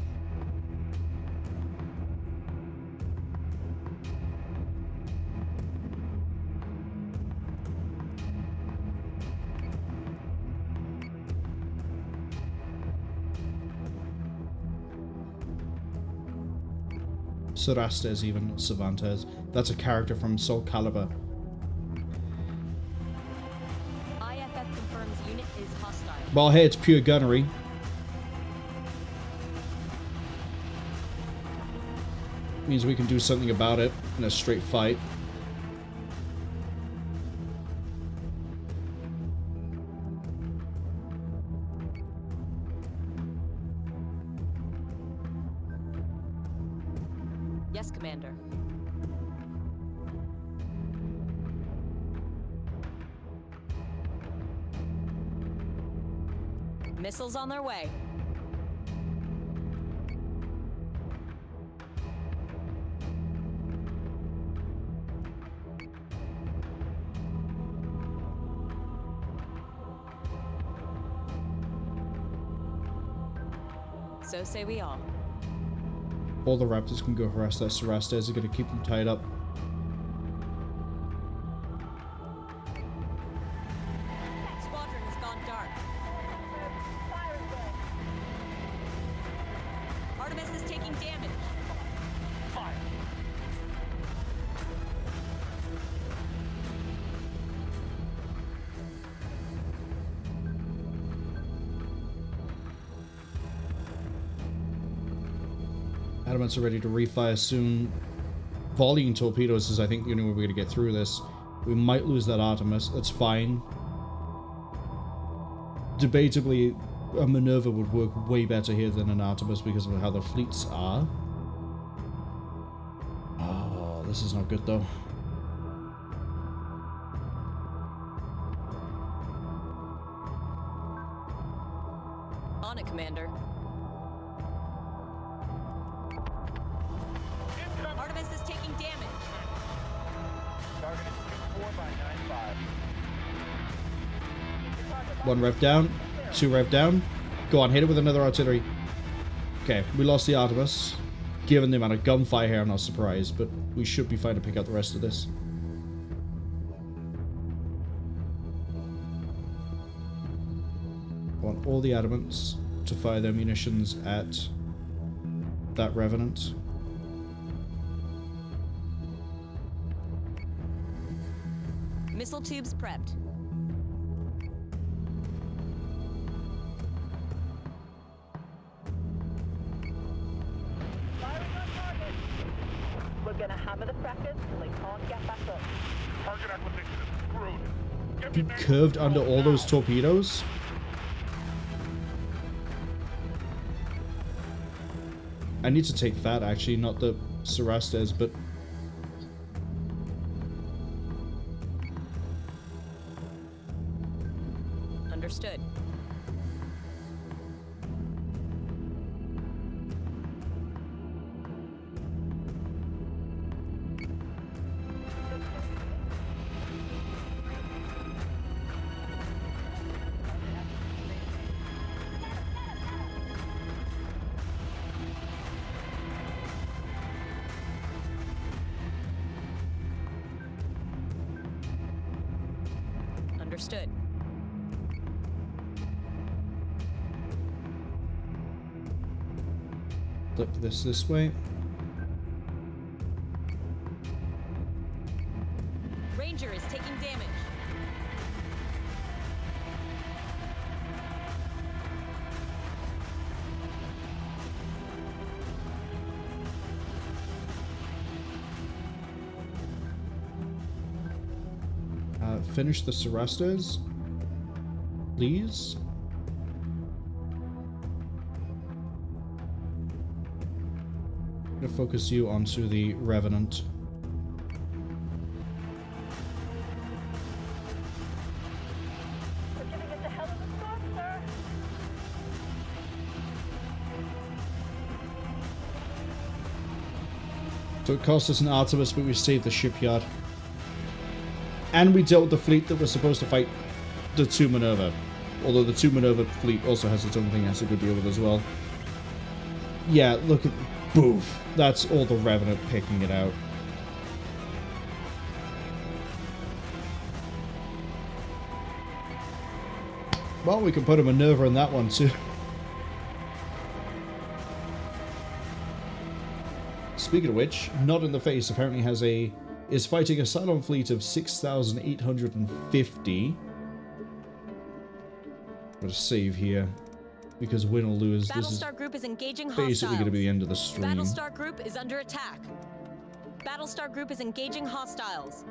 Speaker 1: Sarastes even, not Savantes. That's a character from Soul Calibur.
Speaker 2: IFF confirms unit is hostile.
Speaker 1: Well, hey, it's pure gunnery. Means we can do something about it in a straight fight.
Speaker 2: Yes, Commander. Missiles on their way. So say we all.
Speaker 1: All the Raptors can go harass that Sarastes. Are going to keep them tied up.
Speaker 2: Squadron has gone dark.
Speaker 4: Fire zone.
Speaker 2: Artemis is taking damage.
Speaker 3: Fire.
Speaker 1: Adamants are ready to refire soon. volleying torpedoes is, I think, the only way we're going to get through this. We might lose that Artemis. That's fine. Debatably, a maneuver would work way better here than an Artemis because of how the fleets are. Oh, this is not good, though.
Speaker 2: On it, Commander. Artemis is taking damage.
Speaker 3: Target is 24 by 95.
Speaker 1: One rev down. 2 rev down. Go on, hit it with another artillery. Okay, we lost the Artemis. Given the amount of gunfire here, I'm not surprised, but we should be fine to pick up the rest of this. I want all the adamants to fire their munitions at that Revenant.
Speaker 2: Missile tubes prepped.
Speaker 4: Firing on target. We're gonna hammer the frackers till they can't get back up.
Speaker 6: Target acquisition is screwed. Get
Speaker 1: You
Speaker 6: me back
Speaker 1: curved
Speaker 6: to
Speaker 1: under
Speaker 6: control
Speaker 1: all those
Speaker 6: now.
Speaker 1: torpedoes? I need to take that, actually, not the Cerastes, but...
Speaker 2: Understood. Understood.
Speaker 1: Flip this way.
Speaker 2: Ranger is taking damage.
Speaker 1: Finish the Cerastes, please. I'm gonna focus you onto the Revenant.
Speaker 4: We're giving us a hell of a start, sir.
Speaker 1: So it cost us an Artemis, but we saved the shipyard. And we dealt with the fleet that was supposed to fight the 2 Minerva. Although the 2 Minerva fleet also has its own thing it has to go deal with as well. Yeah, look at... Boof. That's all the Revenant picking it out. Well, we can put a Minerva in that one too. Speaking of which, Not in the Face apparently is fighting a Cylon fleet of 6,850. I'm gonna save here because win or lose, this is
Speaker 2: Battlestar Group is engaging
Speaker 1: basically
Speaker 2: hostiles.
Speaker 1: going to be the end of the stream.
Speaker 2: Battlestar Group is under attack. Battlestar Group is engaging hostiles.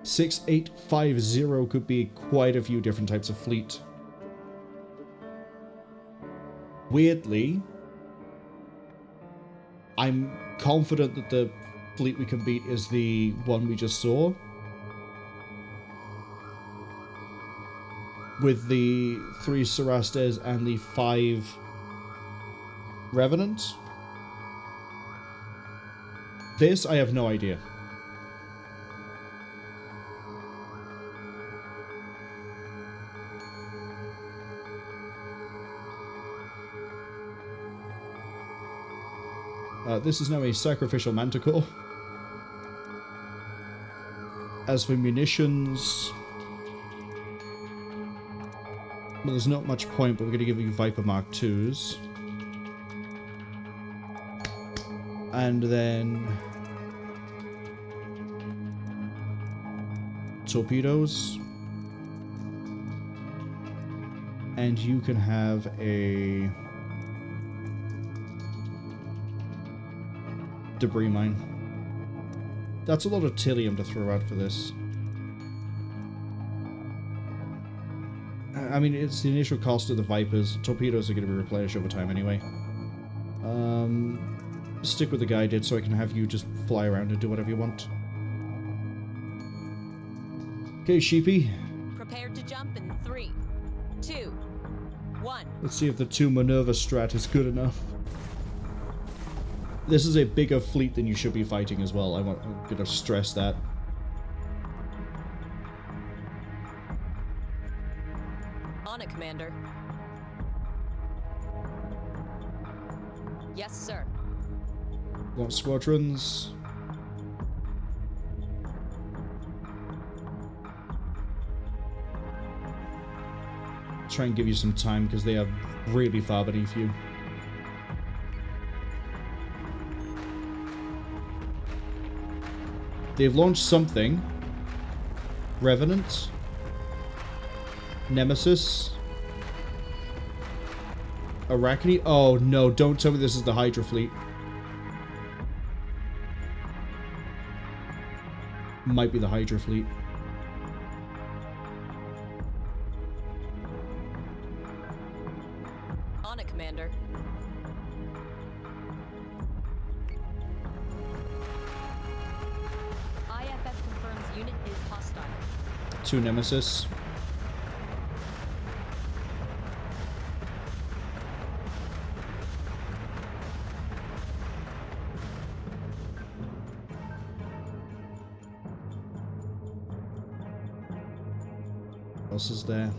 Speaker 1: 6850 could be quite a few different types of fleet. Weirdly, I'm confident that the fleet we can beat is the one we just saw. With the 3 Cerastes and the 5 Revenant. This, I have no idea. This is now a sacrificial manticore. As for munitions... well, there's not much point, but we're going to give you Viper Mark IIs. And then... torpedoes. And you can have a... debris mine. That's a lot of Tillium to throw out for this. I mean, it's the initial cost of the Vipers. Torpedoes are going to be replenished over time anyway. Stick with the guided so I can have you just fly around and do whatever you want. Okay, Sheepy.
Speaker 2: Prepared to jump in 3, 2, 1.
Speaker 1: Let's see if the 2 Minerva strat is good enough. This is a bigger fleet than you should be fighting as well. I'm going to stress that.
Speaker 2: On it, Commander. Yes, sir.
Speaker 1: Want squadrons? Try and give you some time because they are really far beneath you. They've launched something. Revenant. Nemesis. Arachne. Oh no, don't tell me this is the Hydra fleet. Might be the Hydra fleet.
Speaker 2: On it, Commander. IFF confirms unit is hostile.
Speaker 1: 2 Nemesis. What else is there?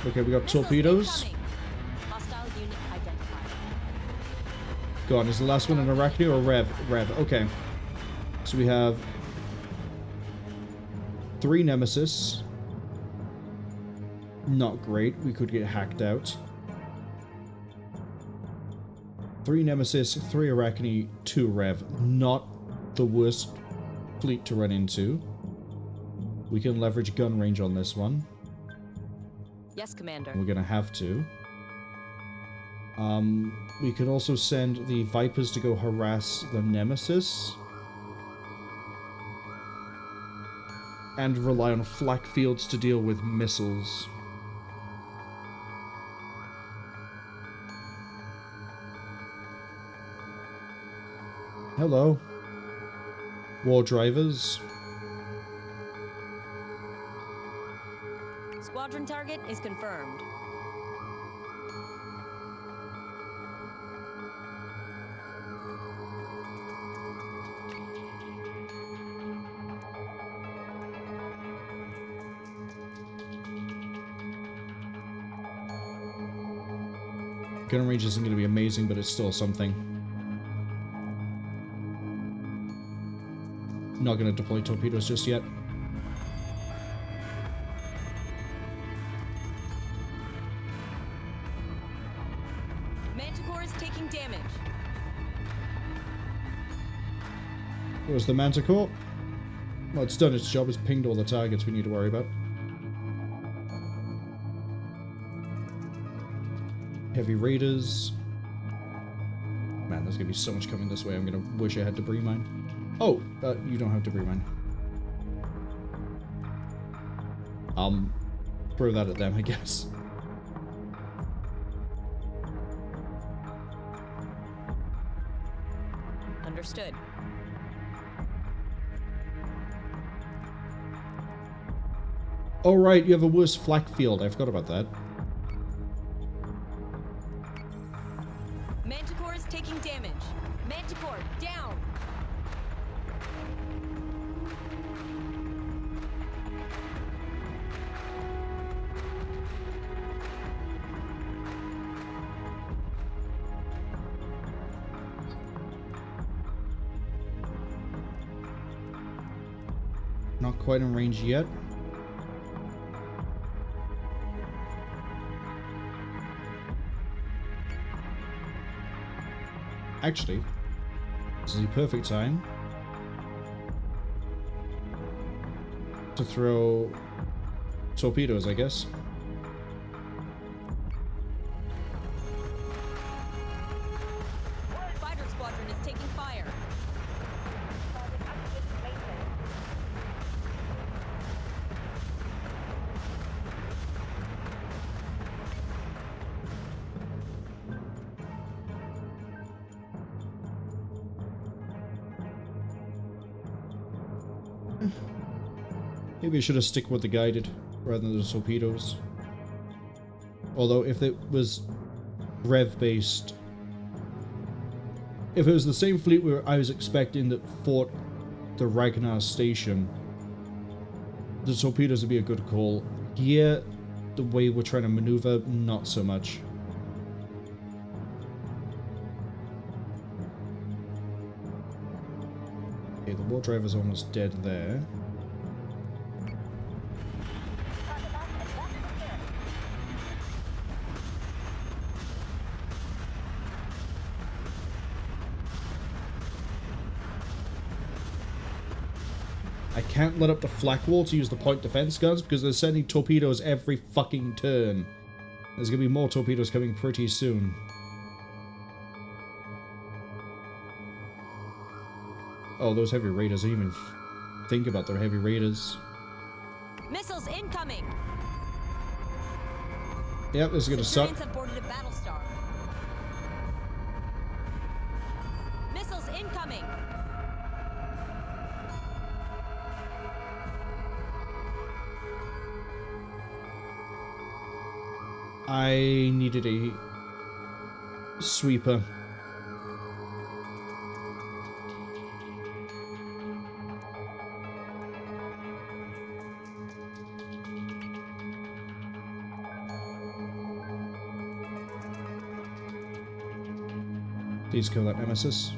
Speaker 1: Okay, we got
Speaker 2: Missiles
Speaker 1: torpedoes.
Speaker 2: incoming. Hostile unit identified.
Speaker 1: Go on, is the last one an Arachne or a Rev? Rev, okay. So we have 3 Nemesis. Not great, we could get hacked out. 3 Nemesis, 3 Arachne, 2 Rev. Not the worst fleet to run into. We can leverage gun range on this one.
Speaker 2: Yes, Commander.
Speaker 1: We're gonna have to. We could also send the Vipers to go harass the Nemesis. And rely on flak fields to deal with missiles. Hello. War drivers.
Speaker 2: Squadron target is confirmed.
Speaker 1: Gun range isn't going to be amazing, but it's still something. Not going to deploy torpedoes just yet.
Speaker 2: Manticore is taking damage.
Speaker 1: Where's the Manticore? Well, it's done its job. It's pinged all the targets we need to worry about. Heavy Raiders. Man, there's gonna be so much coming this way. I'm gonna wish I had debris mine. Oh, you don't have debris mine. Throw that at them, I guess.
Speaker 2: Understood.
Speaker 1: Oh right, you have a worse flak field. I forgot about that.
Speaker 2: Manticore is taking damage. Manticore, down!
Speaker 1: Not quite in range yet. Actually, this is the perfect time to throw torpedoes, I guess.
Speaker 2: Fighter squadron is taking fire.
Speaker 4: Target active maintenance.
Speaker 1: Maybe I should have stick with the guided rather than the torpedoes. Although if it was rev based, if it was the same fleet where I was expecting that fought the Ragnar station, the torpedoes would be a good call. Here, the way we're trying to maneuver, not so much. Okay, the war driver's almost dead there. I can't let up the flak wall to use the point defense guns because they're sending torpedoes every fucking turn. There's gonna be more torpedoes coming pretty soon. Oh, those heavy raiders. I didn't even think about their heavy raiders.
Speaker 2: Missiles incoming.
Speaker 1: Yep, this is gonna suck.
Speaker 2: Centurions have boarded a Battlestar. Missiles incoming.
Speaker 1: I needed a sweeper. Please kill that nemesis.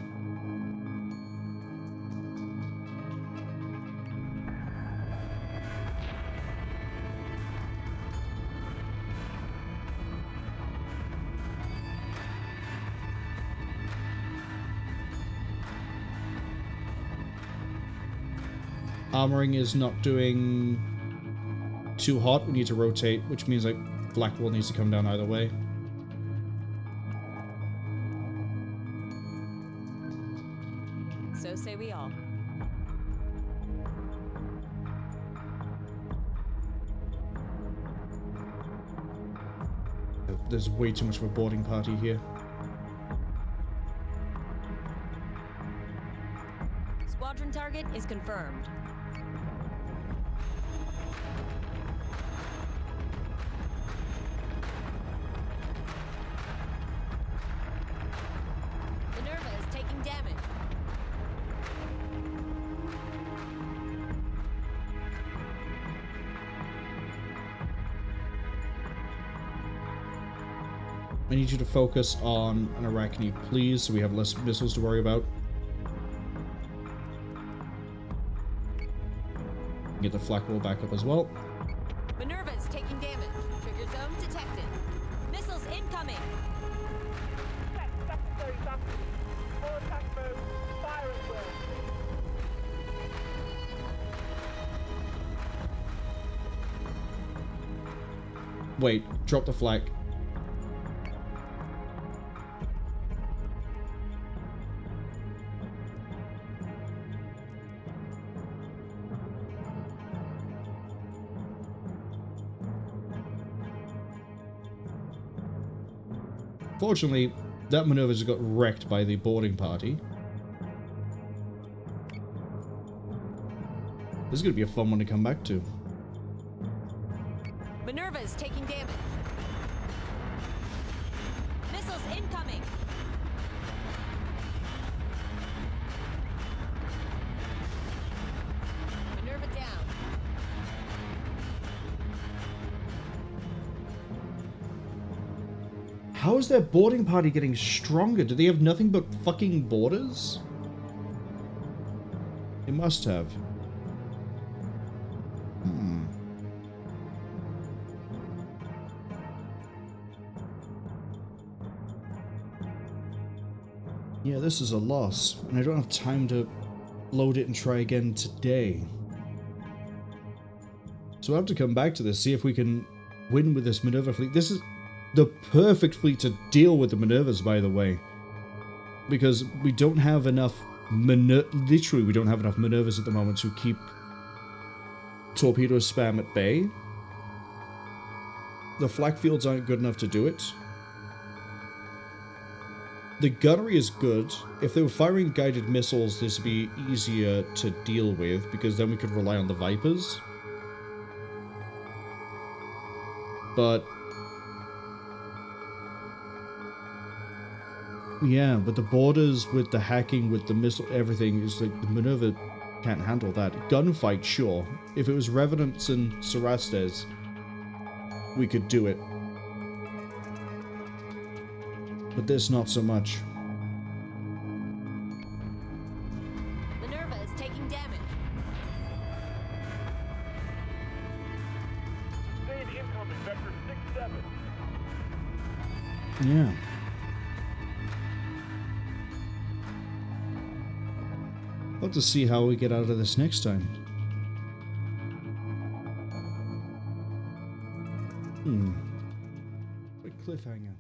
Speaker 1: Armoring is not doing too hot. We need to rotate, which means like Blackwall needs to come down either way.
Speaker 2: So say we all.
Speaker 1: There's way too much of a boarding party here.
Speaker 2: Squadron target is confirmed. Minerva is taking damage.
Speaker 1: I need you to focus on an Arachne, please, so we have less missiles to worry about. Get the flak wall back up as well.
Speaker 2: Minerva is taking damage. Trigger zone detected. Missiles incoming.
Speaker 4: Check secondary battery. Full attack mode. Fire at will.
Speaker 1: Wait, drop the flak. Fortunately, that maneuver just got wrecked by the boarding party. This is going to be a fun one to come back to.
Speaker 2: Minerva is taking damage. Missiles incoming. Minerva down.
Speaker 1: How is their boarding party getting stronger? Do they have nothing but fucking boarders? They must have. Yeah, this is a loss, and I don't have time to load it and try again today. So we'll have to come back to this, see if we can win with this Minerva fleet. This is the perfect fleet to deal with the Minervas, by the way. Because we don't have enough literally, we don't have enough Minervas at the moment to keep torpedo spam at bay. The flak fields aren't good enough to do it. The gunnery is good. If they were firing guided missiles, this would be easier to deal with, because then we could rely on the Vipers. But yeah, but the borders with the hacking, with the missile, everything is like the Minerva can't handle that. Gunfight, sure. If it was Revenants and Cerastes, we could do it. But this, not so much.
Speaker 5: Minerva is taking damage.
Speaker 3: Aide incoming, vector 6-7.
Speaker 1: Yeah. I'll have to see how we get out of this next time. Quick cliffhanger.